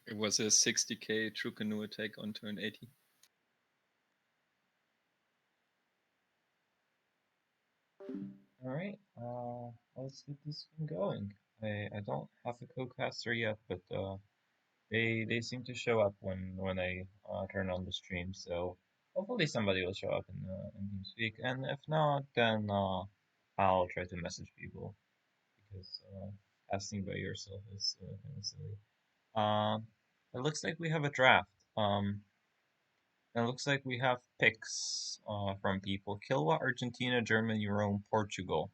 It was a 60k True Canoe attack on turn 80. Alright, let's get this one going. I don't have a co-caster yet, but they seem to show up when I turn on the stream, so hopefully somebody will show up in TeamSpeak, and if not, then I'll try to message people because casting by yourself is kind of silly. Um, it looks like we have a draft. It looks like we have picks from people. Kilwa, Argentina, Germany, Rome, Portugal.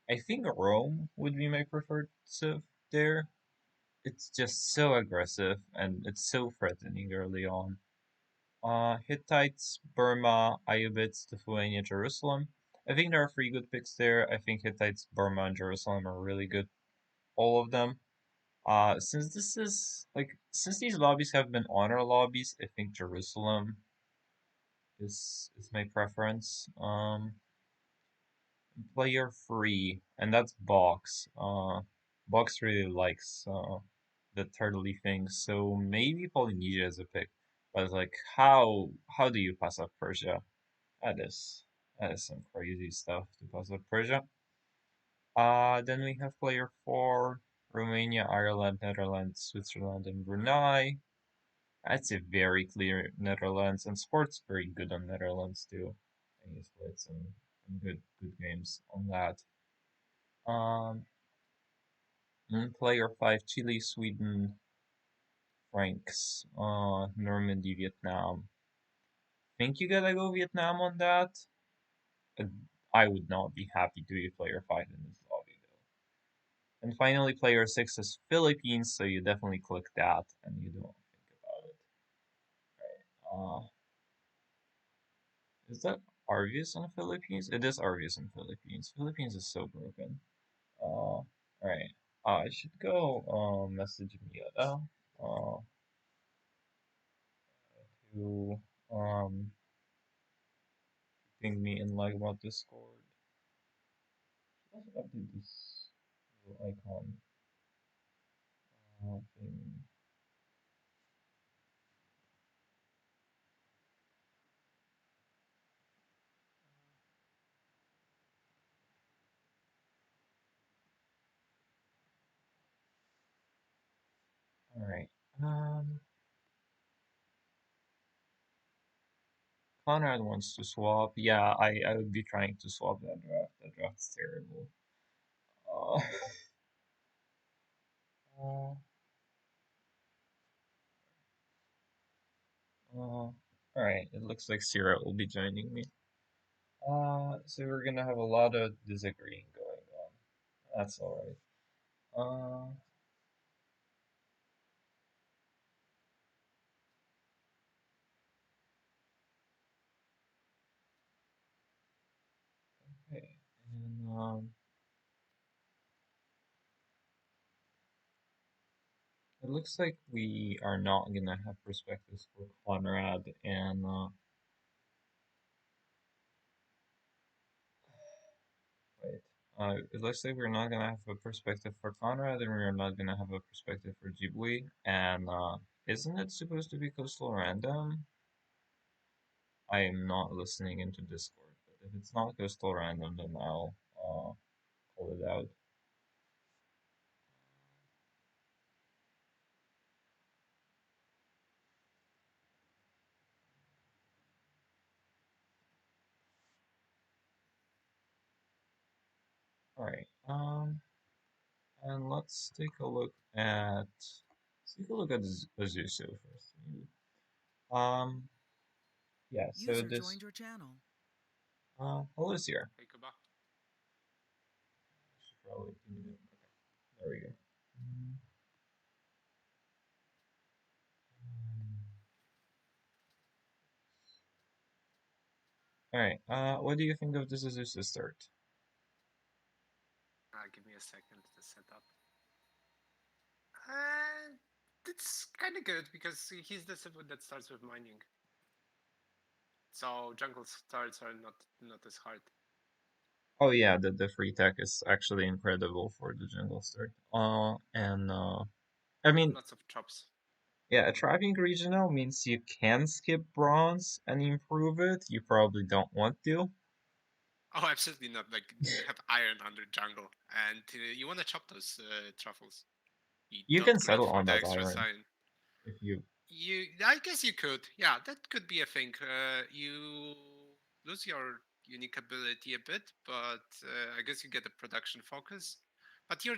I think Rome would be my preferred civ there. It's just so aggressive and it's so threatening early on. Hittites, Burma, Ayyubids, Lithuania, Jerusalem. I think there are three good picks there. I think Hittites, Burma, and Jerusalem are really good. All of them. Since these lobbies have been honor lobbies, I think Jerusalem is my preference. Player free, and that's Box. Box really likes the turtley thing, so maybe Polynesia is a pick. But it's like, how do you pass up Persia? That is that is some crazy stuff to pass up Persia. Then we have player four, Romania, Ireland, Netherlands, Switzerland, and Brunei. That's a very clear Netherlands, and Sport's very good on Netherlands too. And he's played some good games on that. Um, Player five, Chile, Sweden, Franks, Normandy, Vietnam. Think you gotta go Vietnam on that? Uh, I would not be happy to be player five in this lobby though. And finally, player six is Philippines, so you definitely click that and you don't think about it. Right. Is that Arvius in the Philippines? It is Arvius in Philippines. Philippines is so broken. Alright. I should go message Miata to ping me in like about Discord. Also update this little icon thing. Alright. Um Conrad wants to swap. Yeah, I would be trying to swap that draft. That draft's terrible. Uh, uh, Alright, it looks like Sierra will be joining me. So we're gonna have a lot of disagreeing going on. That's alright. Uh, okay. And it looks like we are not gonna have perspectives for Conrad and wait. It looks like we're not gonna have a perspective for Conrad and we're not gonna have a perspective for Ghibli. And isn't it supposed to be coastal random? I am not listening into Discord, but if it's not coastal random, then I'll pull it out. Alright. And let's take a look at Azusa first. Maybe. Um, yeah. So User this joined your channel. hello here. Hey, Kuba. Should probably okay. There we go. Mm, All right. What do you think of this Azusa start? Give me a second to set up. Uh, it's kind of good because he's the one that starts with mining. So jungle starts are not as hard. Oh yeah, the free tech is actually incredible for the jungle start. And I mean, Lots of chops. Yeah, a trapping regional means you can skip bronze and improve it. You probably don't want to. Oh, absolutely not. Like you have iron under jungle, and you want to chop those truffles. You You don't can grind settle for on the that extra iron sign. if you. I guess you could. Yeah, that could be a thing. You lose your unique ability a bit, but I guess you get a production focus. But your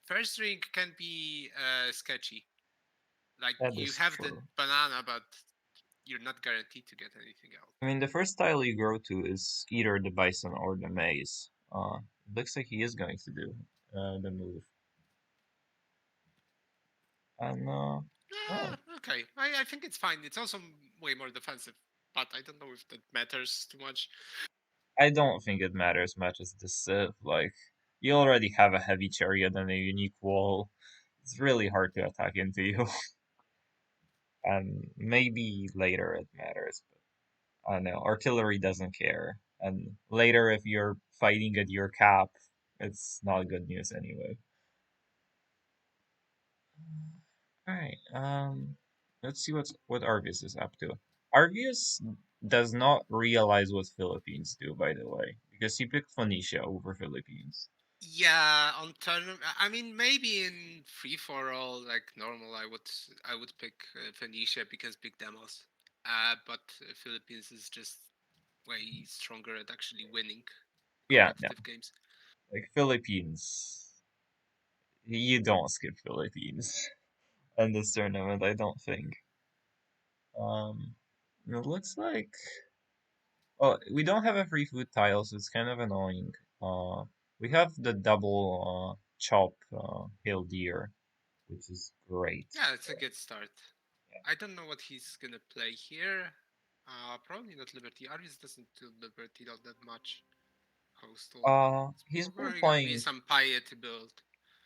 first ring can be sketchy. Like That you is have the true. banana, but you're not guaranteed to get anything else. I mean, the first tile you grow to is either the bison or the maize. It looks like he is going to do the move. And oh, Okay, I think it's fine. It's also way more defensive, but I don't know if that matters too much. I don't think it matters much as the Civ. Like, you already have a heavy chariot and a unique wall. It's really hard to attack into you. And maybe later it matters, but I don't know. Artillery doesn't care. And later, if you're fighting at your cap, it's not good news anyway. All right. Let's see what Arvius is up to. Arvius does not realize what Philippines do, by the way, because he picked Phoenicia over Philippines. Yeah, on turn. I mean, maybe in free for all, like normal, I would pick Phoenicia because big demos. But Philippines is just way stronger at actually winning Yeah, no, competitive games. like Philippines, you don't skip Philippines in this tournament. I don't think. Um, it looks like. Well, we don't have a free food tile, so it's kind of annoying. We have the double chop hail deer, which is great. Yeah, it's a good start. I don't know what he's gonna play here. Probably not Liberty. Aris doesn't do Liberty all that much. Coastal. It's He's been probably gonna be playing. some piety build.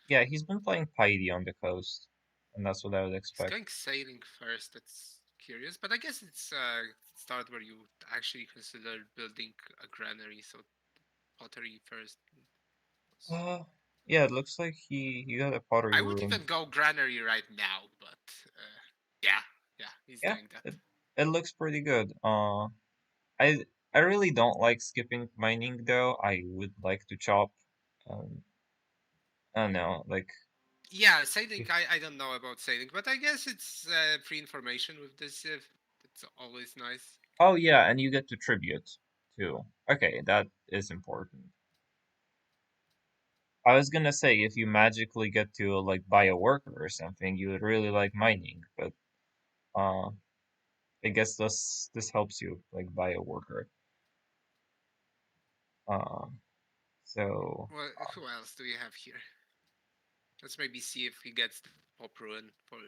Yeah, he's been playing Piety on the coast, and that's what I would He's expect. going sailing first. That's curious, but I guess it's start where you actually consider building a granary. So pottery first. Uh, yeah, it looks like he got a pottery I would room. even go granary right now, but yeah, yeah, he's Yeah, doing that. it looks pretty good. I I really don't like skipping mining though. I would like to chop. Um, I don't know, like Yeah, sailing. if I don't know about sailing, but I guess it's pre-information with this. It's always nice. oh yeah, and you get to tribute too. Okay, that is important. I was gonna say if you magically get to like buy a worker or something, you would really like mining, but uh, I guess this helps you like buy a worker. Uh, so Well, who else do we have here? Let's maybe see if he gets the pop ruin for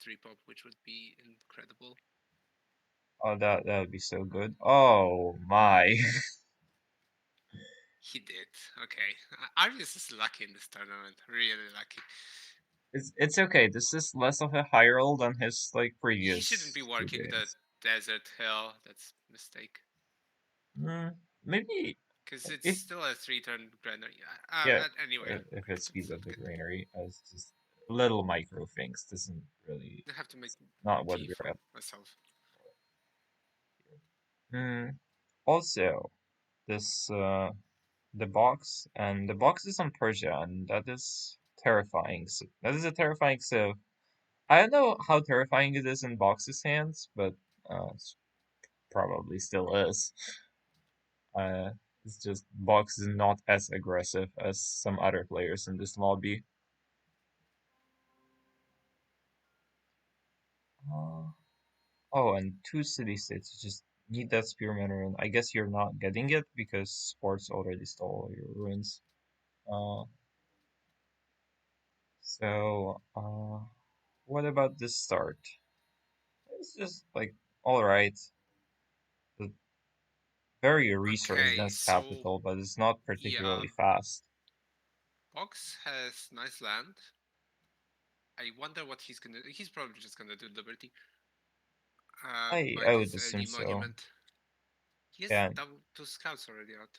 3 pop, which would be incredible. oh, that would be so good. Oh my, He did. Okay. Arius is lucky in this tournament. Really lucky. it's okay. This is less of a high roll than his like He shouldn't be previous two working the games. desert hill. That's mistake. Maybe Because it's if still a 3 turn granary. yeah, Anyway, if it speeds that's up the okay. greenery as just little micro things doesn't really I have to make not what tea we're for at. myself. Also, this the box and the box is on Persia, and that is terrifying. So that is a terrifying. So I don't know how terrifying it is in Box's hands, but it's probably still is. Uh, it's just Box is not as aggressive as some other players in this lobby. Uh, oh, and two city states. You just need that spearman rune. I guess you're not getting it because Sports already stole your runes. Uh, so what about this start? It's just like all right, the very resource Okay, dense so capital, but it's not yeah. particularly fast. Box has nice land. I wonder what he's gonna. He's probably just gonna do Liberty. Buy I would this assume early so. monument. He has Yeah. double 2 scouts already out.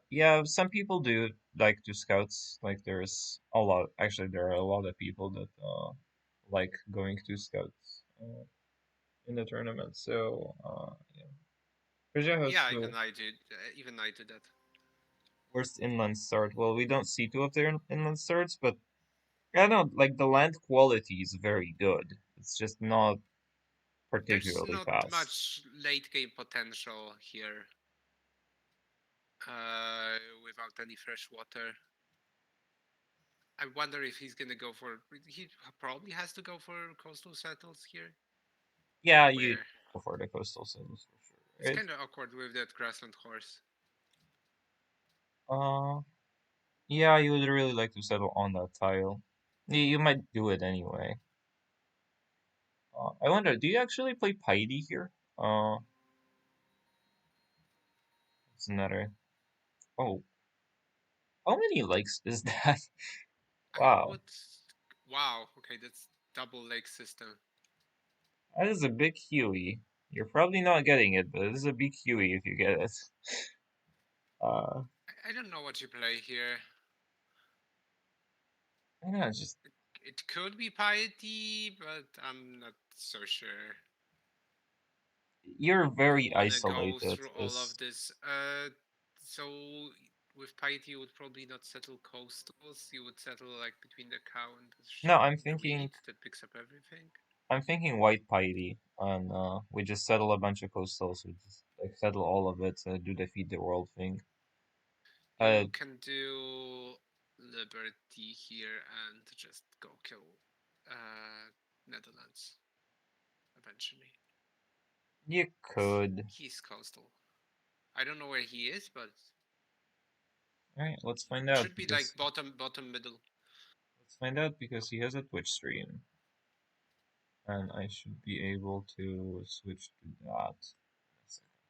Yeah, some people do like to scouts. Like there's a lot. Actually, there are a lot of people that like going to scouts in the tournament. So yeah, Persia has Yeah, the even I do that. worst inland start. Well, we don't see two of their inland starts, but I don't know, like the land quality is very good. It's just not There's particularly not fast. much late game potential here. Without any fresh water. I wonder if he's gonna go for. He probably has to go for coastal settles here. Yeah, you Where go for the coastal cities for sure, it's right? kind of awkward with that grassland horse. Uh, yeah, you would really like to settle on that tile. You might do it anyway. I wonder, do you actually play Piety here? It's another. Oh, how many likes is that? I Wow, would. Wow. Okay, that's double lake system. that is a big Huey. You're probably not getting it, but it is a big Huey if you get it. Uh, I don't know what you play here. I don't know, just It could be piety, but I'm not so sure. you're If very we want to go isolated. through all of Is this, so with piety, you would probably not settle coastals. You would settle like between the cow and no, I'm the thinking reed that picks up everything. I'm thinking white piety, and we just settle a bunch of coastals. We just like settle all of it, do the feed the world thing. Uh, You can do liberty here and just go kill Netherlands eventually. you could. He's coastal. I don't know where he is, but All right, let's find it out should be because like bottom middle. he has a Twitch stream, and I should be able to switch to that. In a second.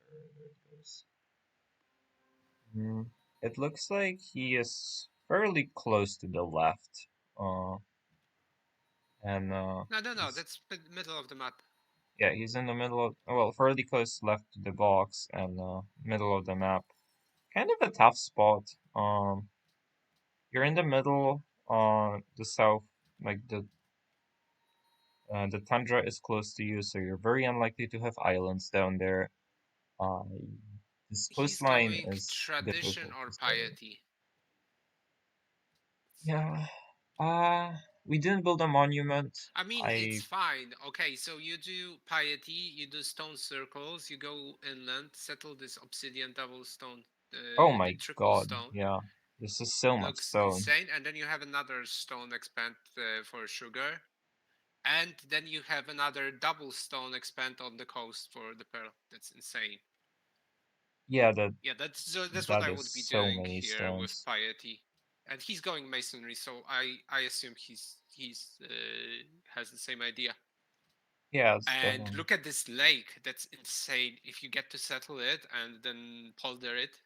All right, there it goes. Hmm. It looks like he is fairly close to the left. Uh, and No. he's That's middle of the map. yeah, he's in the middle of well, fairly close left to the box and middle of the map. Kind of a tough spot. You're in the middle, the south, like the tundra is close to you, so you're very unlikely to have islands down there. Uh, this He's coastline going is tradition difficult or to settle. piety. Yeah. We didn't build a monument. I mean, it's I fine. Okay, so you do piety, you do stone circles, you go inland, settle this obsidian double stone, oh the my triple god, stone. yeah. This is so much Looks stone. insane. And then you have another stone expand for sugar. And then you have another double stone expand on the coast for the pearl. That's insane. Yeah, Yeah, that's what that I is would be so doing many here with stones. piety. And he's going masonry, so I assume he's has the same idea. Yeah, it's And definitely. look at this lake. That's insane. If you get to settle it and then polder it.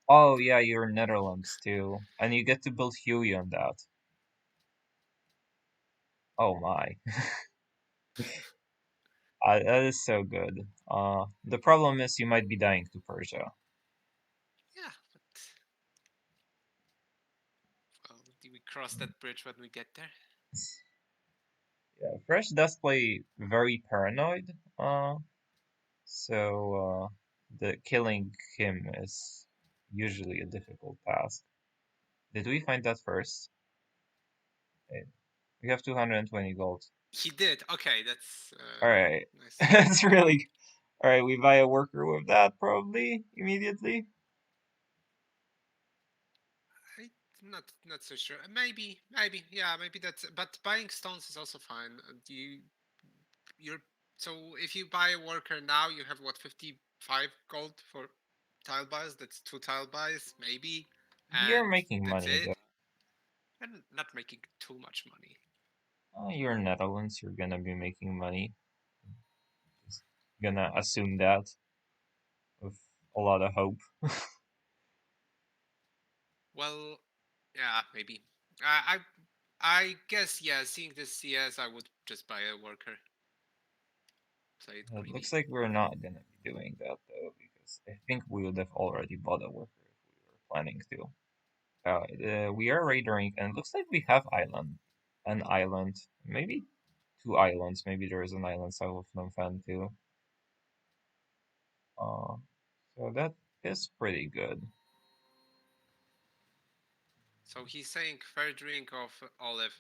Oh yeah, you're Netherlands too, and you get to build Huey on that. Oh my, that is so good. The problem is you might be dying to Persia. Yeah, but well, we cross that bridge when we get there. Yeah, Fresh does play very paranoid. So the killing him is usually a difficult task. Did we find that first? Okay. We have 220 gold. He did. Okay, that's All right, nice. that's really all right. We buy a worker with that probably immediately. I'm not so sure. Maybe, yeah, maybe that's. But buying stones is also fine. You're so if you buy a worker now, you have what 55 gold for tile buys. That's two tile buys, maybe, You're and making that's money it. though. And not making too much money. You're in Netherlands. You're gonna be making money. Just gonna assume that with a lot of hope. Well, yeah, maybe. I guess yeah. Seeing this CS, I would just buy a worker. Play it It looks greedy. like we're not gonna be doing that though, because I think we would have already bought a worker if we were planning to. We are raiding, and it looks like we have island. an island, maybe two islands. Maybe there is an island south of Phnom Penh too. Uh, so that is pretty good. So he's saying third drink of olive.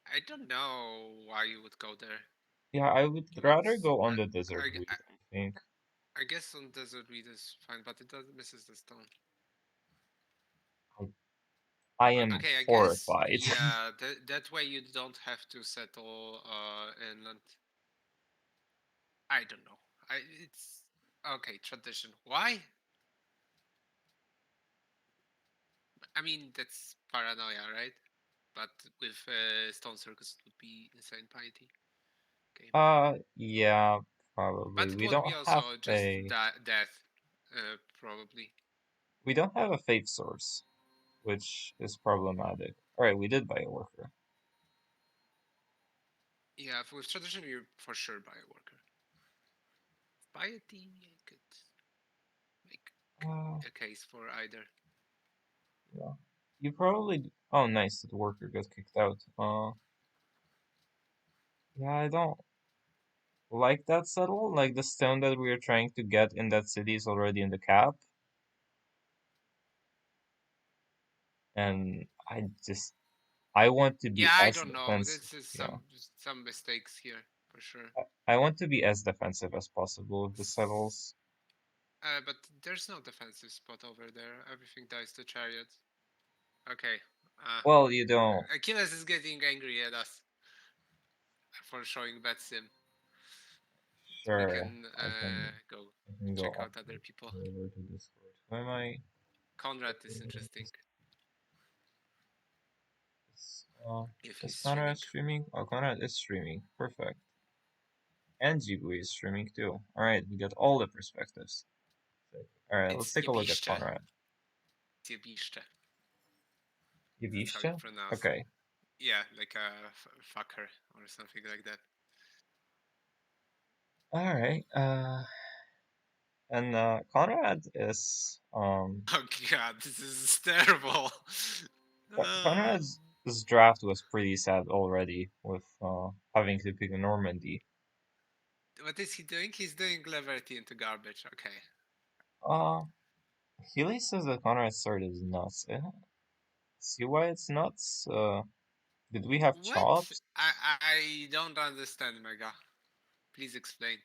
I don't know why you would go there. Yeah, I would You would. rather go on the desert I, route, I, I think. I guess on desert read is fine, but it does misses the stone. I am Okay, I guess horrified. yeah. That way you don't have to settle inland. I don't know. It's okay tradition. Why? I mean that's paranoia, right? But with stone circus it would be insane piety. Okay, Yeah, probably. but it We would don't be have also just a death, probably. we don't have a faith source, which is problematic. All right, we did buy a worker. Yeah, with tradition you for sure buy a worker. Piety, I could make Uh, a case for either. yeah. You probably. Oh, nice. The worker got kicked out. Yeah, I don't like that settle. Like the stone that we are trying to get in that city is already in the cap, and I want to Yeah, be I as don't know. defensive. This is Yeah, some mistakes here for sure. I want to be as defensive as possible with the settles. But there's no defensive spot over there. Everything dies to chariots. Okay. Uh, Well, you don't. Achilles is getting angry at us for showing bad sim. We Sure, can go I can go check up out other people. over to Discord. Why am I? Conrad is interesting Is, if he's is Conrad streaming. streaming? Oh, Conrad is streaming. Perfect. And Jigui is streaming too. All right, we got all the perspectives. All right, let's It's take a look at Jebiszcze. Conrad. Jebiszcze. That's how you Yvisha? pronounce. Okay. Yeah, like a fucker or something like that. All right. And Conrad is Oh god, this is terrible. Conrad's this draft was pretty sad already with having to pick a Normandy. What is he doing? He's doing Leverty into garbage. Okay. Uh, Healy says that Conrad's sword is nuts. See why it's nuts? Did we have What? chops? I don't understand, Mega. Please explain.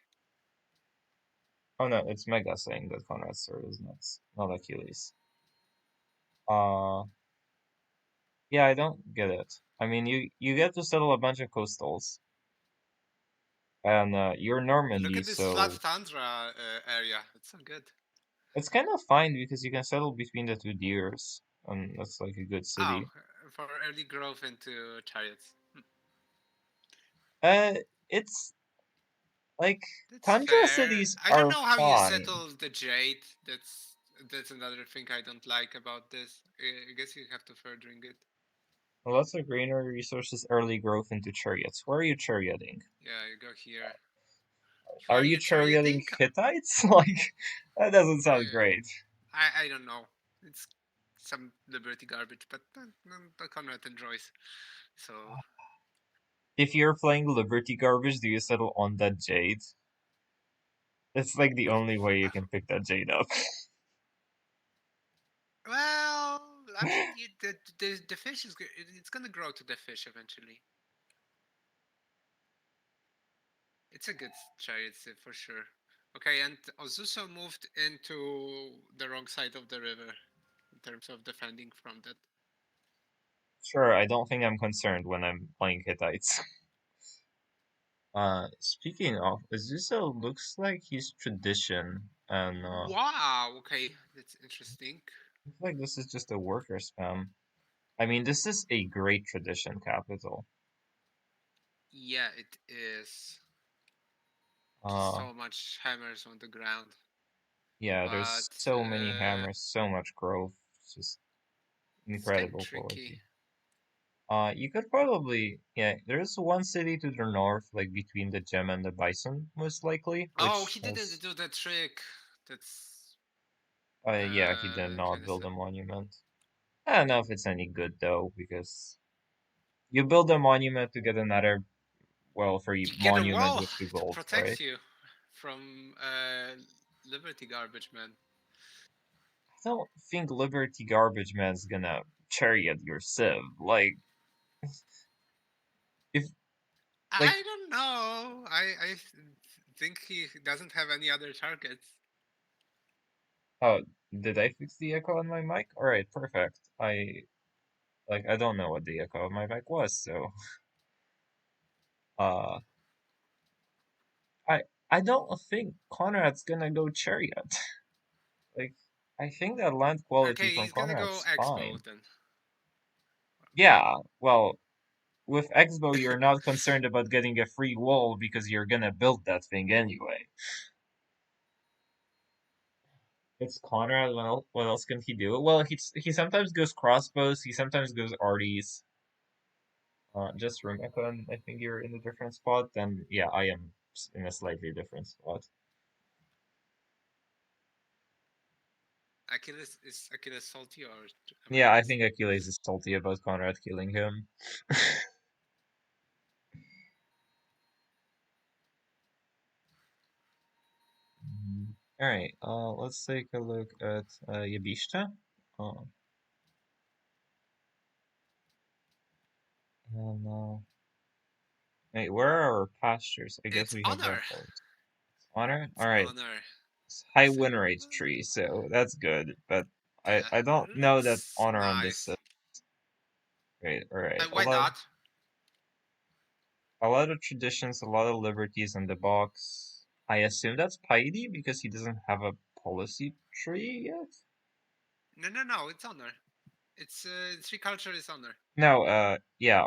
Oh no, it's Mega saying that Conrad's sword is nuts, not Achilles. Uh, yeah, I don't get it. I mean, you get to settle a bunch of coastals, and you're Look Normandy, at this flat so tundra area. It's so good. it's kind of fine because you can settle between the two deers, and that's like a good Oh, city. for early growth into chariots. Uh, it's like That's tundra fair. cities I don't are know how you fine. settle the jade. That's another thing I don't like about this. I guess you have to furthering it. Lots of greenery resources, early growth into chariots. Where are you charioting? Yeah, you go here. Who Are are you you charioting charioting? Hittites? Like, that doesn't sound Uh, great. I don't know. It's some Liberty garbage, but Conrad enjoys. So If you're playing Liberty garbage, do you settle on that jade? It's like the only way you can pick that jade up. well, I mean, the fish is it's gonna grow to the fish eventually. It's a good chariot sim for sure. Okay, and Ozuso moved into the wrong side of the river in terms of defending from that. Sure, I don't think I'm concerned when I'm playing Hittites. Speaking of, Azusa looks like he's tradition, and Wow. Okay, that's interesting. looks like this is just a worker spam. I mean, this is a great tradition capital. Yeah, it is. Just Uh, so much hammers on the ground, yeah, there's but so many hammers, so much growth, it's just it's kind of incredible tricky. quality. You could probably, yeah, there's one city to the north, like between the gem and the bison, most likely, Oh, which he didn't has, do the trick. That's yeah, he did not kind of build a sad. monument. I don't know if it's any good though, because you build a monument to get another, well, for You get a monument wall with two to gold, right? protect you from Liberty garbage man. I don't think Liberty Garbage Man's gonna chariot your Civ. Like, if, like, I don't know. Think he doesn't have any other targets. oh, did I fix the echo on my mic? Alright, perfect. I don't know what the echo of my mic was, so, uh, I, I don't think Conrad's gonna go chariot. Like, I think that land quality Okay, from he's gonna go Conrad's Expo fine. then. Yeah, well, with Expo, you're not concerned about getting a free wall because you're gonna build that thing anyway. It's Conrad. What else can he do? Well, he sometimes goes crossbows. He sometimes goes arties. Just Rumekon, I think you're in a different spot. Then yeah, I am in a slightly different spot. Achilles salty or am I Yeah, I think missing? Achilles is salty about Conrad killing him. All right. Let's take a look at Yabishta. Uh, and wait, where are our pastures? I guess It's we have a honor. horse. Honor. It's All right. honor. It's high So win rate tree, so that's good. But I don't know that looks honor on this. nice. Great. All right. Why not? A lot of traditions, a lot of liberties in the box. I assume that's piety because he doesn't have a policy tree yet. No. It's honor. It's tree culture is honor. No. Yeah.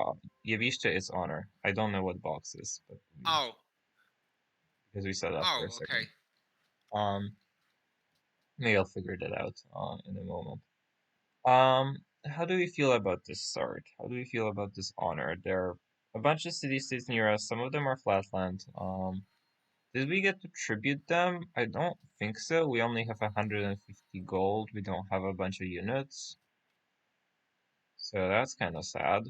Yavishta is honor. I don't know what box is, but Oh. because we said that for a Oh. Okay. second. Um. Maybe I'll figure that out in a moment. How do we feel about this sword? How do we feel about this honor? There are a bunch of city-states near us. Some of them are flatland. Did we get to tribute them? I don't think so. We only have 150 gold. We don't have a bunch of units. So that's kind of sad.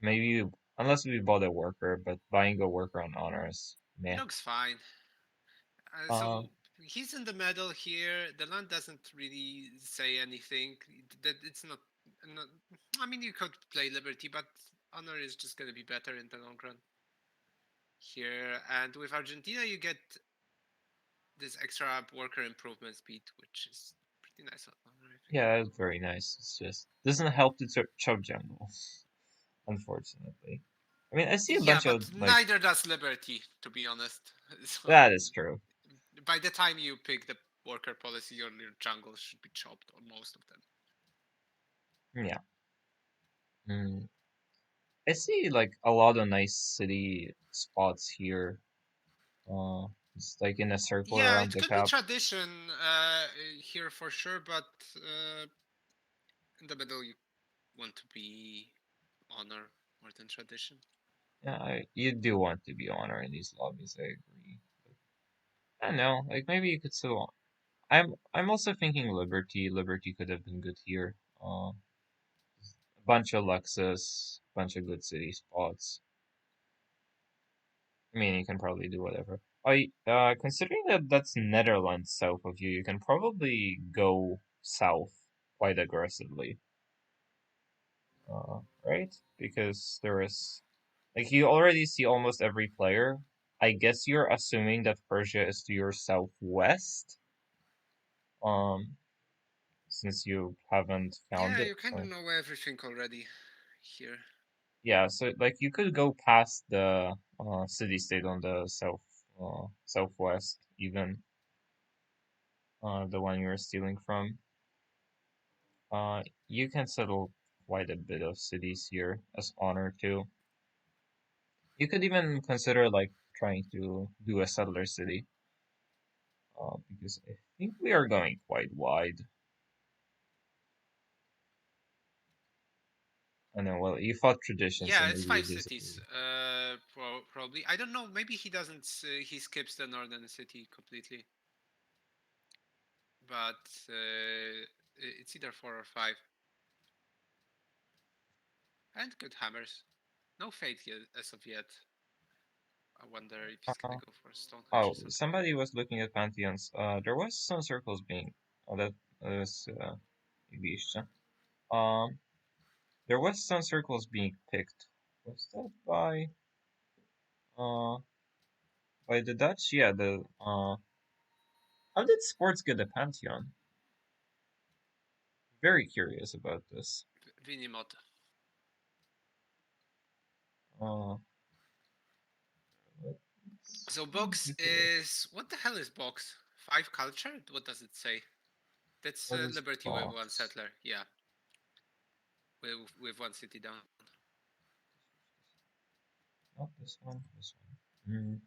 Maybe, unless we bought a worker, but buying a worker on honors, It meh. looks fine. Uh, So he's in the middle here. The land doesn't really say anything. That it's not. I mean, you could play Liberty, but honor is just gonna be better in the long run here. And with Argentina, you get this extra worker improvement speed, which is pretty nice on honor, I think. yeah, that's very nice. It's just doesn't help the chub jungle, unfortunately. I mean, I see a Yeah, bunch but of like neither does Liberty, to be honest. So that is true. by the time you pick the worker policy, your jungle should be chopped, or most of them. Yeah. Mm. I see like a lot of nice city spots here. It's like in a circle Yeah, around it the could be cap. tradition here for sure, but in the middle you want to be honor more than tradition. Yeah, you do want to be honor in these lobbies. I agree. I don't know. Like maybe you could still. I'm also thinking Liberty. Liberty could have been good here. A bunch of Lexus, bunch of good city spots. I mean, you can probably do whatever. Considering that that's Netherlands south of you, you can probably go south quite aggressively. Right? Because there is, like, you already see almost every player. I guess you're assuming that Persia is to your southwest, um, since you haven't found Yeah, it. you kind of So know everything already here. yeah, so like you could go past the city state on the southwest, even the one you're stealing from. You can settle quite a bit of cities here as honor too. You could even consider like trying to do a settler city, because I think we are going quite wide. I know. Well, you fought tradition, so Yeah, it's maybe you five disagree. cities. Probably. I don't know. Maybe he doesn't. He skips the northern city completely. But it's either four or five. And good hammers. No fate yet, as of yet. I wonder if he's gonna go for Stonehenge or Oh, something. somebody was looking at pantheons. There was some circles being. Oh, that is Ibisha. Um, there was some circles being picked. Was that uh by the Dutch? Yeah. The how did sports get a pantheon? Very curious about this. Vinimod. Uh, So let's box take a look. is what the hell is box? 5 culture? What does it say? That's What is Liberty with 1 box? settler. Yeah, with 1 city down. Not this one. This one.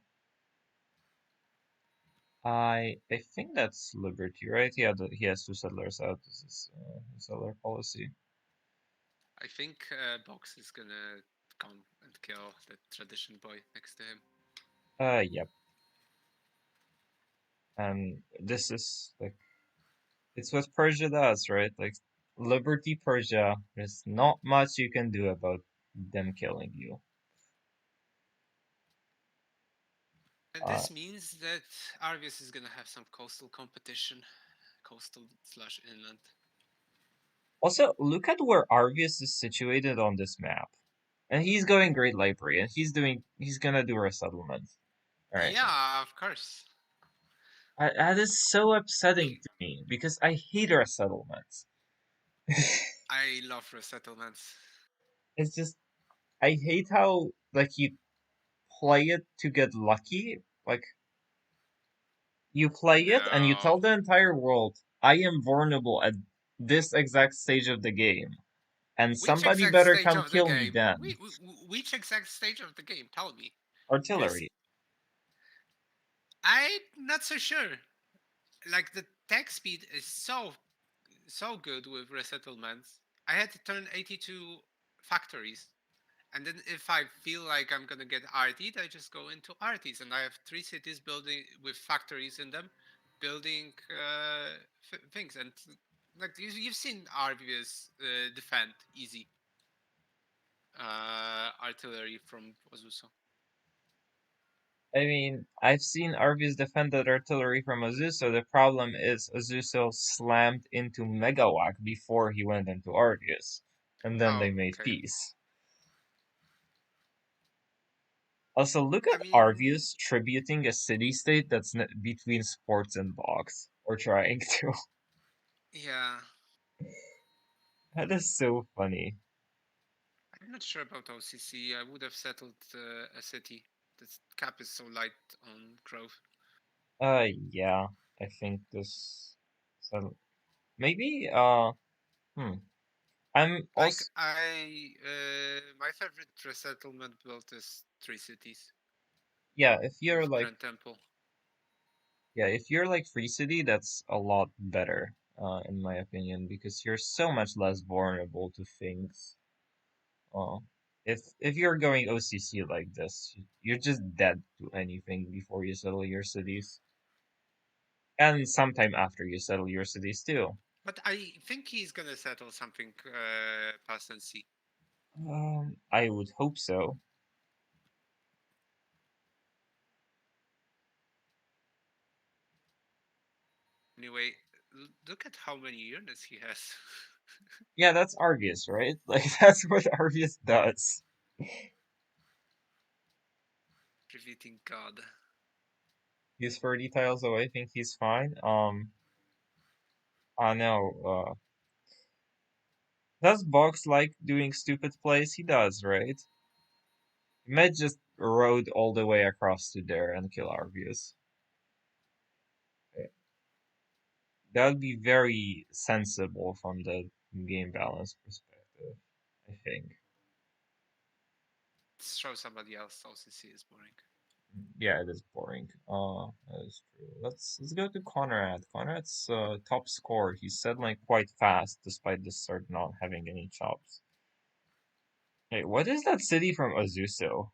I think that's Liberty, right? Yeah, he has two settlers out. This is settler policy. I think box is gonna come and kill the tradition boy next to him. Yep. And this is like it's what Persia does, right? Like Liberty Persia, there's not much you can do about them killing you. And Uh, this means that Arvius is gonna have some coastal competition, coastal/inland. Also, look at where Arvius is situated on this map. And he's going Great Library, and he's gonna do resettlement. Alright. Yeah, of course. That is so upsetting to me, because I hate resettlements. I love resettlements. It's just, I hate how, like, you play it to get lucky. Like, you play it, and you No. tell the entire world, I am vulnerable at this exact stage of the game. And Which somebody exact better stage come of the kill me game? then. Which exact stage of the game? Tell me. Because Artillery. I'm not so sure. Like the tech speed is so good with resettlements. I had to turn 82 factories. And then if I feel like I'm gonna get RT'd, I just go into RTs, and I have 3 cities building with factories in them, building things. And like you've seen Arvius defend easy artillery from Ozuso. I mean, I've seen Arvius defended artillery from Azuso. The problem is Azuso slammed into Megawak before he went into Arvius. And then Oh, they made okay. peace. Also, look I at mean, Arvius tributing a city-state that's between sports and box. Or trying to. yeah, That is so funny. I'm not sure about OCC. I would have settled a city. The cap is so light on growth. Yeah. I think this... So, maybe, hmm. I'm Like also... my favorite resettlement built is 3 cities Yeah, if you're with like... Grand Temple. Yeah, if you're like Free City, that's a lot better, in my opinion, because you're so much less vulnerable to things. Uh, if you're going OCC like this, you're just dead to anything before you settle your cities, and sometime after you settle your cities too. But I think he's gonna settle something past NC. I would hope so. Anyway, look at how many units he has. Yeah, that's Argus, right? Like that's what Argus does. Repeating God. He's 30 tiles away. I think he's fine. I know. Does Box like doing stupid plays? He does, right? He might just rode all the way across to there and kill Arvius. That would be very sensible from the game balance perspective, I think. Let's show somebody else. OCC is boring. Yeah, it is boring. That is true. Let's go to Conrad. Conrad's top score. He's settling quite fast, despite this start not having any chops. Hey, what is that city from Azuso?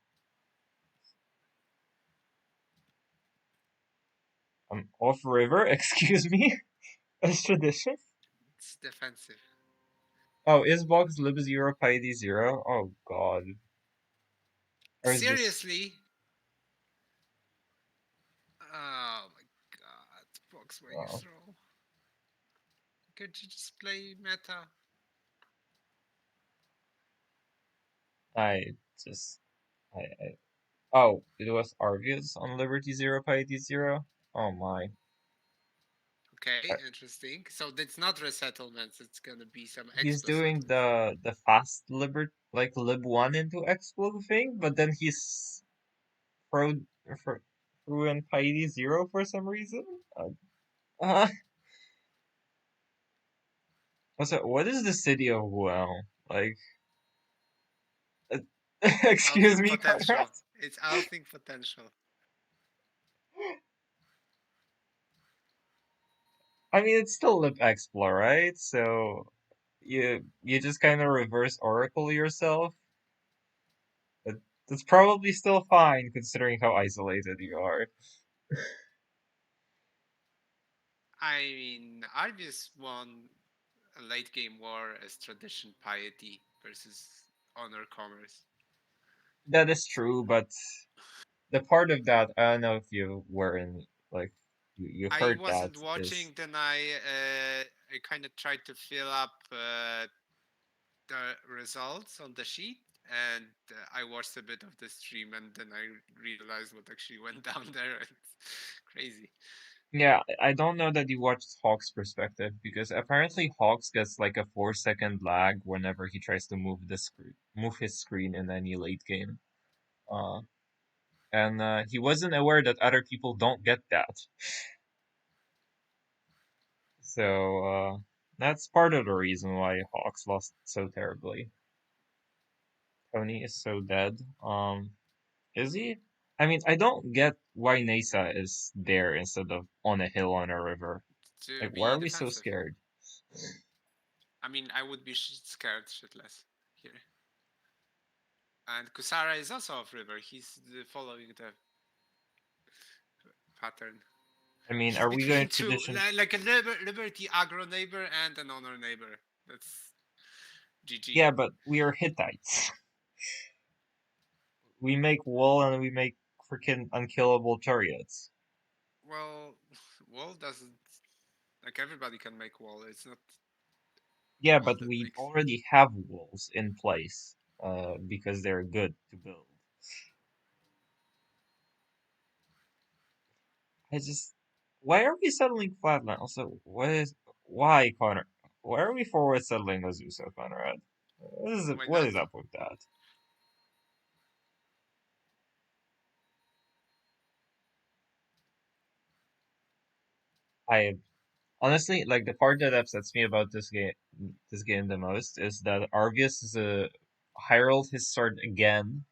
Off river? Excuse me? That's tradition? It's defensive. Oh, is box lib 0 piety 0? Oh god. Or is this Seriously? Oh my god. Box where you oh, throw. Could you just play meta? I just I oh, it was Argus on Liberty 0 piety 0? Oh my. Okay, Uh, interesting. So it's not resettlements, it's gonna be some He's expo doing settlements. the fast lib 1 into expo thing, but then he's throw for threw in piety 0 for some reason. Uh, also, what is the city of Wuhan? Like, uh, excuse Althing me, Conrad? potential. It's Althing potential. I mean, it's still lib explore, right? So you just kind of reverse oracle yourself. But that's probably still fine considering how isolated you are. I mean, Arvius won a late game war as tradition piety versus honor commerce. That is true, but the part of that, I don't know if you were in, like, you I heard that, wasn't is watching, then I kind of tried to fill up the results on the sheet, and I watched a bit of the stream, and then I realized what actually went down there. It's crazy. yeah, I don't know that you watched Hawk's perspective because apparently Hawks gets like a 4 second lag whenever he tries to move his screen in any late game. Uh, and he wasn't aware that other people don't get that. So that's part of the reason why Hawks lost so terribly. Tony is so dead. Is he? I mean, I don't get why Nasa is there instead of on a hill on a river. To Like, why be are we so defensive. scared? I mean, I would be scared shitless here. And Kusara is also off river. He's following the pattern. I mean, He's are we going between to two, tradition? like a Liberty aggro neighbor and an honor neighbor. That's GG. Yeah, but we are Hittites. We make wool and we make freaking unkillable chariots. Well, wall doesn't, like, everybody can make wall. It's not Yeah, wall but that we makes. already have walls in place, because they're good to build. I just, why are we settling flatland? Also, why, Connor? Why are we forward settling Azusa, Conrad? Why What not? is up with that? I honestly, like, the part that upsets me about this game the most is that Argus is a Herald his sword again,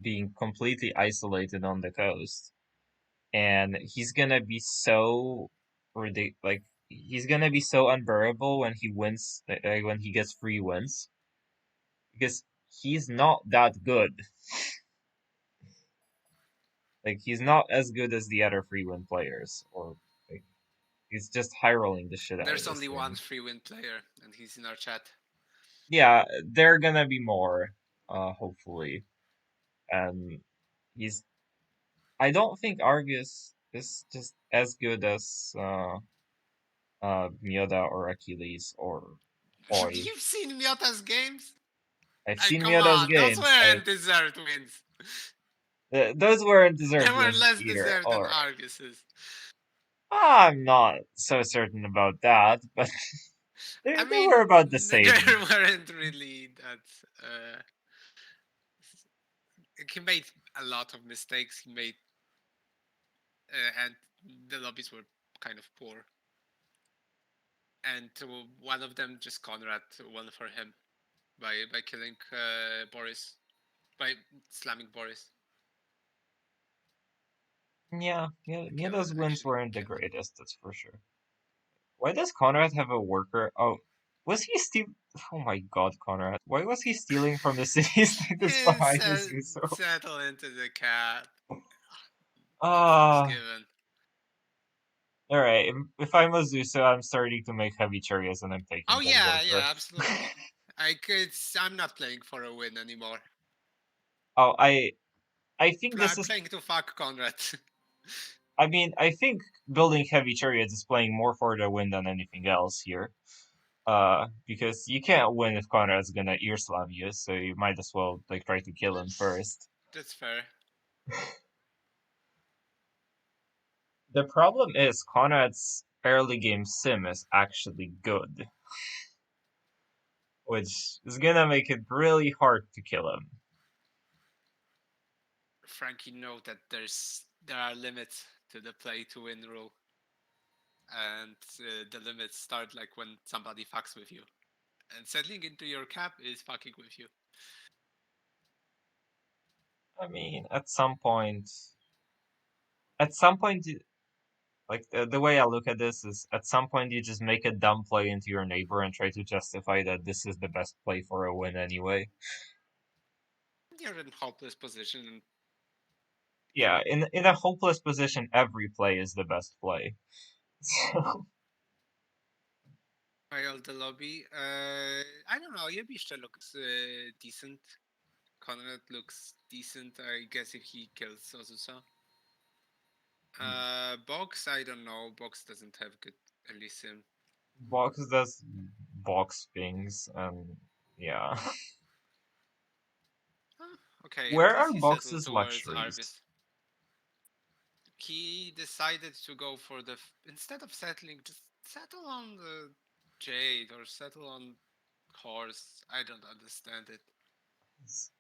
being completely isolated on the coast, and he's gonna be so like he's gonna be so unbearable when he wins, when he gets free wins, because he's not that good. Like, he's not as good as the other free win players, or like he's just hireling the shit out of There's this only one thing. free win player, and he's in our chat. Yeah, there are gonna be more, hopefully, and he's. I don't think Argus is just as good as Mioda or Achilles or Poi. You've seen Miota's games? I've Like, seen come Mioda's on, those games. weren't deserved wins. Those weren't They deserved were wins less either. deserved All than right, Argus's. I'm not so certain about that, but I they mean, were about the they same. weren't really that. He made a lot of mistakes. He made, and the lobbies were kind of poor. And one of them, just Conrad won for him by killing Boris, by slamming Boris. Yeah, Mioda's wins Actually weren't the kill him. greatest, that's for sure. Why does Conrad have a worker? Oh, was he steal? Oh my God, Conrad! Why was he stealing from the city status behind us? So, Settle into the cat. No fucks ah, given. all right. If I'm a Zusa, I'm starting to make heavy chariots and I'm taking Oh that yeah, worker. yeah, absolutely. I'm not playing for a win anymore. Oh, I think this I'm is. playing to fuck Conrad. I mean, I think building heavy chariots is playing more for the win than anything else here. Because you can't win if Conrad's gonna ear slam you, so you might as well like try to kill him first. That's fair. The problem is Conrad's early game sim is actually good, which is gonna make it really hard to kill him. Frankie, know that there are limits to the play to win rule, and the limits start like when somebody fucks with you, and settling into your cap is fucking with you. I mean, like the way I look at this is, at some point you just make a dumb play into your neighbor and try to justify that this is the best play for a win anyway. You're in hopeless position. Yeah, in a hopeless position, every play is the best play. So, While the lobby, I don't know. Yebishta looks decent. Conrad looks decent, I guess, if he kills Ozusa. Box, I don't know. Box doesn't have good early sim. Box does box things, and yeah. Okay, at Where are least he settled Box's towards luxuries? Arvis. He decided to go for instead of settling, just settle on the Jade or settle on Horse. I don't understand it. It's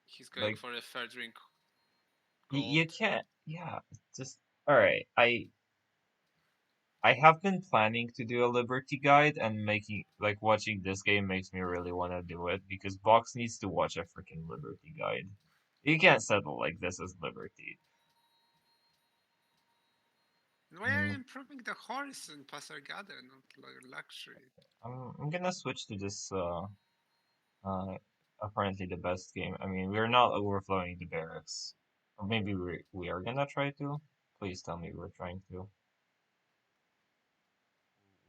He's going like for a third ring you gold. can't. Yeah, just all right. I have been planning to do a Liberty guide, and making like watching this game makes me really want to do it because Box needs to watch a freaking Liberty guide. You can't settle like this as Liberty. Why are you Mm, improving the horse in Pasargada, not luxury? I'm gonna switch to this. Uh, apparently the best game. I mean, we're not overflowing the barracks, or maybe we are gonna try to. Please tell me we're trying to.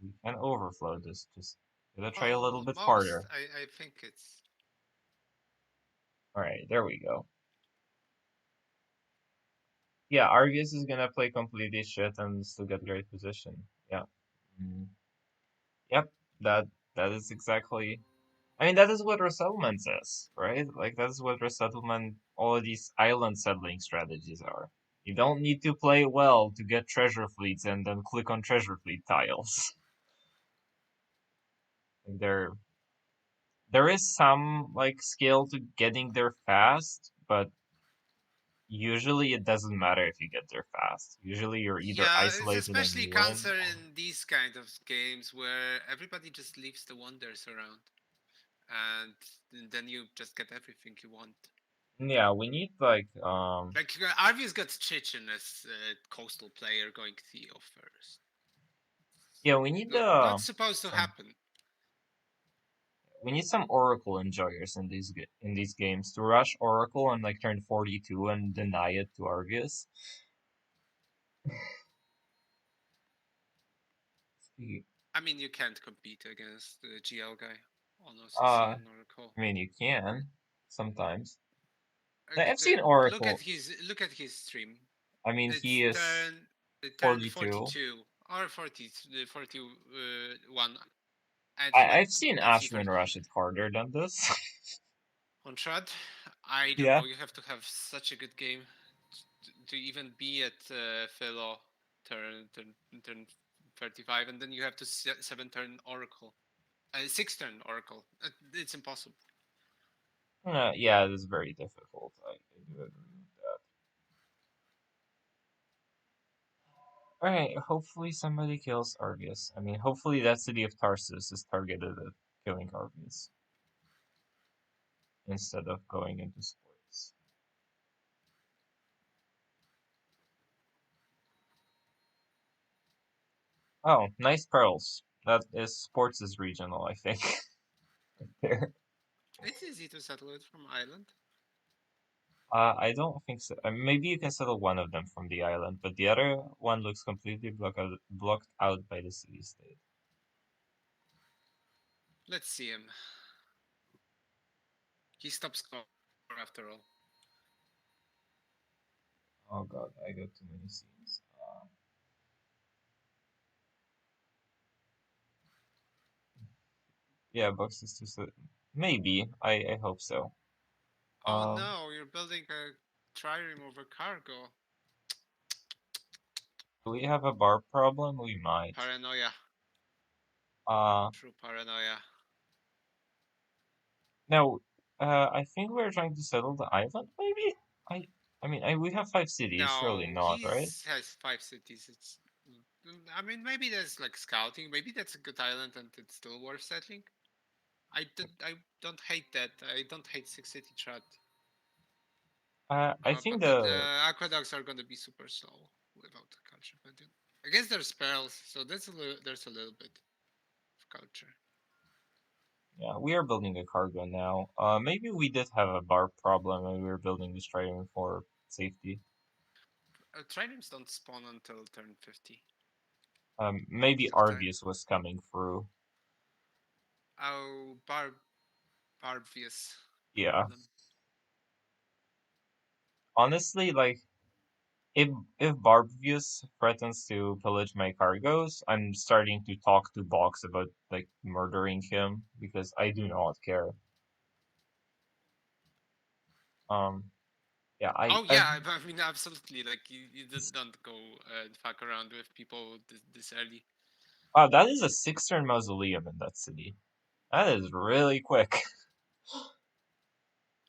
We can overflow this. Just gotta try a little bit Almost. harder. I think it's. All right, there we go. Yeah, Argus is gonna play completely shit and still get great position. Yeah. Mm. Yep. That that is exactly. I mean, that is what resettlement is, right? Like that is what resettlement. All of these island settling strategies are. You don't need to play well to get treasure fleets and then click on treasure fleet tiles. There, there is some like skill to getting there fast, but usually it doesn't matter if you get there fast. Usually you're either Yeah, it's isolated and especially you win. cancer in these kind of games where everybody just leaves the wonders around, and then you just get everything you want. Yeah, we need like Like Arvi's got Chichen as a coastal player going Theo first. yeah, we need Not supposed to some happen. we need some Oracle enjoyers in in these games to rush Oracle and like turn 42 and deny it to Argus. Speaking- I mean, you can't compete against the GL guy on OCC Uh, and Oracle. I mean you can sometimes. Like I've seen look at Oracle. his stream. I mean It's he is turn 42. 42 or 40 41, and he I've went seen ET Ashman rush it harder than this. on Shred. I don't Yeah. know. You have to have such a good game to even be at Philo turn 35, and then you have to 7 turn Oracle, 6 turn Oracle. It's impossible. Yeah, it is very difficult. I do agree with that. Alright, hopefully somebody kills Argus. I mean, hopefully that city of Tarsus is targeted at killing Argus instead of going into sports. Oh, nice pearls. That is sports is regional, I think. There. It's easy to settle it from island. I don't think so. Maybe you can settle one of them from the island, but the other one looks completely blocked out by the city state. Let's see him. He stops score after all. Oh god, I got too many scenes. Yeah, box is too maybe. I hope so. Oh Uh, no, you're building a trireme over cargo. do we have a bar problem? We might. Paranoia. Uh, True paranoia. no. I think we're trying to settle the island. Maybe. I. I mean, we have 5 cities. Surely No, not, right? has 5 cities. I mean, maybe there's like scouting. Maybe that's a good island and it's still worth settling. I don't hate that. I don't hate 6 city threat. I think But the the aqueducts are gonna be super slow without the culture. But I guess there's spells, so there's a little bit of culture. yeah, we are building a cargo now. Maybe we did have a bar problem and we were building this trident for safety. Triremes don't spawn until turn 50. Maybe So time. Arvius was coming through. Oh, Barbius Yeah. problem. Honestly, like if if Barbius threatens to pillage my cargoes, I'm starting to talk to Box about like murdering him because I do not care. Um, yeah, Oh I've yeah, I mean absolutely. Like you don't go fuck around with people this early. wow, that is a 6 turn mausoleum in that city. That is really quick.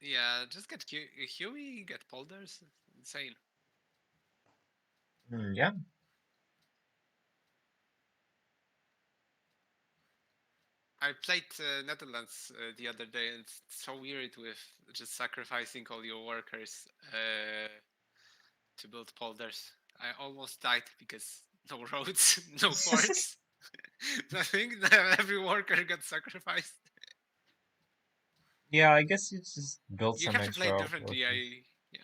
Yeah, just get Huey, get polders. Insane. Yeah. I played Netherlands the other day, and it's so weird with just sacrificing all your workers to build polders. I almost died because no roads, no forts, nothing. Every worker got sacrificed. Yeah, I guess you just build You some have to play it extra differently. workers. Yeah.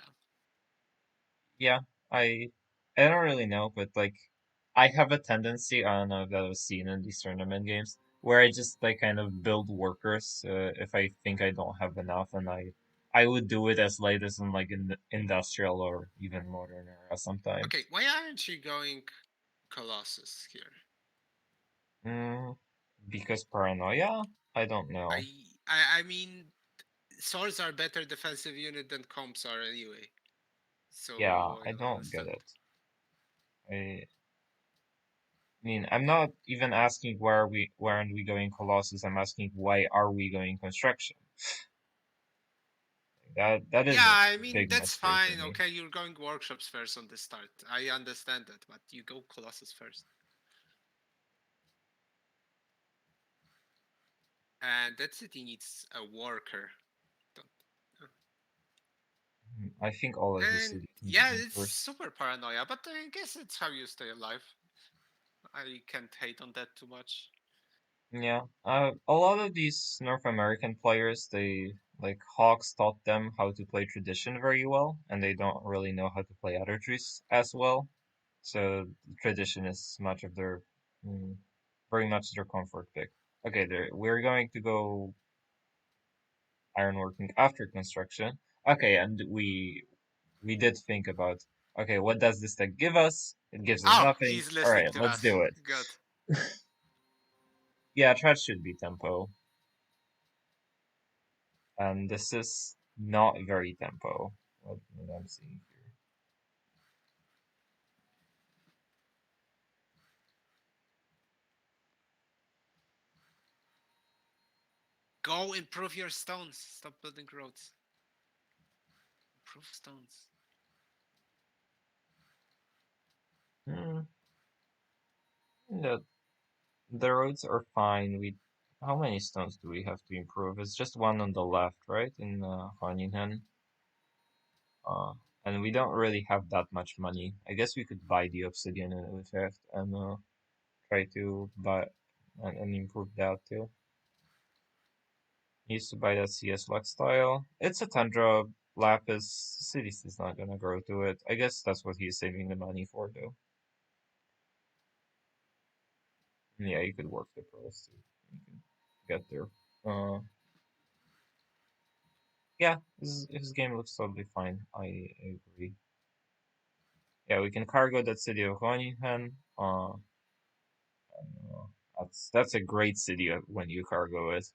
Yeah, I I don't really know, but like I have a tendency, I don't know if that was seen in these tournament games, where I just like kind of build workers if I think I don't have enough, and I would do it as late as in like in the industrial or even modern era Okay, sometimes. why aren't you going Colossus here? Mm, because paranoia? I don't know. I mean, swords are better defensive unit than comps are anyway. Yeah, So I I don't don't get understand. it. I mean, I'm not even asking where are we going Colossus. I'm asking why are we going construction? That Yeah, is a I mean big that's mystery to fine. me. Okay, you're going workshops first on the start. I understand that, but you go Colossus first. And that city needs a worker. Don't. I think all of the And cities need yeah, it's workers. super paranoia, but I guess it's how you stay alive. I can't hate on that too much. Yeah, a lot of these North American players, they like Hawks taught them how to play tradition very well, and they don't really know how to play other trees as well. So tradition is much of their, mm, very much their comfort pick. Okay, there we're going to go ironworking after construction. Okay, and we did think about okay, what does this deck give us? It gives us Oh, nothing. he's All listening right, to let's us. do it. Good. Yeah, trash should be tempo. And this is not very tempo, what I'm seeing here. Go improve your stones. Stop building roads. Improve stones. Hmm, the roads are fine. We how many stones do we have to improve? It's just one on the left, right? In Honinhen. Uh, and we don't really have that much money. I guess we could buy the obsidian in Utrecht and try to buy and improve that too. He used to buy that CS Lux style. It's a Tundra Lapis. Cities is not gonna grow to it. I guess that's what he's saving the money for though. Yeah, you could work the pros too. You can get there. Uh, Yeah, his game looks totally fine. I agree. Yeah, we can cargo that city of Groningen. That's a great city when you cargo it.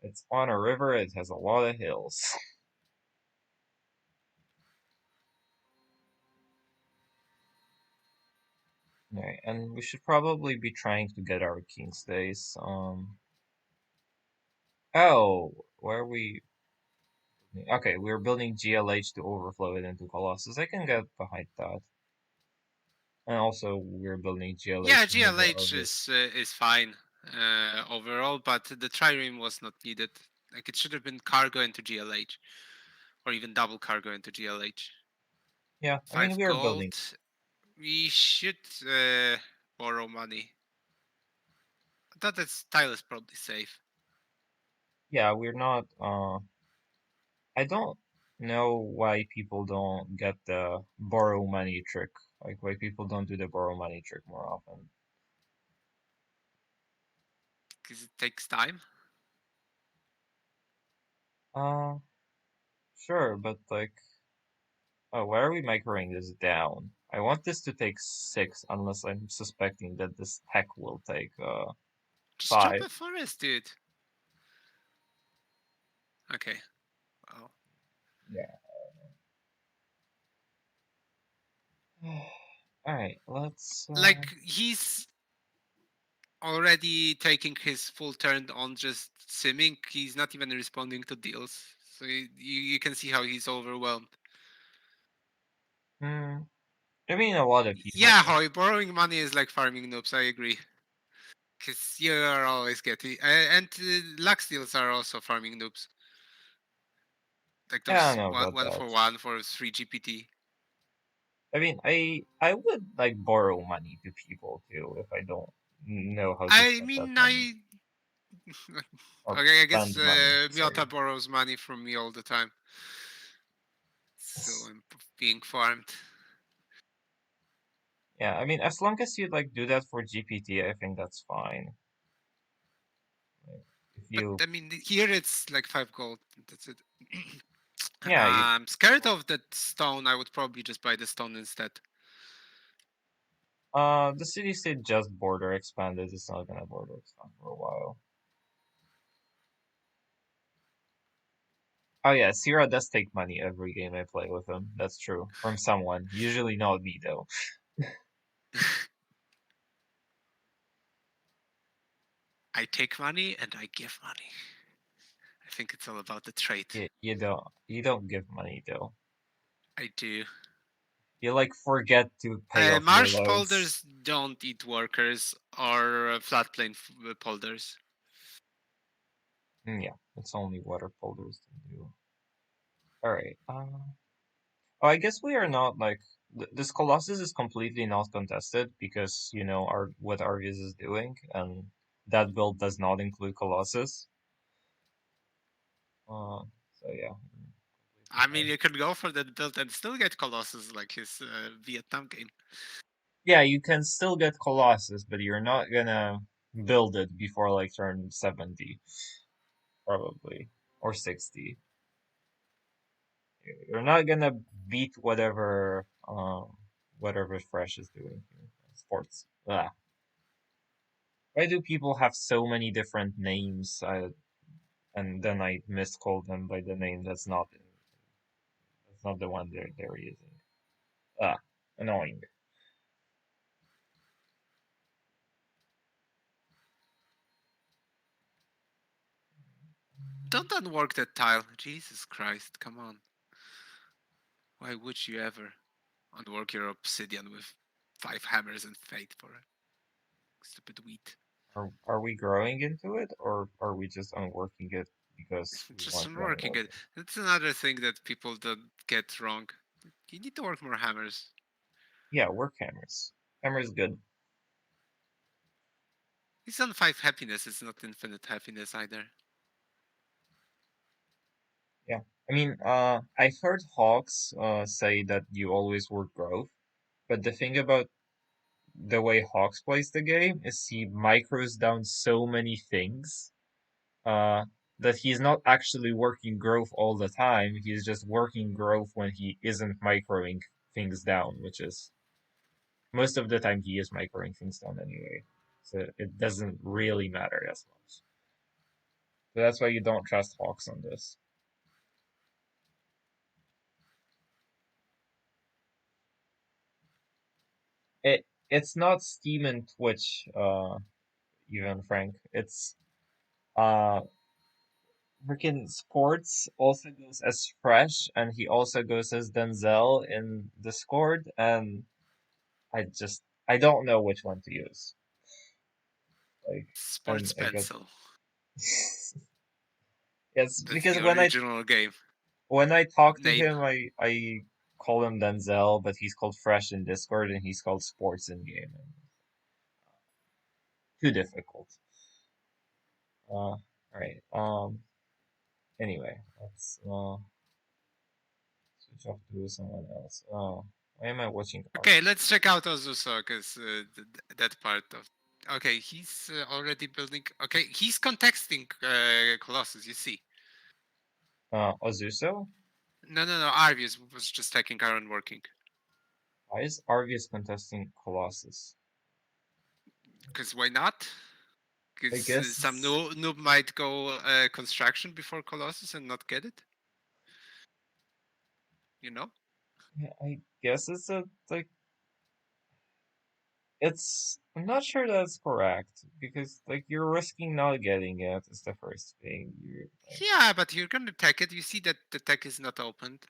It's on a river. It has a lot of hills. Right, and we should probably be trying to get our king stays. Oh, where are we? Okay, we're building GLH to overflow it into Colossus. I can get behind that. And also, we're building Yeah, GLH to move the GLH Argus. is fine overall, but the trireme was not needed. Like it should have been cargo into GLH, or even double cargo into GLH. Yeah, I mean, Five we are gold. building. We should borrow money. I thought this tile is probably safe. Yeah, we're not. I don't know why people don't get the borrow money trick. Like, why people don't do the borrow money trick more often. Because it takes time. Uh, sure, but like, oh, why are we microing this down? I want this to take 6, unless I'm suspecting that this tech will take Just chop 5. a forest, dude. Okay. Well, Yeah. All right, let's. like he's already taking his full turn on just simming. He's not even responding to deals. So you can see how he's overwhelmed. Hmm, I mean, a lot of people. Yeah, Hoy, borrowing money is like farming noobs. I agree. Because you are always getting. And Lux deals are also farming noobs. Like Yeah, I those know one, about one that. for one for 3 GPT. I mean, I would like borrow money to people too if I don't know how to I spend that mean, money I. or Okay, I guess spend money. Miota Sorry. borrows money from me all the time. So I'm being farmed. Yeah, I mean, as long as you like do that for GPT, I think that's fine. Like, if But you, I mean, here it's like 5 gold. That's it. yeah, you. I'm scared of that stone. I would probably just buy the stone instead. The city state just border expanded. It's not gonna border expand for a while. Oh yeah, Sierra does take money every game I play with him. That's true. From someone. Usually not me though. I take money and I give money. I think it's all about the trade. You don't give money though. I do. You like forget to pay off your Marsh loans. polders don't eat workers or flat plane polders. Yeah, it's only water folders to do. All right. Oh, I guess we are not like this Colossus is completely not contested because you know our what Argus is doing, and that build does not include Colossus. So yeah, completely I mean, fine. you could go for that build and still get Colossus like his Vietnam game. Yeah, you can still get Colossus, but you're not gonna build it before like turn 70, probably, or 60. You're not gonna beat whatever Fresh is doing here. Sports. Ah. Why do people have so many different names? And then I miscall them by the name that's not the one they're using. Ah, annoying. Don't unwork that tile. Jesus Christ, come on. Why would you ever unwork your obsidian with 5 hammers and fate for it? Stupid wheat. Are we growing into it, or are we just unworking it because we Just want to unworking unwork it. it? That's another thing that people don't get wrong. You need to work more hammers. Yeah, work hammers. Hammer's good. It's on 5 happiness, it's not infinite happiness either. Yeah. I mean, I heard Hawks say that you always work growth, but the thing about the way Hawks plays the game is he micros down so many things uh that he's not actually working growth all the time. He's just working growth when he isn't microing things down, which is most of the time he is microing things down anyway. So it doesn't really matter as much. So that's why you don't trust Hawks on this. It's not Steam and Twitch, even Frank. It's uh freaking Sports also goes as Fresh, and he also goes as Denzel in Discord, and I don't know which one to use. Like, Sports I get Pencil. yes, That's because the original game. when I talk to Name. him, I call him Denzel, but he's called Fresh in Discord, and he's called Sports in game. Too difficult. All right. Anyway, let's switch off to someone else. Why am I watching? Okay, let's check out Ozuso because that part of. Okay, he's already building. Okay, he's contexting Colossus. You see. Ozuso? No. Arvius was just taking Iron working. Why is Arvius contesting Colossus? Because why not? I Because guess some it's, noob might go construction before Colossus and not get it. You know. yeah, I guess it's a like it's I'm not sure that's correct because like you're risking not getting it is the first thing. You're like Yeah, but you're gonna tech it. You see that the tech is not opened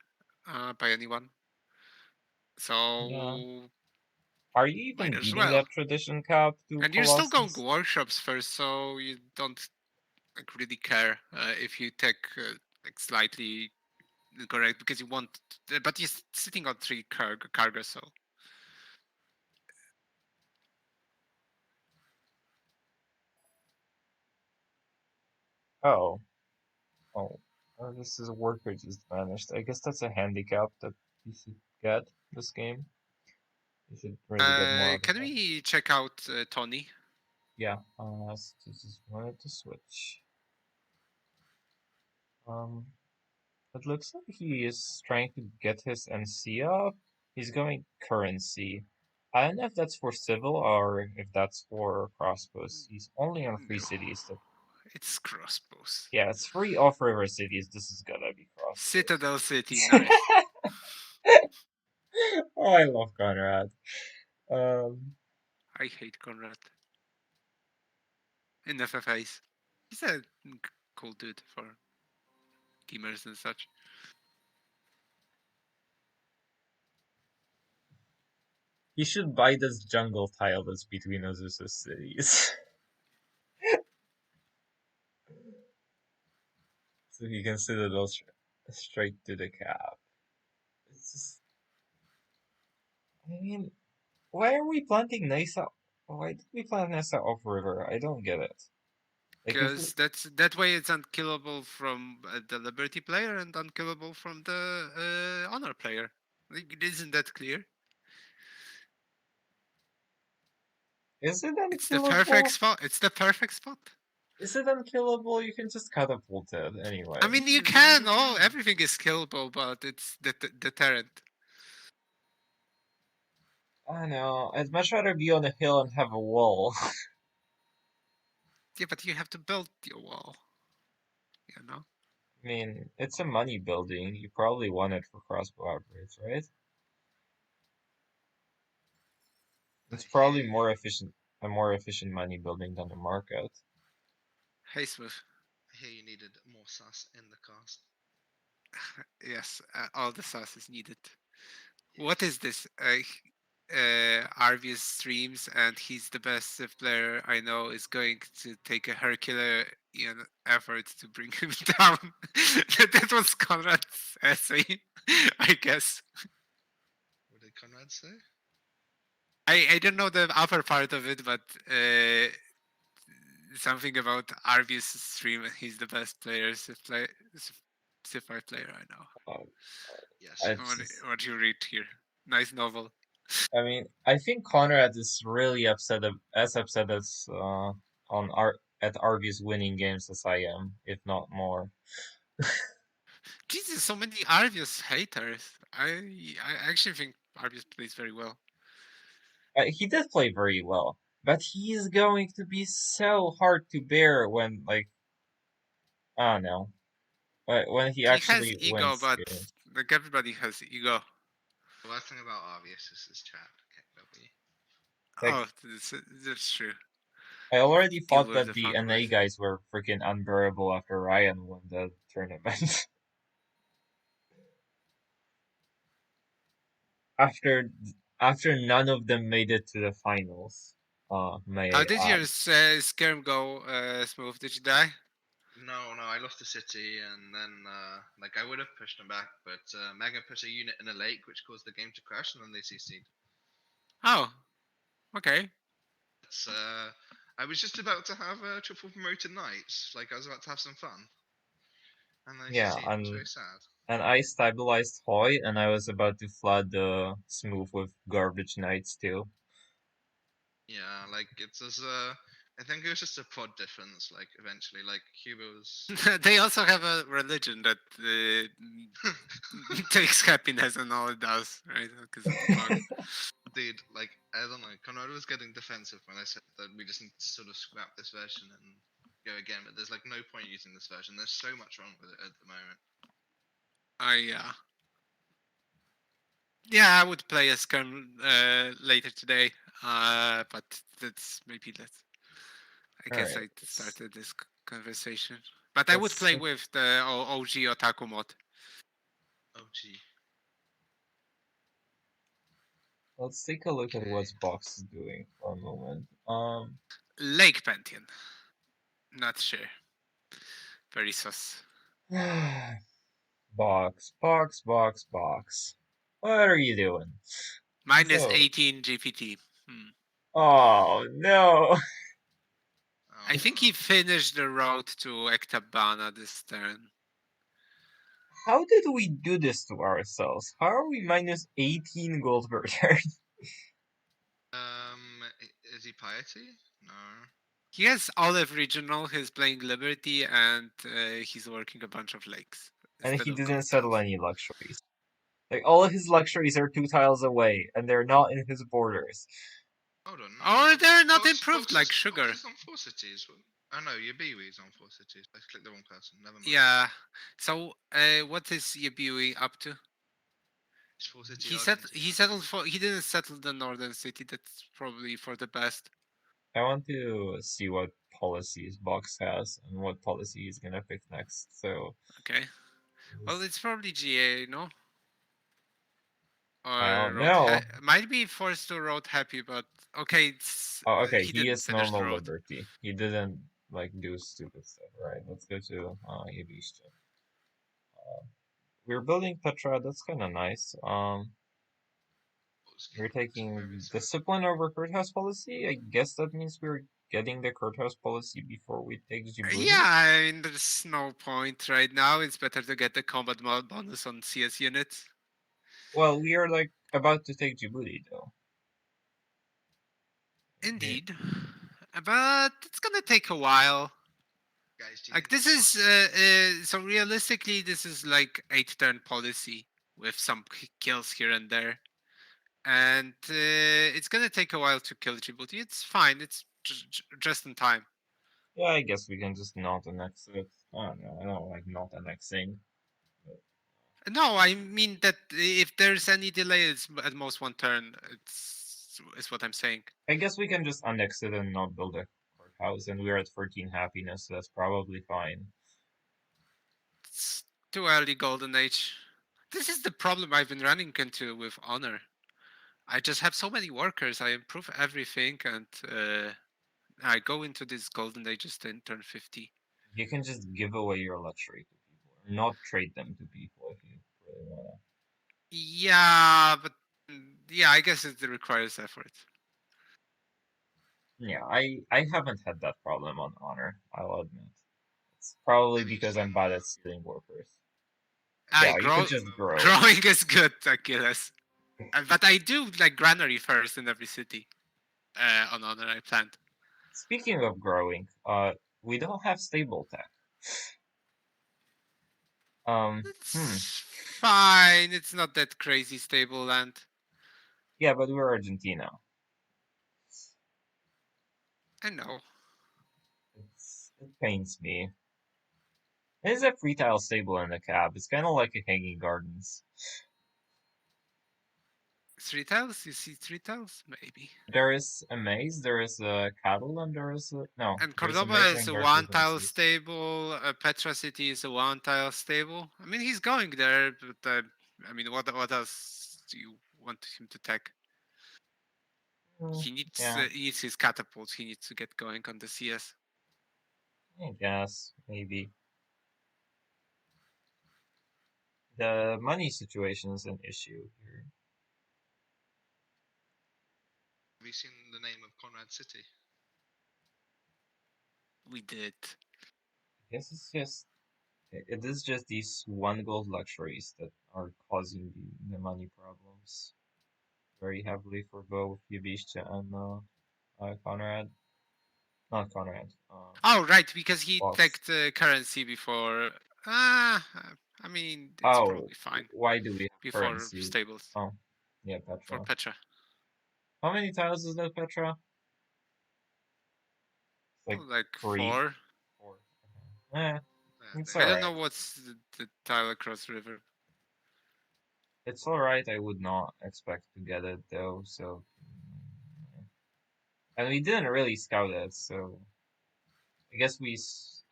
by anyone. yeah. So Are you might even as beating well. that tradition cap to And you're still going Colossus? workshops first, so you don't like really care if you take like slightly incorrect because you want, but you're sitting on three cargo, so Oh. Oh. Oh, this is a worker just vanished. I guess that's a handicap that you should get this game. You should really get more out of can that. we check out Tony? Yeah, just wanted to switch. Um, it looks like he is trying to get his NC up. He's going currency. I don't know if that's for civil or if that's for crossbows. He's only on free No, cities. That it's crossbows. yeah, it's free off-river cities. This is gotta be crossbows. Citadel City, nice. Oh, I love Conrad. Um, I hate Conrad in FFAs. He's a cool dude for gamers and such. he should buy this jungle tile that's between Azusa's cities. So he can Citadel straight to the cap. It's just, I mean, why are we planting Nisa? Why did we plant Nisa off river? I don't get it. Like if we, Because that way it's unkillable from the Liberty player and unkillable from the Honor player. Like, isn't that clear? is it It's the perfect unkillable? spot. It's the perfect spot. Is it unkillable? You can just catapult it anyway. I mean, you can. Oh, everything is killable, but it's deterrent. I know. I'd much rather be on a hill and have a wall. Yeah, but you have to build your wall. You know. I mean, it's a money building. You probably want it for crossbow upgrades, right? It's probably a more efficient money building than the market. Hey, Smooth. I hear you needed more sus in the cast. Yes, all the sauce is needed. Yes. What is this? Arvius streams, and he's the best Civ player I know. Is going to take a Herculean effort to bring him down. That was Conrad's essay, I guess. What did Conrad say? I don't know the upper part of it, but something about Arvius stream. He's the best player, Civ 5 player I know. Yes. What you read here? Nice novel. I mean, I think Conrad is really as upset as on our at Arby's winning games as I am, if not more. Jesus, so many Arvius haters. I actually think Arvius plays very well. He did play very well, but he's going to be so hard to bear when, like, I don't know, when he He has actually ego, wins but games. like everybody has ego. The worst thing about obvious is his chat. Okay, W. Like, Oh, that's true. I already Deal thought with that the the fan NA base. guys were freaking unbearable after Ryan won the tournament. after after none of them made it to the finals. May How I did add. your skirm go, Smooth? Did you die? No, I lost the city, and then like I would have pushed them back, but Mega put a unit in a lake, which caused the game to crash, and then they CC'd. Oh, okay. It's, I was just about to have triple promoted knights, like I was about to have some fun, and they Yeah, CC'd. It was very sad. and I stabilized Hoy, and I was about to flood the Smooth with garbage knights too. Yeah, like it's as I think it was just a prod difference. Like eventually, like Cuba was. They also have a religion that takes happiness and all it does, right? Because of the bug. Dude, like I don't know, Conrad was getting defensive when I said that we just need to sort of scrap this version and go again. But there's like no point using this version. There's so much wrong with it at the moment. Yeah, I would play a skirm later today, but that's maybe that's. I guess Alright, I started this conversation, but I would let's play with the OG Otaku mod. Oh gee. let's take a look at Okay. what Box is doing for a moment. Lake Pantheon. Not sure. Very sus. Box. What are you doing? Minus So, 18 GPT. oh no. Oh, I think he finished the road to Ektabana this turn. How did we do this to ourselves? How are we minus 18 gold per turn? Is he piety? No. He has Olive Regional, he's playing Liberty, and he's working a bunch of lakes. And Instead he of didn't gold settle tiles. any luxuries. Like, all of his luxuries are 2 tiles away, and they're not in his borders. Hold on. No. Or they're not Fox- improved Fox like is- sugar. Fox is on 4 cities. Oh no, your Biwi's on 4 cities. I clicked the wrong person. Never mind. Yeah. So, what is Yabui up to? It's 4 city He audience. settled for. He didn't settle the northern city. That's probably for the best. I want to see what policies Box has and what policy he's gonna pick next. So, Okay. Well, it's probably GA, no? I Or don't know. might be forced to road happy, but okay. Oh, okay, He he didn't is finish the normal road. liberty. He didn't like do stupid stuff. Right, let's go to Yabishta. We're building Petra. That's kind of nice. We're taking discipline over courthouse policy. I guess that means we're getting the courthouse policy before we take Djibouti. Yeah, I mean, there's no point right now. It's better to get the combat mod bonus on CS units. Well, we are like about to take Djibouti though. Indeed. But it's gonna take a while. Guys, Like this is so realistically, this is like 8-turn policy with some kills here and there, and it's gonna take a while to kill Djibouti. It's fine. It's just in time. Yeah, I guess we can just not annex it. I don't know. I don't like not annexing. No, I mean that if there's any delay, it's at most 1 turn. Is what I'm saying. I guess we can just annex it and not build a courthouse, and we're at 14 happiness, so that's probably fine. It's too early, Golden Age. This is the problem I've been running into with Honor. I just have so many workers. I improve everything, and I go into this Golden Age just in turn 50. You can just give away your luxury to people, or not trade them to people if you really wanna. Yeah, but yeah, I guess it requires effort. Yeah, I haven't had that problem on Honor, I'll admit. It's probably because I'm bad at stealing workers. Yeah, you could just grow. Growing is good, Achilles. But I do like granary first in every city. On Honor, I planned. Speaking of growing, we don't have stable tech. It's fine. It's not that crazy stable land. Yeah, but we're Argentina. I know. It pains me. There's a free tile stable in the cab. It's kind of like a hanging gardens. 3 tiles? You see 3 tiles? Maybe. There is a maze, there is a cattle, and there is a no. And There's a Cordoba maze is and a there's 1 tile horses. stable. Petra City is a 1 tile stable. I mean, he's going there, but I mean, what else do you want him to tech? He needs his catapults. He needs to get going on the CS. I guess maybe. The money situation is an issue here. Have you seen the name of Conrad City? We did. I guess it's just it is just these 1 gold luxuries that are causing the money problems very heavily for both Yabishta and Conrad. Not Conrad. Oh, right, because he Boss. teched currency before. I mean, it's Oh, probably fine. why do we have Before currency? stables. Oh, yeah, Petra. For Petra. How many tiles is that, Petra? Like 3? 4. 4. Okay. It's I don't alright. know what's the tile across river. It's alright, I would not expect to get it though, so... And we didn't really scout it, so... I guess we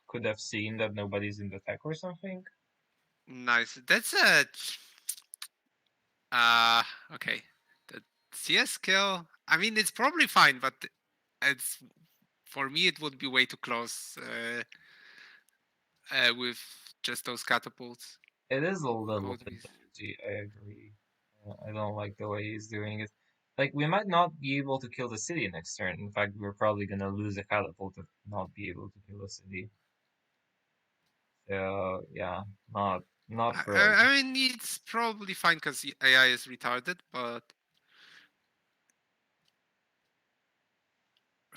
could have seen that nobody's in the tech or something? Nice. That's okay. The CS kill, I mean, it's probably fine, but it's... For me, it would be way too close with just those catapults. It is a little bit dodgy, I agree. I don't like the way he's doing it. Like, we might not be able to kill the city next turn. In fact, we're probably gonna lose a catapult to not be able to kill the city. So, yeah, not thrilled. I mean, it's probably fine because AI is retarded, but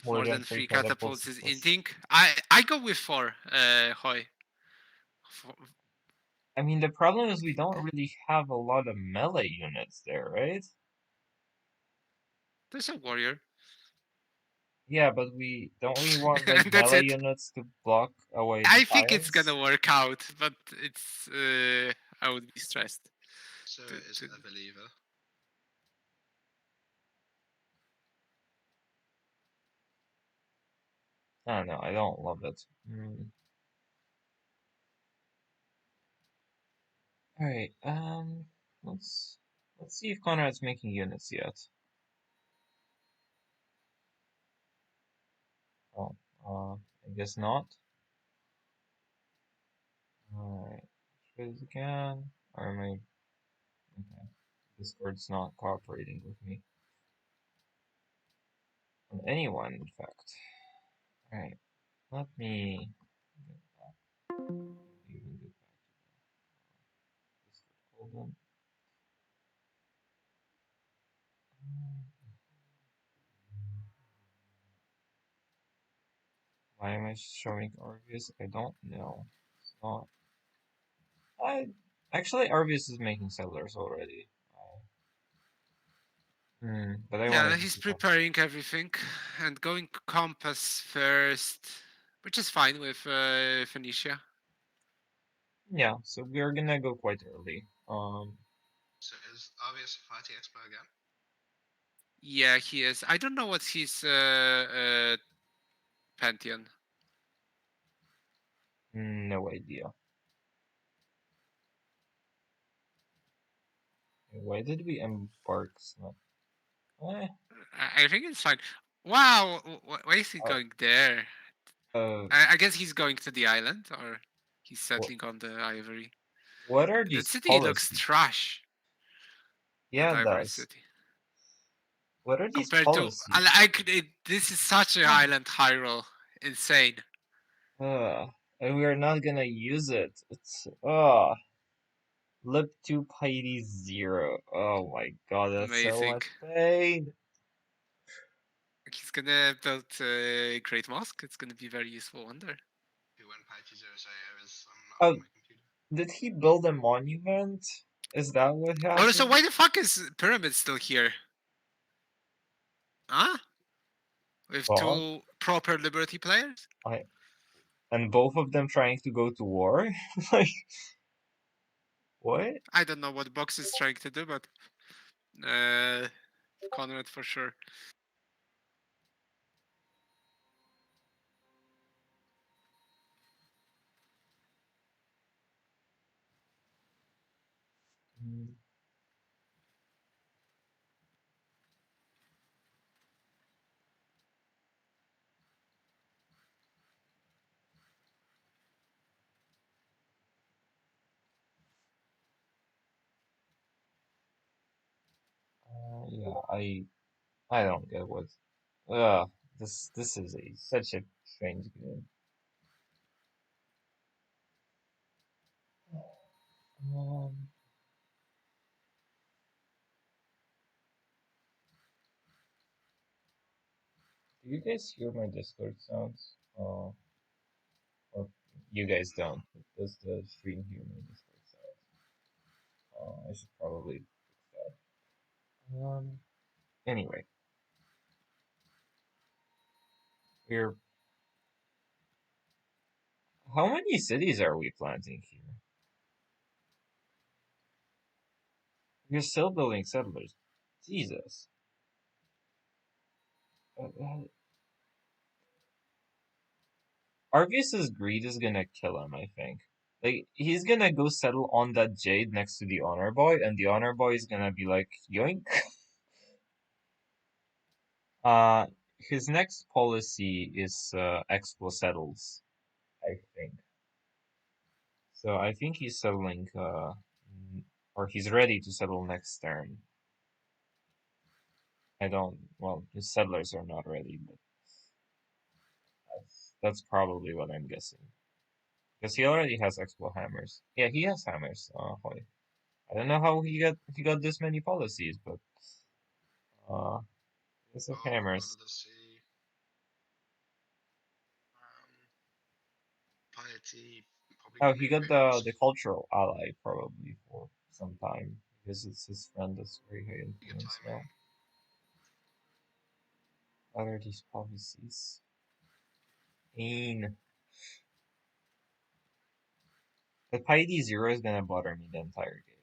more than 3 catapults is inting. I go with 4, Hoy. I mean, the problem is we don't really have a lot of melee units there, right? There's a warrior. Yeah, but don't we want like melee units to block away the I think tiles? it's gonna work out, but it's I would be stressed. So it isn't a believer. I don't know, I don't love it. Alright, let's see if Conrad's making units yet. Oh, I guess not. Alright, try this again. Or am I... Okay, Discord's not cooperating with me. On anyone, in fact. Alright, let me get back. Even get back to the Discord. Hold on. Why am I showing Arvius? I don't know. It's not. Actually, Arvius is making settlers already. But I yeah, he's preparing everything and going compass first, which is fine with Phoenicia. Yeah, so we're gonna go quite early. So is Arvius fighting expert again? Yeah, he is. I don't know what's his pantheon. No idea. Why did we embark? I think it's fine. Wow, why is he going there? I guess he's going to the island, or he's settling on the ivory. What are these That city policies? looks trash. Yeah, it does. City. What are these compared policies? to this is such an island Hyrule, insane. And we are not gonna use it. It's Lip 2 Piety 0. Oh my god, that's amazing. So much pain. He's gonna build a Great Mosque. It's gonna be very useful wonder. Who went Piety 0 is I'm not Oh, on my computer. Did he build a monument? Is that what Oh, happened? so why the fuck is Pyramid still here? Huh? With What? two proper Liberty players? And both of them trying to go to war? Like, what? I don't know what Box is trying to do, but Conrad for sure. Mm. Yeah, I don't get what. This is such a strange game. Um, do you guys hear my Discord sounds? Or you guys don't? Does the stream hear my Discord sounds? I should probably fix that. Anyway, we're. How many cities are we planting here? We're still building settlers. Jesus. Arvius's greed is gonna kill him, I think. Like, he's gonna go settle on that jade next to the honor boy, and the honor boy is gonna be like, yoink. His next policy is Expo settles, I think. So I think he's settling, or he's ready to settle next turn. Well, his settlers are not ready, but that's probably what I'm guessing. Because he already has Expo hammers. Yeah, he has hammers. Hoy. I don't know how he got this many policies, but it's of hammers. Let's see. Piety. Oh, he got the cultural ally probably for some time because it's his friend that's very high influence now. What are these policies? Pain. The Piety Zero is gonna bother me the entire game.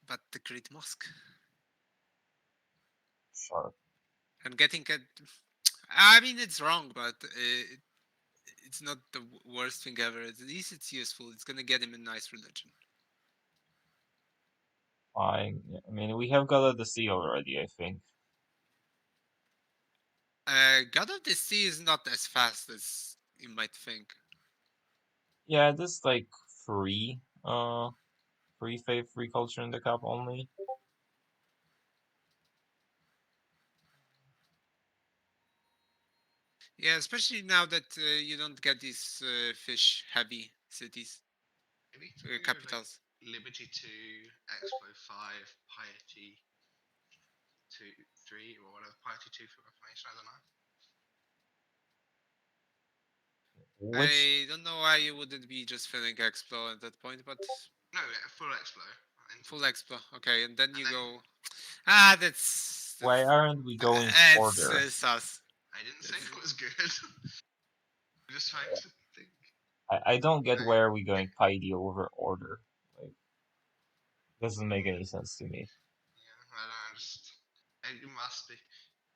But the Great Mosque. Sharp. And getting a. I mean, it's wrong, but it's not the worst thing ever. At least it's useful. It's gonna get him a nice religion. Fine. I mean, we have God of the Sea already, I think. God of the Sea is not as fast as you might think. Yeah, this like free, free faith, free culture in the cup only. Yeah, especially now that you don't get these fish-heavy cities, Maybe capitals. Like Liberty 2, Expo 5, Piety 2, 3, or whatever. Piety 2 for Reformation, I don't know. Which I don't know why you wouldn't be just filling Explo at that point, but No, full Explo. full Explo. Okay, and then you then- go. That's. why aren't we going It's order? sus. I didn't say it was good. I'm just trying to think. I don't get why are we going Piety over order. Like, doesn't make any sense to me. Yeah, I don't know. It must be.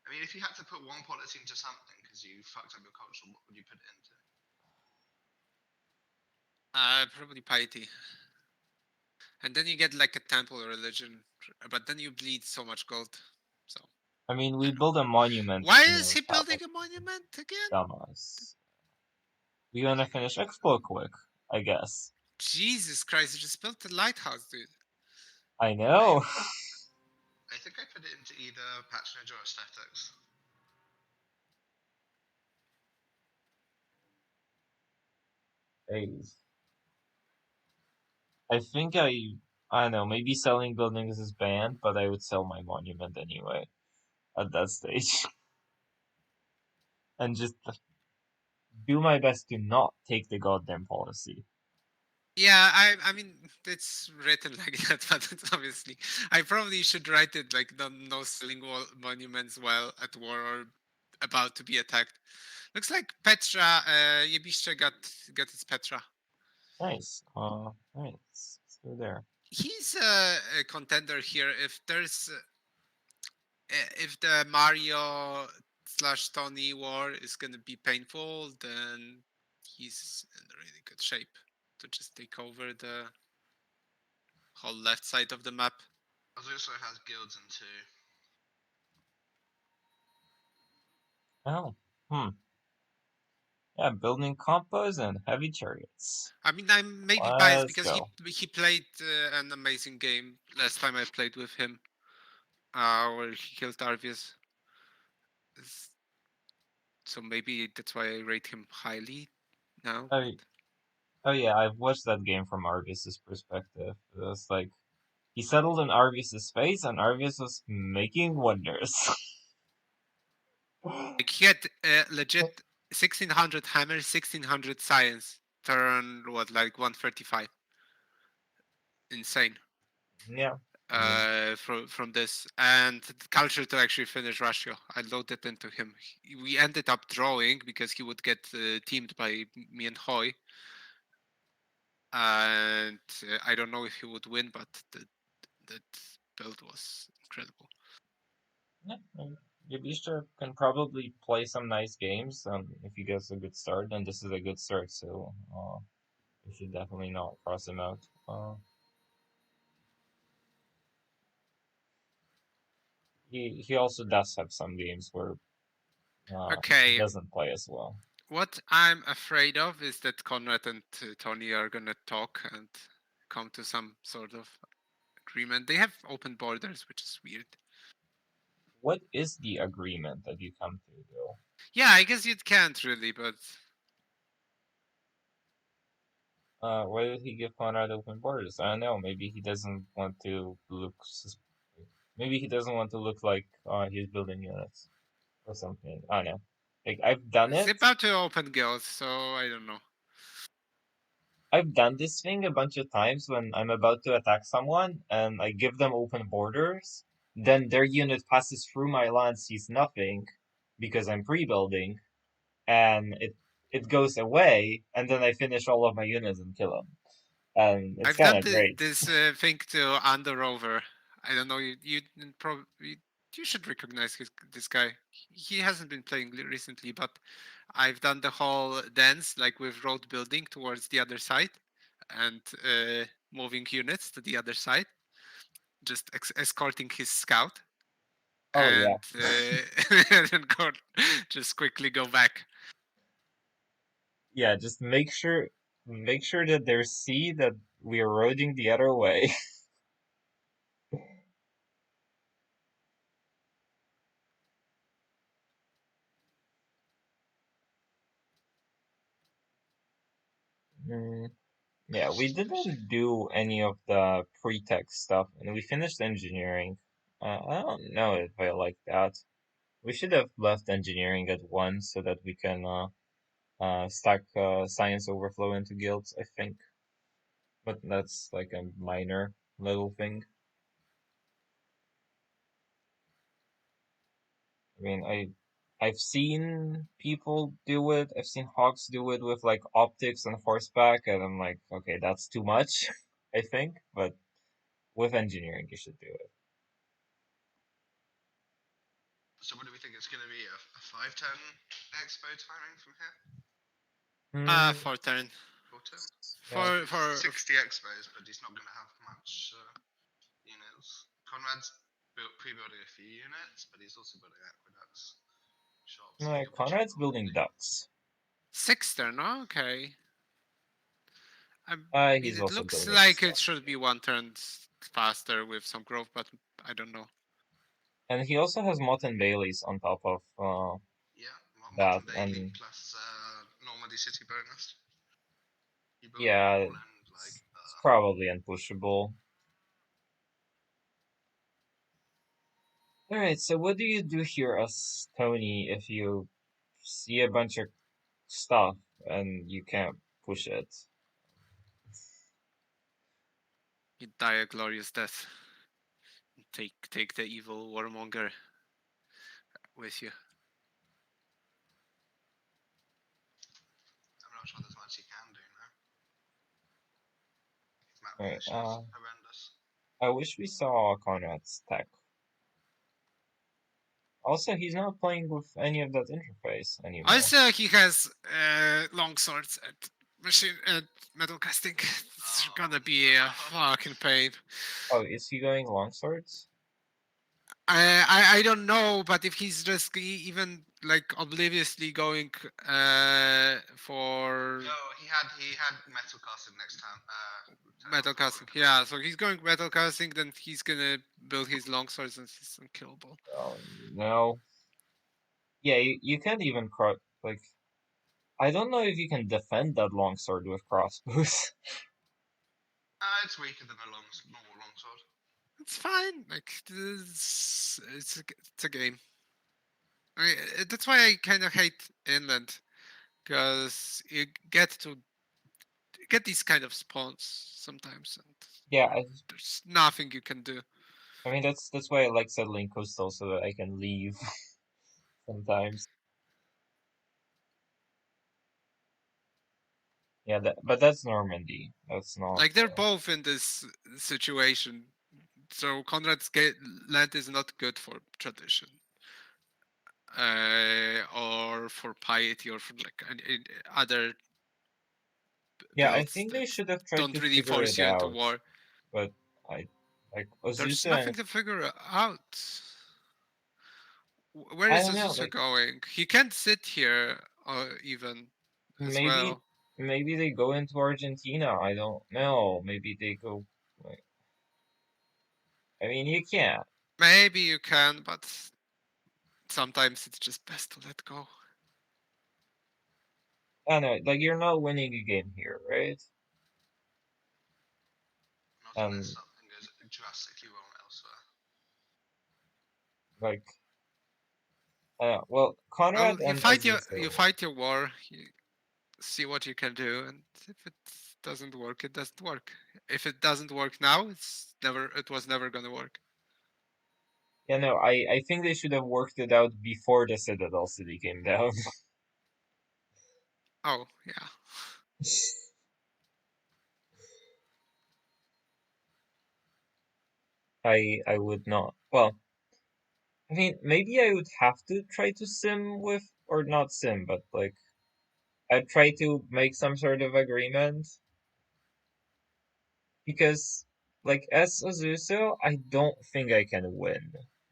I mean, if you had to put one policy into something because you fucked up your culture, what would you put it into? Probably piety. And then you get like a temple religion, but then you bleed so much gold. So. I mean, we build a monument. Why is he building a monument again? Dumbass. We wanna finish Expo quick, I guess. Jesus Christ! You just built a lighthouse, dude. I know. I think I put it into either patronage or aesthetics. Jeez. I think I don't know, maybe selling buildings is banned, but I would sell my monument anyway at that stage. And just do my best to not take the goddamn policy. Yeah, I mean it's written like that, but it's obviously I probably should write it like no selling monuments while at war or about to be attacked. Looks like Petra, Jebiście got its Petra. Nice. Alright, let's go there. He's a contender here. If the Mario slash Tony war is gonna be painful, then he's in a really good shape to just take over the whole left side of the map. Also has guilds in 2. Oh, yeah, building combos and heavy chariots. I mean, I'm maybe biased Let's because go. he played an amazing game last time I played with him, where he killed Arvius. So maybe that's why I rate him highly now. Oh yeah, I've watched that game from Arvius's perspective. It was like he settled in Arvius's face, and Arvius was making wonders. Like he had legit 1600 hammer, 1600 science, turn what like 135. Insane. Yeah. From this and the culture to actually finish Ratio. I loaded into him. We ended up drawing because he would get teamed by me and Hoy. And I don't know if he would win, but that build was incredible. Yeah, Yabisha can probably play some nice games if he gets a good start, and this is a good start, so we should definitely not cross him out. He also does have some games where Okay. he doesn't play as well. What I'm afraid of is that Conrad and Tony are gonna talk and come to some sort of agreement. They have open borders, which is weird. What is the agreement that you come to, though? Yeah, I guess you can't really, but why did he give Conrad open borders? I don't know. Maybe he doesn't want to look. Maybe he doesn't want to look like he's building units or something. I don't know. Like I've done it's it. about to open guilds, so I don't know. I've done this thing a bunch of times when I'm about to attack someone and I give them open borders. Then their unit passes through my line, sees nothing because I'm pre-building, and it goes away, and then I finish all of my units and kill them. And it's I've kind done of great. this thing to Under. I don't know. You probably you should recognize this guy. He hasn't been playing recently, but I've done the whole dance like with road building towards the other side and moving units to the other side, just escorting his scout. Oh and yeah. and then just quickly go back. Yeah, just make sure that they see that we're eroding the other way. Yeah, we didn't do any of the pre-tech stuff, and we finished engineering. I don't know if I like that. We should have left engineering at once so that we can stack science overflow into guilds, I think. But that's like a minor little thing. I mean, I've seen people do it. I've seen Hawks do it with like optics and horseback, and I'm like, okay, that's too much, I think. But with engineering, you should do it. So what do we think it's going to be? A 5-10 expo timing from here? For turn. 4-10? For 60 expos, but he's not going to have much units. Conrad's pre-building a few units, but he's also building aqueducts. Shops. No, Conrad's building ducks. 6 turn. Okay. I mean, He's it also looks building like stuff. it should be 1 turn faster with some growth, but I don't know. And he also has Mott and Bailey's on top of yeah, that, Daily and plus Normandy City bonus. yeah, probably unpushable. Alright, so what do you do here as Tony if you see a bunch of stuff and you can't push it? You die a glorious death. Take the evil warmonger with you. I'm not sure there's much you can do now. His map Alright, position is horrendous. I wish we saw Conrad's tech. Also, he's not playing with any of that interface anymore. Also, he has long swords at machine at metal casting. It's gonna be a fucking pain. Oh, is he going longswords? I don't know, but if he's just even like obliviously going for No, he had metal casting next time. metal casting, yeah. So he's going metal casting, then he's gonna build his longswords and he's unkillable. Oh, no. Yeah, you can't even like. I don't know if you can defend that longsword with crossbows. It's weaker than a normal longsword. It's fine. Like it's a game. I mean, that's why I kind of hate inland, because you get to get these kind of spawns sometimes, and Yeah, there's nothing you can do. I mean that's why I like settling coastal so that I can leave sometimes. Yeah, but that's Normandy. That's not Like they're both in this situation. So Conrad's land is not good for tradition, or for piety, or for like other Yeah, I builds think that they should have tried don't to really figure force it you into out, war. but I like There's Azusa nothing and to figure out. Where I is don't know, Azusa like going? He can't sit here even as well. maybe they go into Argentina. I don't know. Maybe they go. Like, I mean, you can't. Maybe you can, but sometimes it's just best to let go. I don't know. Like you're not winning a game here, right? Not unless something goes drastically wrong elsewhere. Like, well, Conrad Well, you and fight Azusa. your war. You see what you can do, and if it doesn't work, it doesn't work. If it doesn't work now, it was never gonna work. Yeah, no, I think they should have worked it out before the Citadel City came down. Oh yeah. I would not. Well, I mean, maybe I would have to try to sim with, or not sim, but like, I'd try to make some sort of agreement. Because, like, as Azusa, I don't think I can win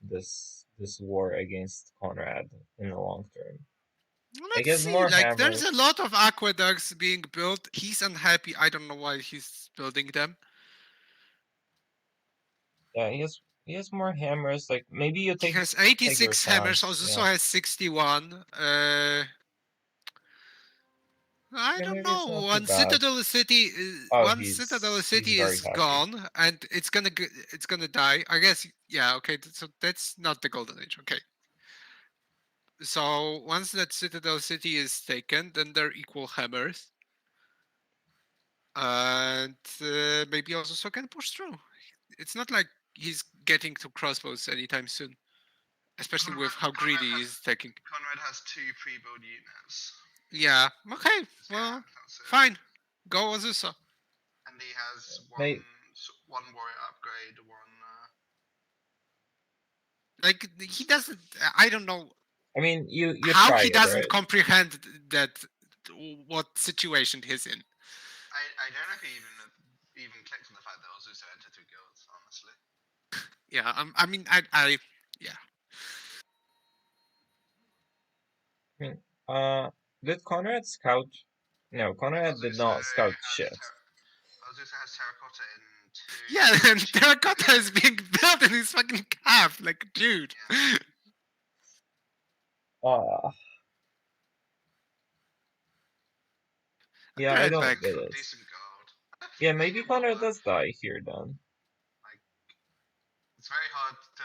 this war against Conrad in the long term. I Let's get see. more Like, there's hammers. a lot of aqueducts being built. He's unhappy. I don't know why he's building them. Yeah, he has more hammers. Like, maybe you He take has your 86 hammers. chance. Azusa Yeah. has 61. I Yeah, don't maybe it's know. not too bad. Oh, Once Citadel he's City very is happy. gone and it's gonna die. I guess. Yeah. Okay. So that's not the golden age. Okay. So once that Citadel City is taken, then they're equal hammers, and maybe Azusa can push through. It's not like he's getting to crossbows anytime soon, especially with how greedy he's taking. Conrad has 2 pre-built units. Yeah. Okay. Well, fine. Go Azusa. And he has May one warrior upgrade, one. Like he doesn't. I don't know I mean, you how try he it, doesn't right? comprehend that what situation he's in. I don't know if he even clicked on the fact that Azusa entered 2 guilds. Honestly. Yeah. I mean, yeah. I mean, did Conrad scout? No, Conrad did not scout shit. Azusa has terracotta in 2. Yeah, and terracotta is being built in his fucking cap. Like, dude. Yeah, I Right don't back. get it. Decent guard. Yeah, maybe Conrad does die here then. It's very hard to,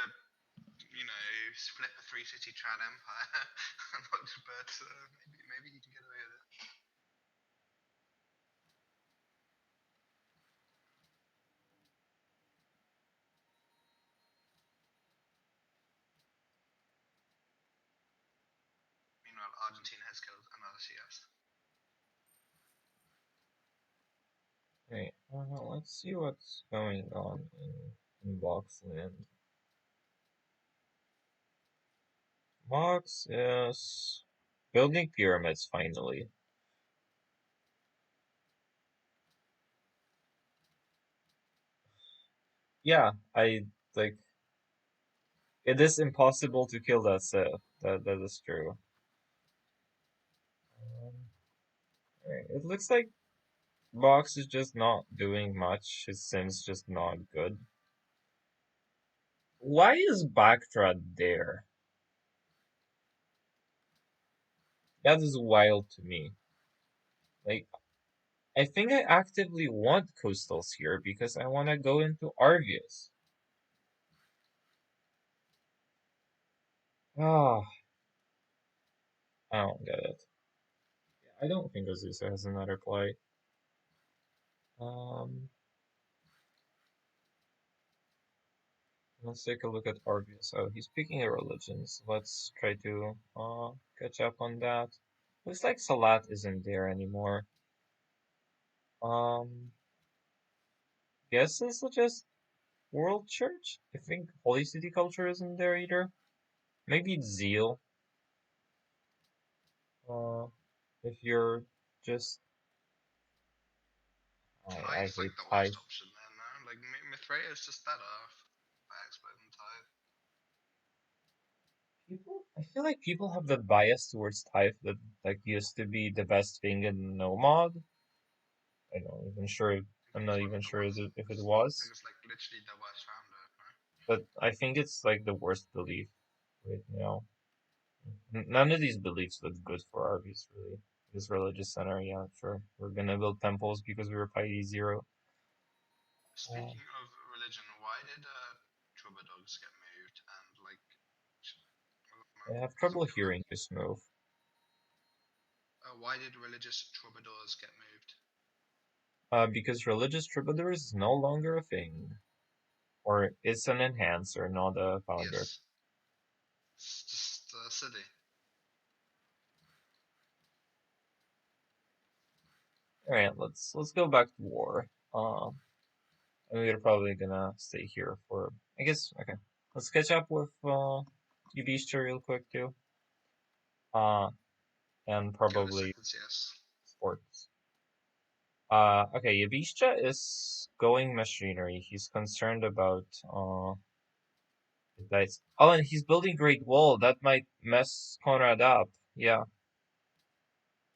split a 3-city Trad Empire. But maybe he can get away with it. Meanwhile, Argentina has killed another CS. Okay, let's see what's going on in Boxland. Box is building pyramids finally. Yeah, I like it is impossible to kill that Sith. That is true. Alright, it looks like Box is just not doing much. His sim's just not good. Why is Backtrad there? That is wild to me. Like, I think I actively want coastals here because I want to go into Arvius. Ah, I don't get it. I don't think Azusa has another play. Let's take a look at Arvius. Oh, he's picking a religions. Let's try to catch up on that. Looks like Salat isn't there anymore. Guess it's just World Church? I think Holy City Culture isn't there either. Maybe it's Zeal. If you're just I Tide's like hate the Tithe. worst option there, no? Like, Mithraeus just better by exploding Tide. I feel like people have that bias towards Tithe that like used to be the best thing in no mod. I'm not even sure. I'm not even sure if it I think was, it's like literally the worst founder, no? but I think it's like the worst belief right now. None of these beliefs look good for Arby's really. This religious center, yeah, sure. We're gonna build temples because we were Pi 0. Speaking of religion, why did troubadours get moved and like? I have trouble hearing this move. Why did religious troubadours get moved? Because religious troubadours is no longer a thing. Or it's an enhancer, not a founder. Yes. It's just silly. Alright, let's go back to war. And we're probably gonna stay here for I guess okay. Let's catch up with Yubishcha real quick too. And probably Yes. sports. Okay, Yabishcha is going machinery. He's concerned about lights. Oh, and he's building Great Wall. That might mess Conrad up. Yeah,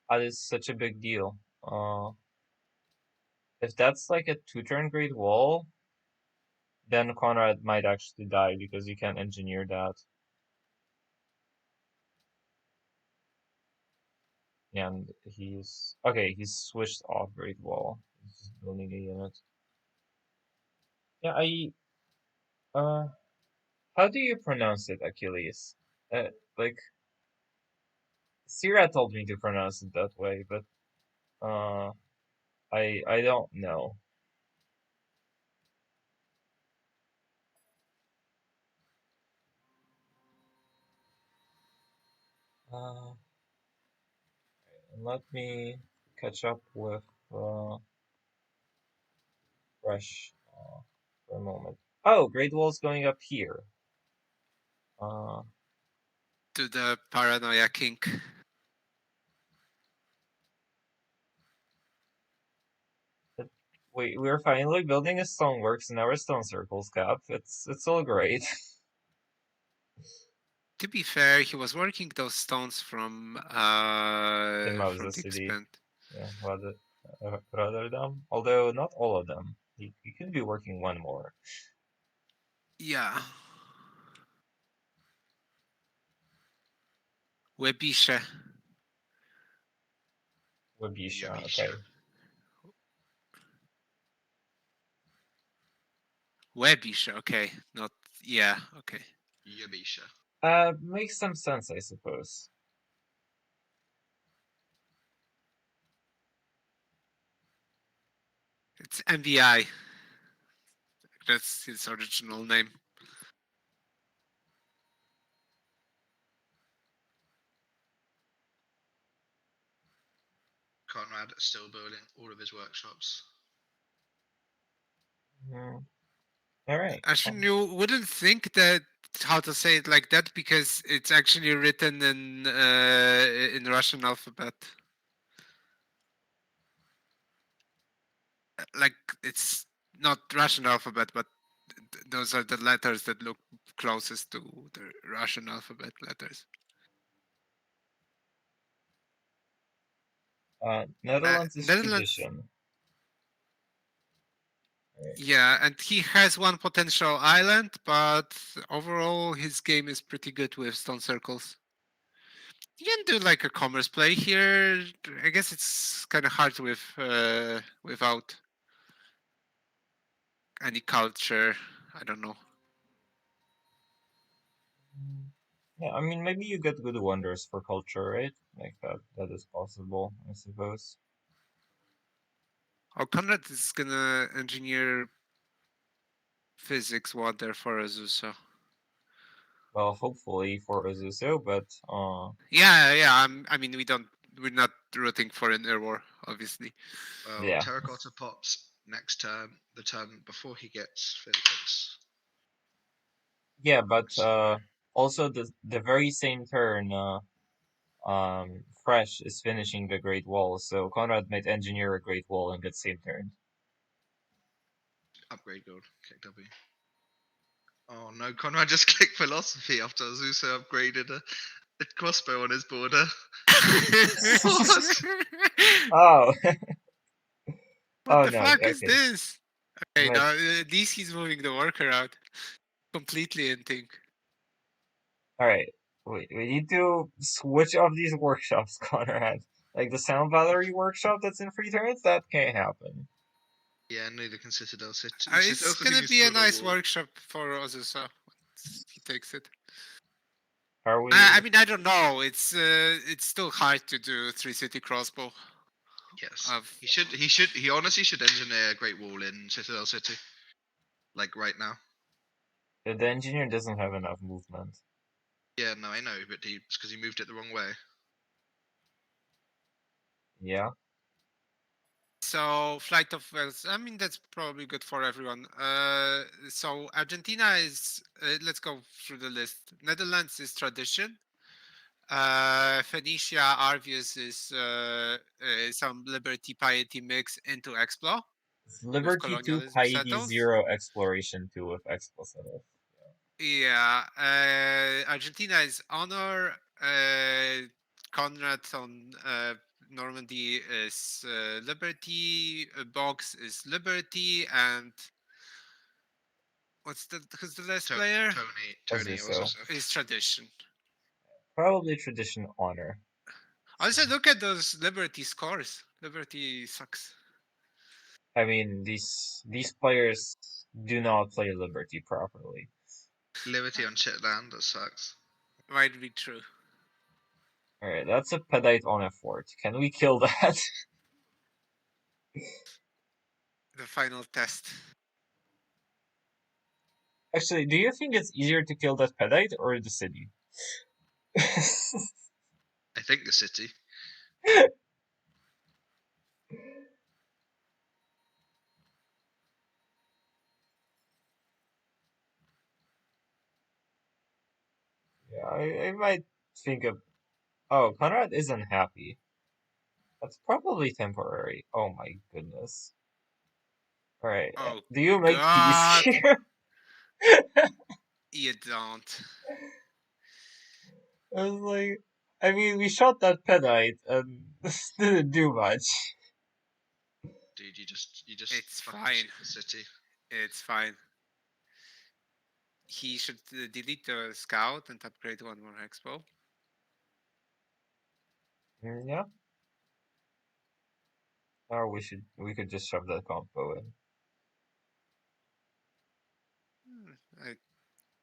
that is such a big deal. If that's like a 2-turn Great Wall, then Conrad might actually die because you can't engineer that. And he's okay. He's switched off Great Wall. He's just building a unit. Yeah, how do you pronounce it, Achilles? Like, Sira told me to pronounce it that way, but uh, I don't know. Let me catch up with Fresh for a moment. Oh, Great Wall's going up here. To the Paranoia King. We're finally building a stoneworks in our stone circles cap. It's all great. To be fair, he was working those stones from Mausa the City. expand. Yeah, Rotterdam. Although not all of them. He could be working one more. Yeah. Webisha. Wabisha, okay. Webisha, okay. Not, yeah, okay. Yabisha. Makes some sense, I suppose. It's MVI. That's his original name. Conrad is still building all of his workshops. All right. Actually, you wouldn't think that how to say it like that because it's actually written in Russian alphabet. Like it's not Russian alphabet, but those are the letters that look closest to the Russian alphabet letters. Netherlands is Netherlands, tradition. Right. yeah, and he has one potential island, but overall his game is pretty good with stone circles. You can do like a commerce play here. I guess it's kind of hard with without any culture. I don't know. Yeah, I mean, maybe you get good wonders for culture, right? Like that is possible, I suppose. Oh, Conrad is gonna engineer physics water for Azusa. Well, hopefully for Ozuso, but Yeah. I mean, we're not rooting for an error, obviously. Well, yeah. Terracotta pops next turn, the turn before he gets physics. Yeah, but also the very same turn, Fresh is finishing the Great Wall, so Conrad might engineer a Great Wall and get same turn. Upgrade gold, click W. Oh no, Conrad just clicked philosophy after Azusa upgraded a crossbow on his border. What? Oh, What oh the no, fuck is okay. this? Okay, Might now at least he's moving the worker out completely in sync. All right. Wait, we need to switch off these workshops, Conrad. Like the Sound Valerie workshop that's in free turns, that can't happen. Yeah, neither can Citadel City. It's Citadel City gonna needs be to a build nice wall. workshop for Azusa once he takes it. Are we? I mean, I don't know. It's still hard to do 3 city crossbow. Yes. Of He honestly should engineer a Great Wall in Citadel City. Like right now. The engineer doesn't have enough movement. Yeah, no, I know, but it's because he moved it the wrong way. Yeah. so flight of Wales. I mean, that's probably good for everyone. So Argentina is. Let's go through the list. Netherlands is tradition. Phoenicia, Arvius is some Liberty Piety mix into Explo It's with Liberty 2, colonialism Piety settles. 0, Exploration 2 with Explicit. Yeah, Argentina is honor. Conrad on Normandy is liberty. Box is liberty, and who's the last player? Tony Azuso. Is tradition. Probably tradition honor. Also, look at those liberty scores. Liberty sucks. I mean, these players do not play Liberty properly. Liberty on Shetland, that sucks. Might be true. All right, that's a pedite on a fort. Can we kill that? The final test. Actually, do you think it's easier to kill that pedite or the city? I think the city. Yeah, I might think of. Oh, Conrad isn't happy. That's probably temporary. Oh my goodness. All right, Oh do you make peace God, here? you don't. I was like, I mean, we shot that pedite and this didn't do much. Dude, you just It's fucking fine. shoot the city. It's fine. He should delete the scout and upgrade one more expo. Yeah. Or we could just shove that combo in. I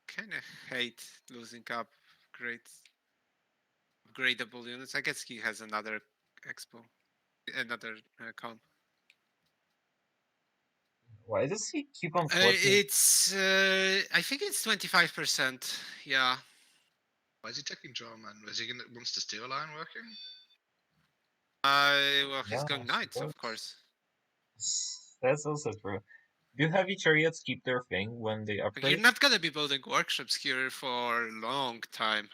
kind of hate losing up upgradable units. I guess he has another con. Why does he keep on flipping? It's I think it's 25%. Yeah. Why is he taking draw, man? Is he gonna wants to steal line working? Well, he's Yeah, going I knights, of suppose. course. That's also true. Do heavy chariots keep their thing when they Like, upgrade? you're not gonna be building workshops here for a long time.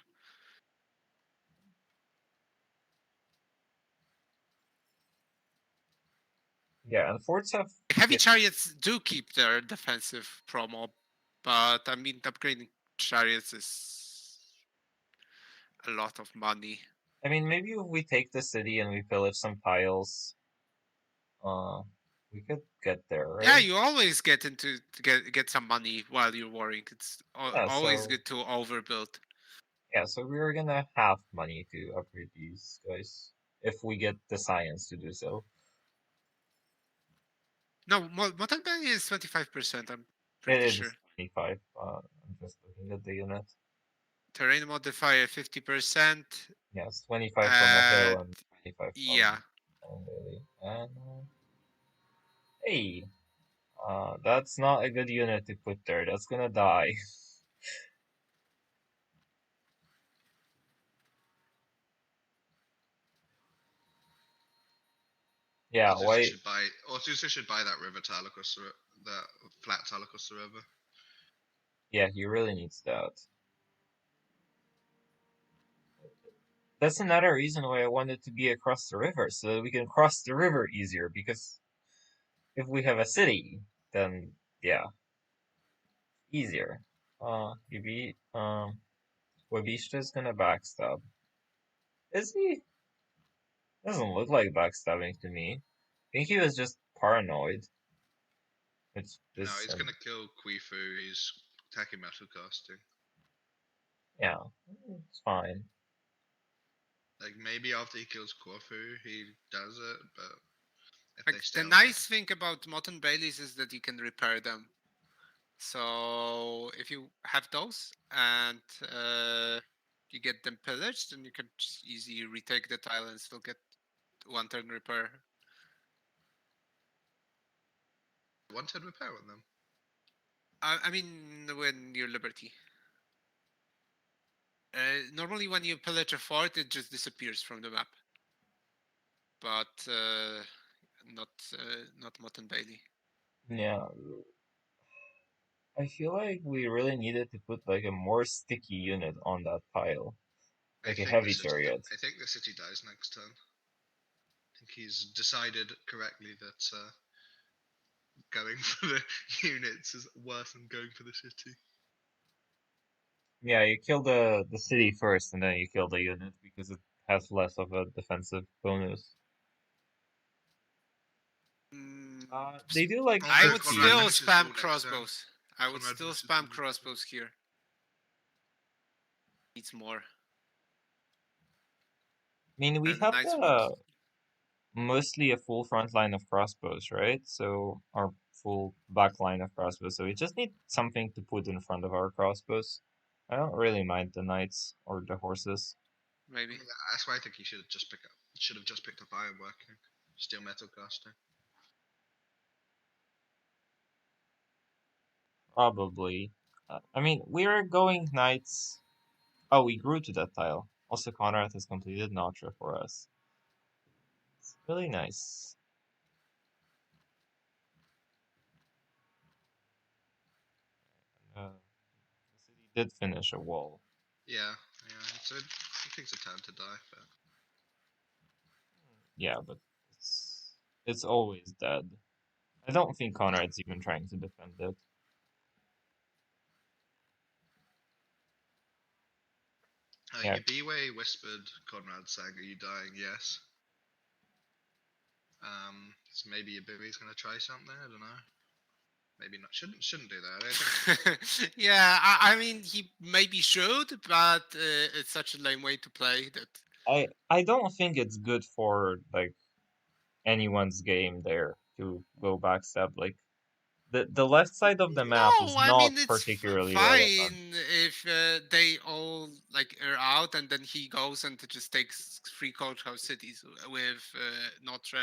Yeah, and forts have Heavy get- chariots do keep their defensive promo, but I mean, upgrading chariots is a lot of money. I mean, maybe if we take the city and we pillage some tiles, we could get there, right? Yeah, you always get get some money while you're warring. It's Yeah, always so- good to overbuild. Yeah, so we're gonna have money to upgrade these guys if we get the science to do so. No, Mountain Bay is 25%. I'm It pretty is sure. 25. I'm just looking at the unit. Terrain modifier 50%. Yes, 25 from a hill And and 25 from yeah, Daily. And hey, that's not a good unit to put there. That's gonna die. Yeah, Azusa why? should buy. Azusa should buy that river tile across that flat tile across the river. Yeah, he really needs that. That's another reason why I wanted to be across the river, so that we can cross the river easier, because if we have a city, then yeah, easier. Wabishta's gonna backstab. Is he? Doesn't look like backstabbing to me. I think he was just paranoid. It's No, this, he's gonna kill Quifu. He's attacking metal casting. yeah, it's fine. Like maybe after he kills Corfu, he does it, but if like they stay the on nice thing about Mountain Baileys is that you can repair them. So if you have those and you get them pillaged, then you can just easily retake the tile and still get one turn repair. that, one turn repair on them. I mean, when you're Liberty. Normally, when you pillage a fort, it just disappears from the map. But not Mountain Bailey. Yeah, I feel like we really needed to put like a more sticky unit on that tile, like a heavy chariot. I think the city dies next turn. I think he's decided correctly that going for the units is worse than going for the city. Yeah, you kill the city first, and then you kill the unit because it has less of a defensive bonus. They do like I Also, would 50. Conrad still finishes spam all next crossbows. I would Conrad still finishes spam all next crossbows here. Needs more. I mean, we And the have knights the mostly a full front line of crossbows, right? So our full back line of crossbows. So we just need something to put in front of our crossbows. I don't really mind the knights or the horses. maybe. That's why I think he should have just picked up ironworking, steel metal casting. Probably. I mean, we're going knights. Oh, we grew to that tile. Also, Conrad has completed Natra for us. It's really nice. The city did finish a wall. Yeah. So he takes a turn to die, but Yeah, but it's always dead. I don't think Conrad's even trying to defend it. Yeah. Yabiwe whispered Conrad saying, "Are you dying?" Yes. So maybe Yabiwe's gonna try something. I don't know. Maybe not. Shouldn't do that. I think Yeah, I mean, he maybe should, but it's such a lame way to play that. I don't think it's good for like anyone's game there to go backstab. Like The left side of the map is No, I not mean it's particularly relevant. fine if they all like are out and then he goes and just takes 3 courthouse cities with Notre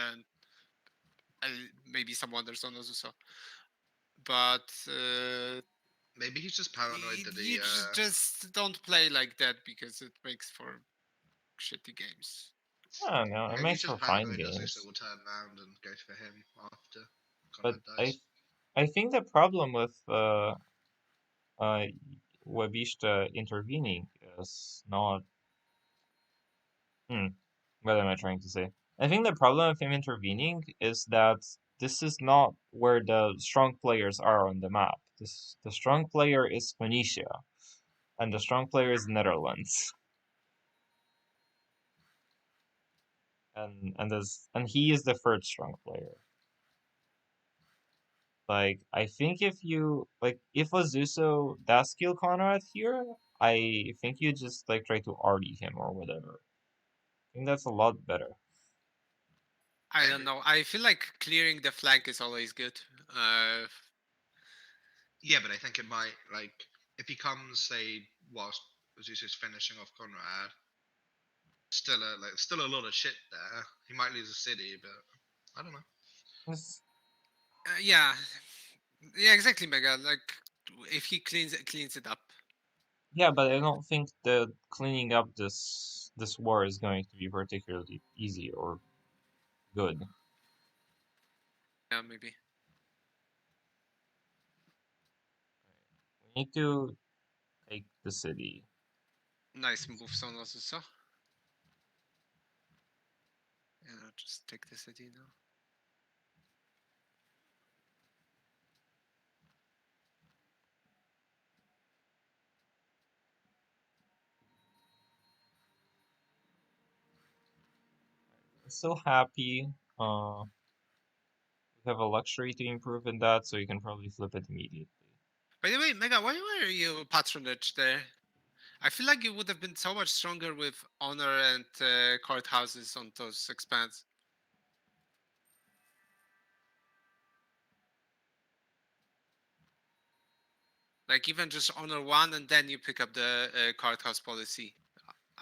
and maybe some others on also. But Maybe he's just paranoid that he. you just don't play like that because it makes for shitty games. I don't know. It Maybe makes he's for just fine paranoid that Zusa games. will turn around and go for him after But Conrad dies. I think the problem with Webishta intervening is not. What am I trying to say? I think the problem of him intervening is that this is not where the strong players are on the map. The strong player is Phoenicia, and the strong player is Netherlands. And he is the third strong player. Like, I think if Azuso does kill Conrad here, I think you just like try to RD him or whatever. I think that's a lot better. I don't know. I feel like clearing the flank is always good. Yeah, but I think it might if he comes, say, whilst Zusa's finishing off Conrad, still a lot of shit there. He might lose a city, but I don't know. Yeah, exactly, Mega. Like if he cleans it up. Yeah, but I don't think the cleaning up this war is going to be particularly easy or good. Yeah, maybe. We need to take the city. Nice move, son also. Yeah, I'll just take the city now. I'm so happy. We have a luxury to improve in that, so you can probably flip it immediately. By the way, Mega, why were you patronage there? I feel like you would have been so much stronger with honor and courthouses on those expands. Like even just honor 1 and then you pick up the courthouse policy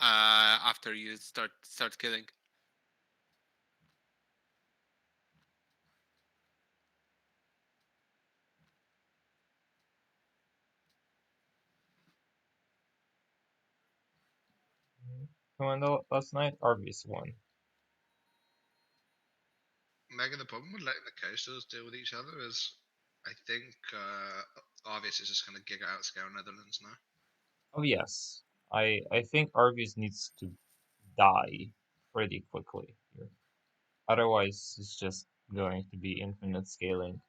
after you start killing. Commando last night, Arby's won. Megan, the problem with letting the coastals deal with each other is, I think Arvius is just going to giga outscale Netherlands now. Oh yes, I think Arby's needs to die pretty quickly here. Otherwise, it's just going to be infinite scaling.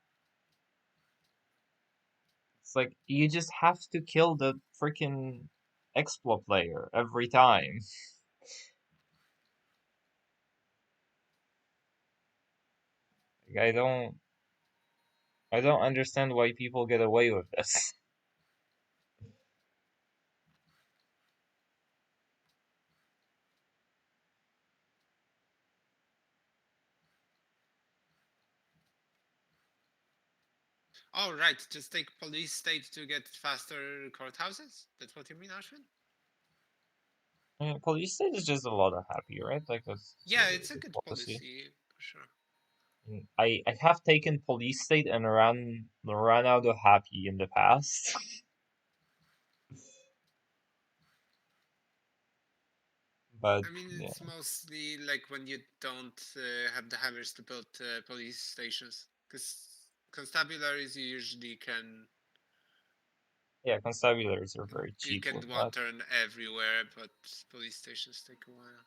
It's like you just have to kill the freaking Explo player every time. Like, I don't understand why people get away with this. Oh right, just take police state to get faster courthouses? That's what you mean, Ashwin? I mean, police state is just a lot of happy, right? Like that's Yeah, it's a good policy for sure. I have taken police state and ran out of happy in the past. But I mean, yeah, it's mostly like when you don't have the hammers to build police stations, because constabularies you usually can constabularies are very you cheap can with one that. turn everywhere, but police stations take a while,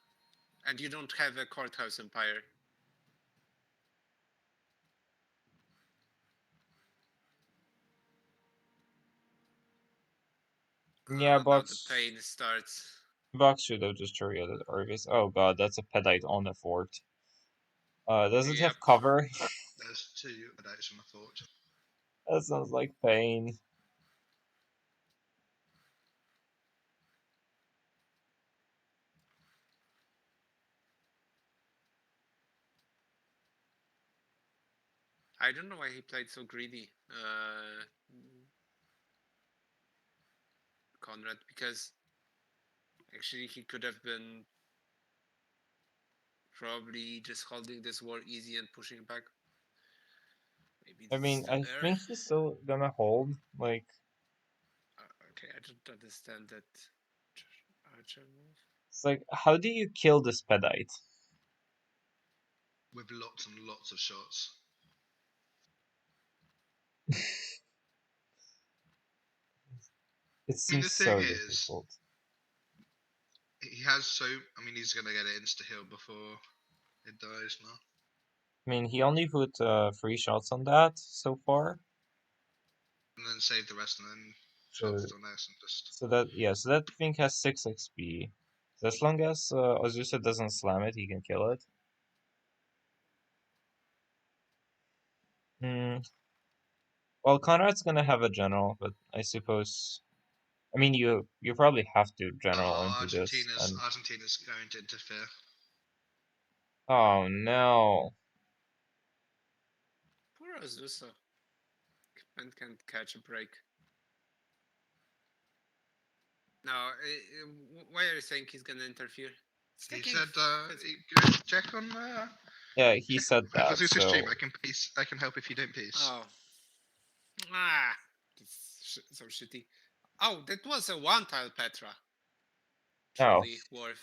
and you don't have a courthouse empire. Yeah, Now the pain starts. Box should have just targeted Argus. Oh god, that's a pedite on the fort. Does it Yep. have cover? There's 2 days on the fort. That sounds like pain. I don't know why he played so greedy, Conrad, because actually he could have been probably just holding this war easy and pushing back. Maybe I this mean, is still I there. think he's still gonna hold. Like, Okay, I don't understand that archer move. it's like, how do you kill this pedite? With lots and lots of shots. It I mean, seems the so thing is, difficult. he has so. I mean, he's gonna get it insta heal before it dies now. I mean, he only put 3 shots on that so far. And then save the rest and then So, shots the next and just. so that thing has 6 XP. So as long as Azusa doesn't slam it, he can kill it. Hmm. Well, Conrad's gonna have a general, but I suppose. I mean, you probably have to general Oh, into this, and Argentina's going to interfere. oh no. Poor Azusa. Man can't catch a break. No, why are you saying he's gonna interfere? He said, go check on. Yeah, he check said on that. Azusa's stream. So I can help if you don't piece. Oh. That's so shitty. Oh, that was a one-tile Petra. oh, Truly worth.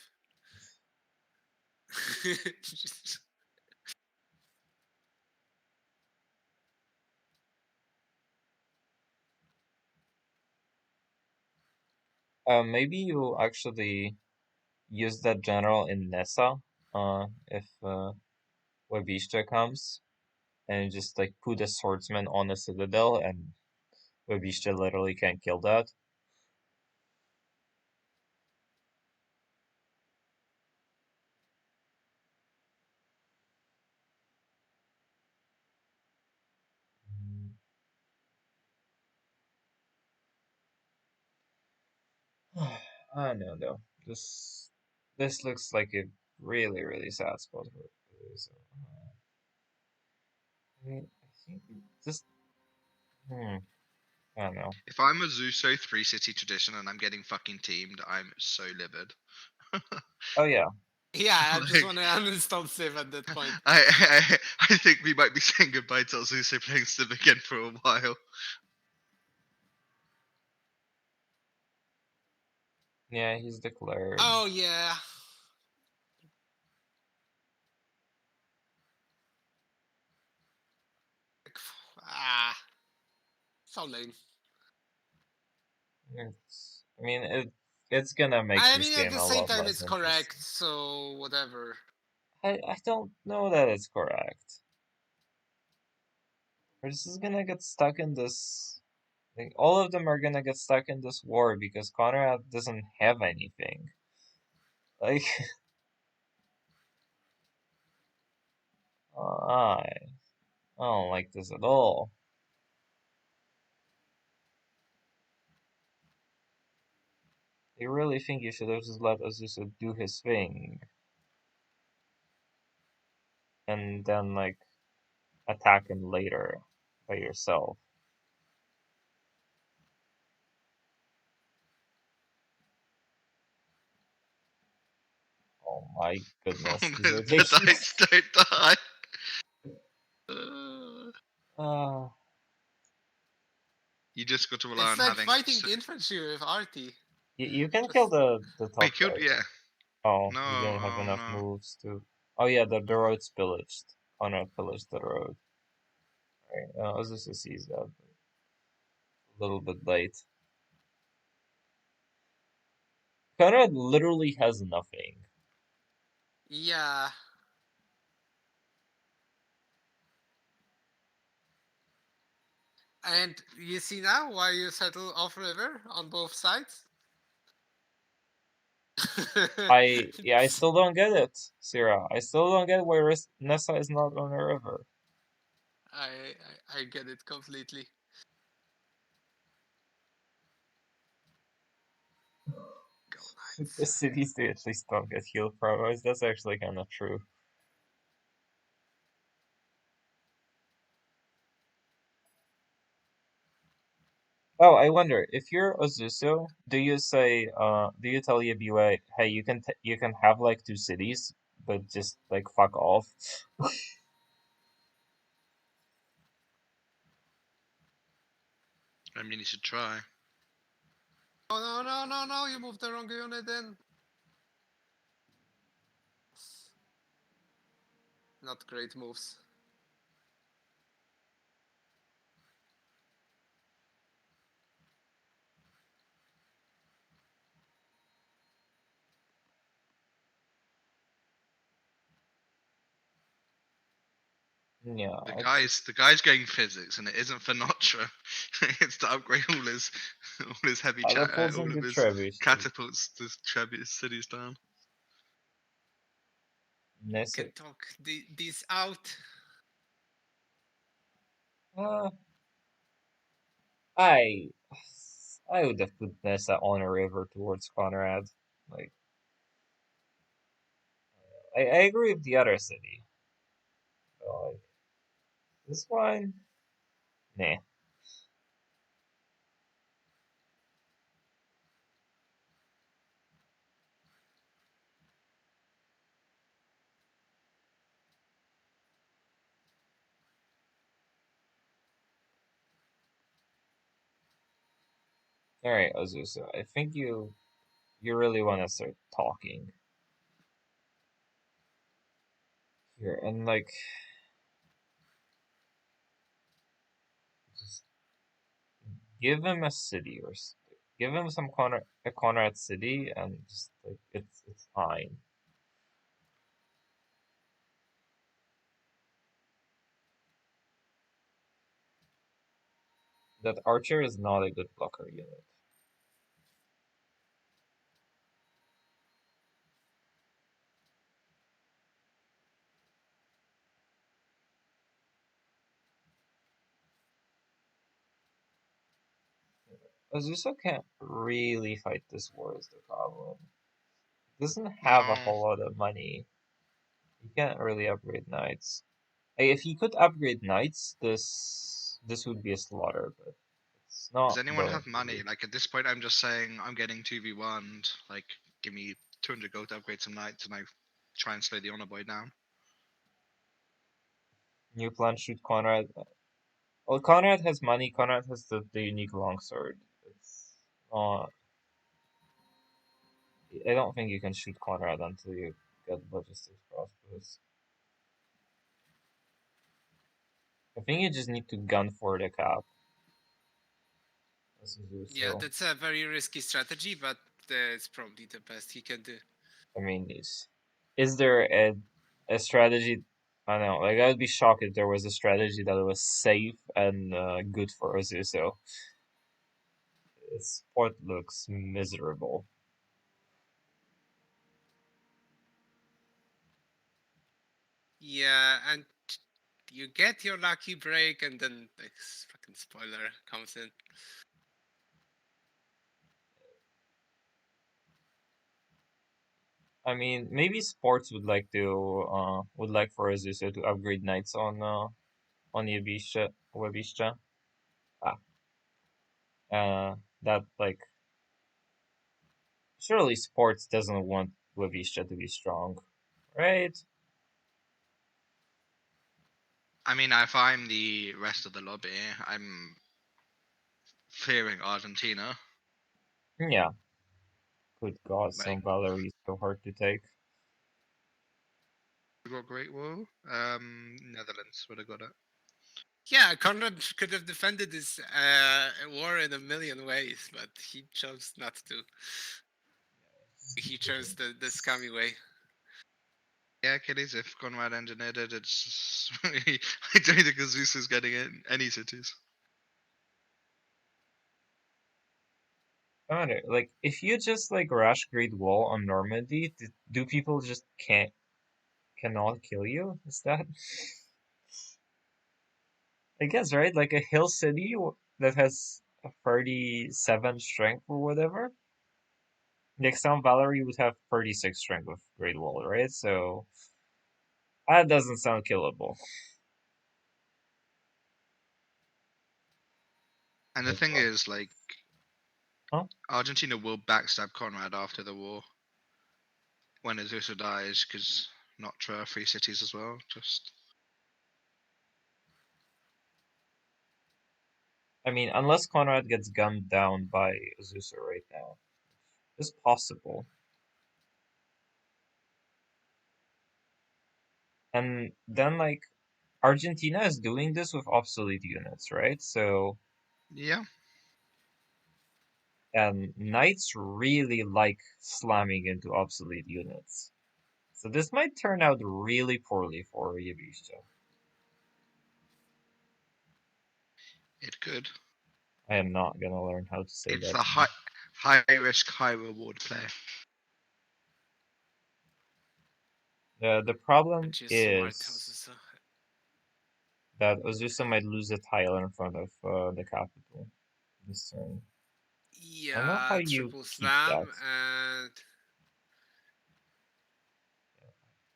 maybe you actually use that general in Nessa. If Webishta comes, and just like put a swordsman on a citadel, and Webishta literally can't kill that. I don't know though. This looks like a really sad spot for Azusa. I mean, I think just I don't know. If I'm a Zuso 3-city tradition and I'm getting fucking teamed, I'm so livid. Oh yeah. Yeah, I just Like, want to uninstall Civ at that point. I think we might be saying goodbye to Zuso playing Civ again for a while. Yeah, he's declared. Oh yeah. Ah, so lame. I mean, it's gonna make I this mean, at game the a same lot time, less it's correct, interesting. so whatever. I don't know that it's correct. We're just gonna get stuck in this. Like, all of them are gonna get stuck in this war because Conrad doesn't have anything. Like, I don't like this at all. You really think you should have just let Azusa do his thing and then, like, attack him later by yourself? Oh my goodness, these are The taking. dice don't die. Uh, You just got to rely It's on like having. fighting infantry with Artie. you can kill Just the We top killed, guy. yeah. Oh, No, he didn't have oh enough no. moves to. Oh yeah, the road's pillaged. Conrad pillaged the road. Right, Azusa sees that a little bit late. Conrad literally has nothing. yeah. And you see now why you settle off river on both sides? I still don't get it, Sierra. I still don't get why Nessa is not on a river. I get it completely. Go The Knights. cities they at least don't get healed promos. That's actually kind of true. Oh, I wonder if you're Ozuso, do you tell Yabue, hey, you can have like two cities, but just like fuck off? I mean, you should try. Oh no, no, no, no, you moved the wrong unit in. Not great moves. Yeah, The guy's going physics, and it isn't for Notra. It's to upgrade all his heavy catapults all of into his Trebuchet. catapults to Trebus cities down. Can talk these out. Uh, I I would have put Nessa on a river towards Conrad. Like, I agree with the other city. But, like, this one, nah. Alright, Azusa, I think you really want to start talking here, and like, just give him a city give him a Conrad city, and just like it's fine. That archer is not a good blocker unit. Azusa can't really fight this war is the problem. He doesn't have a No, whole lot of money. He can't really upgrade knights. Like, if he could upgrade knights, this would be a slaughter, but it's does not anyone going have to money? be. Like at this point, I'm just saying I'm getting 2v1. Like, give me 200 gold to upgrade some knights, and I try and slay the honor boy down. New plan shoot Conrad. Well, Conrad has money. Conrad has the unique longsword. It's not. I don't think you can shoot Conrad until you get logistics crossbows. I think you just need to gun for the cap. Yeah, So, that's a very risky strategy, but it's probably the best he can do. I mean, is there a strategy? I don't know. Like, I would be shocked if there was a strategy that was safe and good for Azuso. His sport looks miserable. Yeah, and you get your lucky break, and then this fucking spoiler comes in. I mean, maybe sports would like for Azusa to upgrade knights on Yabisha. Ah, that like surely sports doesn't want Wavisha to be strong, right? I mean, if I'm the rest of the lobby, I'm fearing Argentina. Yeah. Good God, Like, some Valerie is so hard to take. we got Great Wall. Netherlands would have got it. Yeah, Conrad could have defended this war in a million ways, but he chose not to. He chose the scummy way. Yeah, Achilles, if Conrad engineered it, it's I don't think Azus is getting in any cities. I wonder, like, if you just like rush Great Wall on Normandy, do people just cannot kill you? Is that? I guess, right? Like a hill city that has a 37 strength or whatever. Like some Valerie would have 36 strength with Great Wall, right? So that doesn't sound killable. And the That's thing why. is, like, Huh? Argentina will backstab Conrad after the war when Azusa dies, because not free cities as well. Just I mean, unless Conrad gets gunned down by Azusa right now. It's possible. And then, like, Argentina is doing this with obsolete units, right? So, yeah, and Knights really like slamming into obsolete units. So this might turn out really poorly for Yabusha. it could. I am not gonna learn how to say It's that. the high risk, high reward play. The problem And just smart is houses. that Azusa might lose a tile in front of the capital this turn. I don't know how Yeah, you triple keep that. slam and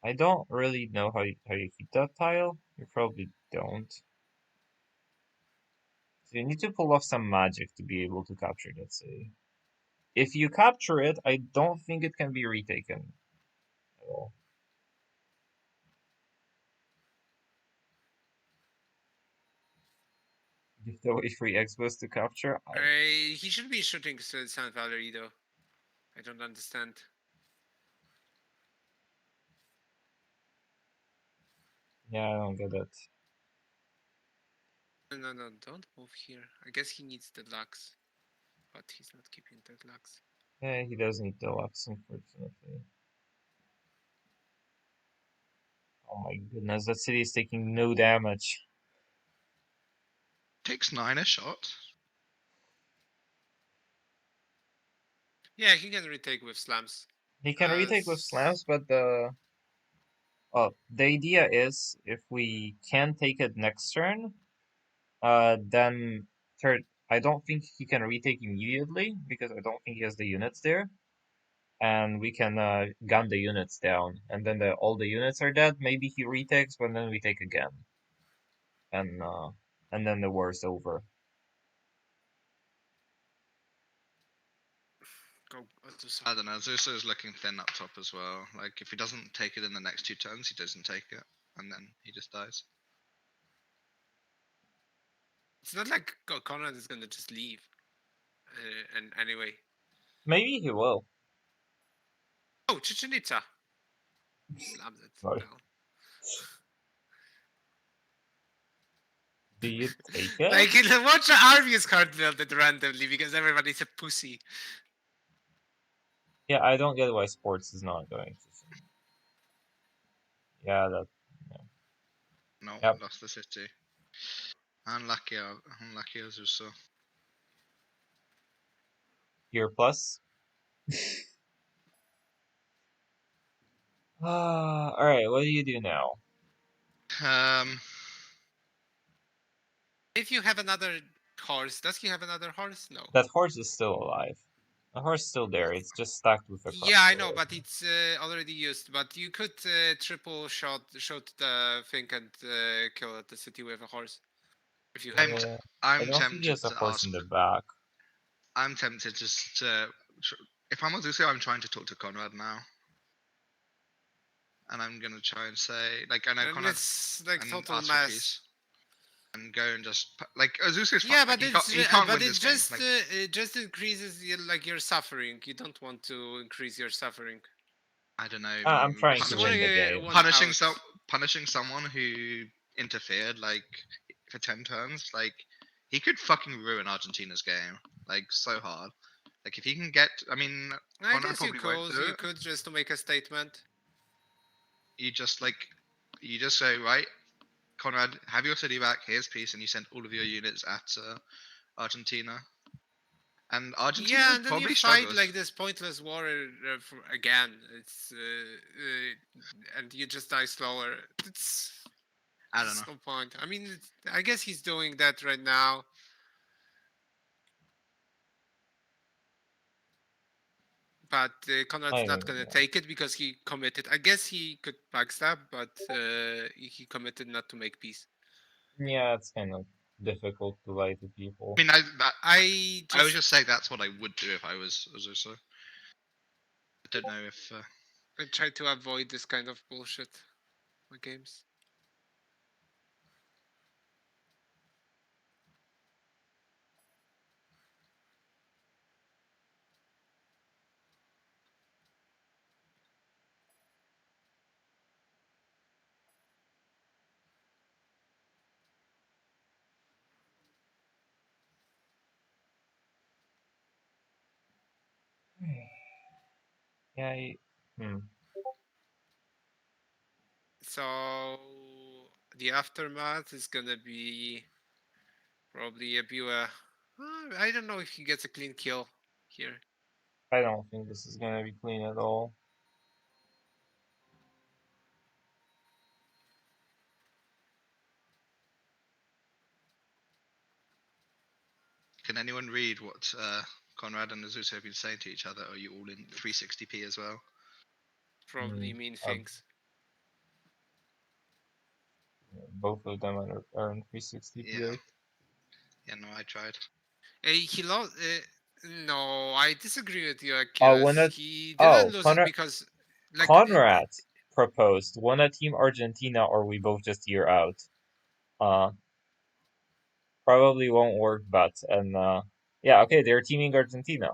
I don't really know how you keep that tile. You probably don't. So you need to pull off some magic to be able to capture that city. If you capture it, I don't think it can be retaken at all. Give away free expos to capture. he should be shooting San Valerie though. I don't understand. Yeah, I don't get it. No, don't move here. I guess he needs the Lux, but he's not keeping the Lux. Yeah, he does need deluxe, unfortunately. Oh my goodness, that city is taking no damage. Takes 9 a shot. Yeah, he can retake with slams. He can retake with slams, but the idea is if we can take it next turn, then third. I don't think he can retake immediately because I don't think he has the units there, and we can gun the units down, and then all the units are dead. Maybe he retakes, but then we take again, and then the war's over. Go Azusa. I don't know. Azusa is looking thin up top as well. Like, if he doesn't take it in the next 2 turns, he doesn't take it, and then he just dies. It's not like Conrad is gonna just leave. And anyway. Maybe he will. Oh, Chichen Itza. Slams it Sorry. down. Do you take it? Like, watch the Arvius card build it randomly because everybody's a pussy. Yeah, I don't get why sports is not going to. Yeah, that. No, Yep. lost the city. Unlucky Azusa. Here plus. All right. What do you do now? If you have another horse, does he have another horse? No. That horse is still alive. The horse is still there. It's just stacked with a crossbow. Yeah, I know, but it's already used. But you could triple shot the thing and kill the city with a horse. If you have one. I I'm don't think he tempted has a to horse ask. in the back. I'm tempted just to. If I'm Azusa, I'm trying to talk to Conrad now. And I'm gonna try and say, like, I know And Conrad. it's like and total ask for mess. peace. And go and just like Azusa's fine. Yeah, Like, but he can't win it this just game. Like, it just increases your suffering. You don't want to increase your suffering. I don't know. I'm trying to win the game. Punishing someone who interfered like for 10 turns, like he could fucking ruin Argentina's game, like so hard. Like if he can get, I mean, I Conrad guess you probably won't could. do You it. could just to make a statement. You just say, right, Conrad, have your city back. Here's peace, and you send all of your units at Argentina. And Argentina Yeah, would and then you probably fight struggle. like this pointless war again. It's and you just die slower. It's I don't know. no point. I mean, I guess he's doing that right now. But Conrad's not gonna take it because he committed. I guess he could backstab, but he committed not to make peace. Yeah, it's kind of difficult to lie to people. I mean, I I was just just saying that's what I would do if I was Azusa. I don't know if. I try to avoid this kind of bullshit with games. Yeah, So the aftermath is gonna be probably a Bua. I don't know if he gets a clean kill here. I don't think this is gonna be clean at all. Can anyone read what Conrad and Azusa have been saying to each other? Or are you all in 360p as well? Probably mean things. Both of them are in 360p. Yeah. Yeah, no, I tried. He lost. No, I disagree with you. He didn't lose it because Conrad proposed, wanna Team Argentina or we both just year out. Probably won't work, but yeah, okay, they're teaming Argentina.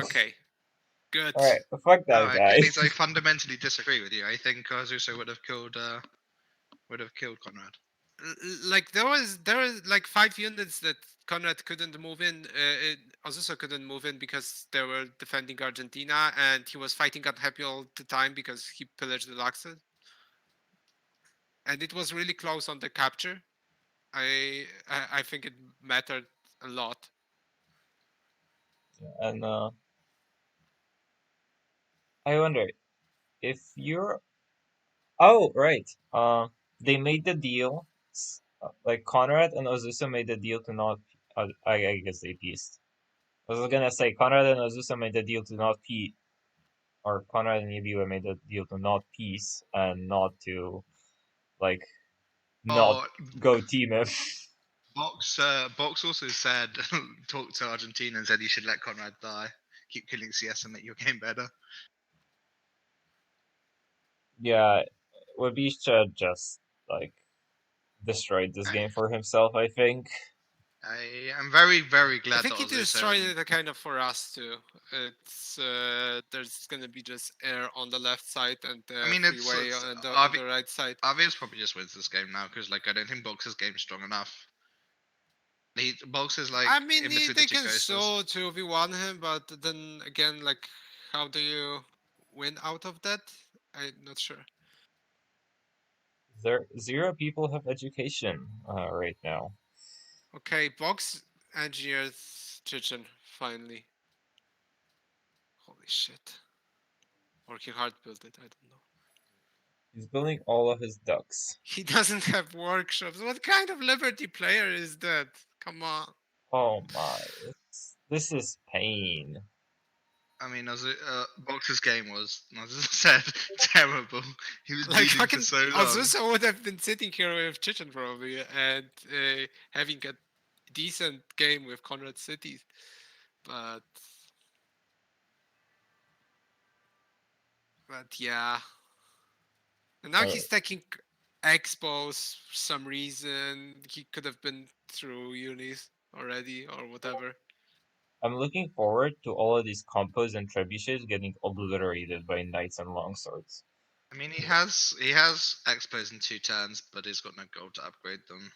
Okay, good. Alright, fuck that No, guy. it means I fundamentally disagree with you. I think Azusa would have killed Conrad. Like there was like 5 units that Conrad couldn't move in. Azusa couldn't move in because they were defending Argentina, and he was fighting unhappy all the time because he pillaged the Luxor. And it was really close on the capture. I think it mattered a lot. And I wonder if you're. Oh, right. They made the deal. Like Conrad and Azusa made the deal to not. I guess they pieced. I was gonna say Conrad and Azusa made the deal to not pee, or Conrad and Yubio made the deal to not peace and not to, like, not Oh, go team him. Box also said, talked to Argentina and said you should let Conrad die. Keep killing CS and make your game better. Yeah, Wabisha just, like, destroyed this game for himself, I think. I am very, very glad I think that he destroyed it kind of for us too. It's there's gonna be just air on the left side and freeway on the right side. Avi's probably just wins this game now because like I don't think Box's game's strong enough. Box is like I mean, in between they the two can coasters. so 2v1 him, but then again, like, how do you win out of that? I'm not sure. Zero people have education right now. Okay, Box engineers Chichen finally. Holy shit! Working hard built it. I don't know. He's building all of his ducks. He doesn't have workshops. What kind of Liberty player is that? Come on. Oh my, this is pain. I mean, Box's game was, as I said, terrible. He was Like leading fucking for so long. Azusa would have been sitting here with Chichen probably and having a decent game with Conrad City, but yeah. And now he's taking expos for some reason. He could have been through unis already or whatever. I'm looking forward to all of these compos and trebuchets getting obliterated by knights and longswords. I mean, he has expos in 2 turns, but he's got no gold to upgrade them.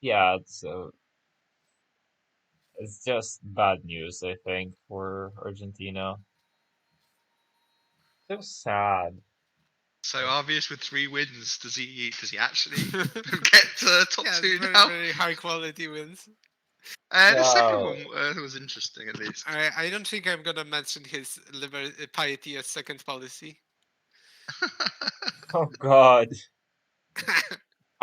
Yeah, it's just bad news, I think, for Argentina. So sad. So obvious with 3 wins, does he actually get to top 2 very, now? very high quality wins. The second one was interesting, at least. I don't think I'm gonna mention his piety as second policy. Oh god.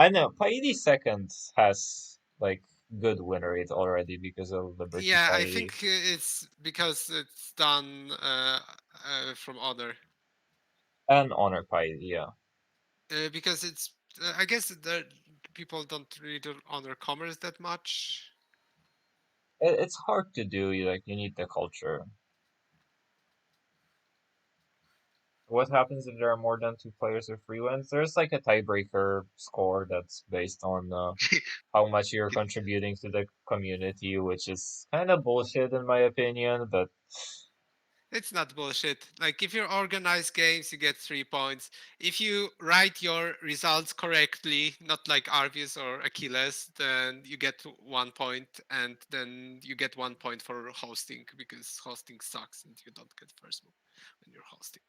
I know, Paidi second has, like, good win rate already because of Liberty Yeah, Piety. I think it's because it's done from honor. And honor Piety, yeah. Because it's, I guess people don't really honor commerce that much. It's hard to do. Like you need the culture. What happens if there are more than two players with free wins? There's like a tiebreaker score that's based on how much you're contributing to the community, which is kind of bullshit in my opinion. But It's not bullshit. Like if you organize games, you get 3 points. If you write your results correctly, not like Arvius or Achilles, then you get 1 point, and then you get 1 point for hosting because hosting sucks and you don't get first move when you're hosting.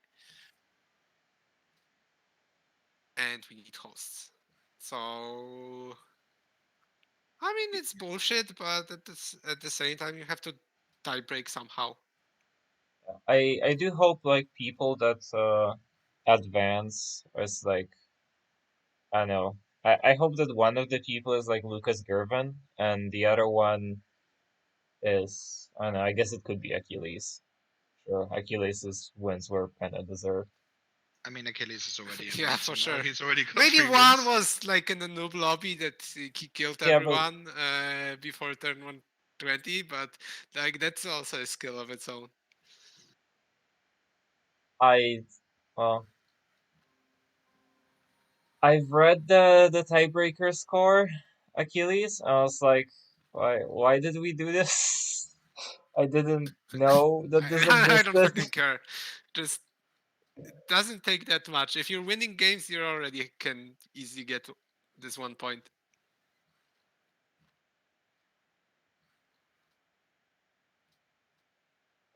And we need hosts. So I mean it's bullshit, but at the same time you have to tie break somehow. I do hope like people that advance is like I don't know. I hope that one of the people is like Lucas Gervin and the other one is I don't know, I guess it could be Achilles. Sure. Achilles' wins were kinda deserved. I mean, Achilles is already Yeah, for advancing now. sure. He's already got Maybe 3 one wins. was like in the noob lobby that he killed Yeah, but everyone before turn 120, but like that's also a skill of its own. I well I've read the tiebreaker score, Achilles. I was like, why did we do this? I didn't know that this I don't existed. fucking care. Just it doesn't take that much. If you're winning games, you already can easily get this 1 point.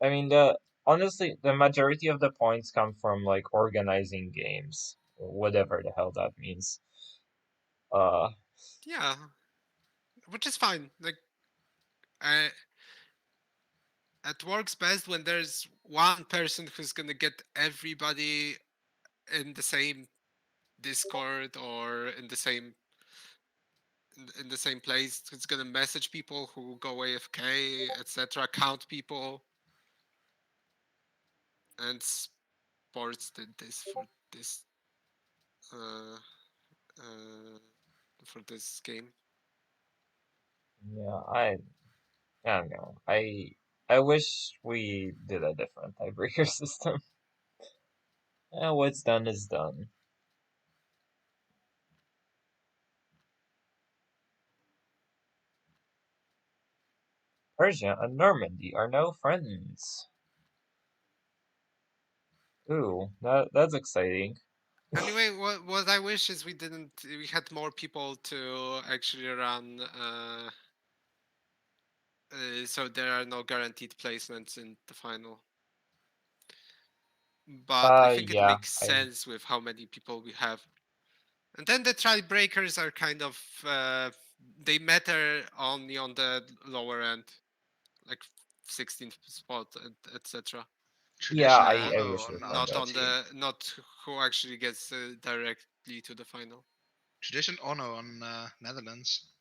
I mean, the honestly, the majority of the points come from like organizing games, whatever the hell that means. Uh, Yeah, which is fine. Like, uh, it works best when there's one person who's gonna get everybody in the same Discord or in the same place. It's gonna message people who go AFK, etc. Count people, and sports did this uh, uh, for this game. yeah, I don't know. I wish we did a different tiebreaker system. What's done is done. Persia and Normandy are now friends. Ooh, that's exciting. Anyway, what I wish is we had more people to actually run. So there are no guaranteed placements in the final. But I think it Yeah, makes sense with how many people we have. And then the tiebreakers are kind of they matter only on the lower end, like 16th spot, etc. yeah, Tradition I Ono wish we on found Not that. on team. not who actually gets directly to the final. Tradition Ono on Netherlands.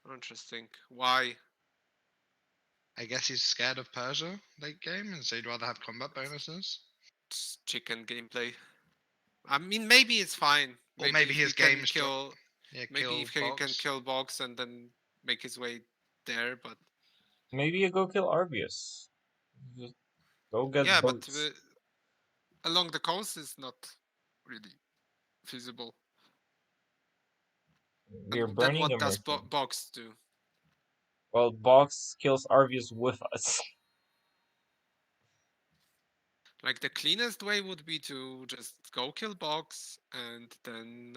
Interesting. Why? I guess he's scared of Persia late game, and so he'd rather have combat bonuses. It's chicken gameplay. I mean, maybe it's fine. Or Maybe maybe if he his can game struck. kill, Yeah, maybe kill if he can Box. kill Box and then make his way there. But Maybe you go kill Arvius. Just go get yeah, but boots. along the coast is not really feasible. We're And then burning a what does merchant. Box do? Well, Box kills Arvius with us. Like the cleanest way would be to just go kill Box and then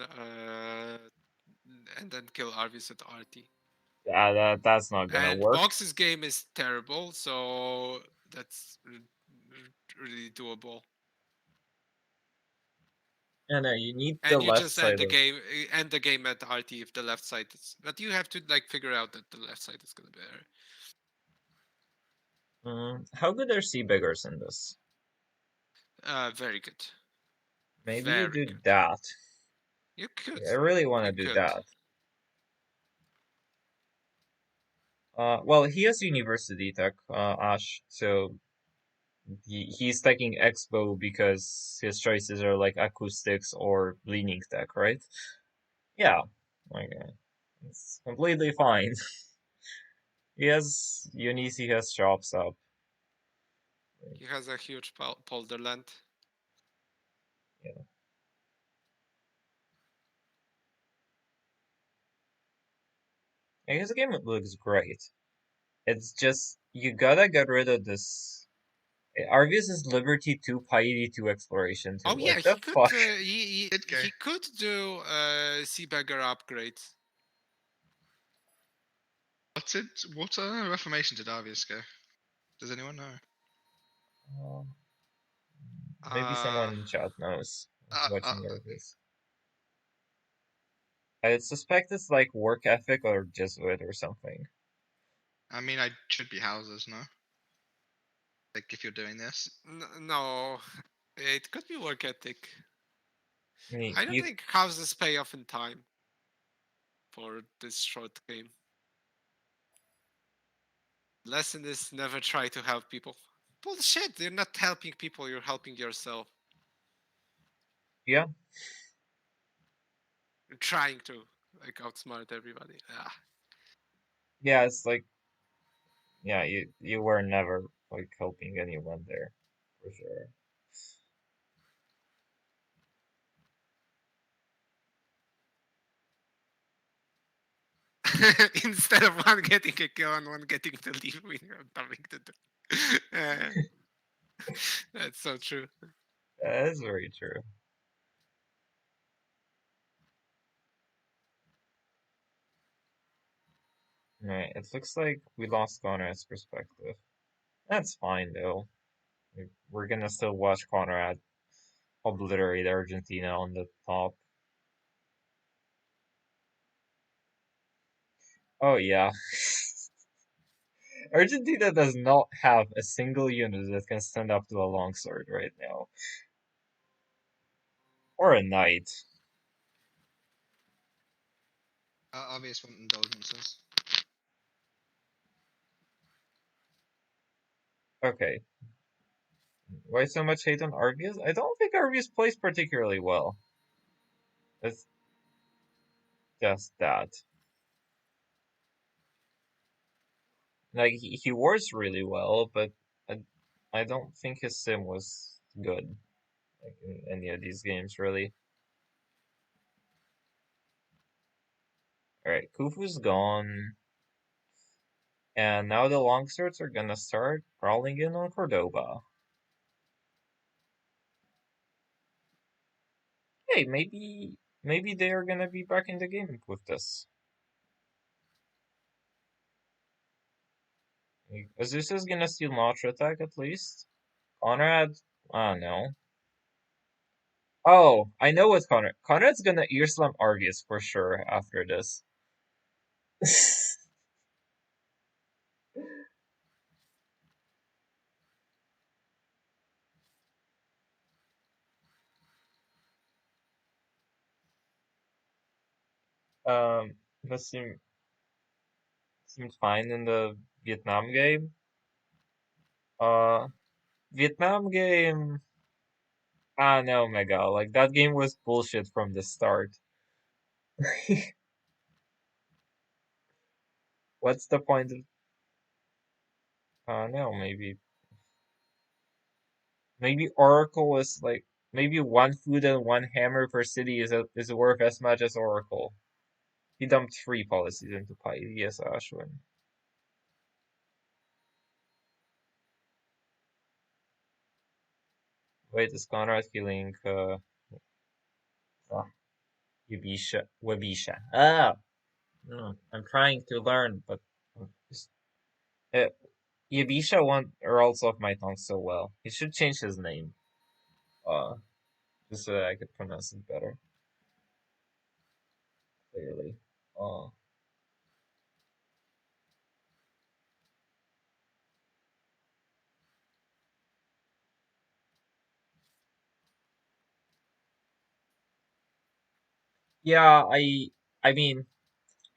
kill Arvis at RT. Yeah, that's not gonna And work. Box's game is terrible, so that's really doable. And you need the And you left just side of. end the game at RT if the left side is. But you have to like figure out that the left side is gonna be better. How good are Seabeggars in this? Very good. Maybe you Very do good. that. You could. I really want You to do could. that. Well, he has university tech, Ash, so he's taking Expo because his choices are like acoustics or leaning tech, right? Yeah, like it's completely fine. He has unis, he has shops up. He has a huge polderland. Yeah. And his game looks great. It's just you gotta get rid of this. Arvius is Liberty 2 Piety 2 Exploration 2. Oh yeah, What the fuck? Good guy. he could do Seabagger upgrade. What Reformation did Arvius go? Does anyone know? Um, Maybe someone in chat knows Uh, uh, watching Arvius. I suspect it's like work ethic or Jesuit or something. I mean, I should be houses, no? Like, if you're doing this. No, it could be work ethic. You, I don't you think houses pay off in time for this short game. Lesson is never try to help people. Bullshit, you're not helping people, you're helping yourself. yeah, You're trying to like outsmart everybody. yeah, it's like yeah, you were never like helping anyone there, for sure. Instead of one getting a kill and one getting to leave, we have nothing to do. That's so true. That is very true. Right, it looks like we lost Conrad's perspective. That's fine though. We're gonna still watch Conrad obliterate Argentina on the top. Oh yeah. Argentina does not have a single unit that can stand up to a longsword right now. Or a knight. Obvious want indulgences. Okay. Why so much hate on Arvius? I don't think Arvius plays particularly well. It's just that. Like, he wars really well, but I don't think his sim was good. Like, in any of these games, really. Alright, Khufu's gone. And now the longswords are gonna start crawling in on Cordoba. Hey, maybe they are gonna be back in the game with this. Azus is gonna steal launch attack at least. Conrad, I don't know. Oh, I know what Conrad. Conrad's gonna ear slam Argus for sure after this. That seemed fine in the Vietnam game. Uh, Vietnam game. Ah, no, Mega. Like that game was bullshit from the start. What's the point of? No, maybe Oracle is like maybe one food and one hammer per city is worth as much as Oracle. He dumped 3 policies into Pi. Yes, Ashwin. Wait, is Conrad killing ah, Wabisha? Ah, no, I'm trying to learn, but just, uh, Yabisha rolls off my tongue so well. He should change his name. Just so that I could pronounce it better clearly. Uh, yeah, I mean,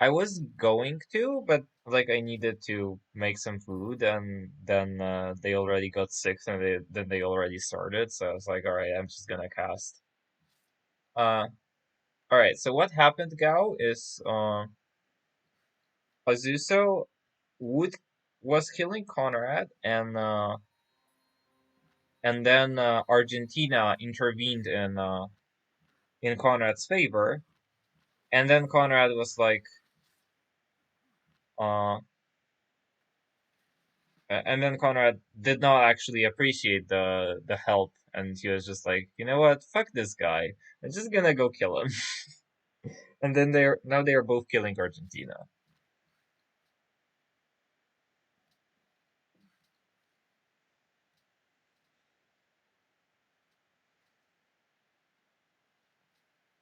I was going to, but like I needed to make some food, and then they already got 6, and they already started. So I was like, all right, I'm just gonna cast. Uh, All right. So what happened, Gao, is Azuso would was killing Conrad, and then Argentina intervened in Conrad's favor, and then Conrad was like, uh, and then Conrad did not actually appreciate the help, and he was just like, you know what, fuck this guy, I'm just gonna go kill him, and then they are both killing Argentina.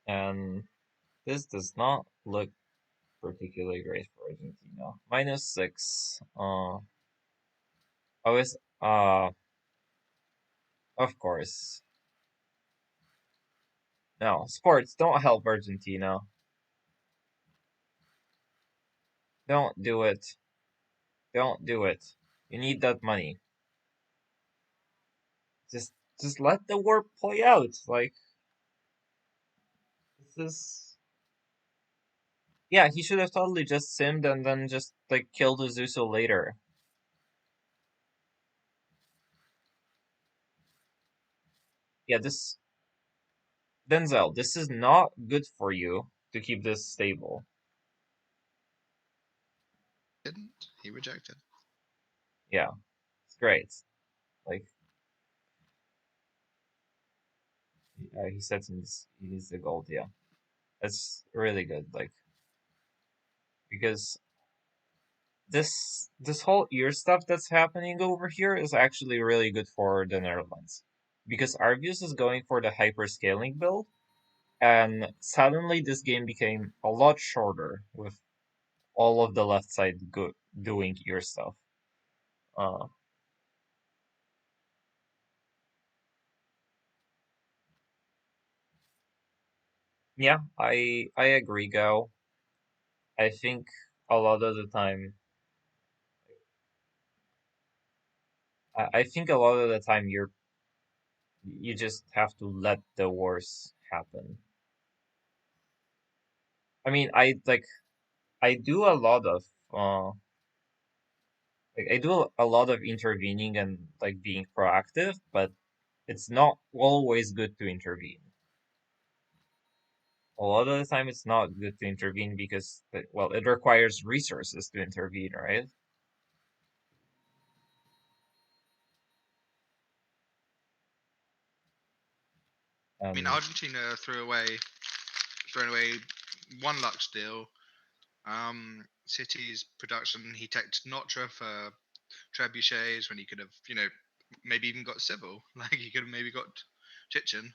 And this does not look particularly great for Argentina. -6. Always, of course. No, sports don't help Argentina. Don't do it. Don't do it. You need that money. Just, just let the war play out. Like, this is. Yeah, he should have totally just simmed and then just like killed Azuso later. Yeah, this Denzel, this is not good for you to keep this stable. Didn't he rejected? Yeah, it's great. Like, he said he needs the gold. Yeah, that's really good. Like, because this whole ear stuff that's happening over here is actually really good for the Netherlands, because Argus is going for the hyperscaling build, and suddenly this game became a lot shorter with all of the left side doing ear stuff. Uh, yeah, I agree, Go. I think a lot of the time, I think a lot of the time you just have to let the wars happen. I mean, I do a lot of like I do a lot of intervening and like being proactive, but it's not always good to intervene. A lot of the time, it's not good to intervene because, well, it requires resources to intervene, right? I mean, And Argentina threw away one Lux deal. City's production, he teched Notre for trebuchets when he could have, maybe even got civil. Like he could have maybe got Chichen.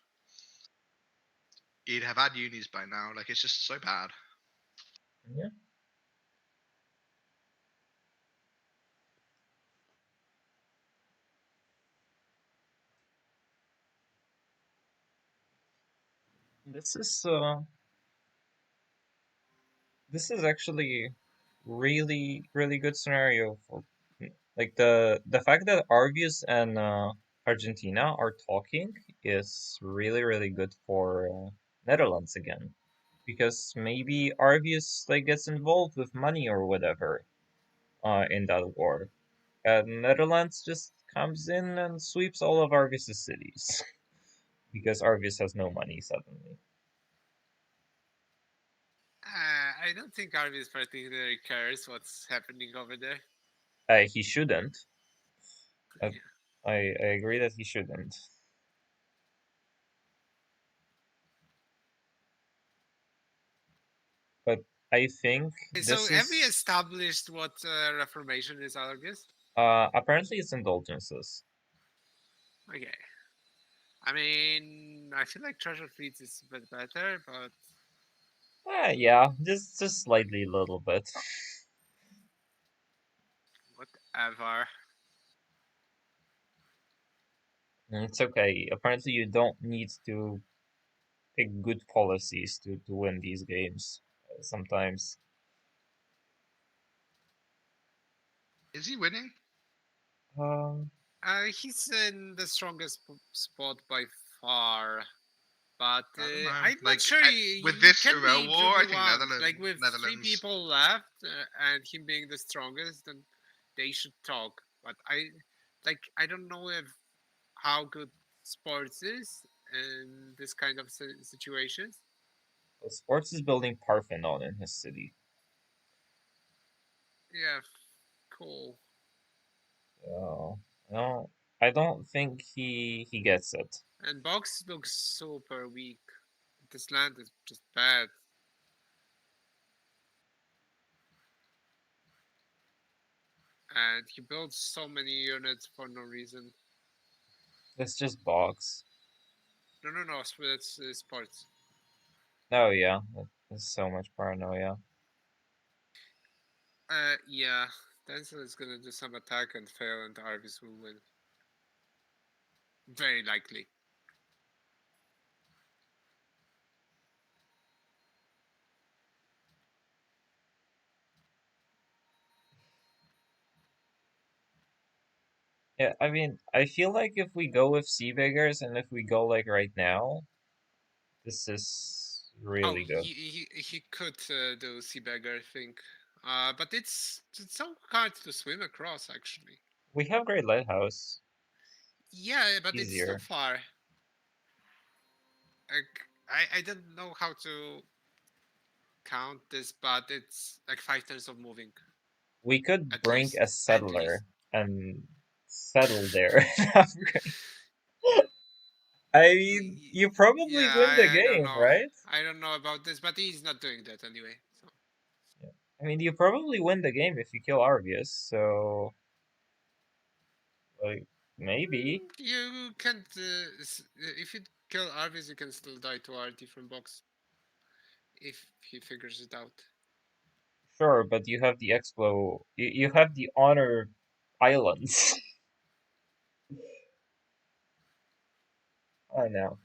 He'd have had unis by now. Like it's just so bad. yeah, this is uh this is actually really good scenario for like the fact that Argus and Argentina are talking is really good for Netherlands again, because maybe Argus like gets involved with money or whatever in that war, and Netherlands just comes in and sweeps all of Argus's cities because Argus has no money suddenly. I don't think Arvis particularly cares what's happening over there. He shouldn't. Uh, I agree that he shouldn't. But I think So this have we is established what Reformation is, Argus? apparently it's indulgences. Okay. I mean, I feel like Treasure Fleets is a bit better, but Yeah, just slightly a little bit. whatever. It's okay. Apparently you don't need to pick good policies to win these games. Sometimes. Is he winning? Um, He's in the strongest spot by far, But I don't know. I'm not Like, sure with he this can Urel be war, I truly think one. Like with three Netherlands. people left and him being the strongest, then they should talk. But I don't know if how good sports is in this kind of situations. Sports is building Parthenon in his city. Yeah, cool. Oh, no, I don't think he gets it. And Box looks super weak. This land is just bad. And he builds so many units for no reason. It's just box. No, it's sports. Oh yeah, there's so much paranoia. Yeah, Denzel is gonna do some attack and fail, and Arvis will win. Very likely. Yeah, I mean, I feel like if we go with Sea Beggars and if we go like right now, this is really good. He could do Seabagger, I think. But it's so hard to swim across, actually. We have Great Lighthouse. Yeah, but it's too Easier. far. I don't know how to count this, but it's like 5 turns of moving. We could At bring least. a At least. settler and settle there. I mean, you probably Yeah, win the I don't game, know. right? I don't know about this, but he's not doing that anyway. So. Yeah. I mean, you probably win the game if you kill Arvius, so like maybe. You can't. If you kill Arvis, you can still die to RT from box. If he figures it out. Sure, but you have the Explo, you have the Honor Islands. I know.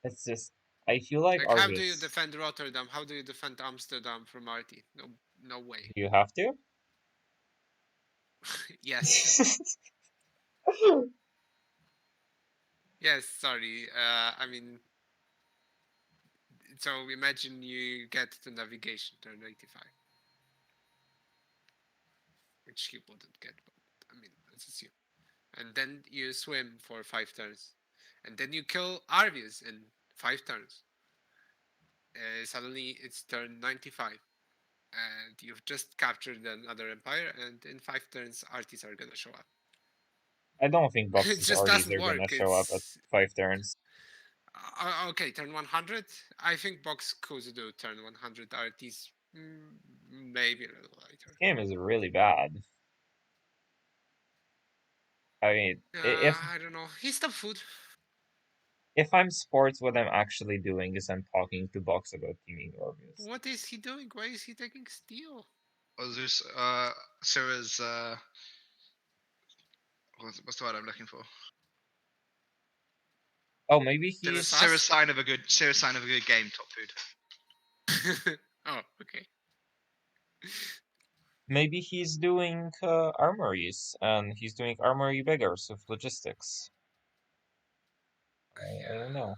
It's just, I feel like Like, how do you Arvius. defend Rotterdam? How do you defend Amsterdam from RT? No way. Do you have to? Yes. Yes, sorry. I mean, so imagine you get to navigation turn 85. Which he wouldn't get, but I mean, let's assume. And then you swim for 5 turns. And then you kill Arvius in 5 turns. Suddenly it's turn 95. And you've just captured another empire, and in 5 turns, artists are gonna show up. I don't think It Box's just arties doesn't are gonna work. show up at It's 5 turns. okay. Turn 100. I think Box could do turn 100 artists, maybe a little later. This game is really bad. I mean, if I don't know. He's the food. if I'm sports, what I'm actually doing is I'm talking to Box about teaming Arvius. What is he doing? Why is he taking steel? Ozus, Sira's, what's the word I'm looking for? Oh, maybe Sira's, he's Sira's sign of a good game. Top food. Oh, okay. maybe he's doing armories and he's doing armory beggars with logistics. I don't know.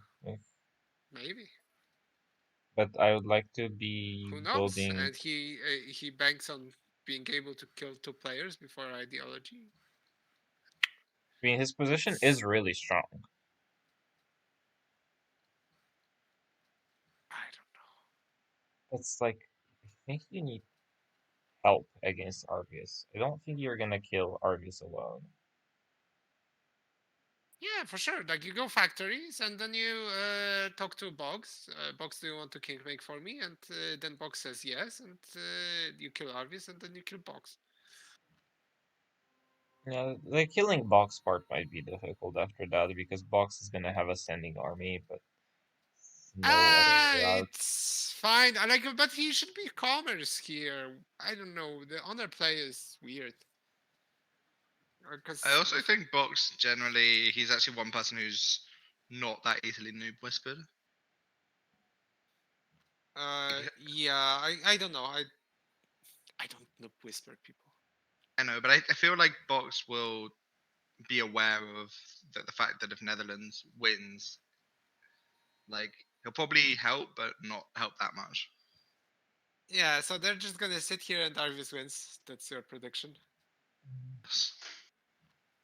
Maybe. But I would like to be Who knows? building. And he banks on being able to kill 2 players before ideology. I mean, his position is really strong. I don't know. It's like, I think you need help against Arvius. I don't think you're gonna kill Arvius alone. Yeah, for sure. Like you go factories and then you talk to Box. Box, do you want to king make for me? And then Box says yes, and you kill Arvis, and then you kill Box. Yeah, the killing Box part might be difficult after that because Box is gonna have a standing army, but no other route. It's fine. I like, but he should be commerce here. I don't know. The honor play is weird. Because I also think Box generally, he's actually one person who's not that easily noob whispered. yeah, I don't know. I don't know whisper people. I know, but I feel like Box will be aware of the fact that if Netherlands wins, like he'll probably help, but not help that much. Yeah, so they're just gonna sit here and Arvis wins. That's your prediction.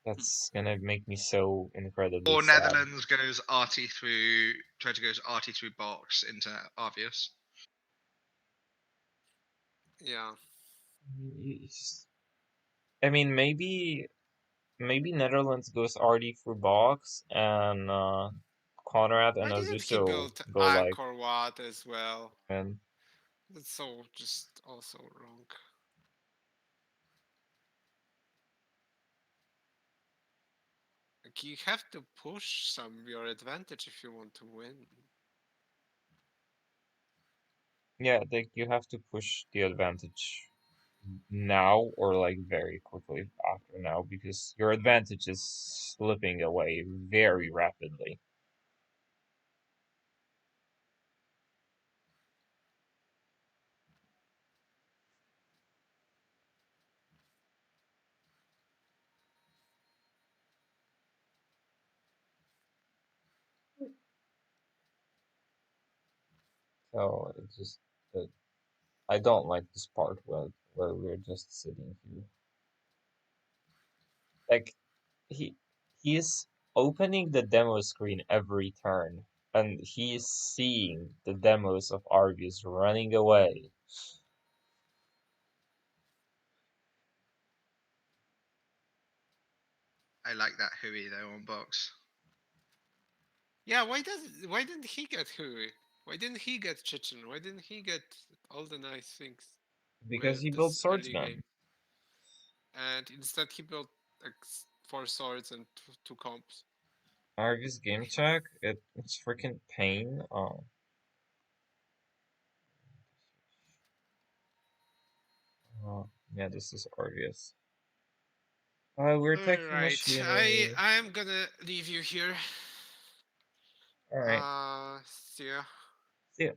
That's gonna make me so incredibly Or sad. Netherlands goes RT through, try to go RT through box into Arvius. Yeah. I mean, maybe Netherlands goes RD through box and Conrad and Why didn't he Azuso build go like Angkor Wat as well? and That's so just also wrong. Like you have to push some your advantage if you want to win. yeah, like you have to push the advantage now or like very quickly after now because your advantage is slipping away very rapidly. So it's just that I don't like this part where we're just sitting here. Like he he's opening the demo screen every turn and he's seeing the demos of Arvius running away. I like that Hui though on box. Yeah, why didn't he get Hui? Why didn't he get Chechen? Why didn't he get all the nice things Because with he built this early swordsman. game? And instead he built like 4 swords and two comps. Arvius game check, it's freaking pain. Yeah, this is Arvius. We're taking Alright, machinery. I am gonna leave you here. Alright, See ya. see ya.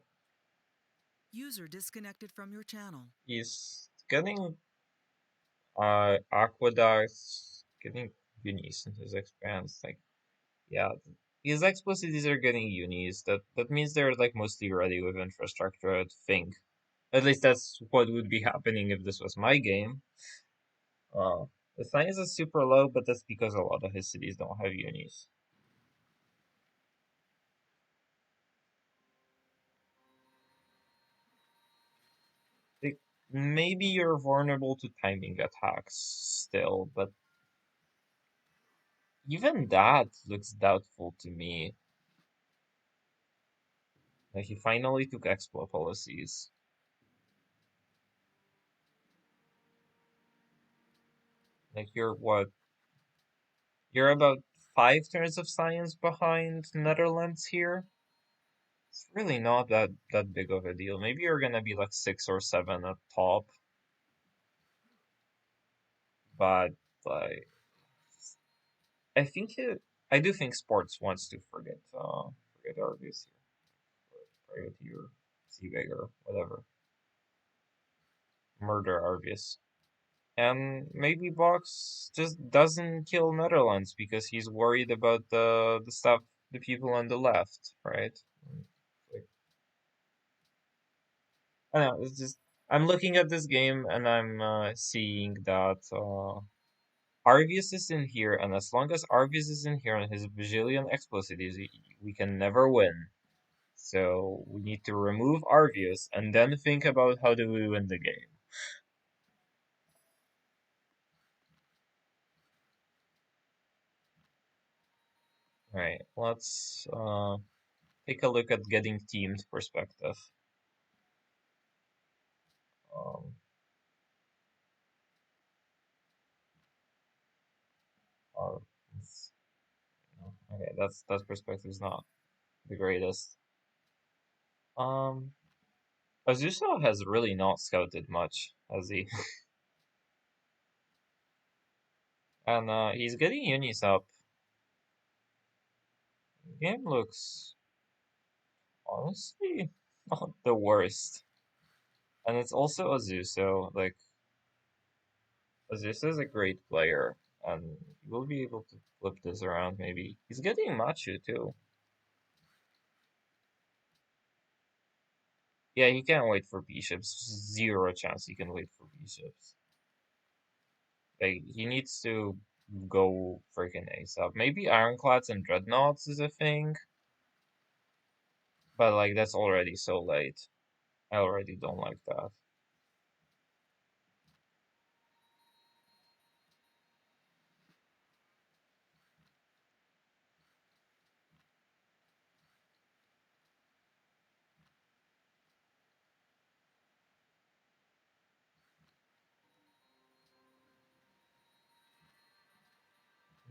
User disconnected from your channel. He's getting aqueducts, getting unis in his expanse. Like, yeah, his explosives are getting unis. That means they're like mostly ready with infrastructure, I think. At least that's what would be happening if this was my game. The science is super low, but that's because a lot of his cities don't have unis. Like, maybe you're vulnerable to timing attacks still, but even that looks doubtful to me. Like he finally took expo policies. Like you're what? You're about 5 turns of science behind Netherlands here. It's really not that big of a deal. Maybe you're gonna be like 6 or 7 at top, but like I think I do think sports wants to forget Arby's here, or Priority or Seabag or whatever, murder Arby's. And maybe Box just doesn't kill Netherlands because he's worried about the stuff the people on the left, right? Like, I don't know, it's just I'm looking at this game and I'm seeing that Arvius is in here, and as long as Arvius is in here and his bajillion explosives, we can never win. So we need to remove Arvius and then think about how do we win the game. Right, let's take a look at getting teamed perspective. Um, or okay, that perspective is not the greatest. Azusa has really not scouted much, has he? And he's getting unis up. Game looks honestly not the worst. And it's also Azuso. Like Azusa is a great player, and we'll be able to flip this around maybe. He's getting Machu too. Yeah, he can't wait for bishops. Zero chance he can wait for bishops. Like, he needs to go freaking ASAP. Maybe ironclads and dreadnoughts is a thing, but like that's already so late. I already don't like that.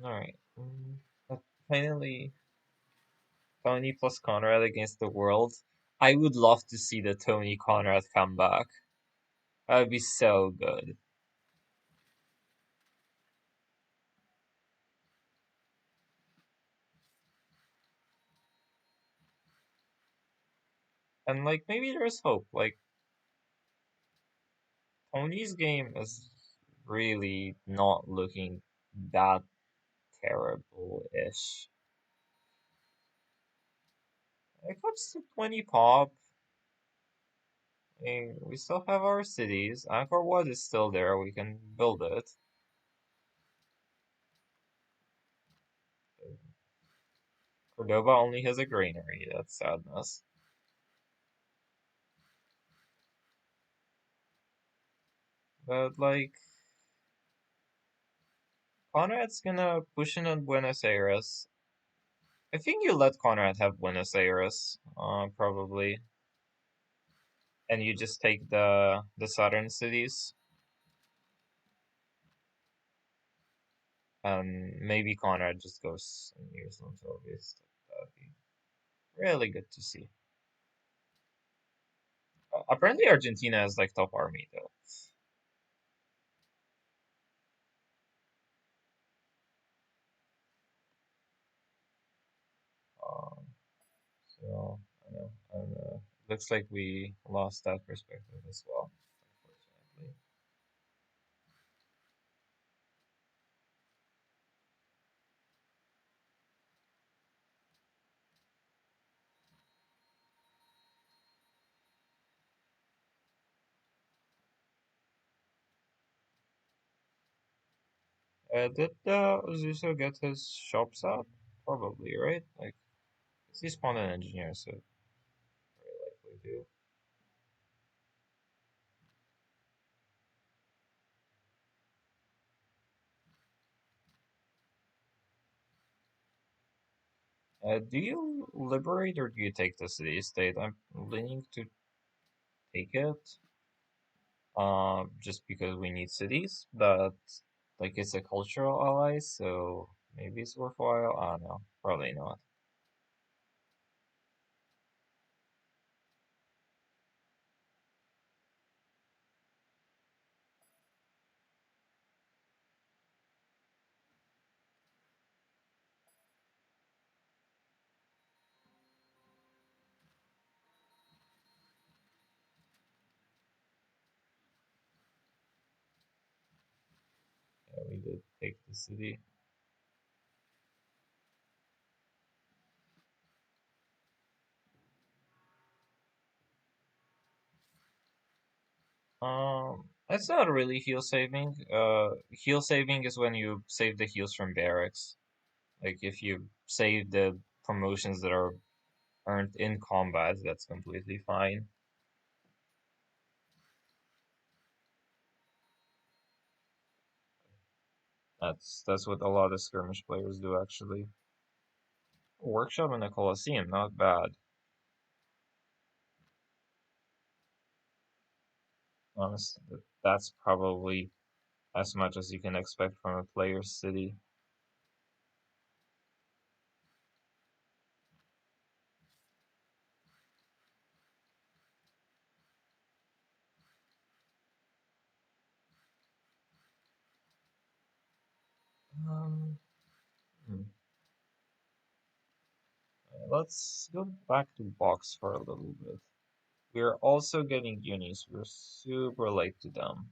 Alright. But finally, Tony plus Conrad against the world. I would love to see the Tony Conrad come back. That would be so good. And like maybe there's hope. Like Tony's game is really not looking that terrible-ish. It comes to 20 pop. I mean, we still have our cities. Angkor Wat is still there. We can build it. Cordova only has a granary. That's sadness. But like, Conrad's gonna push in on Buenos Aires. I think you let Conrad have Buenos Aires, probably, and you just take the southern cities, and maybe Conrad just goes and uses them to obvious. That'd be really good to see. Apparently, Argentina has like top army though. Um, so I don't know. Looks like we lost that perspective as well, unfortunately. Did Zuso get his shops out? Probably, right? Like, 'cause he spawned an engineer, so very likely do. Do you liberate or do you take the city state? I'm leaning to take it. Just because we need cities, but like it's a cultural ally, so maybe it's worthwhile. I don't know. Probably not. Yeah, we did take the city. It's not really heal saving. Heal saving is when you save the heals from barracks. Like if you save the promotions that are earned in combat, that's completely fine. That's what a lot of skirmish players do actually. Workshop in the Colosseum, not bad. Honestly, that's probably as much as you can expect from a player's city. Um, hmm. Let's go back to box for a little bit. We're also getting unis. We're super late to them.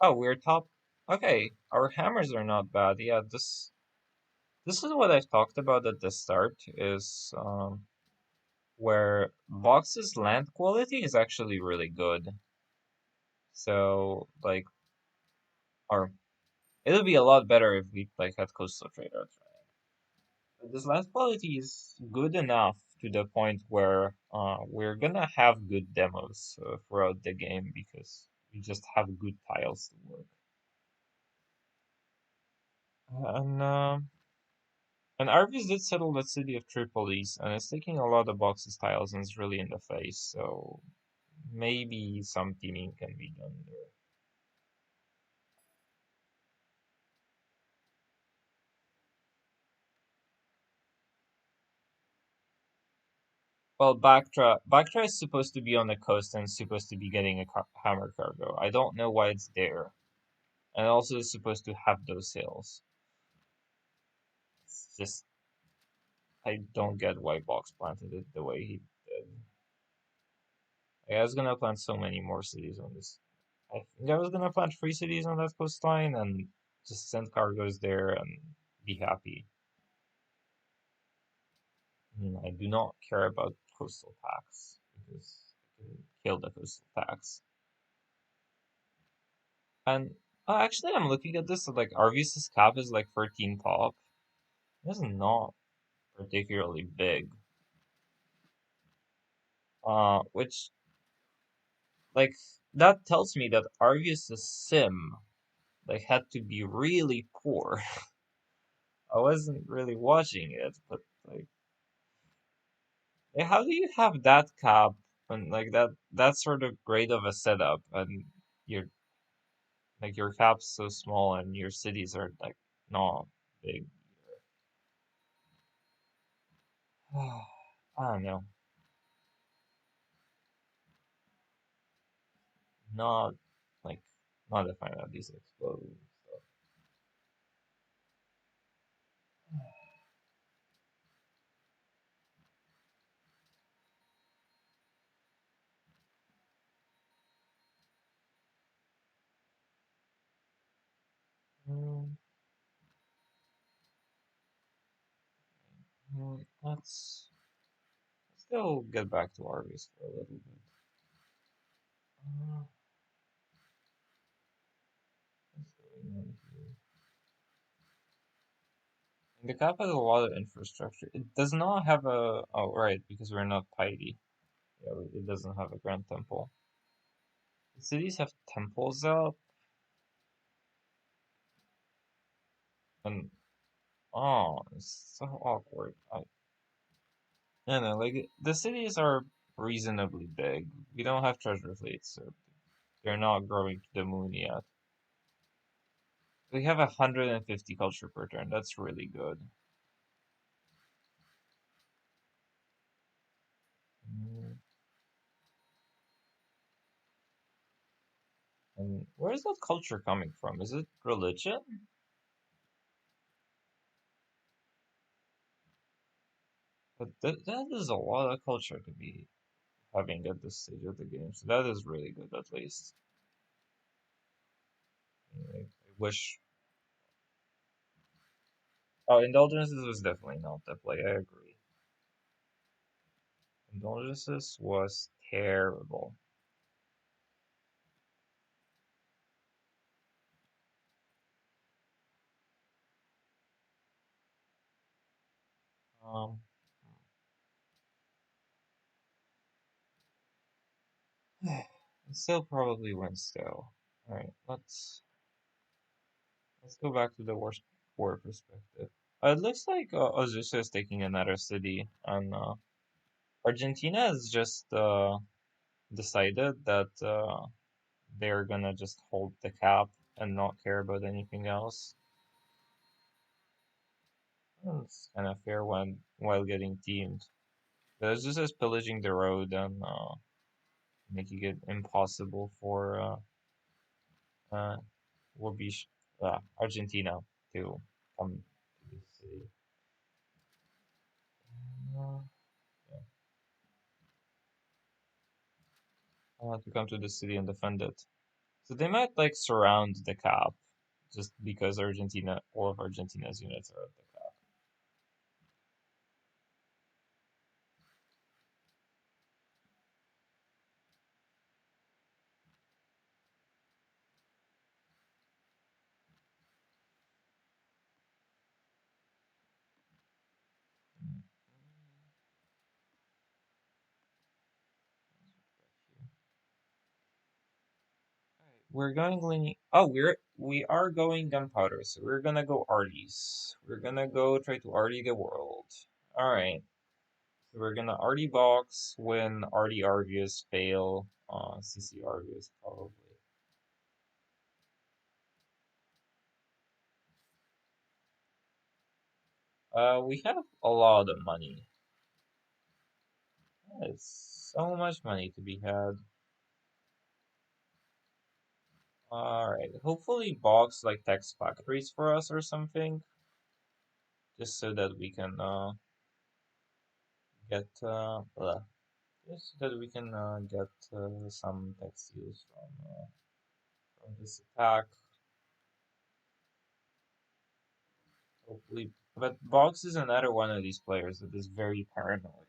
Oh, we're top. Okay, our hammers are not bad. Yeah, this is what I've talked about at the start. Is where Vox's land quality is actually really good. So like, or it'll be a lot better if we like had coastal traders. But this land quality is good enough to the point where we're gonna have good demos throughout the game because we just have good tiles to work. And Arby's did settle the city of Tripolis, and it's taking a lot of boxes tiles and it's really in the face. So maybe some teaming can be done there. Well, Bactra is supposed to be on the coast and supposed to be getting a hammer cargo. I don't know why it's there, and also is supposed to have those hills. It's just I don't get why Box planted it the way he did. I was gonna plant so many more cities on this. I think I was gonna plant 3 cities on that coastline and just send cargoes there and be happy. I do not care about coastal tax because I can kill the coastal tax. And actually, I'm looking at this like Arvius's cap is like 13 top. This is not particularly big. Which like that tells me that Arvius's sim like had to be really poor. I wasn't really watching it, but like, how do you have that cap and like that sort of great of a setup and your like your cap's so small and your cities are like not big. I don't know. Not like not a fan of these exploding stuff. Mm, let's go get back to Arby's for a little bit. What's going on here? The cap has a lot of infrastructure. It does not have a. Oh, right, because we're not piety. Yeah, it doesn't have a grand temple. The cities have temples up, and oh, it's so awkward. I don't know, like the cities are reasonably big. We don't have treasure fleets, so they're not growing to the moon yet. We have 150 culture per turn. That's really good. Mm, And where's that culture coming from? Is it religion? But that is a lot of culture to be having at this stage of the game. So that is really good, at least. I wish. Oh, Indulgences was definitely not the play. I agree. Indulgences was terrible. Um, still probably win still. All right, let's go back to the war perspective. It looks like Azusa is taking another city, and Argentina has just decided that they're gonna just hold the cap and not care about anything else. It's kind of fair when while getting teamed. But Azusa is pillaging the road and making it impossible for uh, would be Argentina to come to the city. Uh, yeah. To come to the city and defend it. So they might like surround the cap just because Argentina, all of Argentina's units are at the cap. We're going oh, we are going gunpowder, so we're gonna go arties. We're gonna go try to arty the world. Alright. So we're gonna arty box when arty Argus fail. CC Argus probably. We have a lot of money. There's so much money to be had. Alright, hopefully box like text factories for us or something. Just so that we can get just so that we can get some textiles from this attack. Hopefully, but Box is another one of these players that is very paranoid.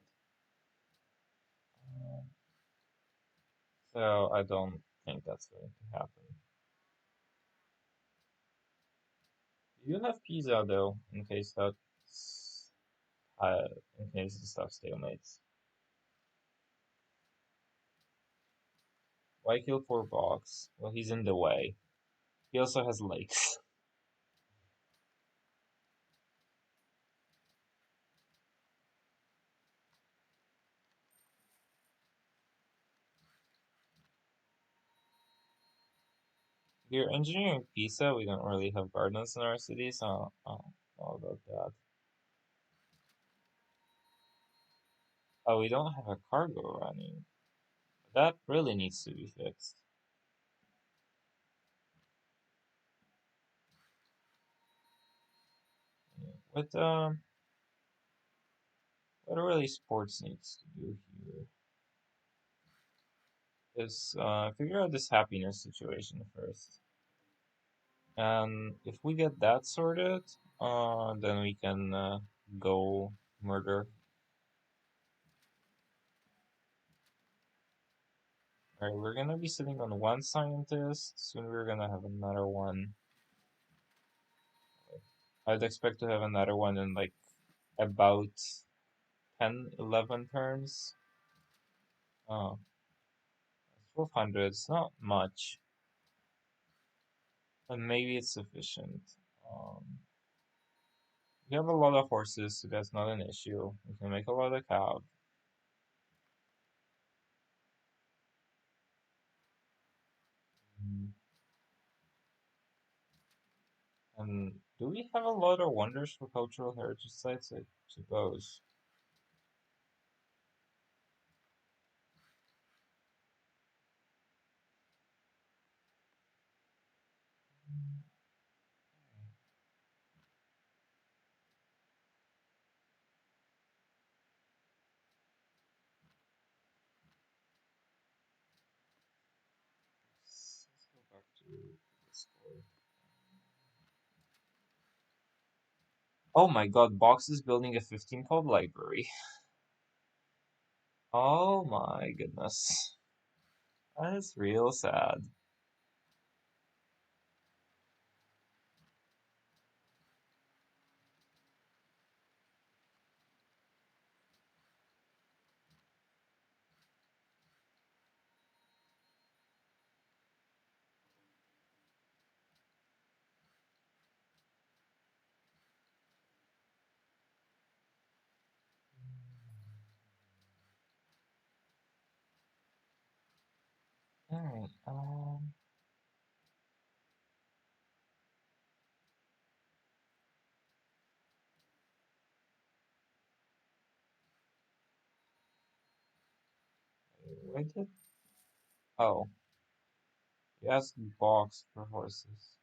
So I don't think that's going to happen. You have Pisa though, in case that's in case the stuff stalemates. Why kill for Box? Well, he's in the way. He also has lakes. We're engineering Pisa. We don't really have gardens in our city, so I don't know about that. Oh, we don't have a cargo running. That really needs to be fixed. Yeah. What really sports needs to do here is figure out this happiness situation first. And if we get that sorted, then we can go murder. Alright, we're gonna be sitting on one scientist. Soon we're gonna have another one. I'd expect to have another one in like about 10, 11 turns. Oh, 1200, it's not much. But maybe it's sufficient. We have a lot of horses, so that's not an issue. We can make a lot of cow. And do we have a lot of wonders for cultural heritage sites? I suppose. Let's go back to Discord. Oh my god, Box is building a 15-pod library. Oh my goodness. That is real sad. Alright, why did... Oh. You asked Box for horses.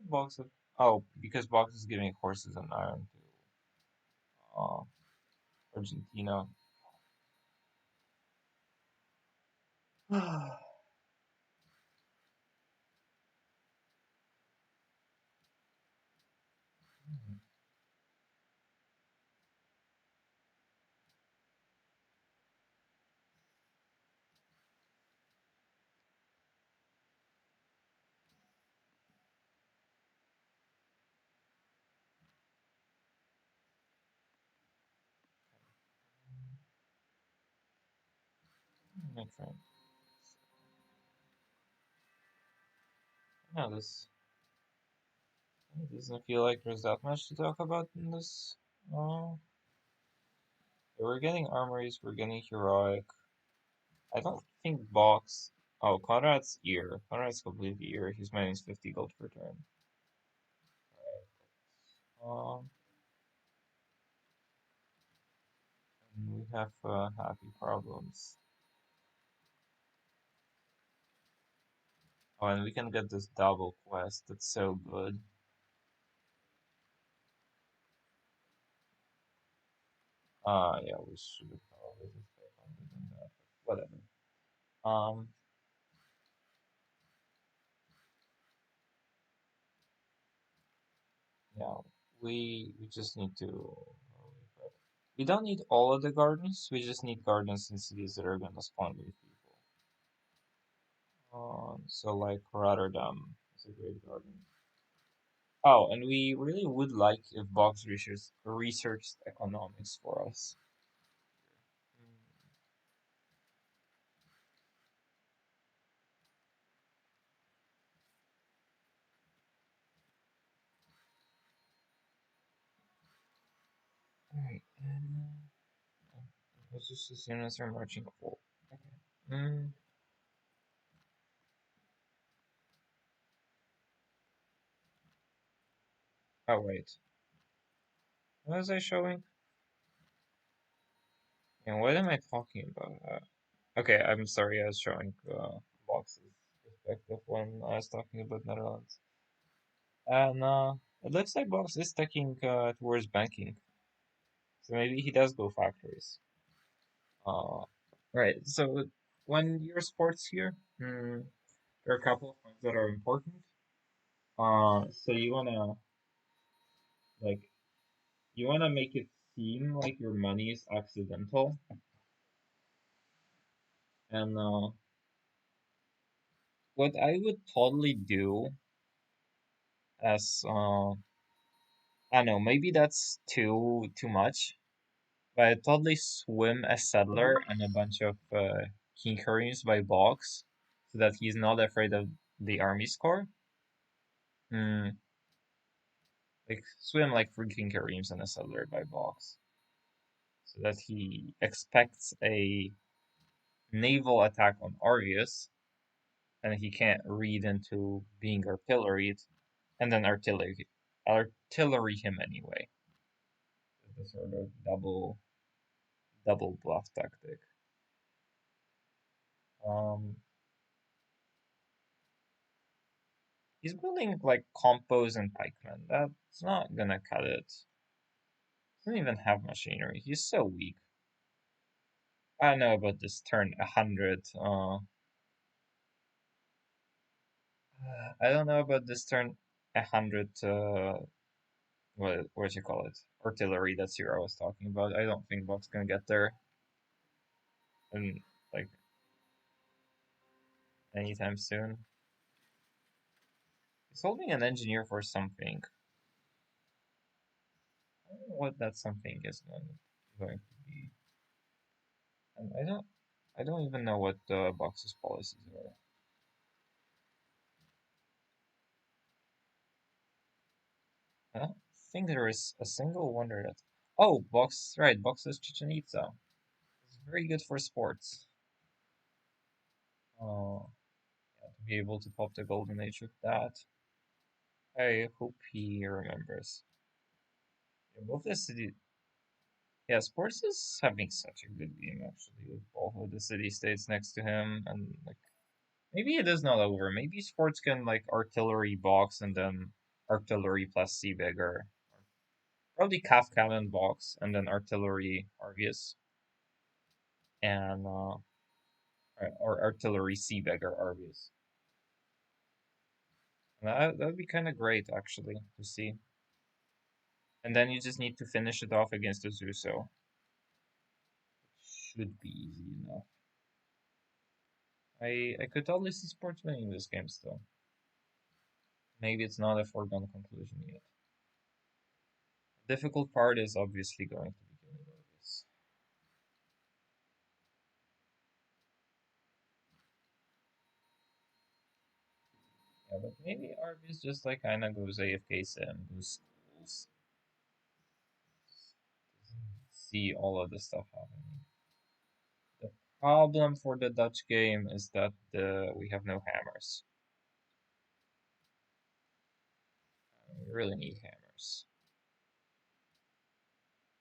Box of... Oh, because Box is giving horses and iron to Argentina. my friend. No, this it doesn't feel like there's that much to talk about in this. We're getting armories, we're getting heroic. I don't think box. Oh, Conrad's ear. Conrad's completely ear. He's minus 50 gold per turn. Alright. And we have happy problems. Oh, and we can get this double quest. That's so good. Yeah, we should have probably just done that. But whatever. Yeah, we just need to. We don't need all of the gardens. We just need gardens in cities that are gonna spawn with people. So like Rotterdam is a great garden. Oh, and we really would like if Box researched economics for us. Alright, and let's just assume as we're marching full. Okay. Oh wait. What was I showing? And what am I talking about? Okay, I'm sorry, I was showing Box's perspective when I was talking about Netherlands. And it looks like Box is taking towards banking. So maybe he does go factories. Right, so when you're sports here, there are a couple of things that are important. So like you wanna make it seem like your money is accidental, and what I would totally do as I don't know, maybe that's too much, but I'd totally swim a settler and a bunch of king Koreans by box, so that he's not afraid of the army score. Like swim like three king Kareems and a settler by box, so that he expects a naval attack on Argus, and he can't read into being artilleried, and then artillery him anyway. The sort of double bluff tactic. He's building like compos and pikemen. That's not gonna cut it. Doesn't even have machinery. He's so weak. I don't know about this turn 100. I don't know about this turn 100. What you call it? Artillery. That's here I was talking about. I don't think Bob's gonna get there, and like anytime soon. He's holding an engineer for something. I don't know what that something is going to be. And I don't even know what the box's policies are. I don't think there is a single wonder that. Oh, box right, box's Chichen Itza. It's very good for sports. Yeah, to be able to pop the golden age with that. I hope he remembers. Yeah, both the city. Yeah, sports is having such a good game actually with both of the city states next to him, and like maybe it is not over. Maybe sports can like artillery box and then artillery plus sea bigger. Probably calf cannon box and then artillery Argus and or artillery sea beggar Argus. And that would be kind of great actually to see. And then you just need to finish it off against the Zuso. Should be easy enough. I could totally see sports winning this game still. Maybe it's not a foregone conclusion yet. The difficult part is obviously going to be killing Argus. but maybe Arby's just like kind of goes AFK sim, goes schools, see all of this stuff happening. The problem for the Dutch game is that we have no hammers. We really need hammers.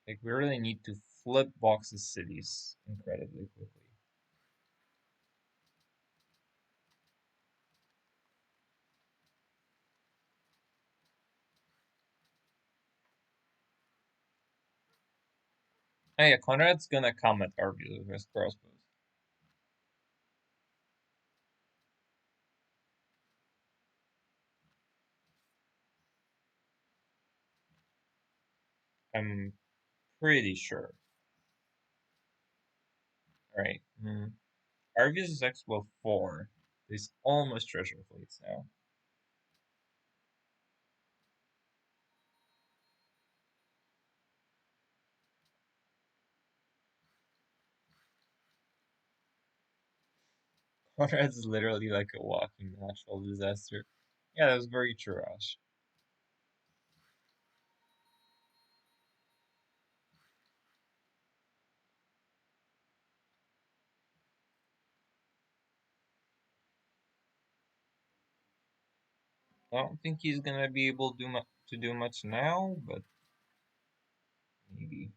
Like, we really need to flip boxes cities incredibly quickly. Oh yeah, Conrad's gonna come at Arby's with his crossbows. I'm pretty sure. Alright. Arby's is Expo 4. There's almost treasure fleets now. Conrad's literally like a walking natural disaster. Yeah, that was very true, Ash. I don't think he's gonna be able to do much now, but maybe.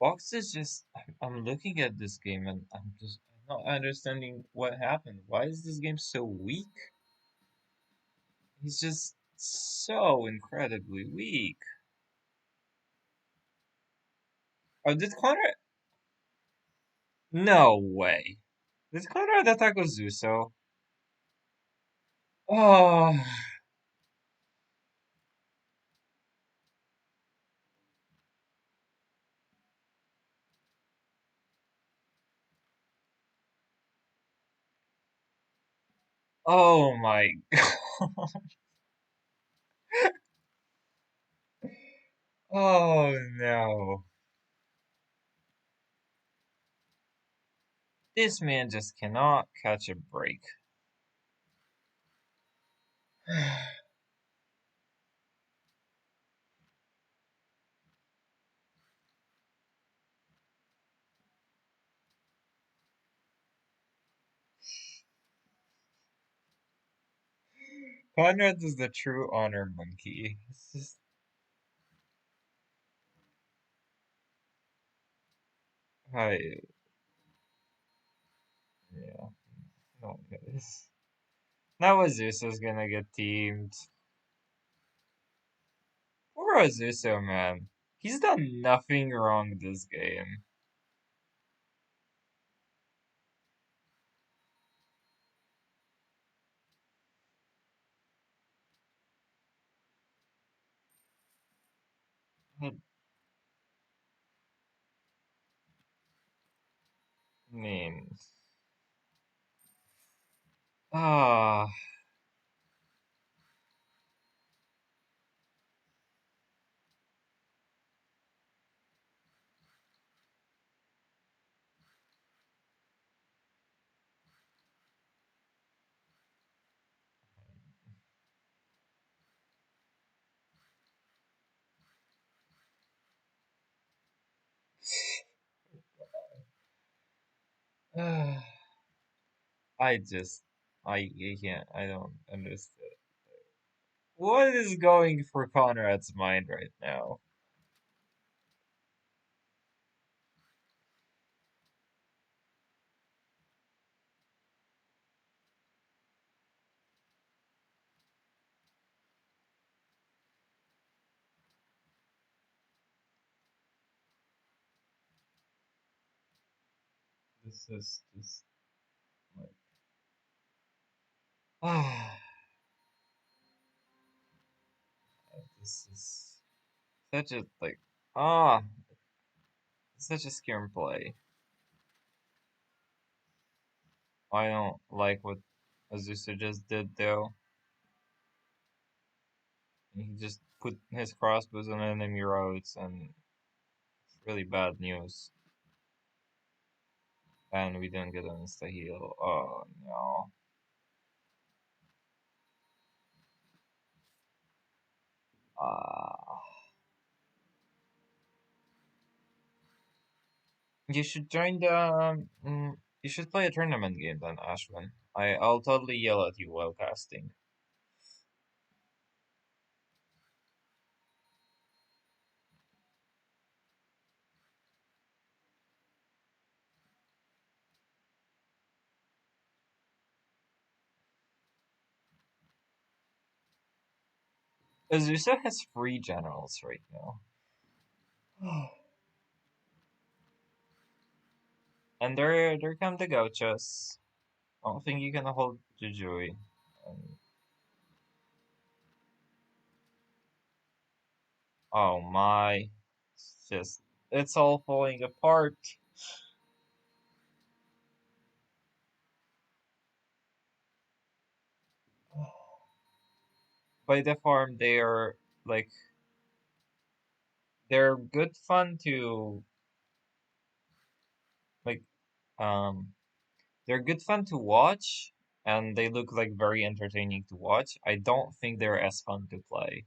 Box is just. I'm looking at this game and I'm just not understanding what happened. Why is this game so weak? He's just so incredibly weak. Oh, did Conrad? No way. Did Conrad attack Ozuso? Oh. Oh my god. Oh no. This man just cannot catch a break. Conrad is the true honor monkey. It's just I yeah. No this. Now Azusa's gonna get teamed. Poor Azusa, man. He's done nothing wrong this game. I mean, ah, I just, I can't, I don't understand. What is going for Conrad's mind right now? This is just like, ah, this is such a, like, ah, such a scam play. I don't like what Azusa just did though. He just put his crossbows on enemy roads and it's really bad news. And we didn't get an insta-heal. Oh, no. You should join the, you should play a tournament game then, Ashwin. I'll totally yell at you while casting. Azusa has 3 generals right now. And there come the gauchos. I don't think you can hold Jujui. Oh my. It's all falling apart. By the farm, they're like, they're good fun to, like, they're good fun to watch, and they look like very entertaining to watch. I don't think they're as fun to play.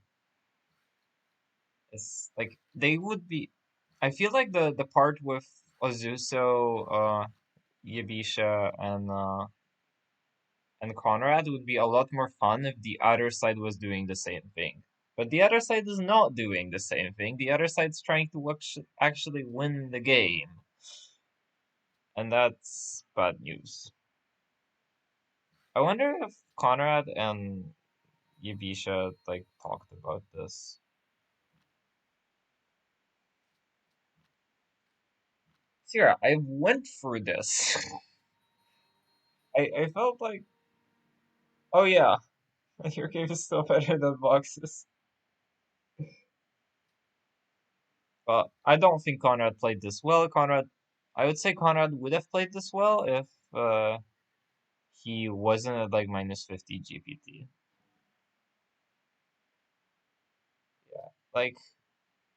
It's like they would be. I feel like the part with Ozuso, Yabisha, and Conrad would be a lot more fun if the other side was doing the same thing. But the other side is not doing the same thing. The other side's trying to actually win the game. And that's bad news. I wonder if Conrad and Yabisha like talked about this. Sierra, I went through this. I felt like, oh yeah, your game is still better than Boxes. But I don't think Conrad played this well. I would say Conrad would have played this well if he wasn't at like minus 50 GPT. Yeah, like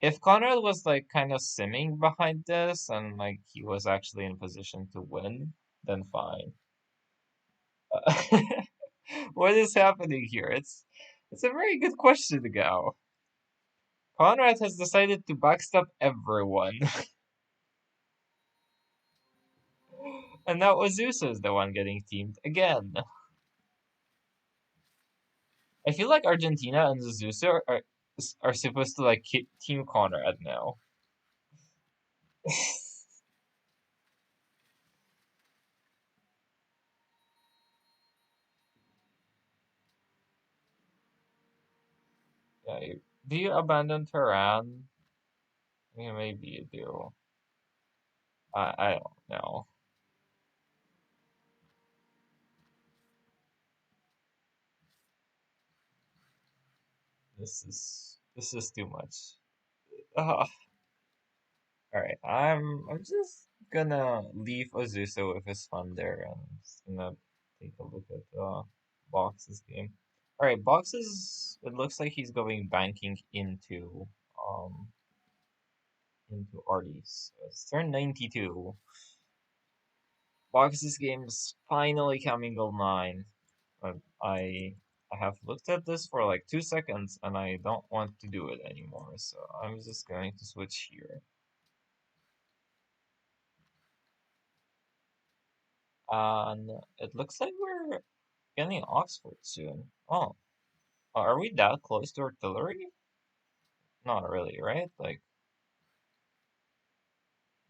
if Conrad was like kind of simming behind this and like he was actually in position to win, then fine. What is happening here? It's a very good question, Gao. Conrad has decided to backstab everyone. And now Azusa is the one getting teamed again. I feel like Argentina and Azusa are supposed to like team Conrad now. Yeah, do you abandon Tehran? Yeah, maybe you do. I don't know. This is too much. All right, I'm just gonna leave Azusa with his fun there, and I'm just gonna take a look at Box's game. All right, Box's. It looks like he's going banking into Artie's. So it's turn 92. Box's game is finally coming online. But I have looked at this for like 2 seconds and I don't want to do it anymore, so I'm just going to switch here. And it looks like we're getting Oxford soon. Oh, are we that close to artillery? Not really, right? Like,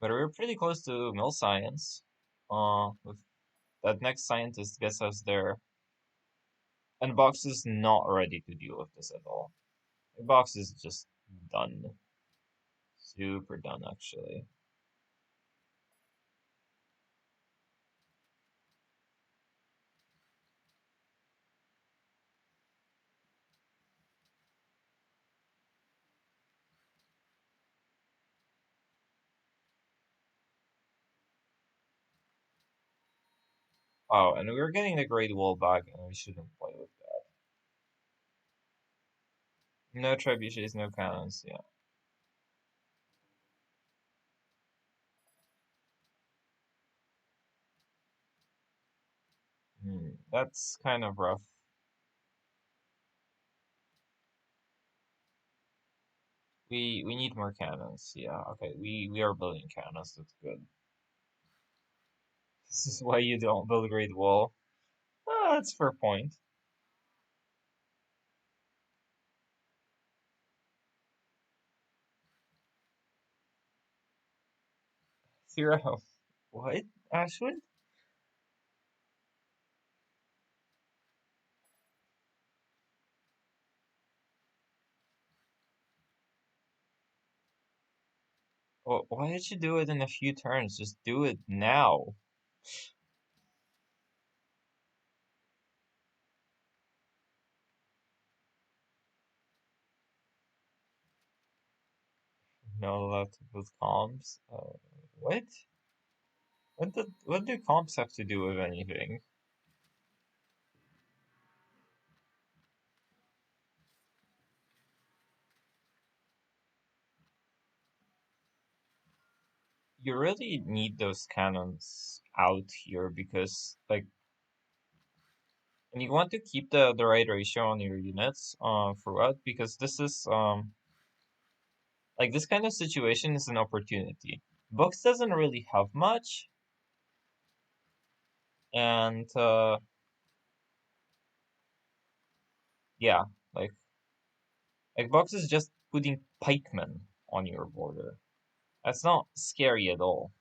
but we're pretty close to mill science. If that next scientist gets us there. And Box is not ready to deal with this at all. Box is just done. Super done, actually. Oh, and we were getting the Great Wall back, and we shouldn't play with that. No trebuchets, no cannons, yeah. That's kind of rough. We need more cannons. Yeah, okay. We are building cannons. That's good. This is why you don't build a Great Wall. Ah, that's a fair point. Zero. What? Ashwood? Well, why did you do it in a few turns? Just do it now. Not allowed to build comps. What? What do comps have to do with anything? You really need those cannons out here because, like, and you want to keep the right ratio on your units throughout because this is like this kind of situation is an opportunity. Books doesn't really have much, and yeah, like Books is just putting pikemen on your border. That's not scary at all.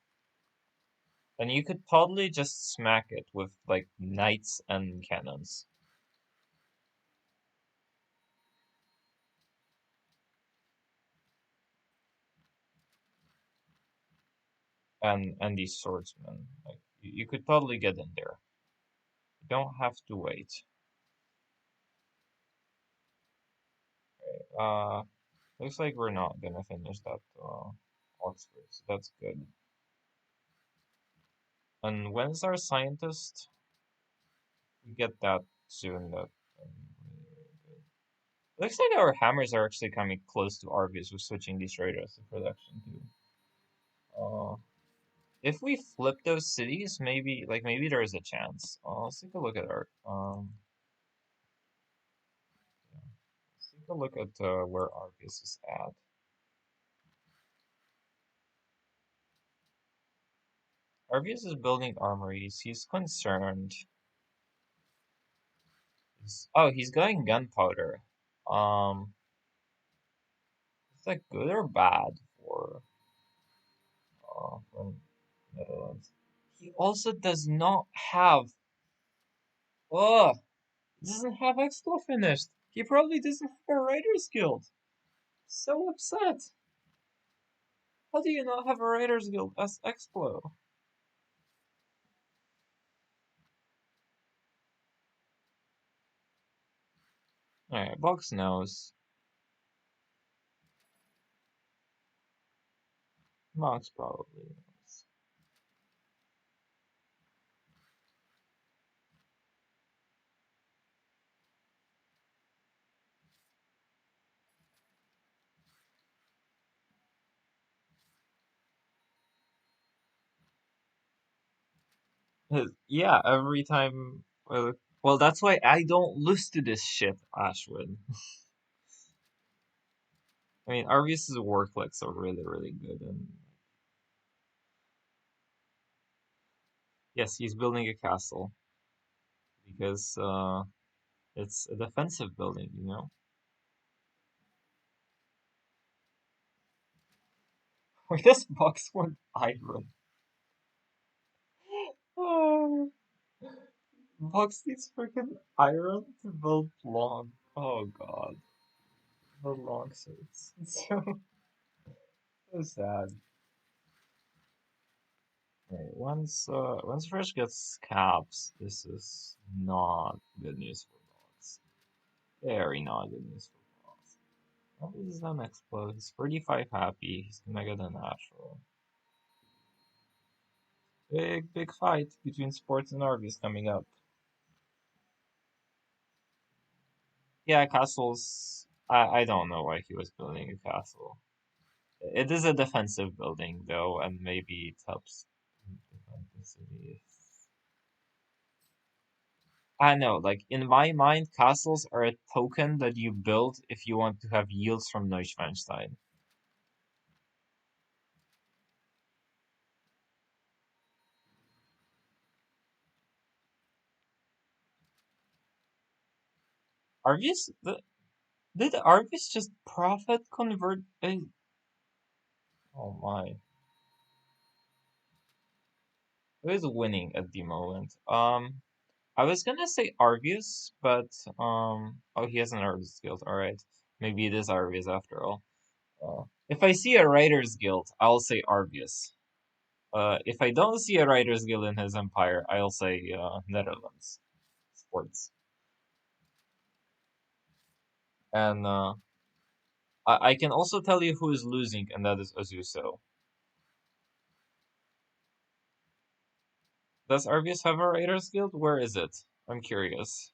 And you could probably just smack it with like knights and cannons. And these swordsmen. Like you could totally get in there. You don't have to wait. Okay, looks like we're not gonna finish that Oxford, so that's good. And when's our scientist? We get that soon. That looks like our hammers are actually coming close to Argus with switching these raiders to production too. If we flip those cities, maybe there is a chance. Let's take a look at our yeah. Let's take a look at where Argus is at. Argus is building armories. He's concerned. He's going gunpowder. Is that good or bad for Netherlands? He also does not have. Oh, he doesn't have Explo finished. He probably doesn't have a Writer's Guild. So upset. How do you not have a Writer's Guild as Explo? Alright, Box knows. Box probably knows. Yeah, every time. Well, that's why I don't lose to this shit, Ashwin. I mean, Arvius' war clicks are really, really good, and yes, he's building a castle because it's a defensive building, you know. Where does Box want iron? Oh, Box needs freaking iron to build long. Oh god, the long swords. It's so sad. Right, once Fresh gets caps, this is not good news for Box. Very not good news for Box. Oh, this is an explode. He's 35 happy. He's gonna get a natural. Big fight between Sports and Argus coming up. Yeah, castles. I don't know why he was building a castle. It is a defensive building though, and maybe it helps defend the city. I know, like in my mind, castles are a token that you build if you want to have yields from Neuschwanstein. Arvius, did Arvius just profit convert a... Oh my. Who is winning at the moment? I was gonna say Arvius, but oh, he has an artist guild. All right, maybe it is Arvius after all. If I see a writers guild, I'll say Arvius. If I don't see a writers guild in his empire, I'll say Netherlands sports. And I can also tell you who is losing, and that is Azuso. Does Arvius have a writers guild? Where is it? I'm curious.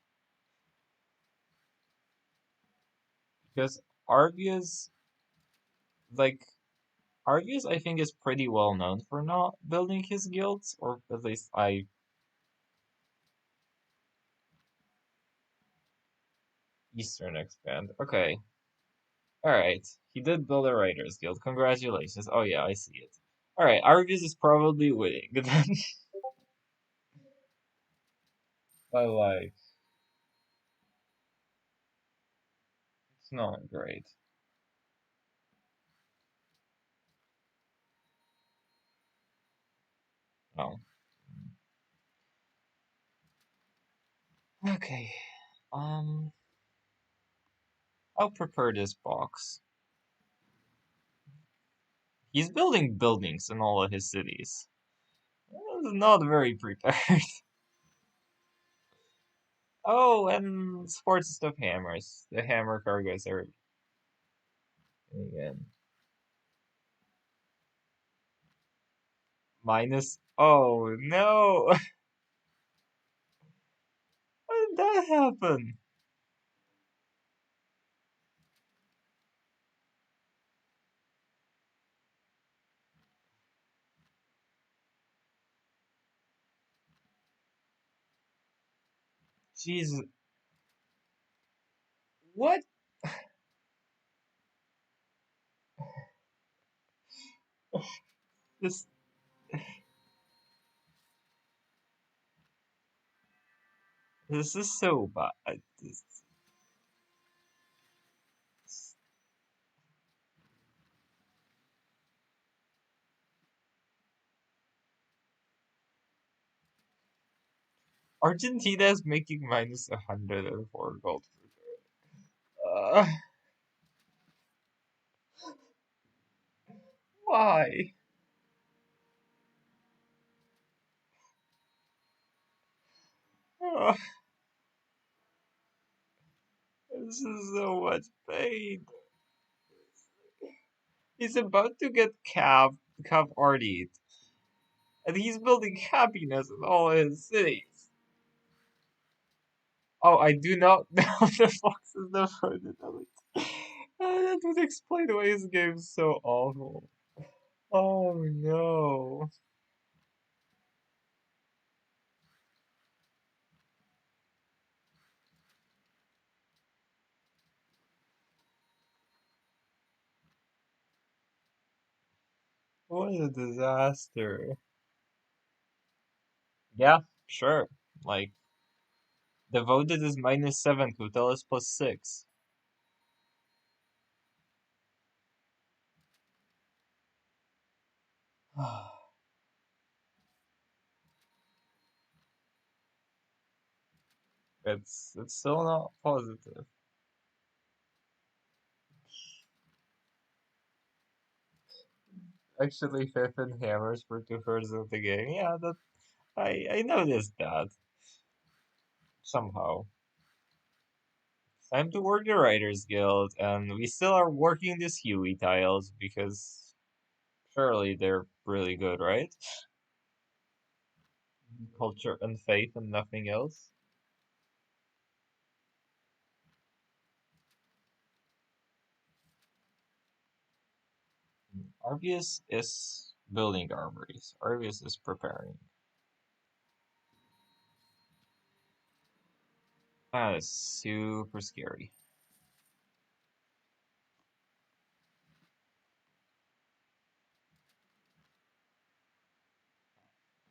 Because Arvius, like, Arvius, I think, is pretty well known for not building his guilds, or at least Eastern expand. Okay. Alright. He did build a writers guild. Congratulations. Oh yeah, I see it. Alright, Arvius is probably winning. But like, it's not great. Oh. Okay. I'll prepare this box. He's building buildings in all of his cities. Not very prepared. Oh, and sports stuff hammers. The hammer cargoes are again minus. Oh no! How did that happen? Jesus, what? This this is so bad. Argentina is making minus 104 gold. Uh, why? Uh, this is so much pain. He's about to get Cav RD'd. And he's building happiness in all his cities. Oh, I do not know the Fox is the furthest elite. That would explain why his game's so awful. Oh no. What a disaster. Yeah, sure. Like, devoted is -7, Kutel is +6. It's still not positive. Actually, fifth and hammers for 2/3 of the game. Yeah, that I noticed that somehow. Time to work the Writers Guild, and we still are working these Huey tiles because surely they're really good, right? Culture and faith and nothing else. Arvius is building armories. Arvius is preparing. That is super scary.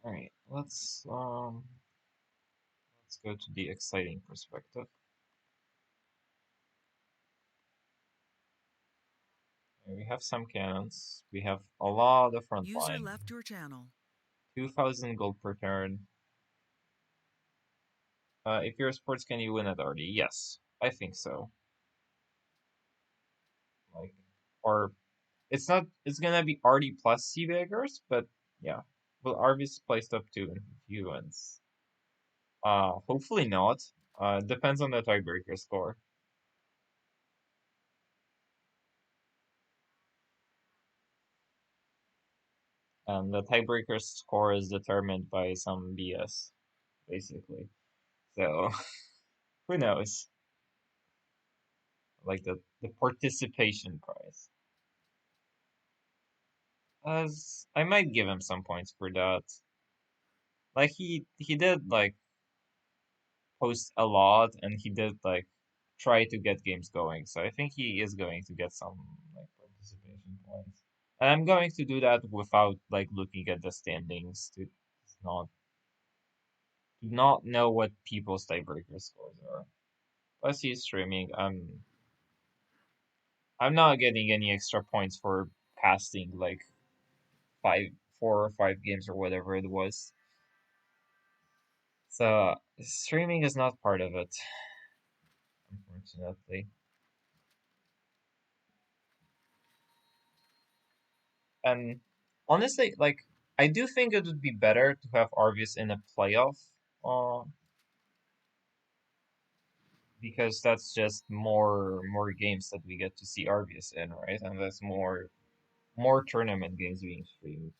Alright, let's go to the exciting perspective. We have some cannons. We have a lot of front User line. left your channel. 2,000 gold per turn. If you're a sports, can you win at RD? Yes, I think so. Like, or it's not. It's gonna be RD plus Seabaggers, but yeah. Well, Arvis placed up too in a few wins. Hopefully not. Depends on the tiebreaker score. And the tiebreaker score is determined by some BS, basically. So, who knows? Like the participation prize. As I might give him some points for that. Like he did like post a lot and he did like try to get games going. So I think he is going to get some like participation points. And I'm going to do that without like looking at the standings to not know what people's tiebreaker scores are. Plus he's streaming. I'm not getting any extra points for casting like 4 or 5 games or whatever it was. So streaming is not part of it, unfortunately. And honestly, like I do think it would be better to have Arvius in a playoff, uh, because that's just more games that we get to see Arvius in, right? And that's more tournament games being streamed.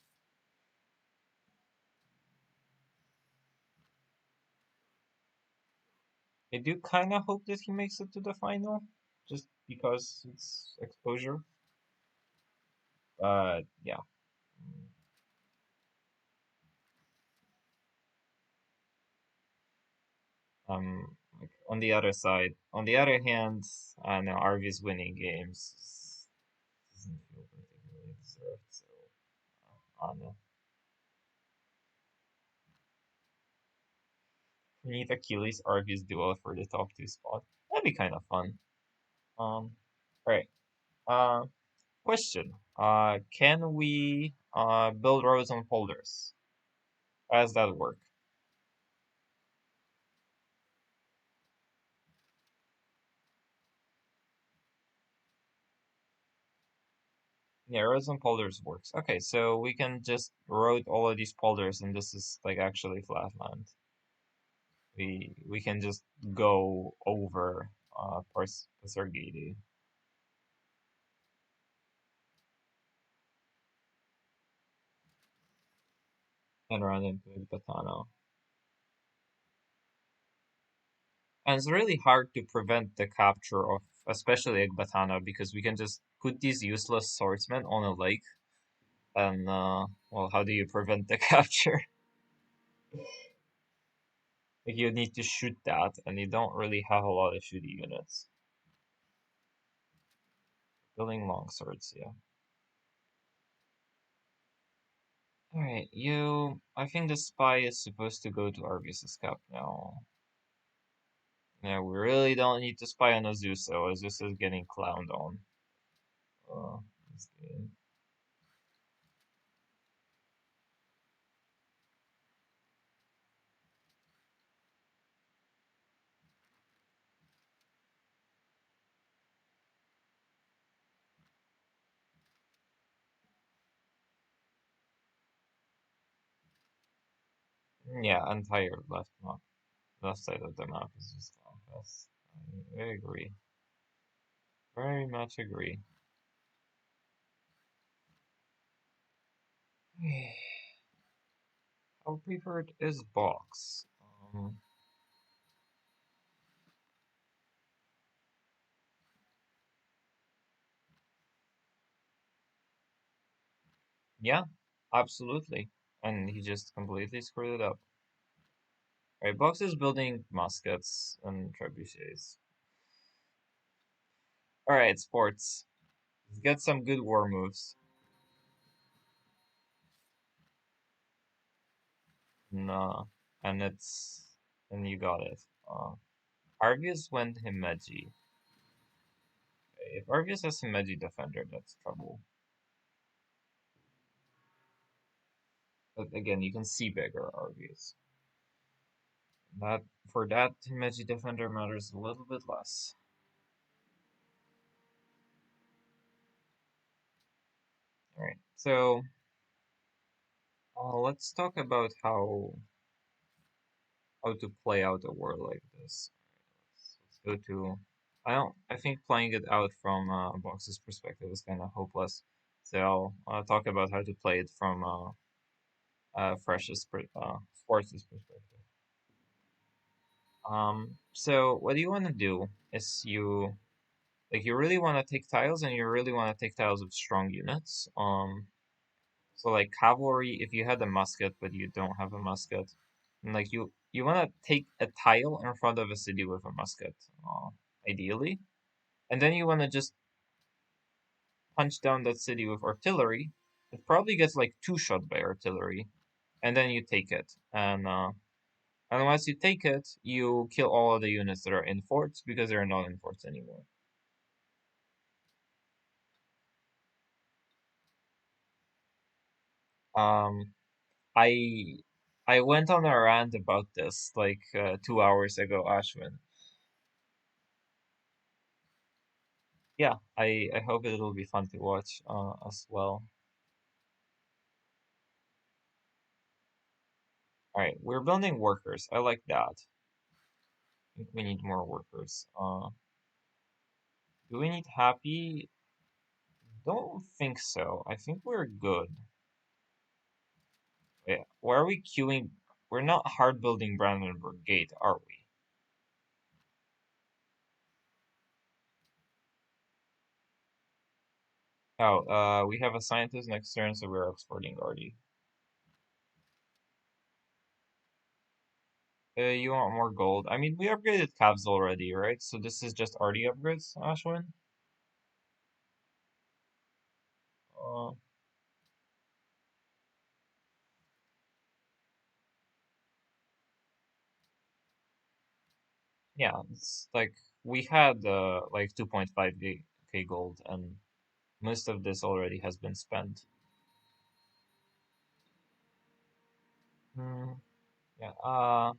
I do kind of hope that he makes it to the final, just because it's exposure. Yeah. Like on the other side, on the other hand, I know Arvius winning games doesn't feel particularly deserved. So, I don't know. We need Achilles Arvius duel for the top 2 spot. That'd be kind of fun. Right. Uh, question. Can we build rows on folders? How does that work? Yeah, rows on polders works. Okay, so we can just route all of these polders, and this is like actually flatland. We can just go over Pasargadi and run into Batano. And it's really hard to prevent the capture of especially Ekbatana because we can just put these useless swordsmen on a lake and well, how do you prevent the capture? Like you need to shoot that and you don't really have a lot of shooty units. Building long swords, yeah. Alright, I think the spy is supposed to go to Argus' cap now. Yeah, we really don't need to spy on Azusa. Azusa is getting clowned on. This game. Yeah, entire left side of the map is just Conquest. I agree. Very much agree. How preferred is box? Yeah, absolutely. And he just completely screwed it up. Alright, Box is building muskets and trebuchets. Alright, sports. Let's get some good war moves. No, and you got it. Arvius went Himeji. Okay, if Arvius has Himeji defender, that's trouble. But again, you can see bigger Arvius. That for that Himeji defender matters a little bit less. Alright, so let's talk about how to play out a war like this. Let's go to I think playing it out from Box's perspective is kind of hopeless. So I'll talk about how to play it from Force's perspective. So what you want to do is you really want to take tiles, and you really want to take tiles with strong units. So like cavalry, if you had a musket but you don't have a musket, and like you want to take a tile in front of a city with a musket, ideally, and then you want to just punch down that city with artillery. It probably gets like two shot by artillery, and then you take it. And once you take it, you kill all of the units that are in forts because they're not in forts anymore. Um, I I went on a rant about this like 2 hours ago, Ashwin. Yeah, I hope it'll be fun to watch as well. All right, we're building workers. I like that. I think we need more workers. Do we need happy? Don't think so. I think we're good. Yeah, why are we queuing? We're not hard building Brandenburg Gate, are we? Oh, we have a scientist next turn, so we're exporting already. You want more gold? I mean, we upgraded Cavs already, right? So this is just RD upgrades, Ashwin? Uh, yeah, it's like we had like 2.5k gold, and most of this already has been spent. Hmm, yeah.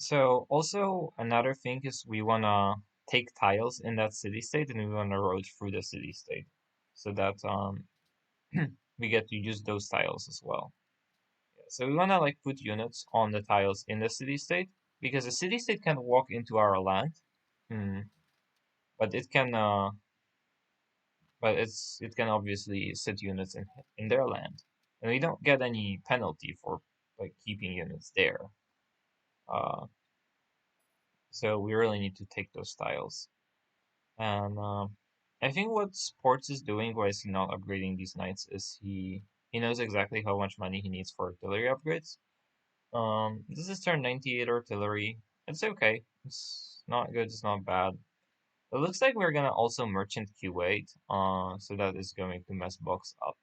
So also another thing is we wanna take tiles in that city state, and we wanna road through the city state, so that we get to use those tiles as well. Yeah, so we wanna like put units on the tiles in the city state because the city state can walk into our land, hmm, but it can obviously sit units in their land, and we don't get any penalty for like keeping units there. Uh, so we really need to take those tiles. And I think what Sports is doing, why is he not upgrading these knights, is he knows exactly how much money he needs for artillery upgrades. This is turn 98 artillery. It's okay. It's not good. It's not bad. It looks like we're gonna also merchant Q8. So that is going to mess Box up.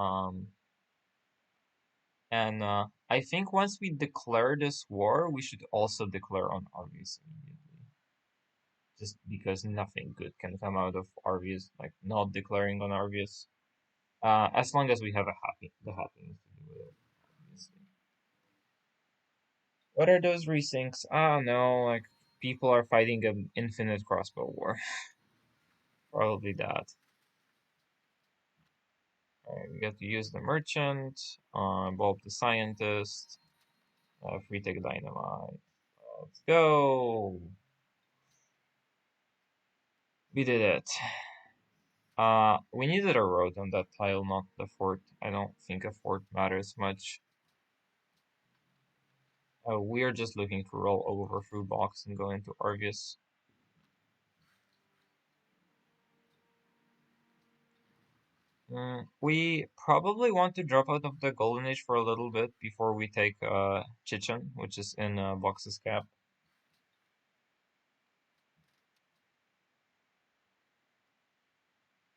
Um, and I think once we declare this war, we should also declare on armies immediately. Just because nothing good can come out of Arvius, like not declaring on Arvius. As long as we have the happiness to do it, obviously. What are those resyncs? I don't know, like people are fighting an infinite crossbow war. Probably that. Alright, we get to use the merchant, bulb the scientist, free take dynamite. Let's go! We did it. We needed a road on that tile, not the fort. I don't think a fort matters much. We're just looking to roll over through Box and go into Argus. We probably want to drop out of the Golden Age for a little bit before we take Chichen, which is in Box's cap.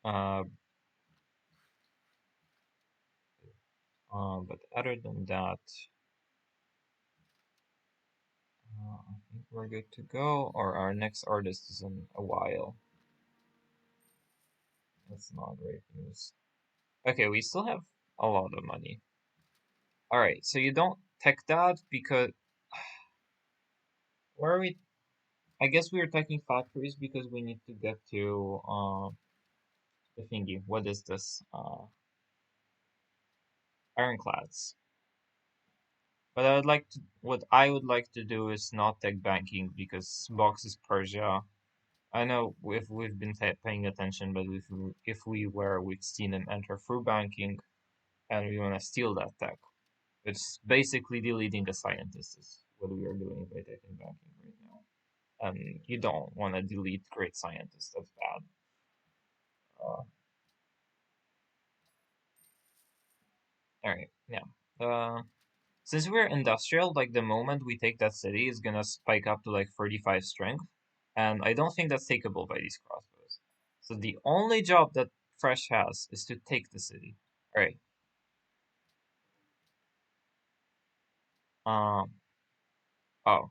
Uh, but other than that, I think we're good to go. Or our next artist is in a while. That's not great news. Okay, we still have a lot of money. Alright, so you don't tech that because... Where are we? I guess we are taking factories because we need to get to the thingy. What is this? Ironclads. But what I would like to do is not tech banking because Box is Persia. I know if we've been paying attention, but if we were, we've seen him enter through banking, and we want to steal that tech. It's basically deleting a scientist is what we are doing by taking banking right now. And you don't want to delete great scientists. That's bad. Alright, yeah. Since we're industrial, like the moment we take that city is gonna spike up to like 35 strength, and I don't think that's takeable by these crossbows. So the only job that Fresh has is to take the city. Alright. Um oh.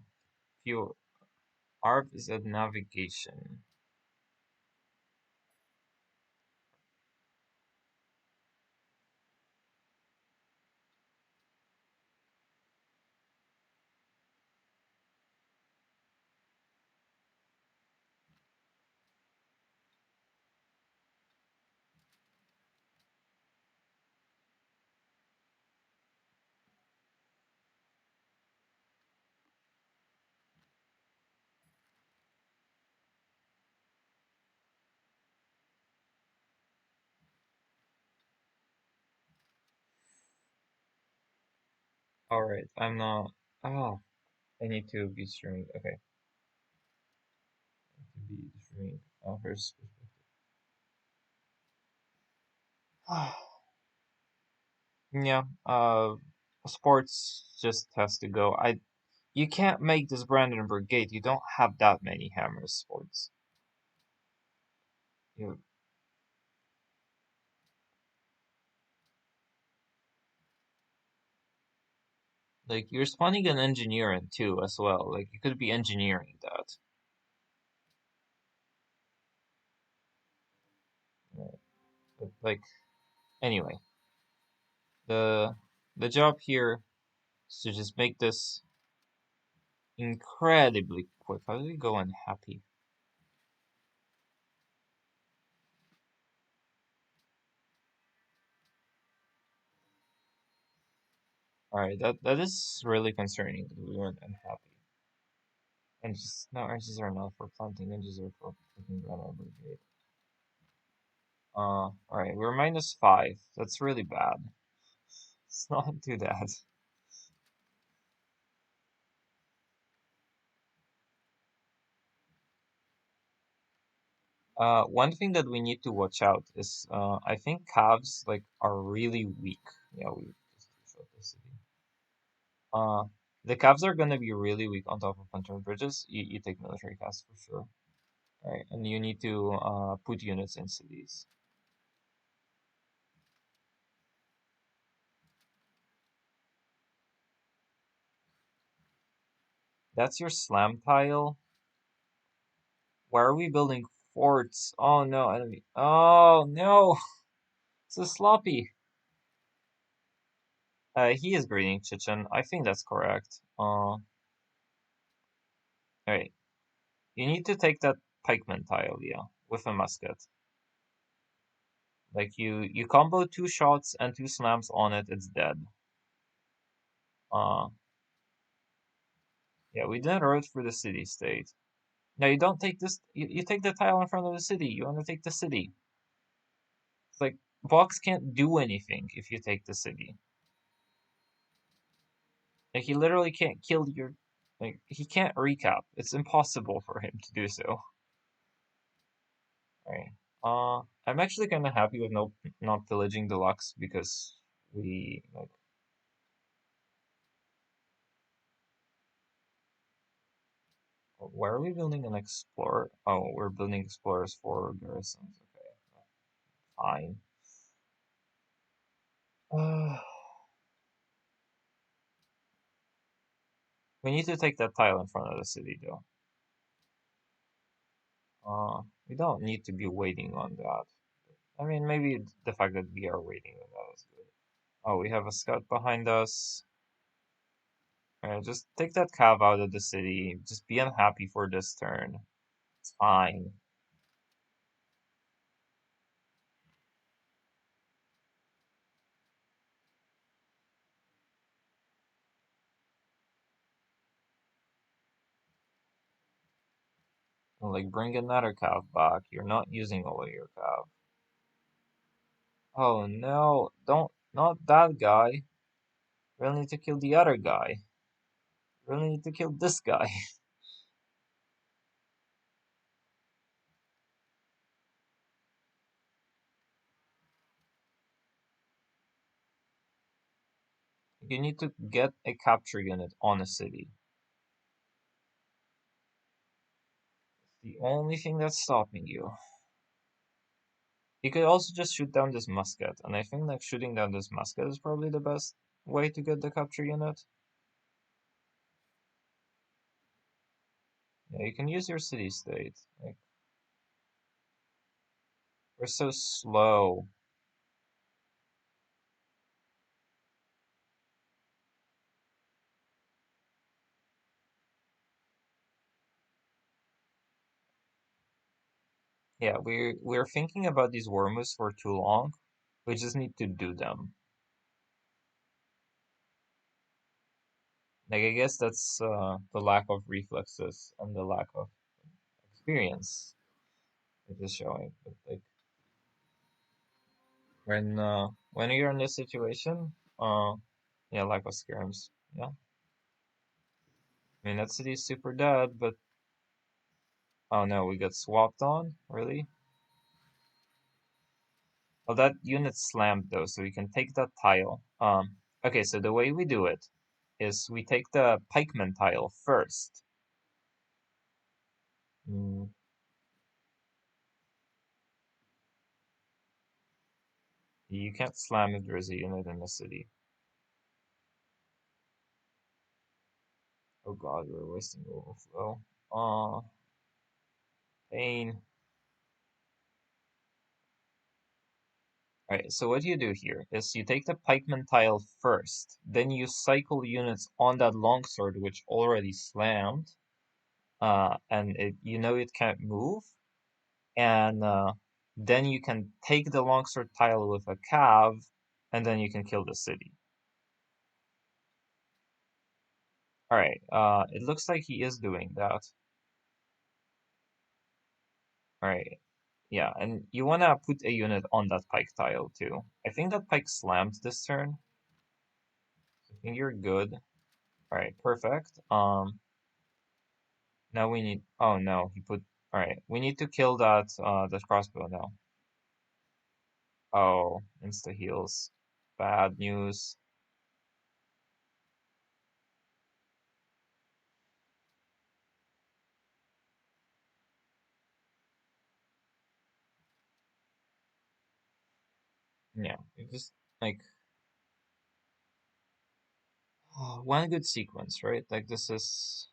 Fuel ARP is at navigation. Alright, I'm not I need to be streaming. Okay. I need to be streaming first perspective. Yeah, sports just has to go. You can't make this Brandon Brigade. You don't have that many hammers, sports. You like you're spawning an engineer in too as well. Like you could be engineering that. But like anyway, the the job here is to just make this incredibly quick. How do we go unhappy? Alright, that is really concerning that we went unhappy. And just no arches are not for planting, engines are for picking Brandon Brigade. Alright, we're -5. That's really bad. Let's not do that. One thing that we need to watch out is, I think calves, like, are really weak. Yeah, we just showed the city. The calves are gonna be really weak on top of pontoon bridges. You take military calves for sure. Alright, and you need to, put units in cities. That's your slam tile. Why are we building forts? Oh no, enemy. Oh no! So sloppy. He is grading Chichen. I think that's correct. Alright. You need to take that pikeman tile, yeah, with a musket. Like you combo 2 shots and 2 slams on it, it's dead. Yeah, we didn't road for the city state. No, you don't take this. You take the tile in front of the city. You want to take the city. It's like Box can't do anything if you take the city. Like he literally can't kill your. Like he can't recap. It's impossible for him to do so. Alright. I'm actually kind of happy with not pillaging deluxe because we like. Where are we building an explorer? Oh, we're building explorers for garrisons. Okay, fine. We need to take that tile in front of the city, though. We don't need to be waiting on that. I mean, maybe the fact that we are waiting on that is good. Oh, we have a scout behind us. Alright, just take that cav out of the city. Just be unhappy for this turn. It's fine. Like, bring another cav back. You're not using all of your cav. Oh no, not that guy. Really need to kill the other guy. Really need to kill this guy. You need to get a capture unit on a city. It's the only thing that's stopping you. You could also just shoot down this musket, and I think like shooting down this musket is probably the best way to get the capture unit. Yeah, you can use your city state. Like, we're so slow. Yeah, we're thinking about these war moves for too long. We just need to do them. Like I guess that's the lack of reflexes and the lack of experience it is showing. But like when you're in this situation, yeah, lack of skirms. Yeah. I mean that city's super dead, but oh no, we got swapped on? Really? Well, that unit slammed though, so we can take that tile. Okay, so the way we do it is we take the pikeman tile first. You can't slam if there's a unit in the city. Oh god, we're wasting overflow. Pain. Alright, so what you do here is you take the pikeman tile first, then you cycle units on that longsword which already slammed, and you know it can't move, and then you can take the longsword tile with a cav, and then you can kill the city. Alright, it looks like he is doing that. Alright, yeah, and you wanna put a unit on that pike tile too. I think that pike slammed this turn. I think you're good. Alright, perfect. Now we need, oh no, he put, alright, we need to kill that crossbow now. Oh, insta heals. Bad news. Yeah, it just, like, one good sequence, right? Like, this is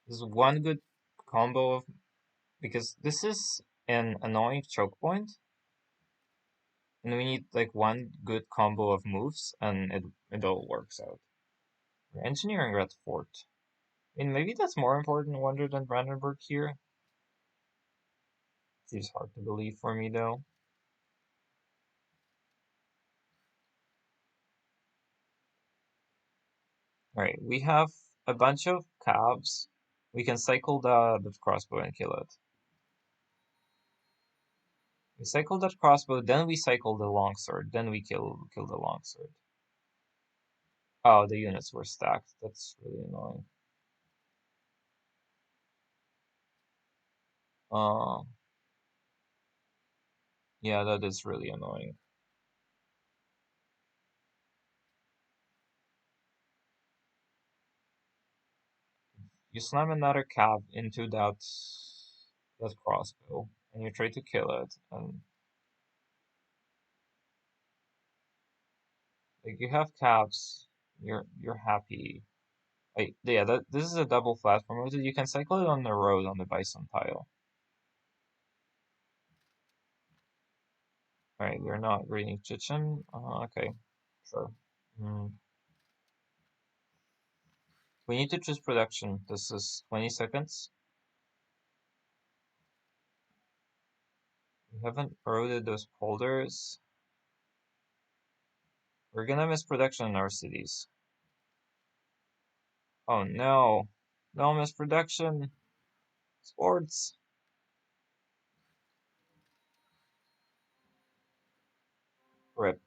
one good combo of, because this is an annoying choke point, and we need, like, one good combo of moves, and it all works out. We're engineering Red Fort. I mean, maybe that's more important wonder than Brandenburg here. Seems hard to believe for me, though. Alright, we have a bunch of cabs. We can cycle the crossbow and kill it. We cycle that crossbow, then we cycle the longsword, then we kill the longsword. Oh, the units were stacked. That's really annoying. Uh, Yeah, that is really annoying. You slam another cab into that crossbow, and you try to kill it, and like you have cabs, you're happy. Like yeah, this is a double platform. You can cycle it on the road on the bison tile. Alright, we're not reading Chichen. Okay, sure. We need to choose production. This is 20 seconds. We haven't eroded those polders. We're gonna miss production in our cities. Oh no. No misproduction. Sports. Rip.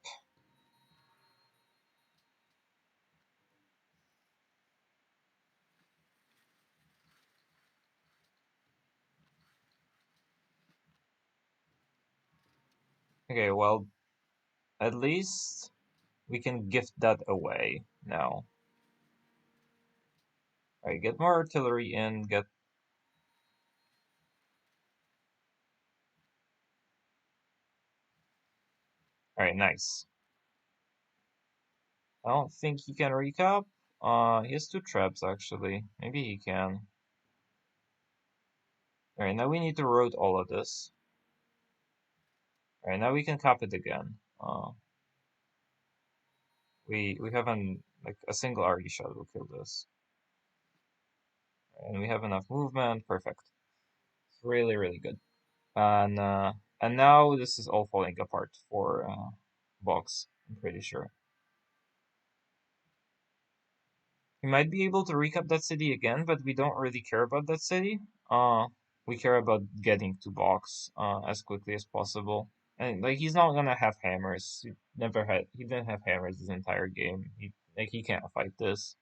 Okay, well, at least we can gift that away now. Alright, get more artillery in, get... Alright, nice. I don't think he can recap. He has 2 traps, actually. Maybe he can. Alright, now we need to road all of this. Alright, now we can cap it again. We have a single argy shot will kill this. And we have enough movement, perfect. It's really, really good. And now this is all falling apart for Box, I'm pretty sure. We might be able to recap that city again, but we don't really care about that city. We care about getting to Box as quickly as possible. And like he's not gonna have hammers. He didn't have hammers this entire game. He can't fight this.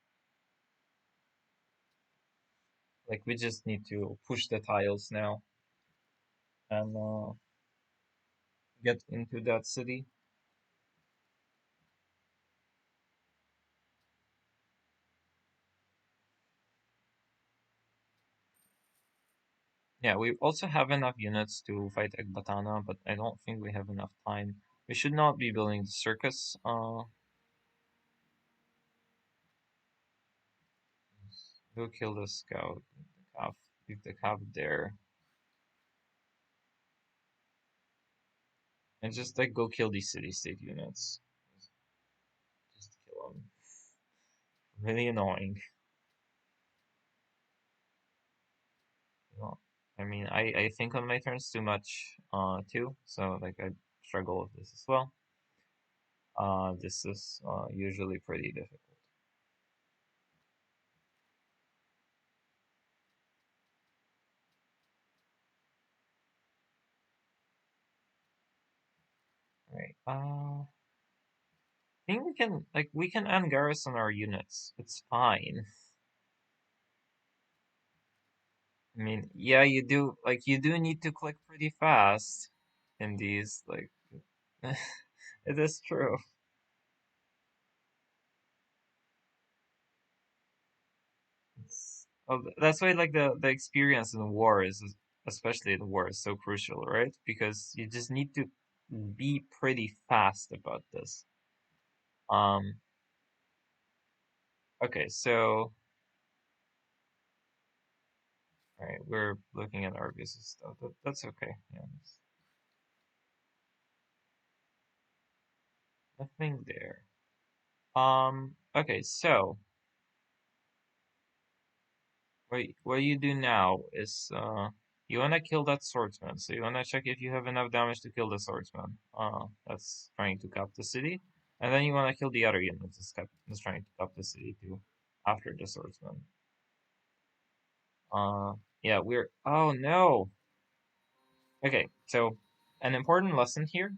Like we just need to push the tiles now and get into that city. Yeah, we also have enough units to fight Ekbatana, but I don't think we have enough time. We should not be building the circus. Go kill the scout. Leave the calf there. And just like go kill these city-state units. Just kill them. Really annoying. Well, I mean, I think on my turns too much too, so like I struggle with this as well. This is usually pretty difficult. Right. I think we can ungarrison our units. It's fine. I mean, yeah, you do need to click pretty fast in these, like it is true. That's why like the experience in war especially in war is so crucial, right? Because you just need to be pretty fast about this. Okay, so all right, we're looking at Argus stuff. That's okay. Yeah, nothing there. Okay, so what you do now is you wanna kill that swordsman. So you wanna check if you have enough damage to kill the swordsman. That's trying to cap the city. And then you wanna kill the other unit that's trying to cap the city too after the swordsman. Yeah, oh no. Okay, so an important lesson here.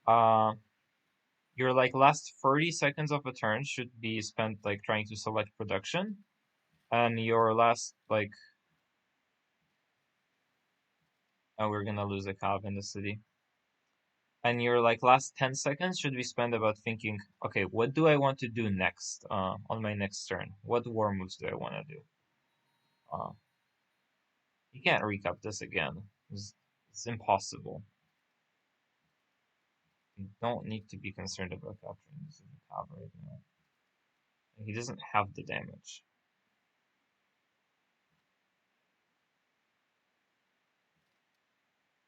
Your like last 30 seconds of a turn should be spent like trying to select production. And your last like oh, we're gonna lose a cop in the city. and your like last 10 seconds should be spent about thinking, okay, what do I want to do next on my next turn? What war moves do I want to do? You can't recap this again. It's impossible. You don't need to be concerned about capturing this in the cab right now. He doesn't have the damage.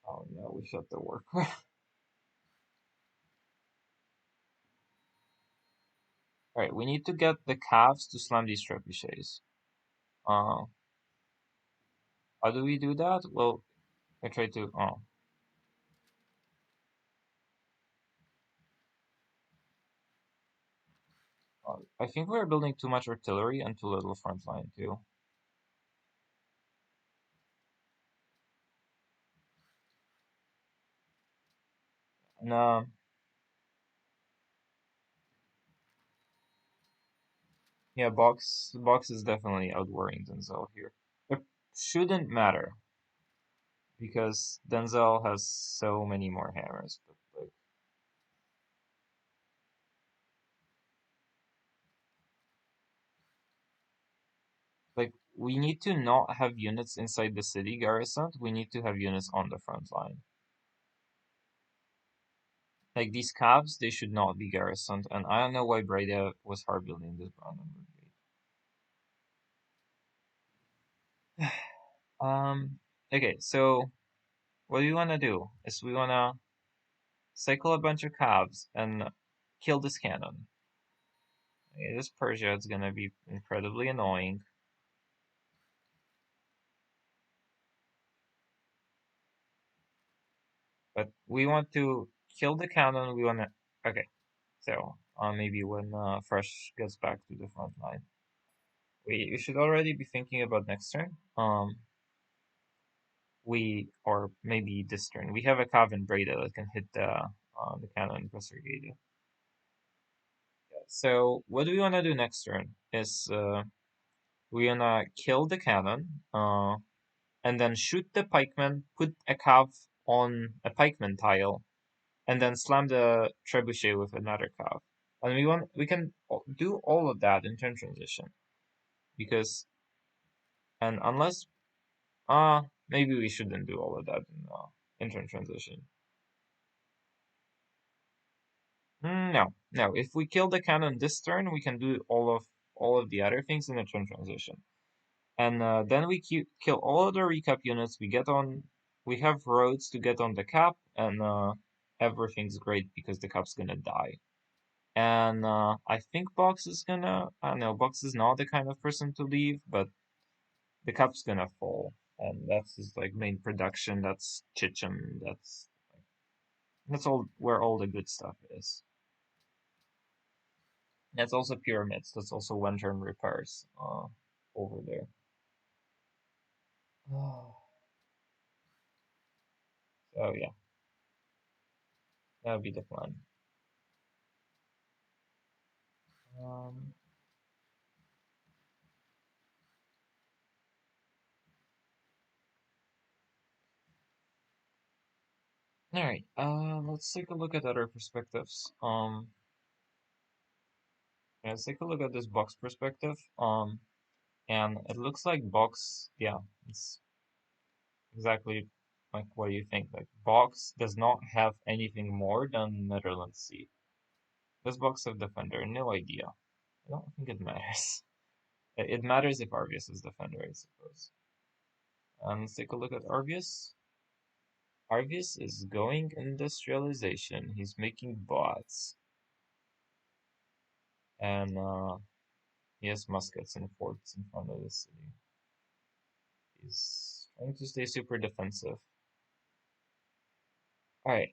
Oh no, we shut the worker. Alright, we need to get the calves to slam these trebuchets. How do we do that? Well, I try to. I think we're building too much artillery and too little front line too. No. Yeah, box is definitely outwearing Denzel here. It shouldn't matter because Denzel has so many more hammers. But like we need to not have units inside the city garrisoned. We need to have units on the front line. Like these cabs, they should not be garrisoned, and I don't know why Breda was hard building this Brandon brigade. Okay, so what we wanna do is we wanna cycle a bunch of cabs and kill this cannon. Okay, this Persia is gonna be incredibly annoying. But we want to kill the cannon, we wanna... Okay, so maybe when Fresh gets back to the front line. We should already be thinking about next turn. Or maybe this turn. We have a Cav and Breda that can hit the cannon plus Regalia. Yeah, so what do we wanna do next turn is we wanna kill the cannon, and then shoot the pikeman, put a cav on a pikeman tile, and then slam the trebuchet with another cav. And we can do all of that in turn transition, because unless maybe we shouldn't do all of that in turn transition. No. If we kill the cannon this turn, we can do all of the other things in a turn transition. And then we kill all of the recap units. We have roads to get on the cap, and everything's great because the cap's gonna die. And I think Box is gonna. I don't know. Box is not the kind of person to leave, but the cap's gonna fall, and that's his like main production. That's Chichim. That's all where all the good stuff is. That's also pyramids. That's also one turn repairs over there. So yeah, that would be the plan. Um, all right. Let's take a look at other perspectives. Let's take a look at this box perspective. And it looks like box. Yeah, it's exactly like what you think. Like box does not have anything more than Netherlands Sea. Does box have defender? No idea. I don't think it matters. It matters if Arvius is defender, I suppose. Let's take a look at Arvius. Arvius is going industrialization. He's making bots. And he has muskets and forts in front of the city. He's trying to stay super defensive. Alright,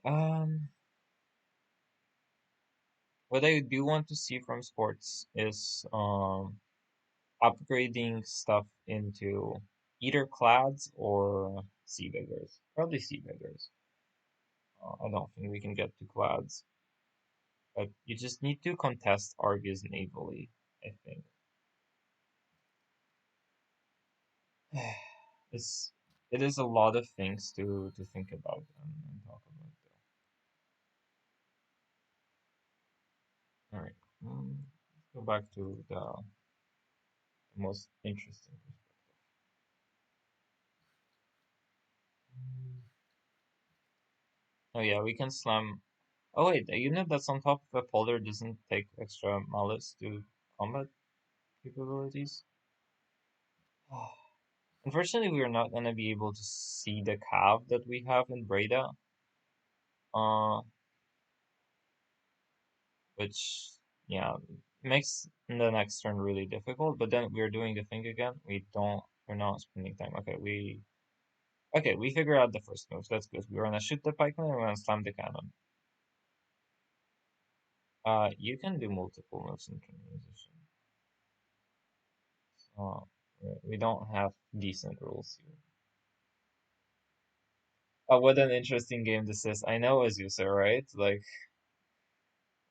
what I do want to see from sports is upgrading stuff into either clads or sea beggars. Probably sea beggars. I don't think we can get to clads. But you just need to contest Argus navally, I think. It is a lot of things to think about and talk about, though. go back to the most interesting perspective. Oh yeah, we can slam. Oh wait, a unit that's on top of a polder doesn't take extra malice to combat capabilities. Unfortunately, we are not gonna be able to see the cav that we have in Breda. Which yeah makes the next turn really difficult. But then we're doing the thing again. We're not spending time. Okay, we figure out the first moves. That's good. We're gonna shoot the pikeman and we're gonna slam the cannon. You can do multiple moves in transition. So we don't have decent rules here. Oh, what an interesting game this is. I know, Azusa, right? Like,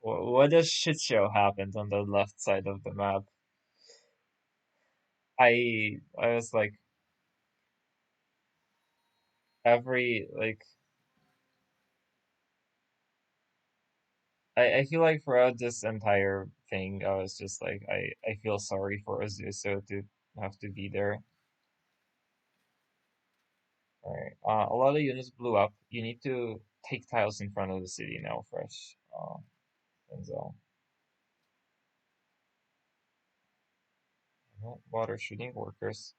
what a shit show happened on the left side of the map. I was like, every like I feel like throughout this entire thing, I was just like, I feel sorry for Azuso to have to be there. Alright, a lot of units blew up. You need to take tiles in front of the city now, fresh. Denzel. No, water shooting workers.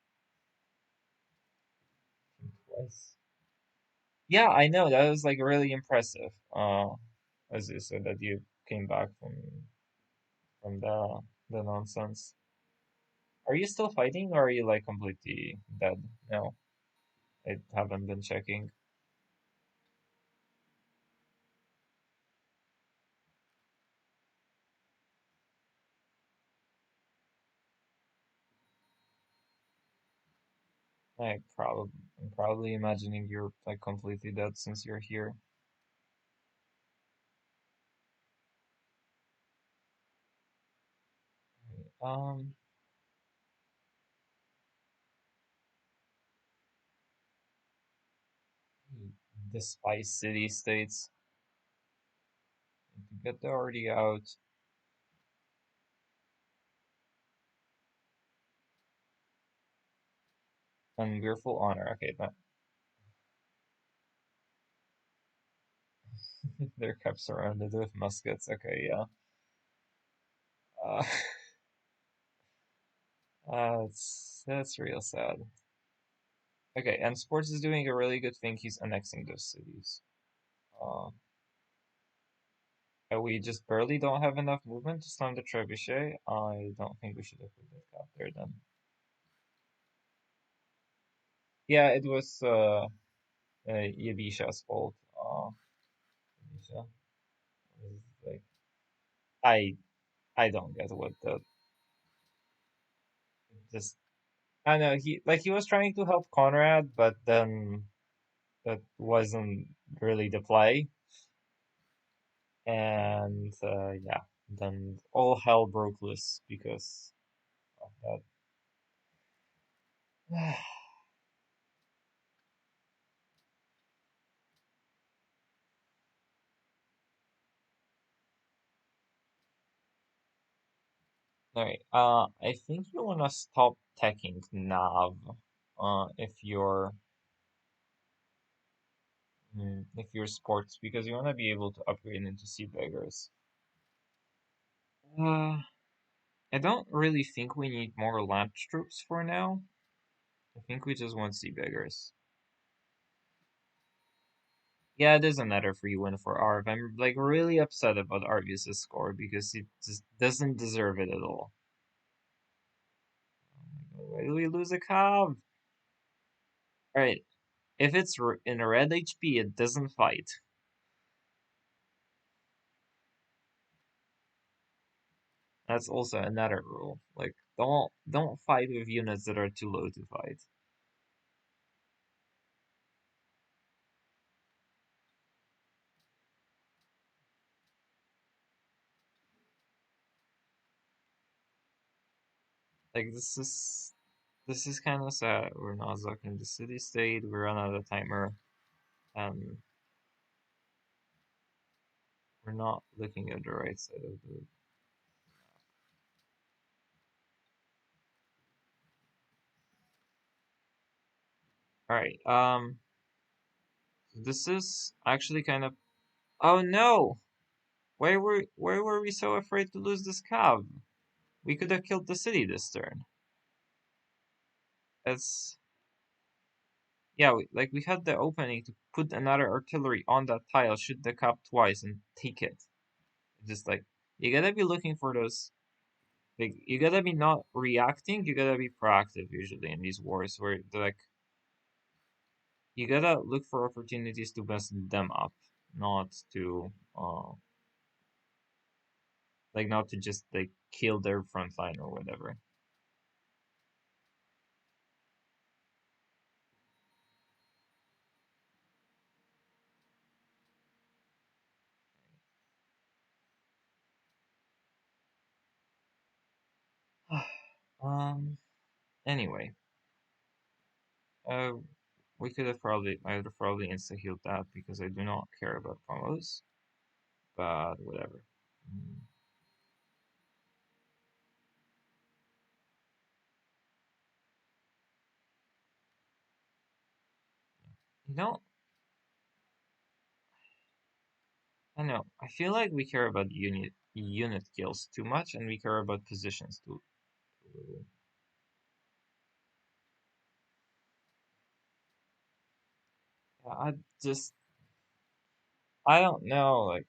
Twice. Yeah, I know, that was like really impressive. Azuso, that you came back from the nonsense. Are you still fighting or are you like completely dead? No, I haven't been checking. I'm probably imagining you're like completely dead since you're here. Um, the spice city states. Need to get the already out. And we're full honor. Okay, but they're kept surrounded with muskets. Okay, yeah. Uh, that's real sad. Okay, and Sports is doing a really good thing. He's annexing those cities. Uh, we just barely don't have enough movement to slam the trebuchet. I don't think we should have put that out there then. Yeah, it was Yabisha's fault. Yabisha was like, I I don't get what the just I know he was trying to help Conrad, but then that wasn't really the play, and yeah, then all hell broke loose because of that. Alright, I think you wanna stop teching Nav, if you're sports, because you wanna be able to upgrade into sea beggars. I don't really think we need more land troops for now. I think we just want sea beggars. Yeah, it is another free win for Arv. I'm like really upset about Arvius' score because he just doesn't deserve it at all. Oh my god, why do we lose a cow? Alright, if it's in a red HP, it doesn't fight. That's also another rule. Like, don't fight with units that are too low to fight. Like this is kind of sad. We're not zucking the city state. We run out of timer, and we're not looking at the right side of the. Alright, this is actually kind of... Oh no! Why were we so afraid to lose this cav? We could have killed the city this turn. It's... Yeah, we had the opening to put another artillery on that tile, shoot the cap twice, and take it. Just like, you gotta be looking for those... Like, you gotta be not reacting, you gotta be proactive usually in these wars, where like... You gotta look for opportunities to mess them up, not to, like, not to just, like, kill their front line or whatever. Anyway. We could have probably, I would have probably insta-healed that because I do not care about promos, but whatever. You know, I know, I feel like we care about unit kills too much, and we care about positions too little. Yeah, I don't know, like,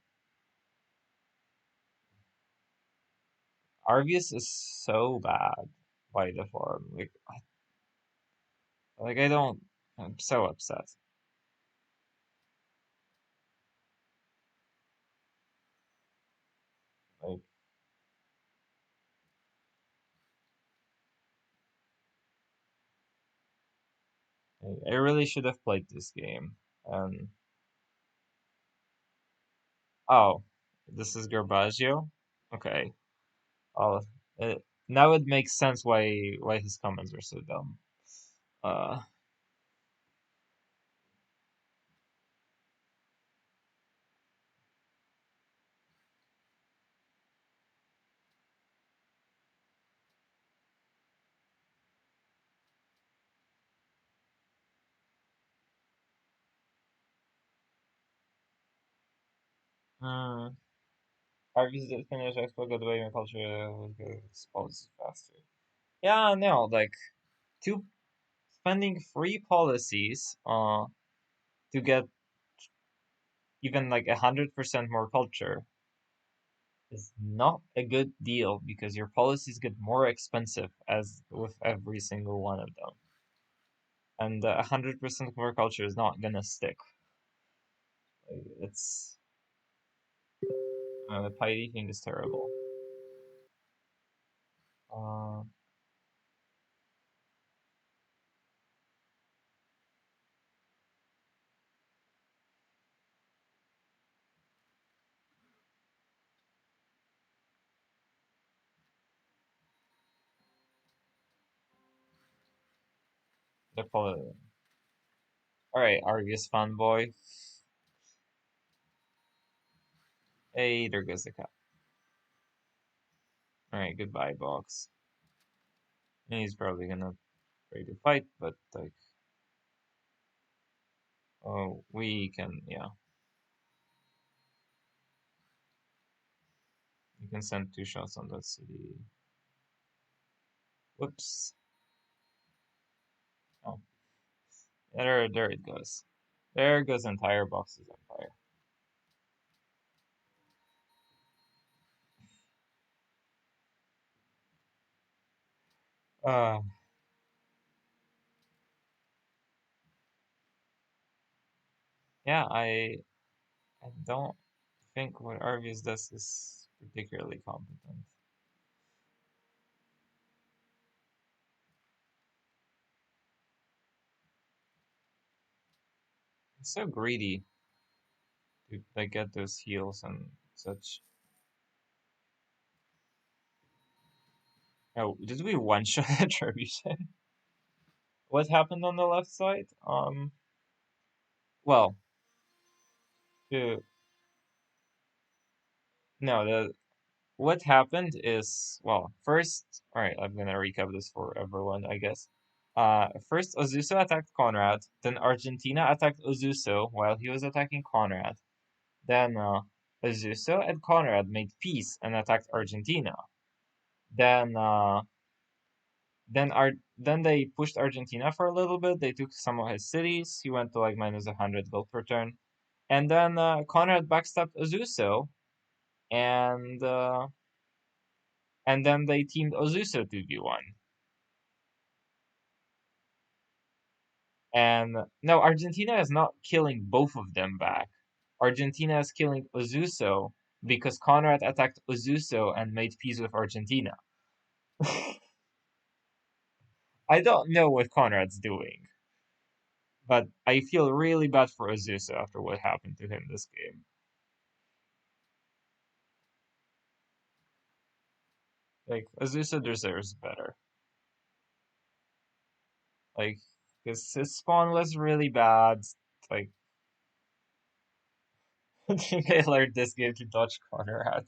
Arvius is so bad by the farm. I don't. I'm so upset. Like, I really should have played this game. Oh, this is Garbaggio? Okay. Oh, now it makes sense why his comments are so dumb. Uh, hmm. Arby's did finish Expo got away and culture was good policy faster. Yeah, no, like two spending free policies to get even like 100% more culture is not a good deal because your policies get more expensive as with every single one of them. And 100% more culture is not gonna stick. It's the piety thing is terrible. Uh, the poli- Alright, Argus fanboy. Hey, there goes the cat. Alright, goodbye, box. He's probably gonna try to fight, but like, oh, we can, yeah. You can send 2 shots on that city. Whoops. Oh, there it goes. There goes entire box's empire. Uh, yeah, I don't think what Arvius does is particularly competent. He's so greedy to like get those heals and such. Oh, did we one-shot a trebuchet? What happened on the left side? Well, to no, what happened is, well, first, all right, I'm gonna recap this for everyone, I guess. First Ozuso attacked Conrad, then Argentina attacked Ozuso while he was attacking Conrad. Then Ozuso and Conrad made peace and attacked Argentina. Then then they pushed Argentina for a little bit. They took some of his cities. He went to like minus 100 gold per turn. And then Conrad backstabbed Ozuso, and then they teamed Ozuso 2v1. And no, Argentina is not killing both of them back. Argentina is killing Ozuso because Conrad attacked Ozuso and made peace with Argentina. I don't know what Conrad's doing, but I feel really bad for Ozuso after what happened to him this game. Like, Ozuso deserves better. Like, because his spawn was really bad. Like, I think I learned this game to dodge Conrad.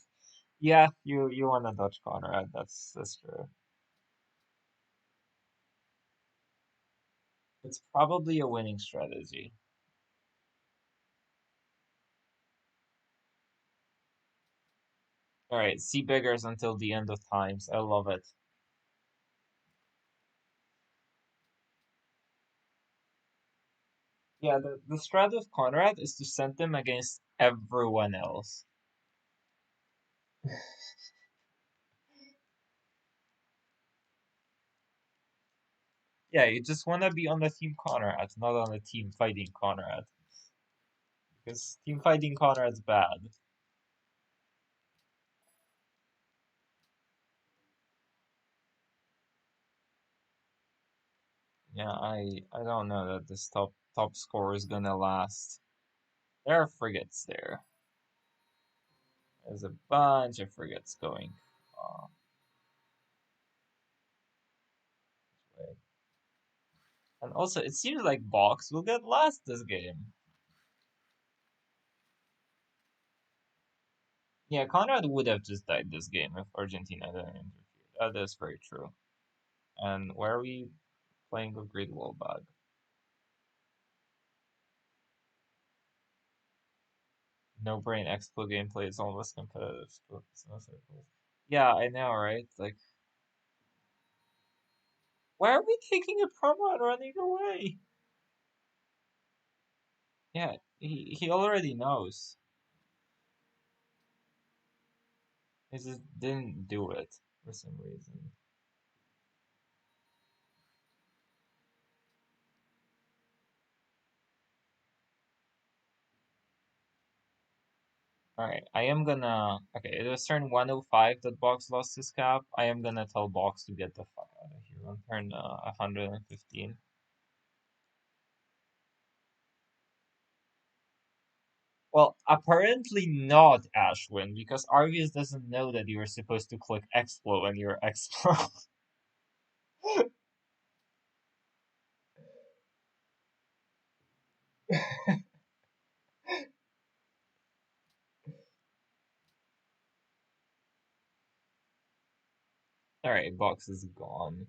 Yeah, you wanna dodge Conrad, that's true. It's probably a winning strategy. Alright, sea beggars until the end of times. I love it. Yeah, the strat of Conrad is to send them against everyone else. Yeah, you just want to be on the team Conrad, not on the team fighting Conrad. Because team fighting Conrad's bad. Yeah, I don't know that this top score is gonna last. There are frigates there. There's a bunch of frigates going. Way. And also, it seems like Box will get last this game. Yeah, Conrad would have just died this game if Argentina didn't interfere. That is very true. And where are we playing with Great Wall Bug? No brain expo gameplay is almost competitive. Yeah, I know, right? Like, why are we taking a promo and running away? Yeah, he already knows. He just didn't do it for some reason. Alright, I am gonna... Okay, it was turn 105 that Box lost his cap. I am gonna tell Box to get the fuck out of here on turn 115. Well, apparently not Ashwin, because Argus doesn't know that you are supposed to click Explo when you're Explo. Alright, Box is gone.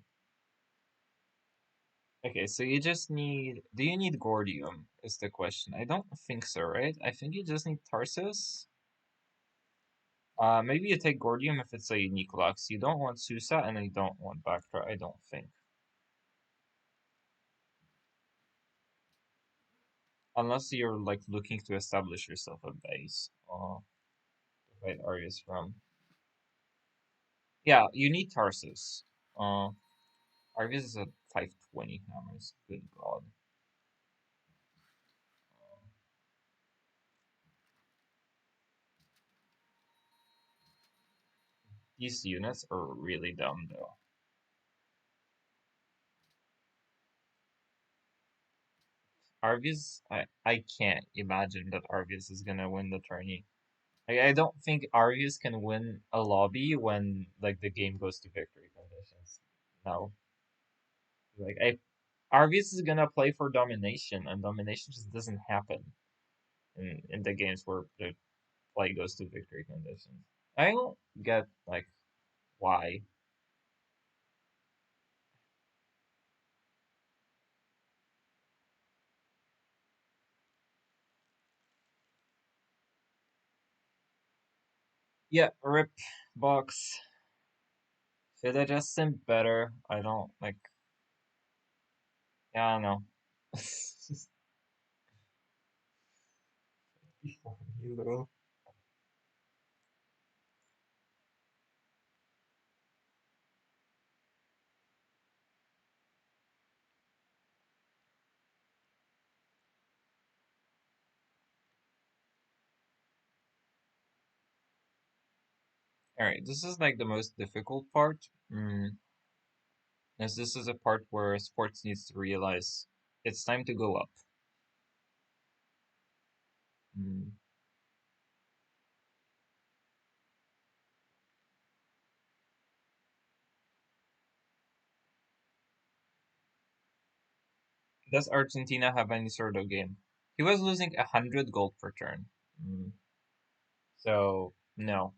Okay, so you just need... Do you need Gordium, is the question. I don't think so, right? I think you just need Tarsus. Maybe you take Gordium if it's a unique Lux. You don't want Susa, and you don't want Bactra, I don't think. Unless you're, like, looking to establish yourself a base. To fight Arius from. Yeah, you need Tarsus. Argus is at 520 hammers. Good god. These units are really dumb, though. Argus, I can't imagine that Argus is gonna win the tourney. I don't think Argus can win a lobby when like the game goes to victory conditions. No. Like Argus is gonna play for domination, and domination just doesn't happen in the games where the play goes to victory conditions. I don't get like why. Yeah, rip box. Should I just sim better? I don't like. Yeah, I don't know. You. All right, this is like the most difficult part. As this is a part where sports needs to realize it's time to go up. Mm. Does Argentina have any sort of game? He was losing 100 gold per turn. Mm. So no.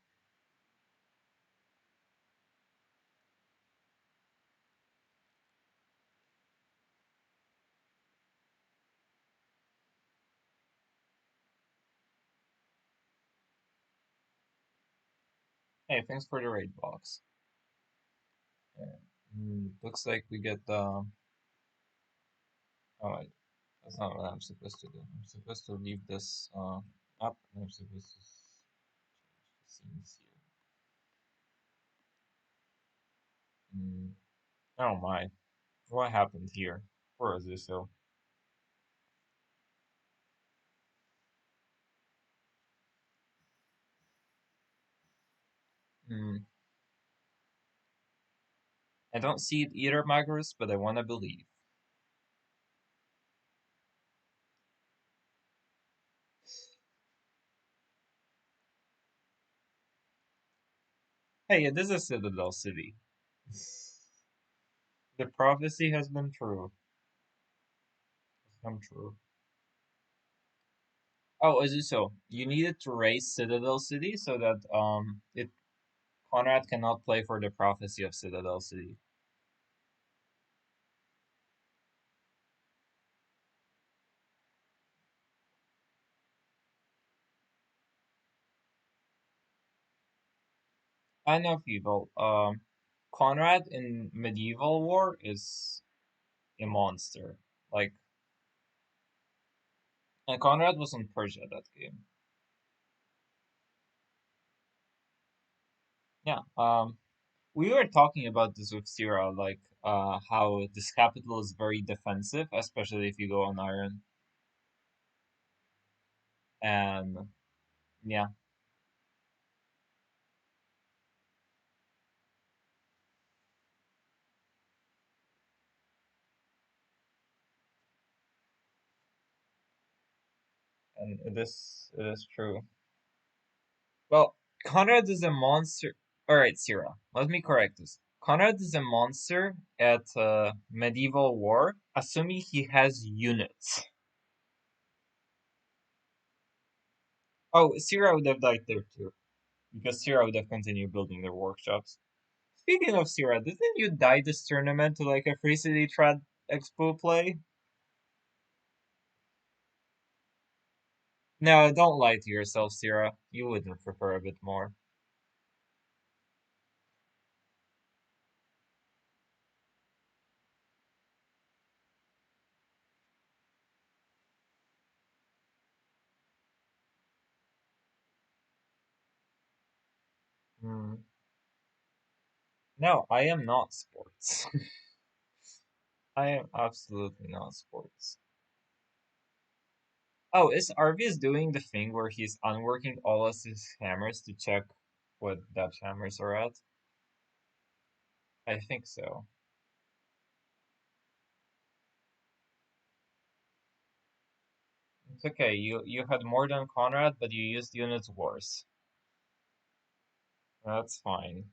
Hey, thanks for the raid box. Yeah. Looks like we get the. Oh, that's not what I'm supposed to do. I'm supposed to leave this up, and I'm supposed to change the scenes here. Oh my, what happened here? Where is this though? Hmm. I don't see it either, Magnus, but I want to believe. Hey, it is a Citadel city. The prophecy has been true. Has come true. Oh, is it so? You needed to raise Citadel City so that it Conrad cannot play for the prophecy of Citadel City. I know people. Conrad in Medieval War is a monster. Like, and Conrad was in Persia that game. Yeah. We were talking about this with Sierra, like, how this capital is very defensive, especially if you go on iron. And yeah, and it is true. Well, Conrad is a monster. All right, Sierra, let me correct this. Conrad is a monster at medieval war, assuming he has units. Oh, Sierra would have died there too, because Sierra would have continued building their workshops. Speaking of Sierra, didn't you die this tournament to like a Free City Trad Expo play? No, don't lie to yourself, Sierra. You wouldn't prefer a bit more. Hmm. No, I am not sports. I am absolutely not sports. Oh, is Arvius doing the thing where he's unworking all of his hammers to check what Dutch hammers are at? I think so. It's okay. You had more than Conrad, but you used units worse. That's fine.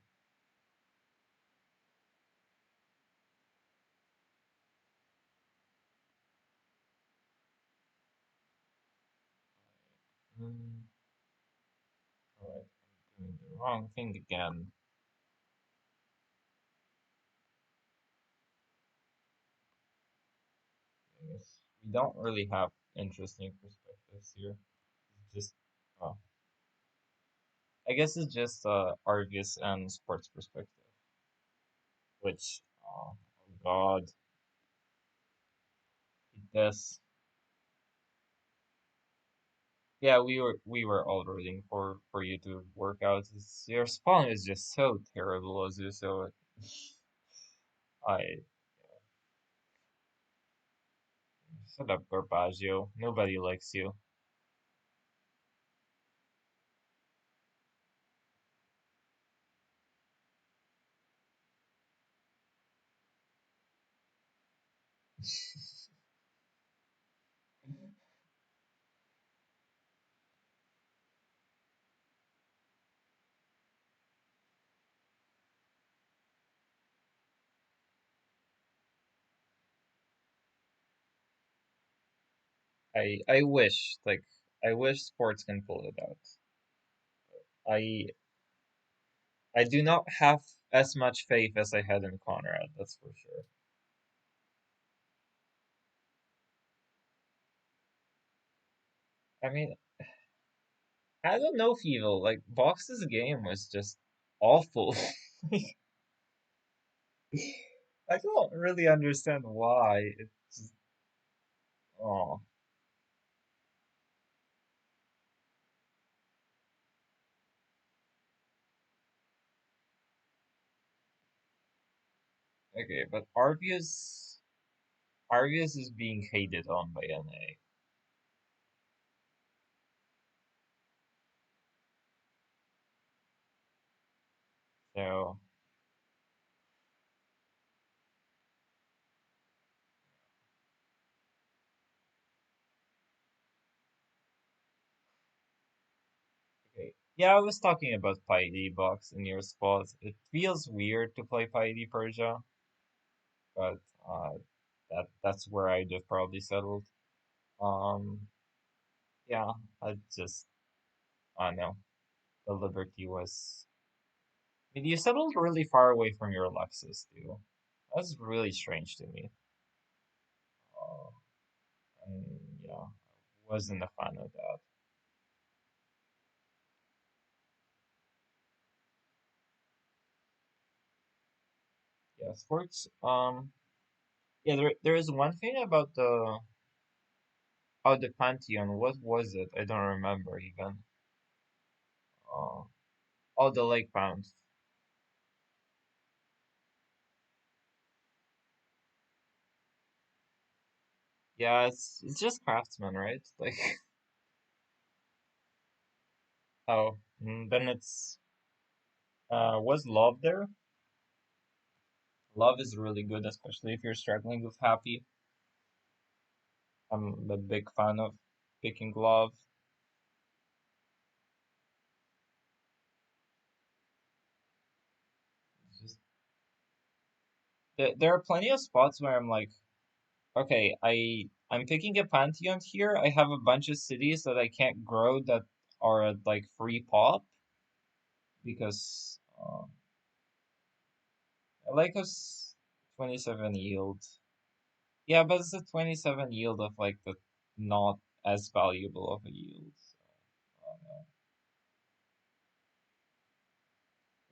Mm, alright, I'm doing the wrong thing again. Yes, we don't really have interesting perspectives here. Just oh. I guess it's just Argus and sports perspective, which oh god, this yeah we were all rooting for you to work out. Your spawn is just so terrible, Azu. So I shut up, Garbaggio. Nobody likes you. I wish I wish sports can pull it out. I I do not have as much faith as I had in Conrad, that's for sure. I mean, I don't know, Feeble. Like, Box's game was just awful. I don't really understand why. It's just, oh, okay, but Arvius is being hated on by NA. So, okay. Yeah, I was talking about Piety Box in your spot. It feels weird to play Piety Persia, but uh, that's where I'd have probably settled. Um, yeah, I don't know. The Liberty was. I mean, you settled really far away from your Lexus, too. That's really strange to me. Uh, and yeah, wasn't a fan of that. Yeah, sports. Yeah, there is one thing about the Pantheon. What was it? I don't remember even. Uh, oh, the Lake Pound. Yeah, it's just craftsman, right? Like, oh, then it's was love there? Love is really good, especially if you're struggling with happy. I'm a big fan of picking love. Just there are plenty of spots where I'm like, okay, I'm picking a pantheon here. I have a bunch of cities that I can't grow that are at like free pop because I like a 27 yield. Yeah, but it's a 27 yield of like the not as valuable of a yield. So, I don't know.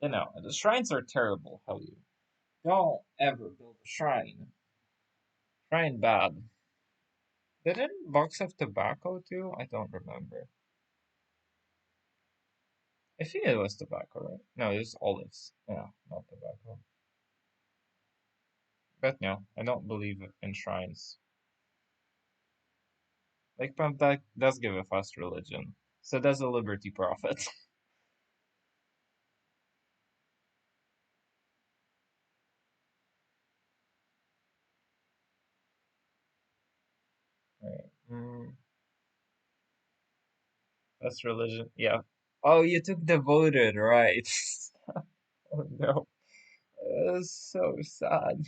You know, the shrines are terrible. How you don't ever build a shrine. Shrine bad. Didn't Box have tobacco too? I don't remember. I think it was tobacco, right? No, it was olives. Yeah, not tobacco. But no, I don't believe in shrines. Like, but that does give a fast religion. So does a liberty prophet. Right. Fast religion. Yeah. Oh, you took devoted, right? Oh no. That's so sad.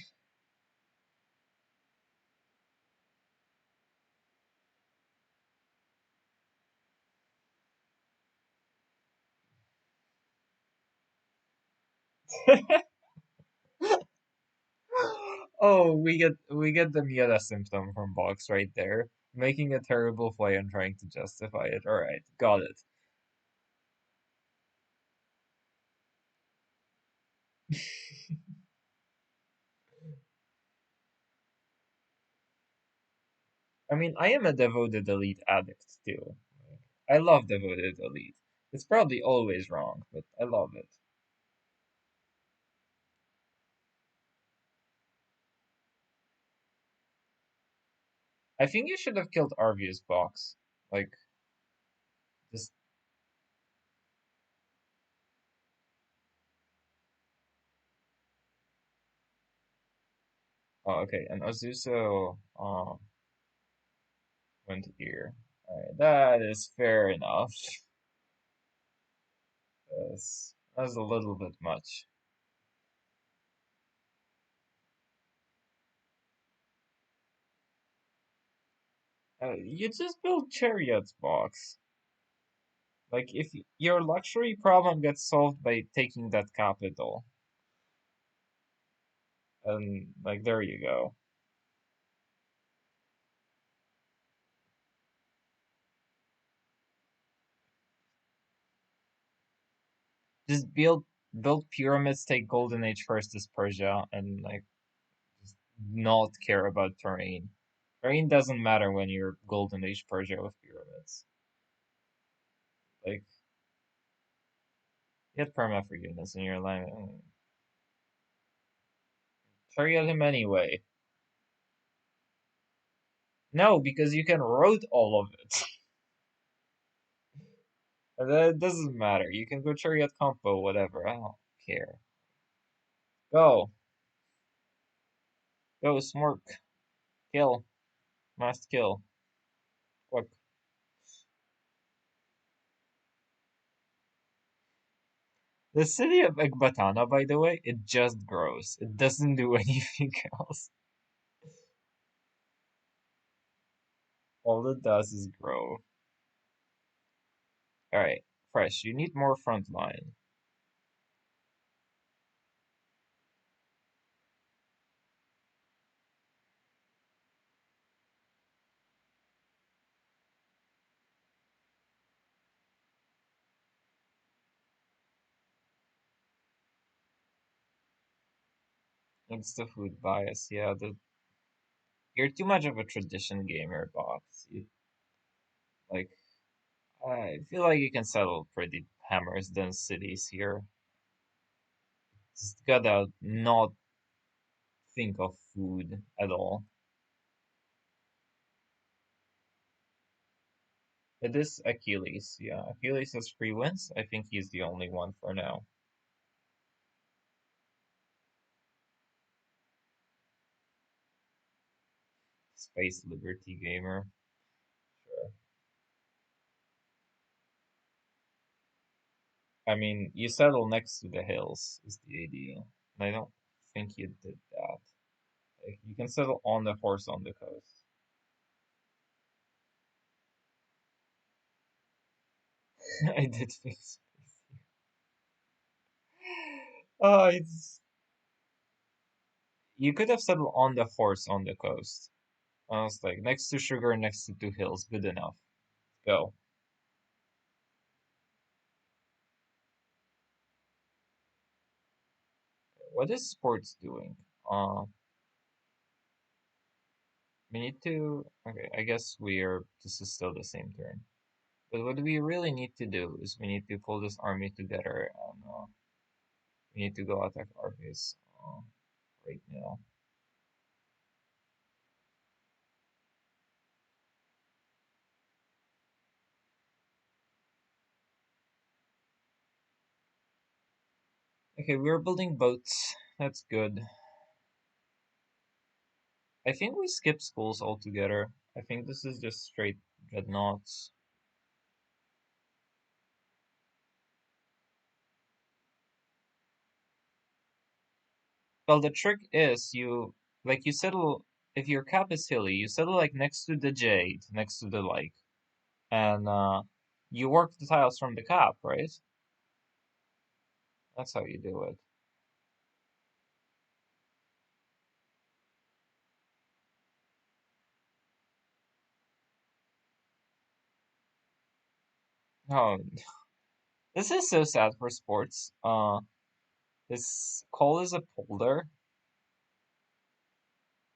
Oh, we get the meta symptom from Box right there. Making a terrible play and trying to justify it. Alright, got it. I mean, I am a devoted elite addict too. I love devoted elite. It's probably always wrong, but I love it. I think you should have killed Arvius box. Like, just. Oh, okay, and Azuso went here. Alright, that is fair enough. That's a little bit much. You just build chariots box. Like, if your luxury problem gets solved by taking that capital, and like, there you go. Just build pyramids, take Golden Age first as Persia, and like just not care about terrain. Terrain doesn't matter when you're Golden Age Persia with pyramids. Like, get perma forgiveness in your line. Chariot him anyway. No, because you can road all of it. That doesn't matter. You can go chariot compo, whatever. I don't care. Go. Go, Smork. Kill. Must kill. Quick. The city of Ekbatana, by the way, it just grows. It doesn't do anything else. All it does is grow. Alright, Fresh, you need more front line. It's the food bias, yeah. You're too much of a tradition gamer, box. Like, I feel like you can settle pretty hammers than cities here. Just gotta not think of food at all. It is Achilles, yeah. Achilles has free wins. I think he's the only one for now. Space Liberty Gamer. Sure. I mean, you settle next to the hills is the idea. And I don't think you did that. Like, you can settle on the horse on the coast. I did fix it's you could have settled on the horse on the coast. I was like, next to sugar, next to two hills, good enough. Go. What is sports doing? We need to. Okay, I guess we're. This is still the same turn. But what we really need to do is we need to pull this army together and we need to go attack armies right now. Okay, we're building boats. That's good. I think we skip schools altogether. I think this is just straight dreadnoughts. Well, the trick is you settle if your cap is hilly, you settle like next to the jade, next to the lake, and you work the tiles from the cap, right? That's how you do it. Oh, this is so sad for sports. His call is a polder.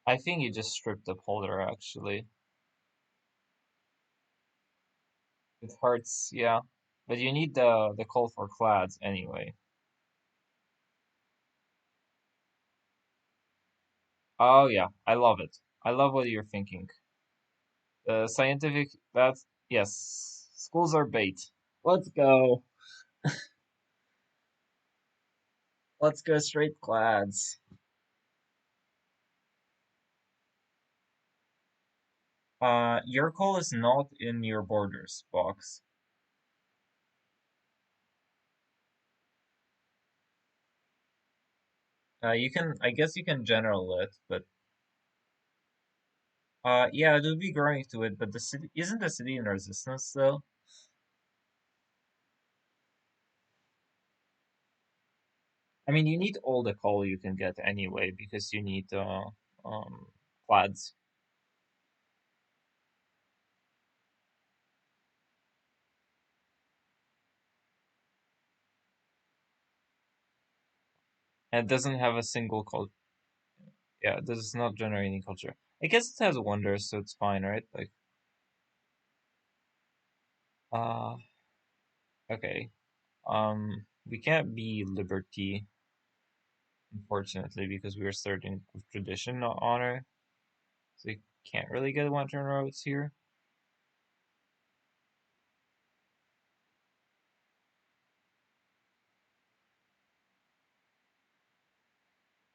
I think you just stripped the polder actually. With hearts, yeah. But you need the call for clads anyway. Oh yeah, I love it. I love what you're thinking. The scientific, that's, yes. Schools are bait. Let's go. Let's go straight clads. Your call is not in your borders box. You can, I guess you can general it, but yeah, it would be growing to it, but the city, isn't the city in resistance though? I mean, you need all the coal you can get anyway, because you need, clads. And it doesn't have a single cult. Yeah, it does not generate any culture. I guess it has wonders, so it's fine, right? Like, uh, okay. We can't be Liberty, unfortunately, because we are starting with tradition, not honor. So we can't really get one turn roads here.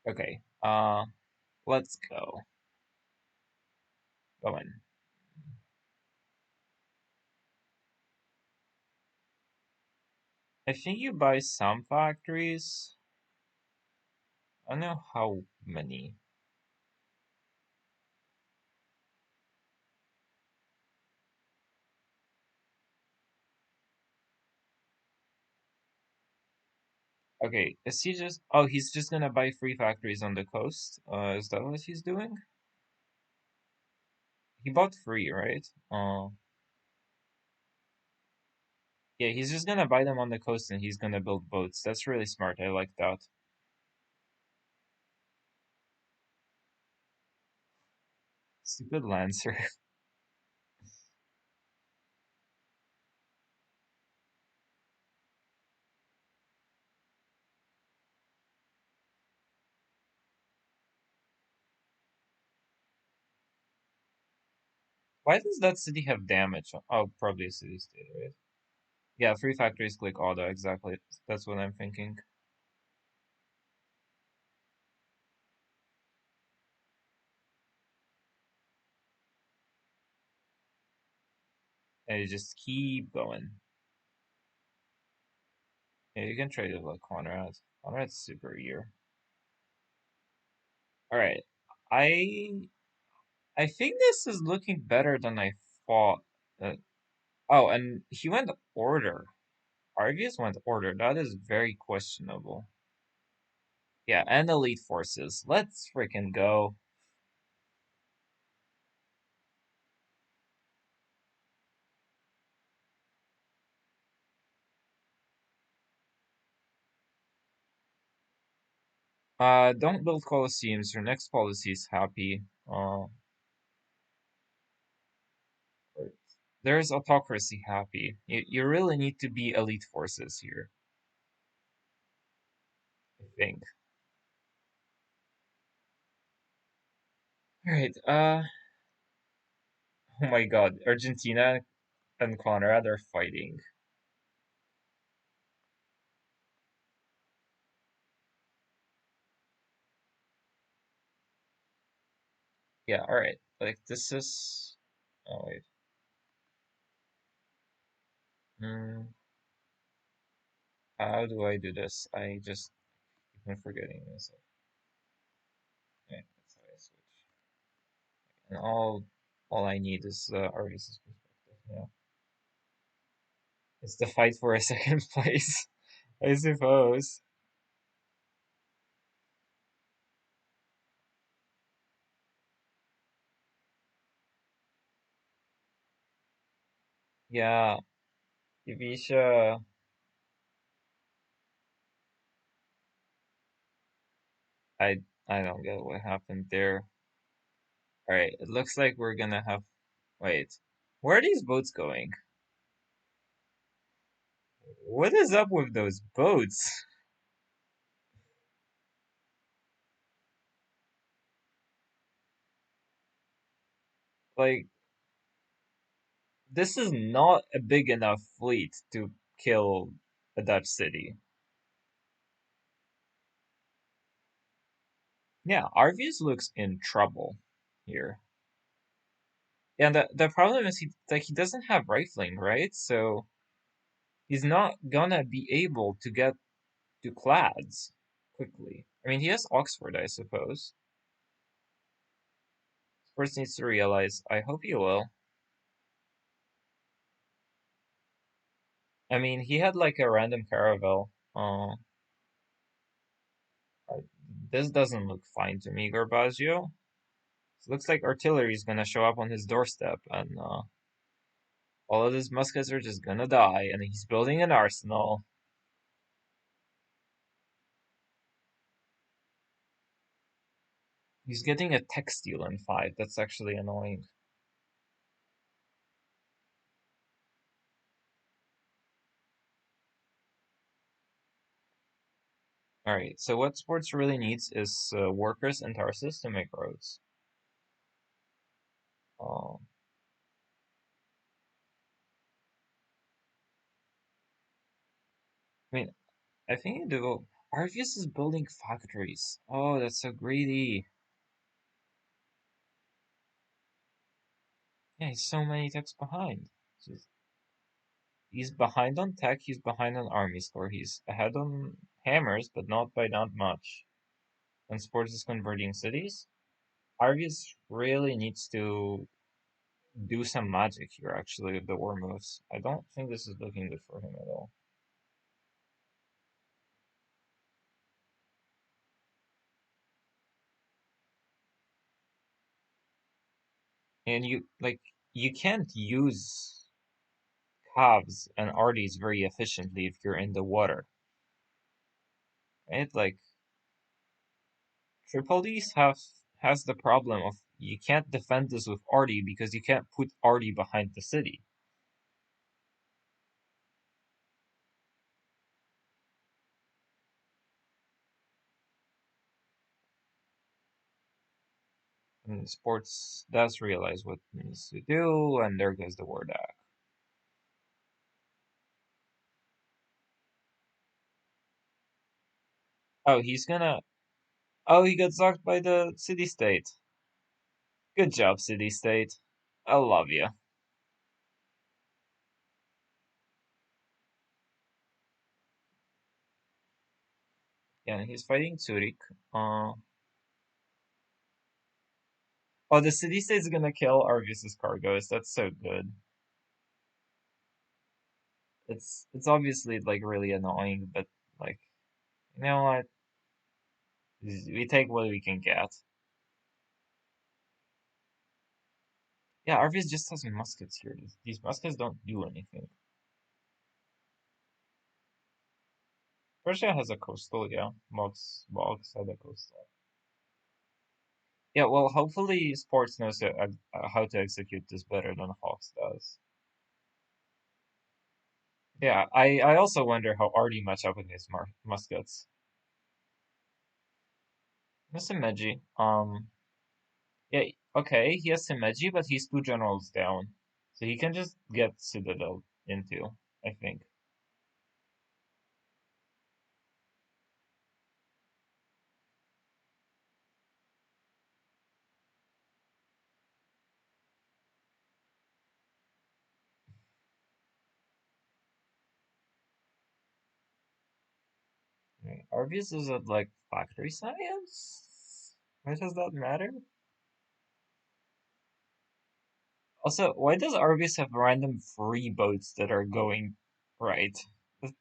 Okay. Let's go. Go in. I think you buy some factories. I don't know how many. Okay, is he just? Oh, he's just gonna buy free factories on the coast. Is that what he's doing? He bought free, right? Yeah, he's just gonna buy them on the coast and he's gonna build boats. That's really smart. I like that. Stupid Lancer. Why does that city have damage? Oh, probably a city state, right? Yeah, free factories click auto, exactly. That's what I'm thinking. And you just keep going. Yeah, you can trade it with Conrad. Conrad's super year. Alright. I I think this is looking better than I thought. Oh, and he went order. Argus went order. That is very questionable. Yeah, and elite forces. Let's freaking go. Don't build colosseums. Your next policy is happy. There's autocracy happy. You really need to be elite forces here, I think. Alright, oh my god, Argentina and Conrad are fighting. Yeah, alright. Like, this is... Oh, wait. Hmm. How do I do this? I just keep on forgetting this. Okay, that's how I switch. And all I need is Argus's perspective now. It's the fight for a second place, I suppose. Yeah, Ivisha. I don't get what happened there. Alright, it looks like we're gonna have... Wait, where are these boats going? What is up with those boats? Like, this is not a big enough fleet to kill a Dutch city. Yeah, Arvius looks in trouble here. And the problem is he doesn't have rifling, right? So he's not gonna be able to get to Clads quickly. I mean, he has Oxford, I suppose. First needs to realize, I hope he will. I mean, he had like a random caravel. This doesn't look fine to me, Garbaggio. It looks like artillery is gonna show up on his doorstep, and all of his muskets are just gonna die, and he's building an arsenal. He's getting a textile in 5. That's actually annoying. Alright, so what sports really needs is workers and Tarsus to make roads. Um, I mean, I think you do. Arvius is building factories. Oh, that's so greedy. Yeah, he's so many techs behind. He's behind on tech, he's behind on army score, he's ahead on hammers, but not by that much. And sports is converting cities. Arvius really needs to do some magic here, actually, with the war moves. I don't think this is looking good for him at all. And you can't use Cavs and Arties very efficiently if you're in the water. Right? Like, Tripoli's has the problem of you can't defend this with Artie because you can't put Artie behind the city. And sports does realize what it needs to do, and there goes the word act. Oh, he's gonna. Oh, he got sucked by the city state. Good job, city state. I love you. Yeah, he's fighting Zurich. Oh, the city state's gonna kill Arvius's cargoes. That's so good. It's obviously like really annoying, but like, you know what? We take what we can get. Yeah, Arvius just has muskets here. These muskets don't do anything. Persia has a coastal, yeah. Box had a coastal. Yeah, well, hopefully Sports knows how to execute this better than Hawks does. Yeah, I also wonder how Artie match up with his muskets. Simeji, yeah, okay, he has Simeji, but he's 2 generals down. So he can just get Citadel into, I think. Arvius is at, like, factory science? Why does that matter? Also, why does Arvius have random free boats that are going right? Th-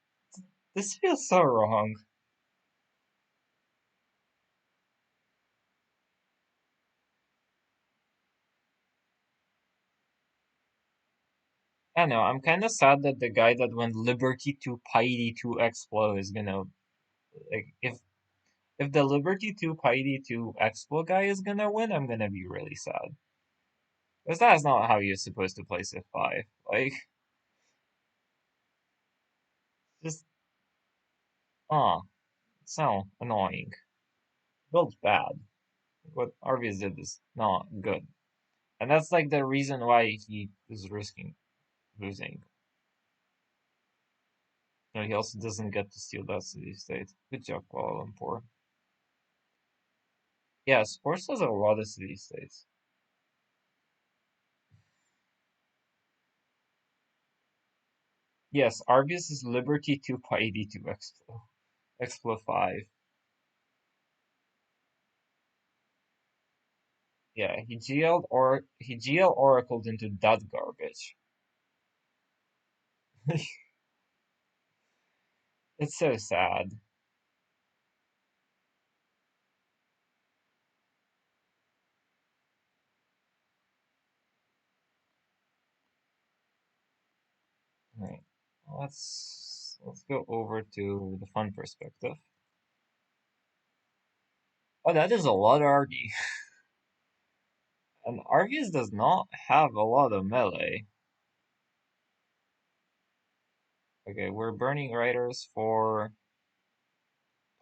This feels so wrong. I know, I'm kind of sad that the guy that went Liberty to Piety to Explo is gonna, like, if the Liberty 2 Piety 2 Explo guy is gonna win, I'm gonna be really sad. Because that's not how you're supposed to play Civ 5. Like, just, it's so annoying. Build's bad. What Arvius did is not good. And that's like the reason why he is risking losing. You know, he also doesn't get to steal that city state. Good job, Kuala Lumpur. Yeah, Sports has a lot of city states. Yes, Arvius is Liberty 2 Piety 2 Explo. Explo 5. Yeah, he GL Oracled into that garbage. It's so sad. Right. Let's go over to the fun perspective. Oh, that is a lot of RD. And Arvius does not have a lot of melee. Okay, we're burning riders for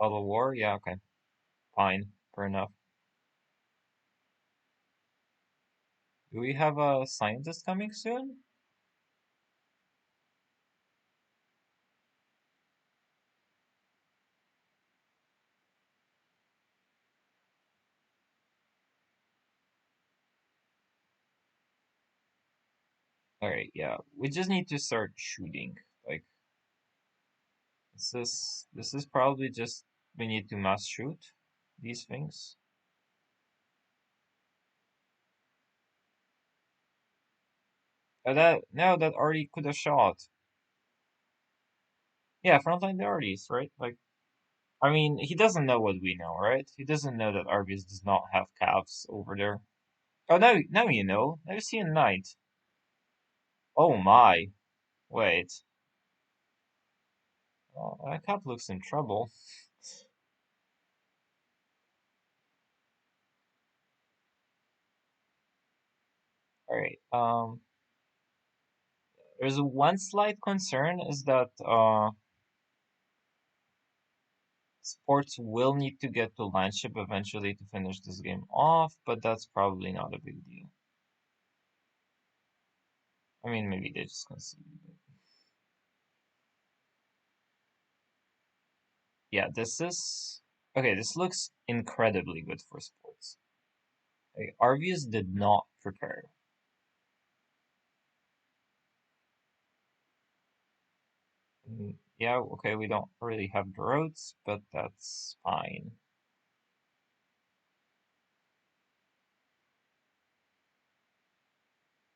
Total War. Yeah, okay. Fine. Fair enough. Do we have a scientist coming soon? Alright, yeah. We just need to start shooting. Like, this is probably just we need to mass shoot these things. Now that already could have shot. Yeah, frontline priorities, right? Like, I mean, he doesn't know what we know, right? He doesn't know that Arby's does not have calves over there. Oh, now you know. Now you see a knight. Oh my. Wait. That cat looks in trouble. Alright, there's one slight concern is that, Sports will need to get to Landship eventually to finish this game off, but that's probably not a big deal. I mean, maybe they just conceded it. Yeah, this is... Okay, this looks incredibly good for Sports. Like, Arvius did not prepare. Yeah, okay, we don't really have the roads, but that's fine.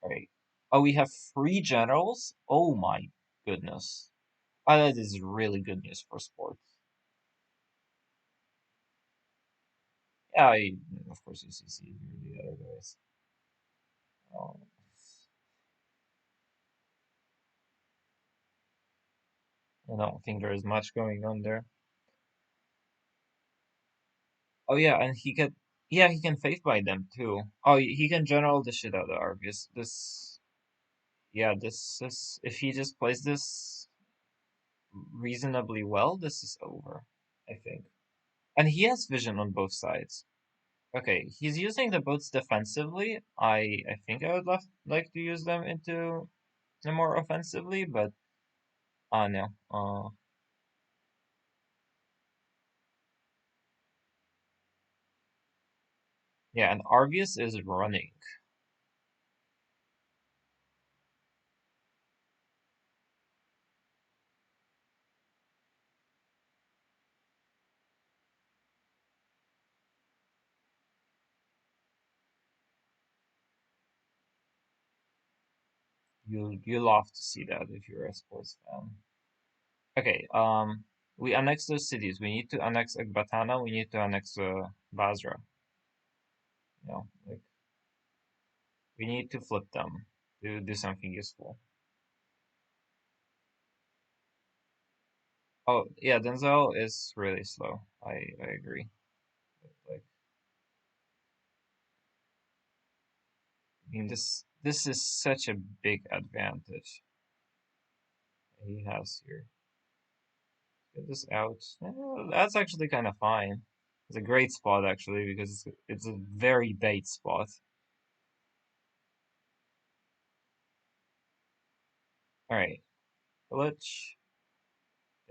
Alright. Oh, we have 3 generals? Oh my goodness. That is really good news for Sports. Yeah, of course you see the other guys. Oh. I don't think there is much going on there. Oh yeah, and he can faith by them too. Oh, he can general the shit out of Argus. Yeah, this is, if he just plays this reasonably well, this is over, I think. And he has vision on both sides. Okay, he's using the boats defensively. I think I would like to use them into more offensively, but no. Yeah, and Arvius is running. You love to see that if you're a sports fan. Okay, we annex those cities. We need to annex Ekbatana. We need to annex Basra. You know, like we need to flip them to do something useful. Oh yeah, Denzel is really slow. I agree. Like, I mean, this is such a big advantage he has here. Get this out. That's actually kind of fine. It's a great spot actually because it's a very bait spot. All right, glitch.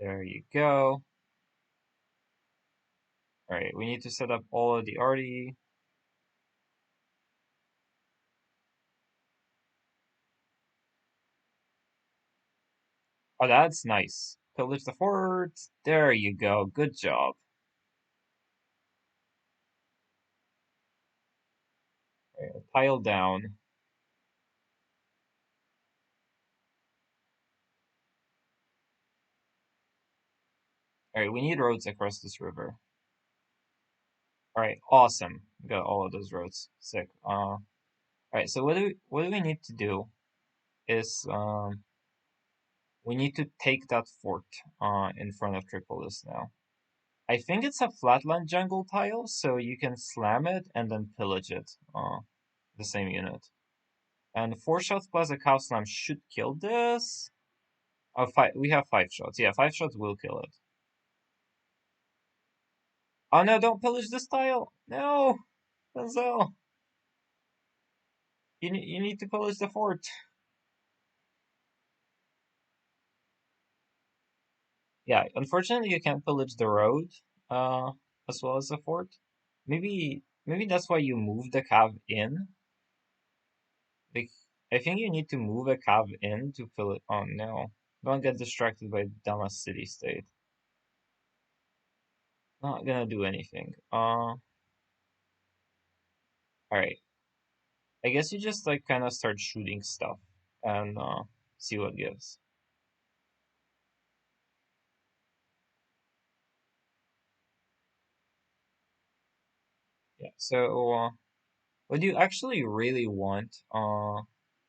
There you go. All right, we need to set up all of the arty. Oh, that's nice. Pillage the fort. There you go. Good job. Right, tile down. All right, we need roads across this river. All right, awesome. We got all of those roads. Sick. All right. So what do we need to do is we need to take that fort in front of Tripolis now. I think it's a flatland jungle tile, so you can slam it and then pillage it. The same unit. And 4 shots plus a cow slam should kill this. Oh, five. We have 5 shots. Yeah, 5 shots will kill it. Oh no! Don't pillage this tile. No, Denzel. You need to pillage the fort. Yeah, unfortunately you can't pillage the road, as well as the fort. Maybe that's why you move the cav in. Like, I think you need to move a cav in to fill it. Oh no! Don't get distracted by Dama's city state. Not gonna do anything. All right. I guess you just like kind of start shooting stuff and see what gives. Yeah. So what you actually really want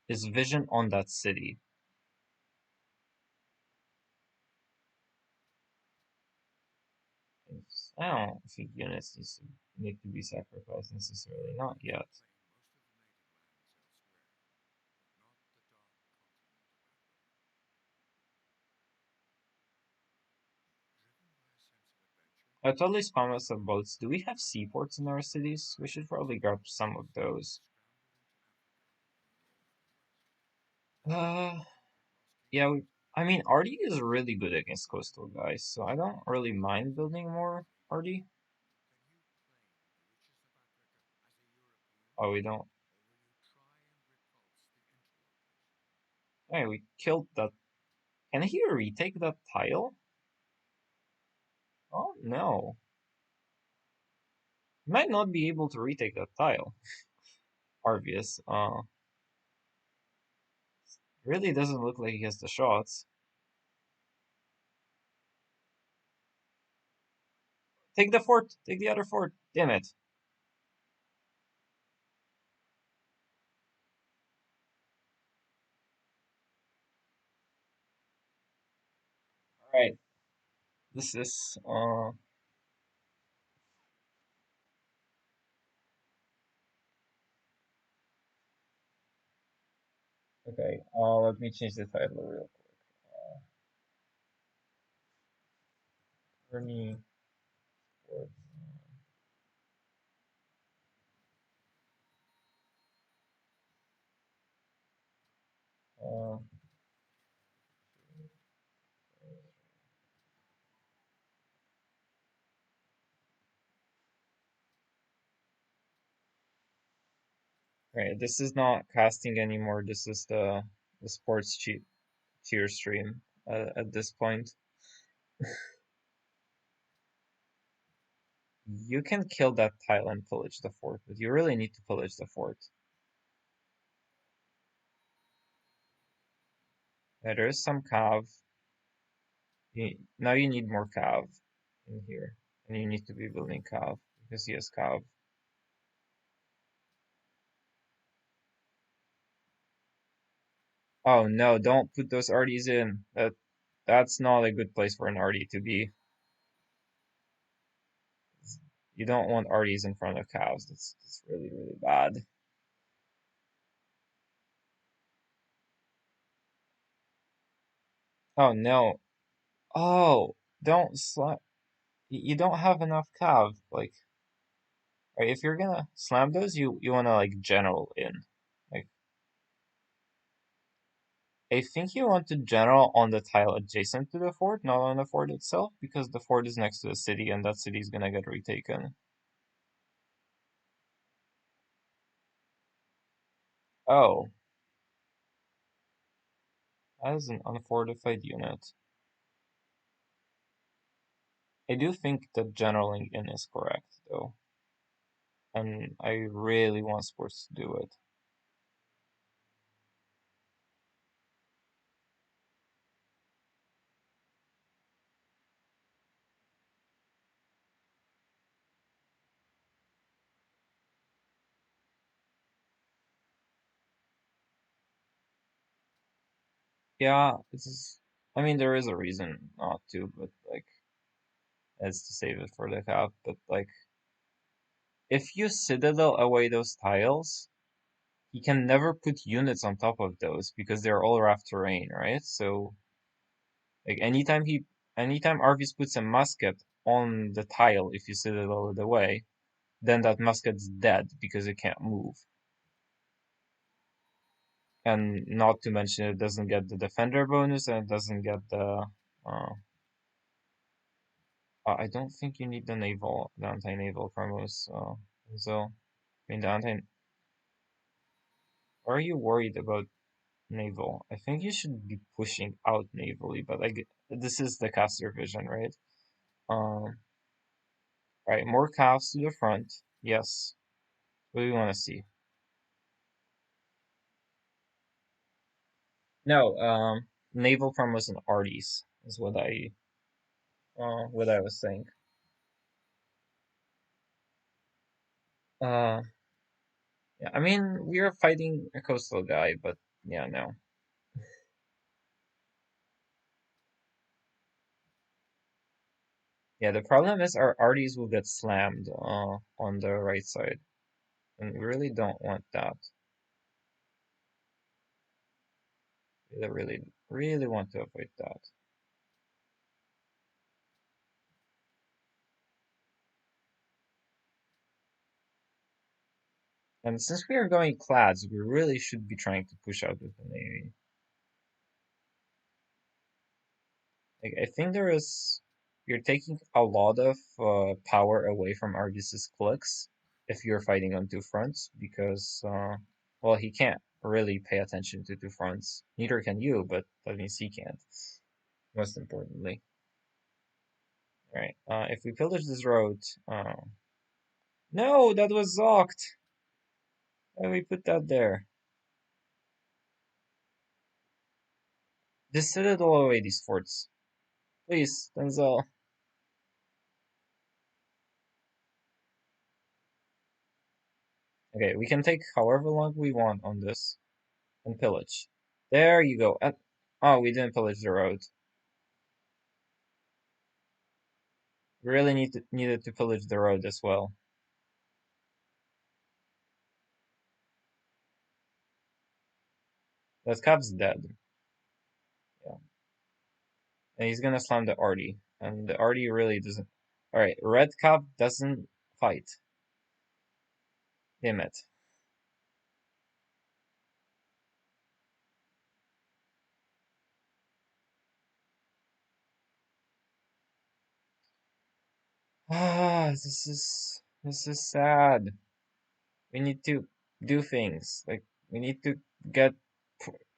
is vision on that city. I don't think units need to be sacrificed necessarily. Not yet. I totally spam us of boats. Do we have seaports in our cities? We should probably grab some of those. Uh, yeah. I mean, Artie is really good against coastal guys, so I don't really mind building more Artie. Oh, we don't. Hey, we killed that. Can he retake that tile? Oh no. Might not be able to retake that tile. Arvius. Really doesn't look like he has the shots. Take the fort! Take the other fort! Damn it. Alright. This is okay, let me change the title real quick. Ernie Ford. Uh, right, this is not casting anymore. This is the sports cheer stream at this point. You can kill that tile and pillage the fort, but you really need to pillage the fort. Yeah, there is some cav. Now you need more cav in here, and you need to be building cav because he has cav. Oh no, don't put those arties in. That's not a good place for an arty to be. You don't want arties in front of cows. That's really, really bad. Oh no. Oh, don't slam. You don't have enough cav. Like, right, if you're gonna slam those, you wanna like general in. Like, I think you want to general on the tile adjacent to the fort, not on the fort itself, because the fort is next to the city, and that city is gonna get retaken. Oh, that is an unfortified unit. I do think that generaling in is correct, though, and I really want sports to do it. Yeah, I mean, there is a reason not to, but like, it's to save it for the cap. But like, if you citadel away those tiles, he can never put units on top of those because they're all raft terrain, right? So like, anytime Arvis puts a musket on the tile, if you citadel it away, then that musket's dead because it can't move. And not to mention, it doesn't get the defender bonus, and it doesn't get the I don't think you need the anti-naval promos. So, I mean, are you worried about naval? I think you should be pushing out navally, but this is the caster vision, right? Right, more calves to the front. Yes. What do we want to see? No, naval promos and arties is what I was saying. Uh, yeah, I mean, we are fighting a coastal guy, but yeah, no. Yeah, the problem is our arties will get slammed on the right side, and we really don't want that. We really, really want to avoid that. And since we are going clads, we really should be trying to push out with the navy. Like, I think you're taking a lot of power away from Argus's clicks if you're fighting on two fronts because, well, he can't really pay attention to two fronts. Neither can you, but that means he can't. Most importantly. Alright, if we pillage this road, no, that was Zoct! Why we put that there? Just citadel away these forts. Please, Denzel. Okay, we can take however long we want on this and pillage. There you go. Oh, we didn't pillage the road. We really needed to pillage the road as well. That Cav's dead. Yeah. And he's gonna slam the Artie. And the Artie really doesn't. Alright, Red Cav doesn't fight. Damn it. Ah, this is sad. We need to do things. Like we need to get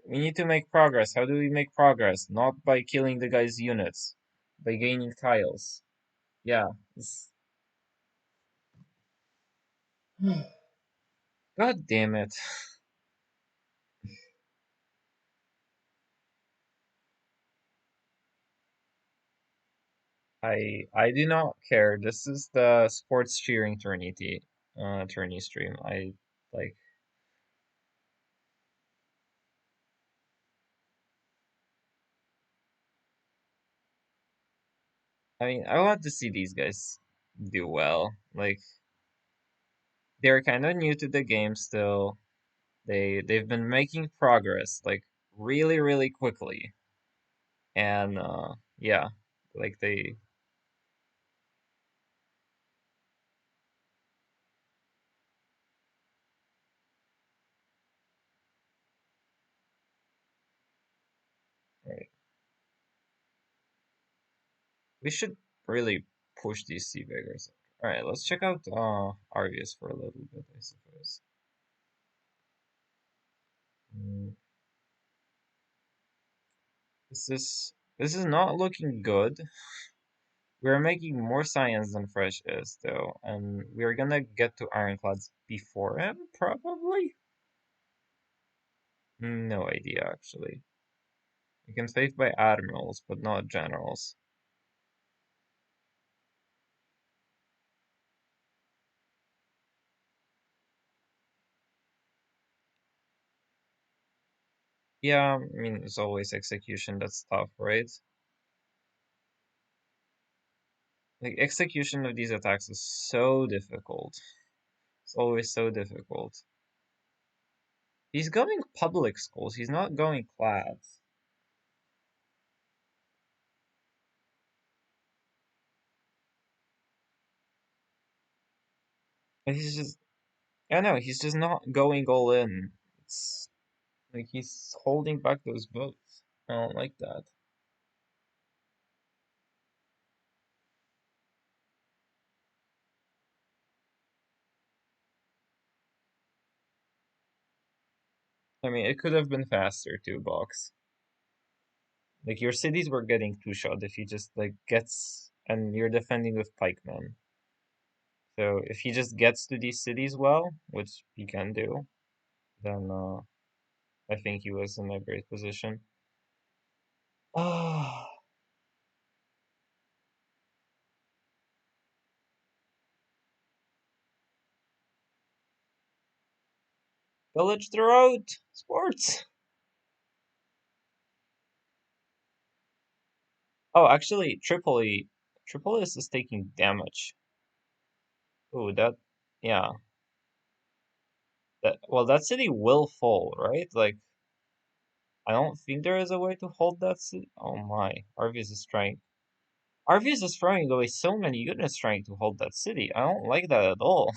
we need to make progress. How do we make progress? Not by killing the guy's units, by gaining tiles. Yeah. God damn it. I do not care. This is the sports cheering tourney stream. I like I mean I want to see these guys do well. Like they're kind of new to the game still. They've been making progress like really really quickly, and yeah, like they. Right. We should really push these sea beggars. All right, let's check out Arvius for a little bit, I suppose. Mm, this is not looking good. We're making more science than Fresh is, though, and we're gonna get to Ironclads before him, probably? No idea, actually. We can save by admirals, but not generals. Yeah, I mean, it's always execution that's tough, right? Like, execution of these attacks is so difficult. It's always so difficult. He's going public schools, he's not going clads. And he's just, I don't know, he's just not going all in. It's like he's holding back those votes. I don't like that. I mean, it could have been faster too, Box. Like your cities were getting two shot if he just like gets and you're defending with pikemen. So if he just gets to these cities well, which he can do, then I think he was in a great position. Ah, village throughout sports. Oh, actually, Tripolis is taking damage. Oh, that, yeah, that well, that city will fall, right? Like, I don't think there is a way to hold that city. Oh my, Arvius is trying. Arvius is throwing away so many units trying to hold that city. I don't like that at all.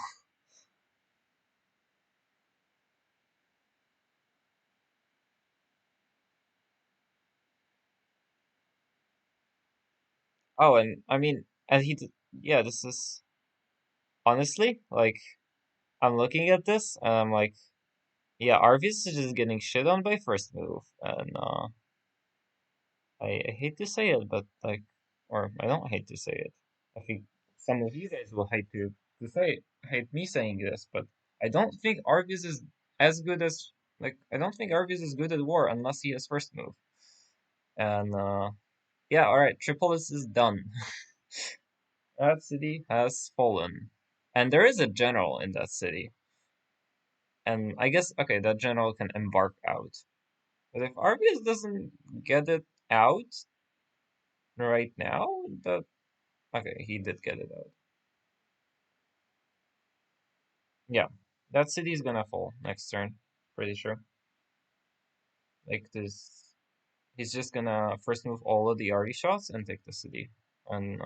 Oh, and I mean, and yeah, this is honestly like I'm looking at this and I'm like, yeah, Arvius is just getting shit on by first move, and I hate to say it, but like, or I don't hate to say it. I think some of you guys will hate me saying this, but I don't think Arvius is as good as I don't think Arvius is good at war unless he has first move. And yeah, all right, Tripolis is done. That city has fallen, and there is a general in that city. And I guess okay, that general can embark out. But if Arvius doesn't get it out right now, that okay, he did get it out. Yeah, that city is gonna fall next turn. Pretty sure. Like this, he's just gonna first move all of the arty shots and take the city, and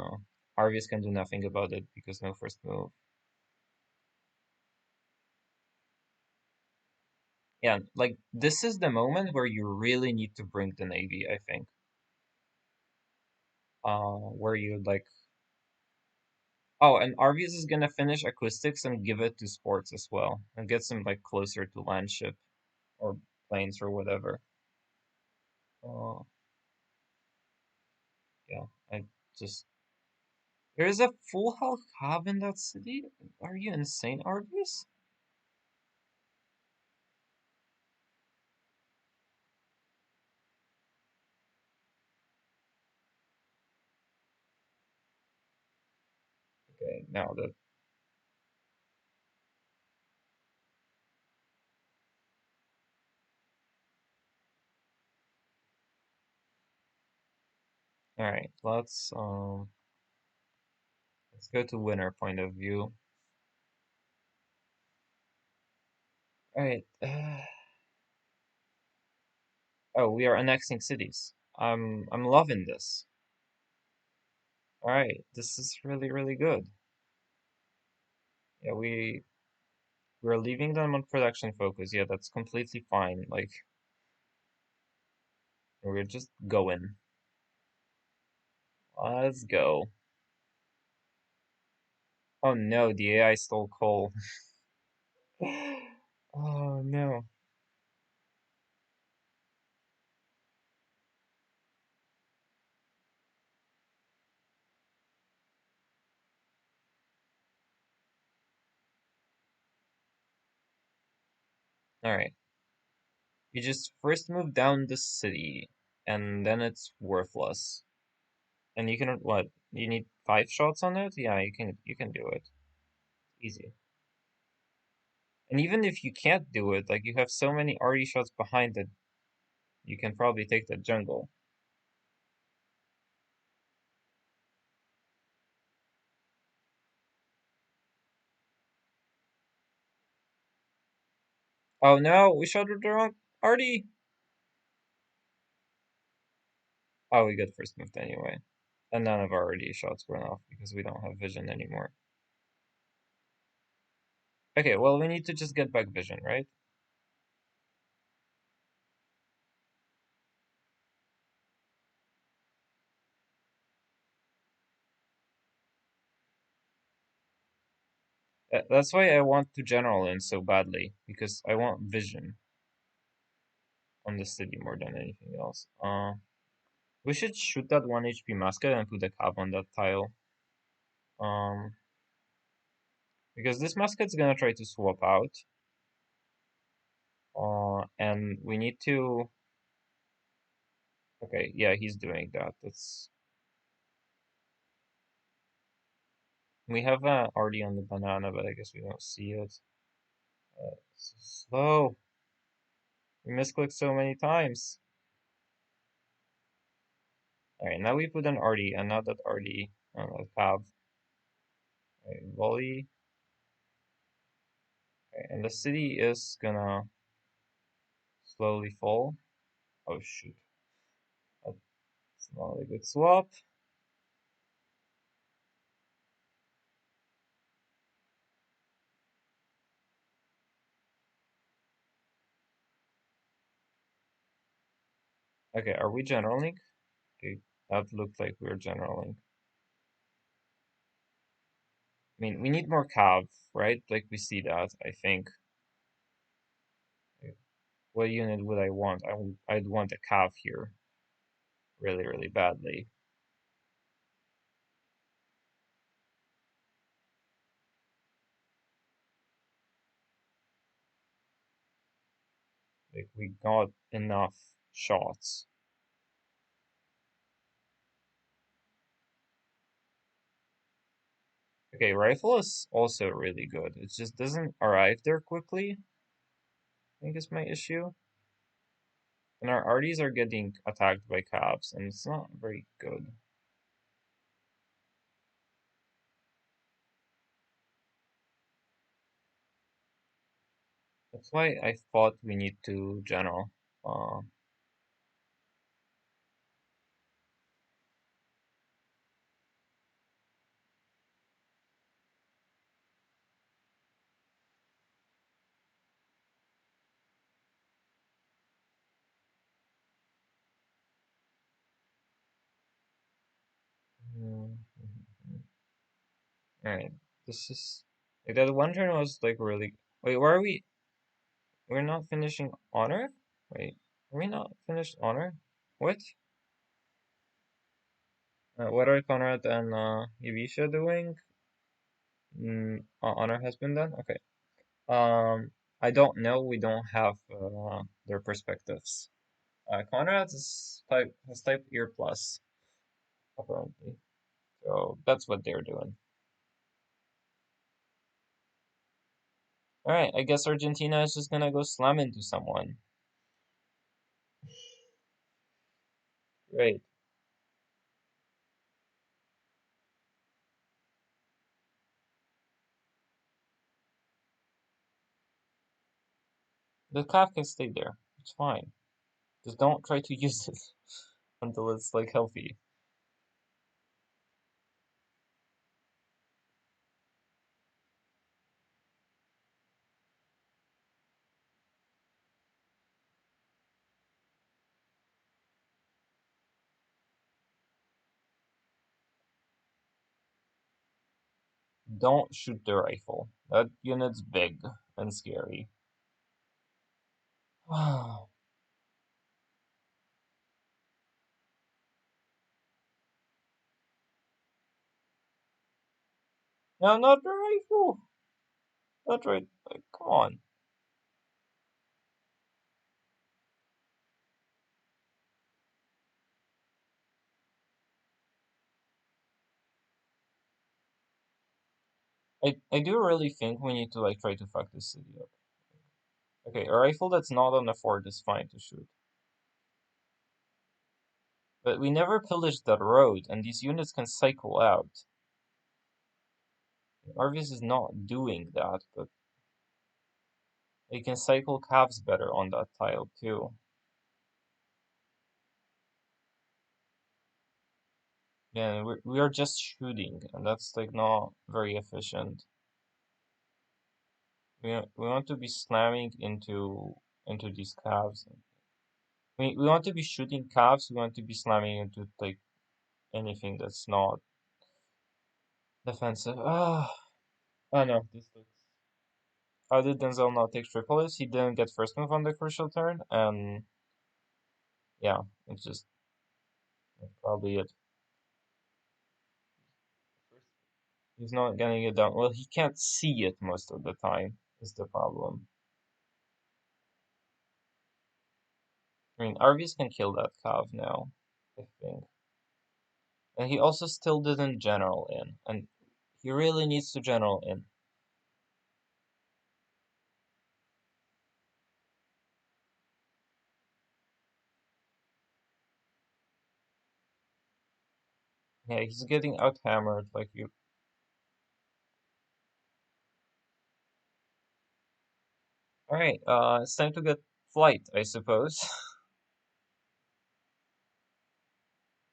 Arvius can do nothing about it because no first move. Yeah, like this is the moment where you really need to bring the navy. I think. Where you like. Oh, and Arvius is gonna finish acoustics and give it to sports as well, and get some like closer to land ship or planes or whatever. Uh, yeah, I just there is a full health cab in that city? Are you insane, Arvius? Okay, now that alright, let's Let's go to winner point of view. Alright. Oh, we are annexing cities. I'm loving this. Alright, this is really, really good. Yeah, we're leaving them on production focus. Yeah, that's completely fine. Like, we're just going. Let's go. Oh no, the AI stole coal. Oh no. Alright. You just first move down the city, and then it's worthless. And you can, what? You need 5 shots on it? Yeah, you can do it. Easy. And even if you can't do it, like you have so many RE shots behind it, you can probably take the jungle. Oh no, we shot with the wrong RD! Oh, we got first moved anyway. And none of our RD shots went off because we don't have vision anymore. Okay, well, we need to just get back vision, right? That's why I want to general in so badly, because I want vision on the city more than anything else. We should shoot that 1 HP musket and put a cap on that tile. Because this musket's gonna try to swap out. And we need to... Okay, yeah, he's doing that. That's... We have already on the banana, but I guess we don't see it. So slow. We misclicked so many times. Alright, now we put an RD, and now that RD on the cab. Right, volley. Okay, and the city is gonna slowly fall. Oh shoot. That's not a good swap. Okay, are we generaling? Okay, that looked like we were generaling. I mean, we need more cav, right? Like, we see that, I think. What unit would I want? I'd want a cav here. Really, really badly. Like, we got enough shots. Okay, rifle is also really good. It just doesn't arrive there quickly. I think is my issue. And our RDs are getting attacked by cabs, and it's not very good. That's why I thought we need to general. Alright, this is... Like, that one turn was, like, really... Wait, where are we? We're not finishing honor? Wait, are we not finished honor? What? What are Conrad and Evisha doing? Honor has been done? Okay. I don't know. We don't have their perspectives. Conrad has type ear plus, apparently. So that's what they're doing. Alright, I guess Argentina is just gonna go slam into someone. Great. The calf can stay there. It's fine. Just don't try to use it until it's like healthy. Don't shoot the rifle. That unit's big and scary. No, not the rifle. Not right. Like, come on. I do really think we need to like try to fuck this city up. Okay, a rifle that's not on the fort is fine to shoot. But we never pillaged that road, and these units can cycle out. Arvius is not doing that, but they can cycle calves better on that tile too. Yeah, we are just shooting, and that's like not very efficient. We want to be slamming into these calves. We want to be shooting calves. We want to be slamming into like anything that's not defensive. I know this looks. How did Denzel not take Tripolis? He didn't get first move on the crucial turn, and yeah, it's just that's probably it. He's not getting it done. Well, he can't see it most of the time. Is the problem. I mean, Arvius can kill that Cav now, I think. And he also still didn't general in, and he really needs to general in. Yeah, he's getting out hammered like you. Alright, it's time to get flight, I suppose.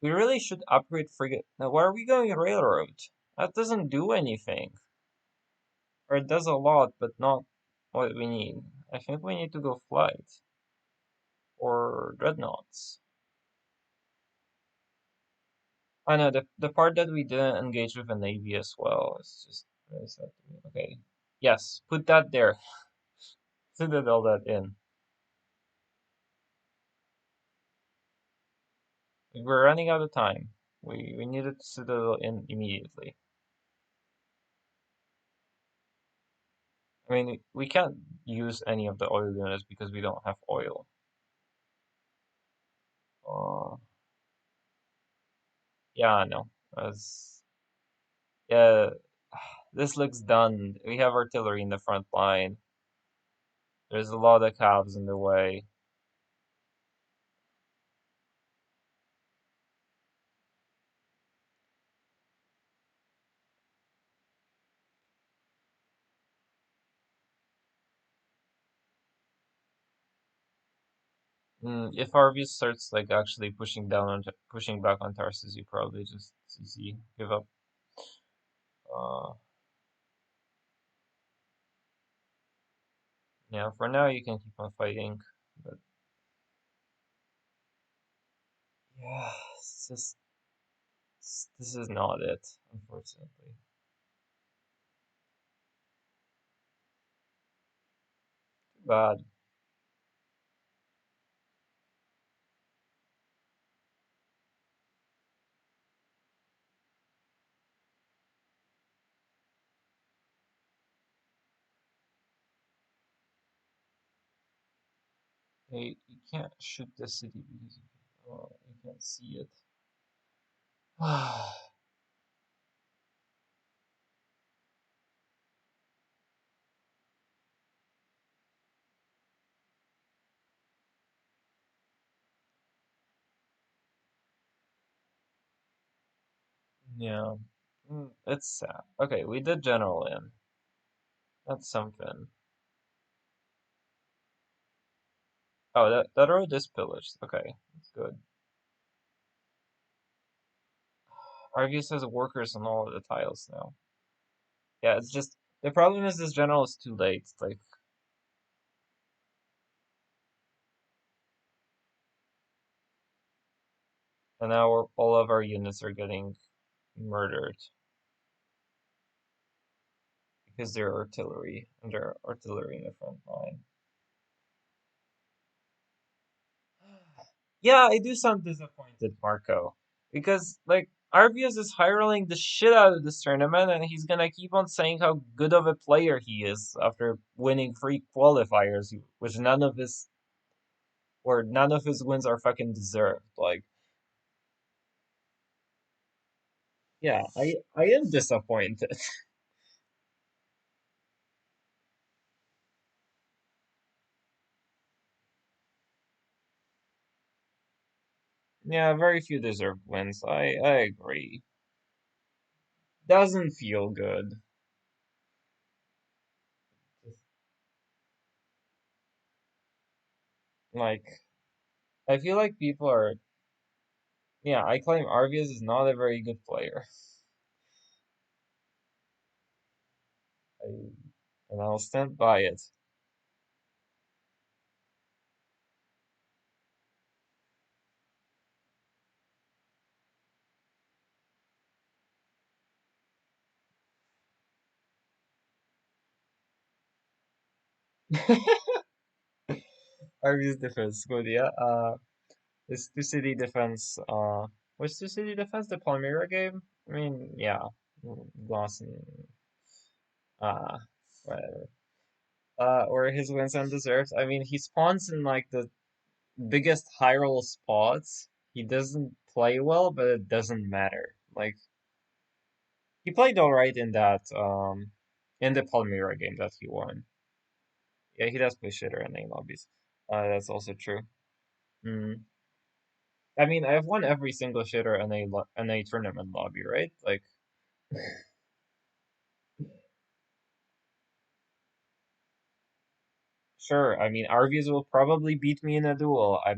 We really should upgrade frigate. Now, why are we going railroad? That doesn't do anything. Or it does a lot, but not what we need. I think we need to go flight. Or dreadnoughts. I know, the part that we didn't engage with the navy as well is just really sad to me. Okay. Yes, put that there. Citadel that in. We're running out of time. We needed to Citadel in immediately. I mean, we can't use any of the oil units because we don't have oil. Yeah, no. As yeah, this looks done. We have artillery in the front line. There's a lot of calves in the way. If Arvius starts like actually pushing back on Tarsus, you probably just CC give up. Yeah, for now you can keep on fighting, but yeah, this is not it, unfortunately. Too bad. Hey, you can't shoot the city because you can't see it. Yeah, it's sad. Okay, we did general in. That's something. Oh, that road is pillaged. Okay, that's good. Argus has workers on all of the tiles now. Yeah, it's just the problem is this general is too late. Like, and now all of our units are getting murdered because they're artillery and they're artillery in the front line. Yeah, I do sound disappointed, Marco, because like Arvius is hireling the shit out of this tournament, and he's gonna keep on saying how good of a player he is after winning 3 qualifiers, which none of his wins are fucking deserved. Like, yeah, I am disappointed. Yeah, very few deserved wins. I agree. Doesn't feel good. Like, I feel like people are. Yeah, I claim Arvius is not a very good player. I, and I'll stand by it. Arvius defense, good, yeah. This two city defense, what's two city defense? The Palmyra game? I mean, yeah. Lawson, uh, whatever. Or his wins undeserved. I mean, he spawns in like the biggest high roll spots. He doesn't play well, but it doesn't matter. Like, he played alright in the Palmyra game that he won. Yeah, he does play shitter in A lobbies. That's also true. Mm. I mean, I've won every single shitter in a tournament lobby, right? Like, sure. I mean, Arvius will probably beat me in a duel. I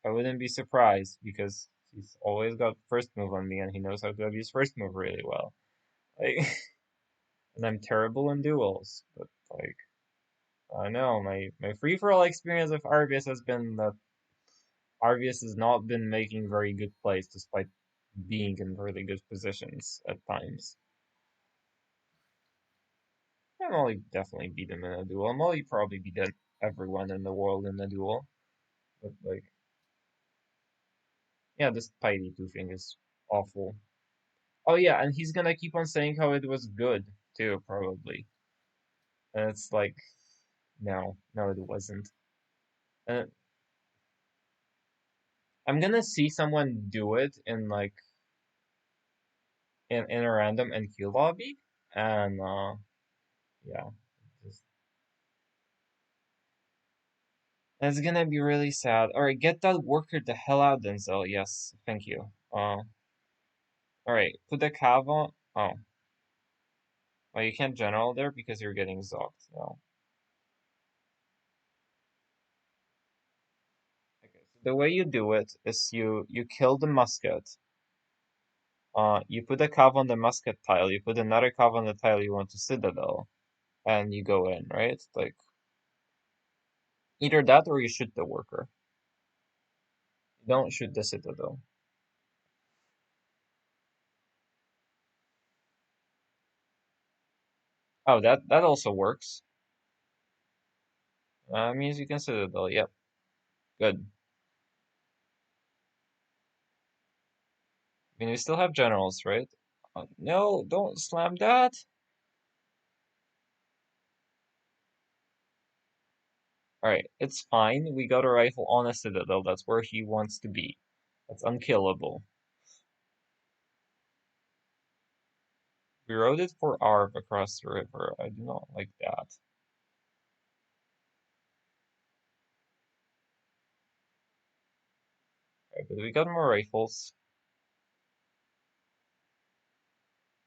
wouldn't be surprised because he's always got first move on me and he knows how to abuse first move really well. Like, and I'm terrible in duels, but like, I know my free for all experience of Arvius has been that Arvius has not been making very good plays despite being in really good positions at times. Yeah, Molly definitely beat him in a duel. Molly probably beat everyone in the world in a duel. But like, yeah, this Piety 2 thing is awful. Oh yeah, and he's gonna keep on saying how it was good too, probably. And it's like, no, it wasn't. And I'm gonna see someone do it in like in a random NQ lobby, and yeah, just, it's gonna be really sad. All right, get that worker the hell out, Denzel. Yes, thank you. All right, put the cav on. Oh, well, you can't general there because you're getting zocked. No. Okay, so the way you do it is you kill the musket. You put a cav on the musket tile. You put another cav on the tile you want to citadel, and you go in, right? Like either that or you shoot the worker. You don't shoot the citadel. Oh, that also works. Means you can citadel. Yep, good. I mean, we still have generals, right? No, don't slam that. Alright, it's fine. We got a rifle on a citadel. That's where he wants to be. That's unkillable. We rode it for Arv across the river. I do not like that. Okay, but we got more rifles.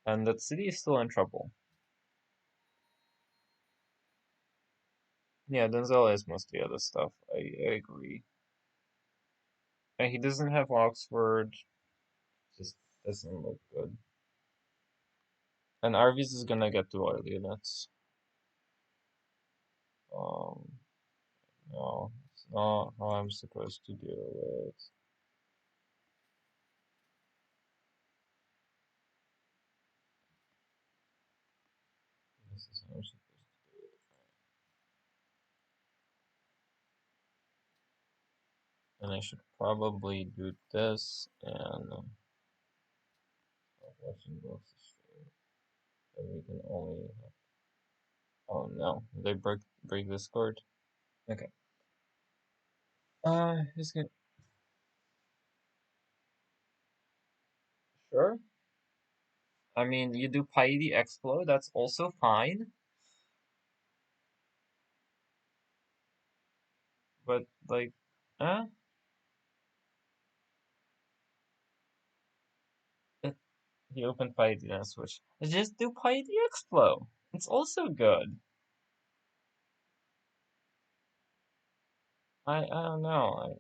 And that city is still in trouble. Yeah, Denzel is mostly other stuff. I agree. And he doesn't have Oxford. Just doesn't look good. And Arvis is gonna get 2 oil units. No, it's not how I'm supposed to deal with. This is how I'm supposed to do it. And I should probably do this and watching both the stream. And we can only have... Oh no, they break this card. Okay. He's gonna... Sure. I mean, you do Piety Explode, that's also fine. But, like, eh? He opened Piety and switch. Just do Piety Explode. It's also good. I don't know.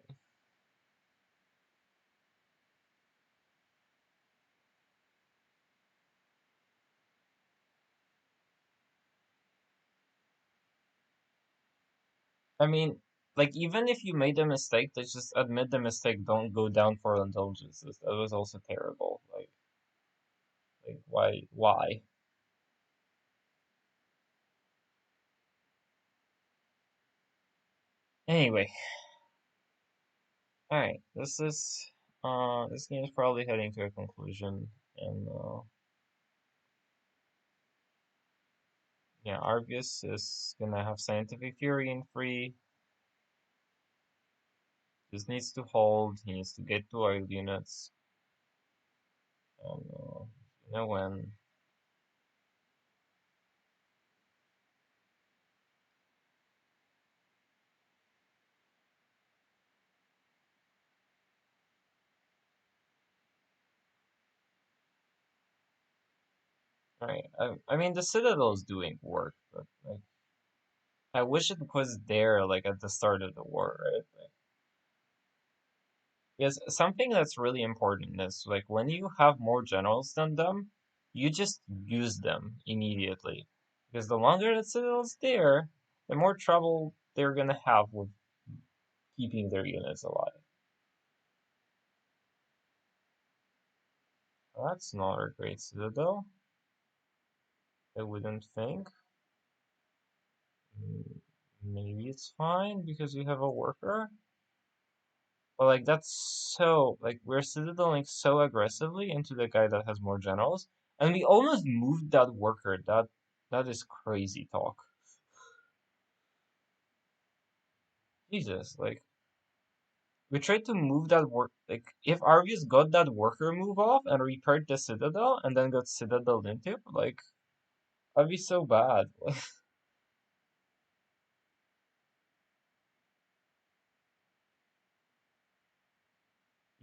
I mean, like, even if you made a mistake, let's just admit the mistake. Don't go down for indulgences. That was also terrible. Like why? Why? Anyway, all right. This game is probably heading to a conclusion, and yeah, Argus is gonna have Scientific Fury in free. This needs to hold. He needs to get 2 oil units. And you know when. Alright, I mean the Citadel is doing work, but like I wish it was there like at the start of the war, right? Like, because something that's really important is like when you have more generals than them, you just use them immediately. Because the longer the Citadel's there, the more trouble they're gonna have with keeping their units alive. That's not a great Citadel. I wouldn't think. Maybe it's fine because we have a worker. But like that's so like we're citadeling so aggressively into the guy that has more generals, and we almost moved that worker. That is crazy talk. Jesus, like we tried to move that work. Like if Arvius got that worker move off and repaired the citadel and then got citadel into, like that'd be so bad.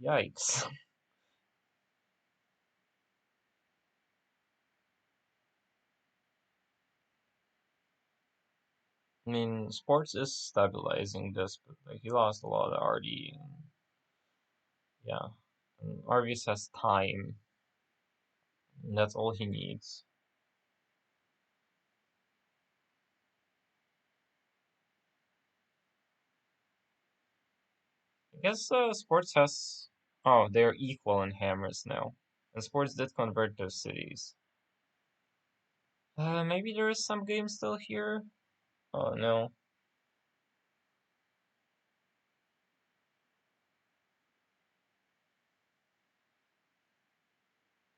Yikes. I mean, sports is stabilizing this, but like he lost a lot of RD. And, yeah, and Arvius has time. And that's all he needs. I guess sports has. Oh, they're equal in hammers now. And sports did convert those cities. Maybe there is some game still here? Oh, no.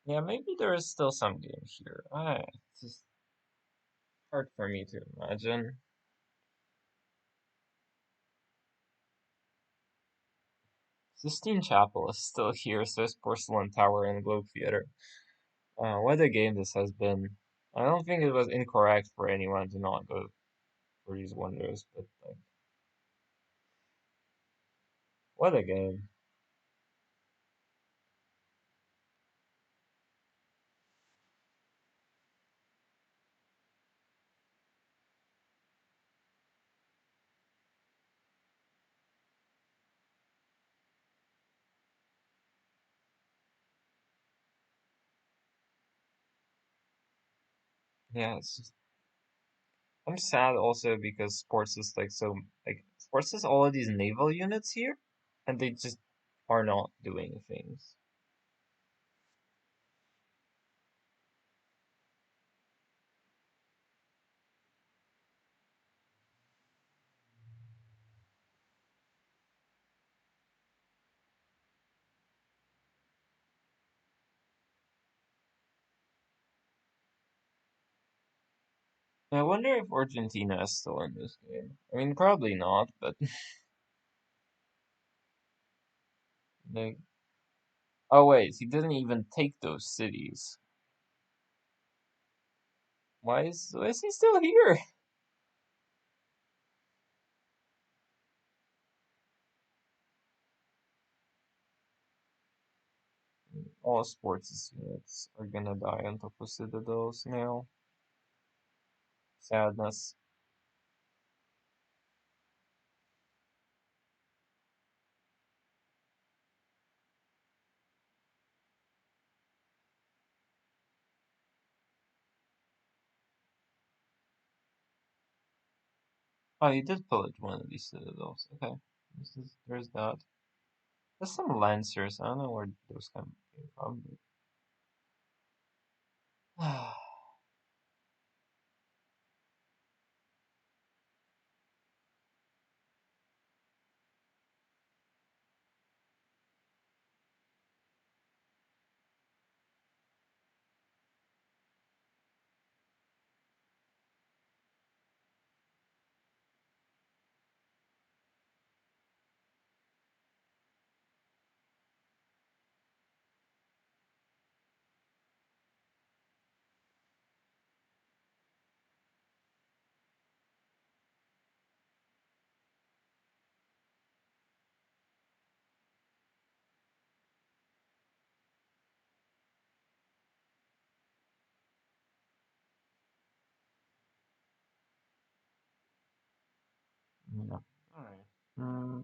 Yeah, maybe there is still some game here. It's just hard for me to imagine. Sistine Chapel is still here, so is Porcelain Tower and Globe Theater. What a game this has been. I don't think it was incorrect for anyone to not go for these wonders, but like, what a game. yeah, I'm sad also because sports is sports has all of these naval units here, and they just are not doing things. I wonder if Argentina is still in this game. I mean, probably not, but like, oh wait, he didn't even take those cities. Why is he still here? All sports units are gonna die on top of citadels now. Sadness. Oh, you did pillage one of these citadels. Okay, there's that. There's some lancers. I don't know where those came from. But... yeah. All right.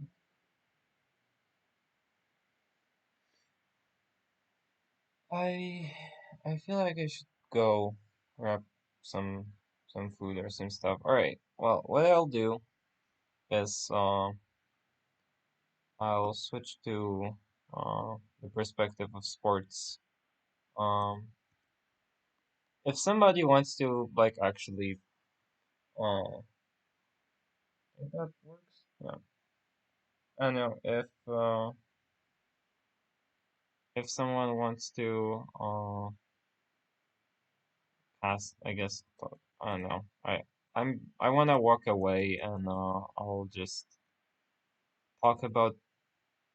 I I feel like I should go grab some food or some stuff. All right. Well, what I'll do is I'll switch to the perspective of sports. Um, if somebody wants to like actually if that works. Yeah. I don't know if someone wants to ask, I guess I don't know. I want to walk away and I'll just talk about.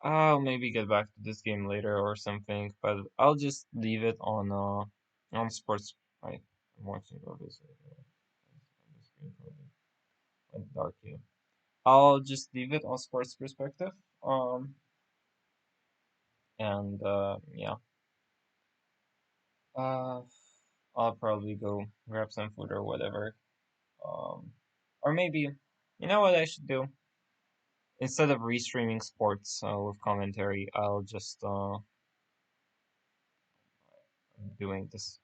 I'll maybe get back to this game later or something, but I'll just leave it on sports. Right, I'm watching all this right now. On the screen probably went dark here. I'll just leave it on sports perspective. And yeah. Uh, I'll probably go grab some food or whatever. Um, or maybe, you know what I should do? Instead of restreaming sports with commentary, I'll just doing this.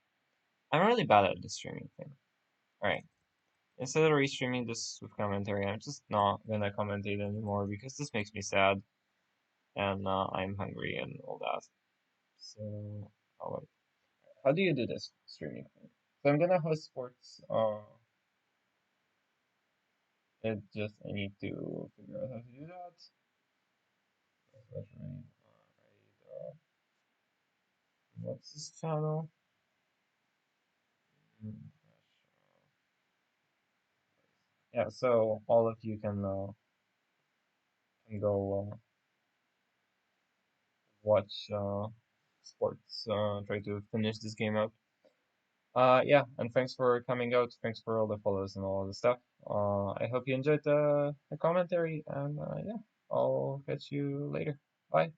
I'm really bad at the streaming thing. Alright. Instead of restreaming this with commentary, I'm just not gonna commentate anymore because this makes me sad and I'm hungry and all that. So, oh wait. How do you do this streaming thing? So I'm gonna host sports. It just I need to figure out how to do that. Especially, what's this channel? Yeah, so all of you can go watch sports. Try to finish this game out. Yeah, and thanks for coming out. Thanks for all the follows and all the stuff. I hope you enjoyed the commentary, and yeah, I'll catch you later. Bye.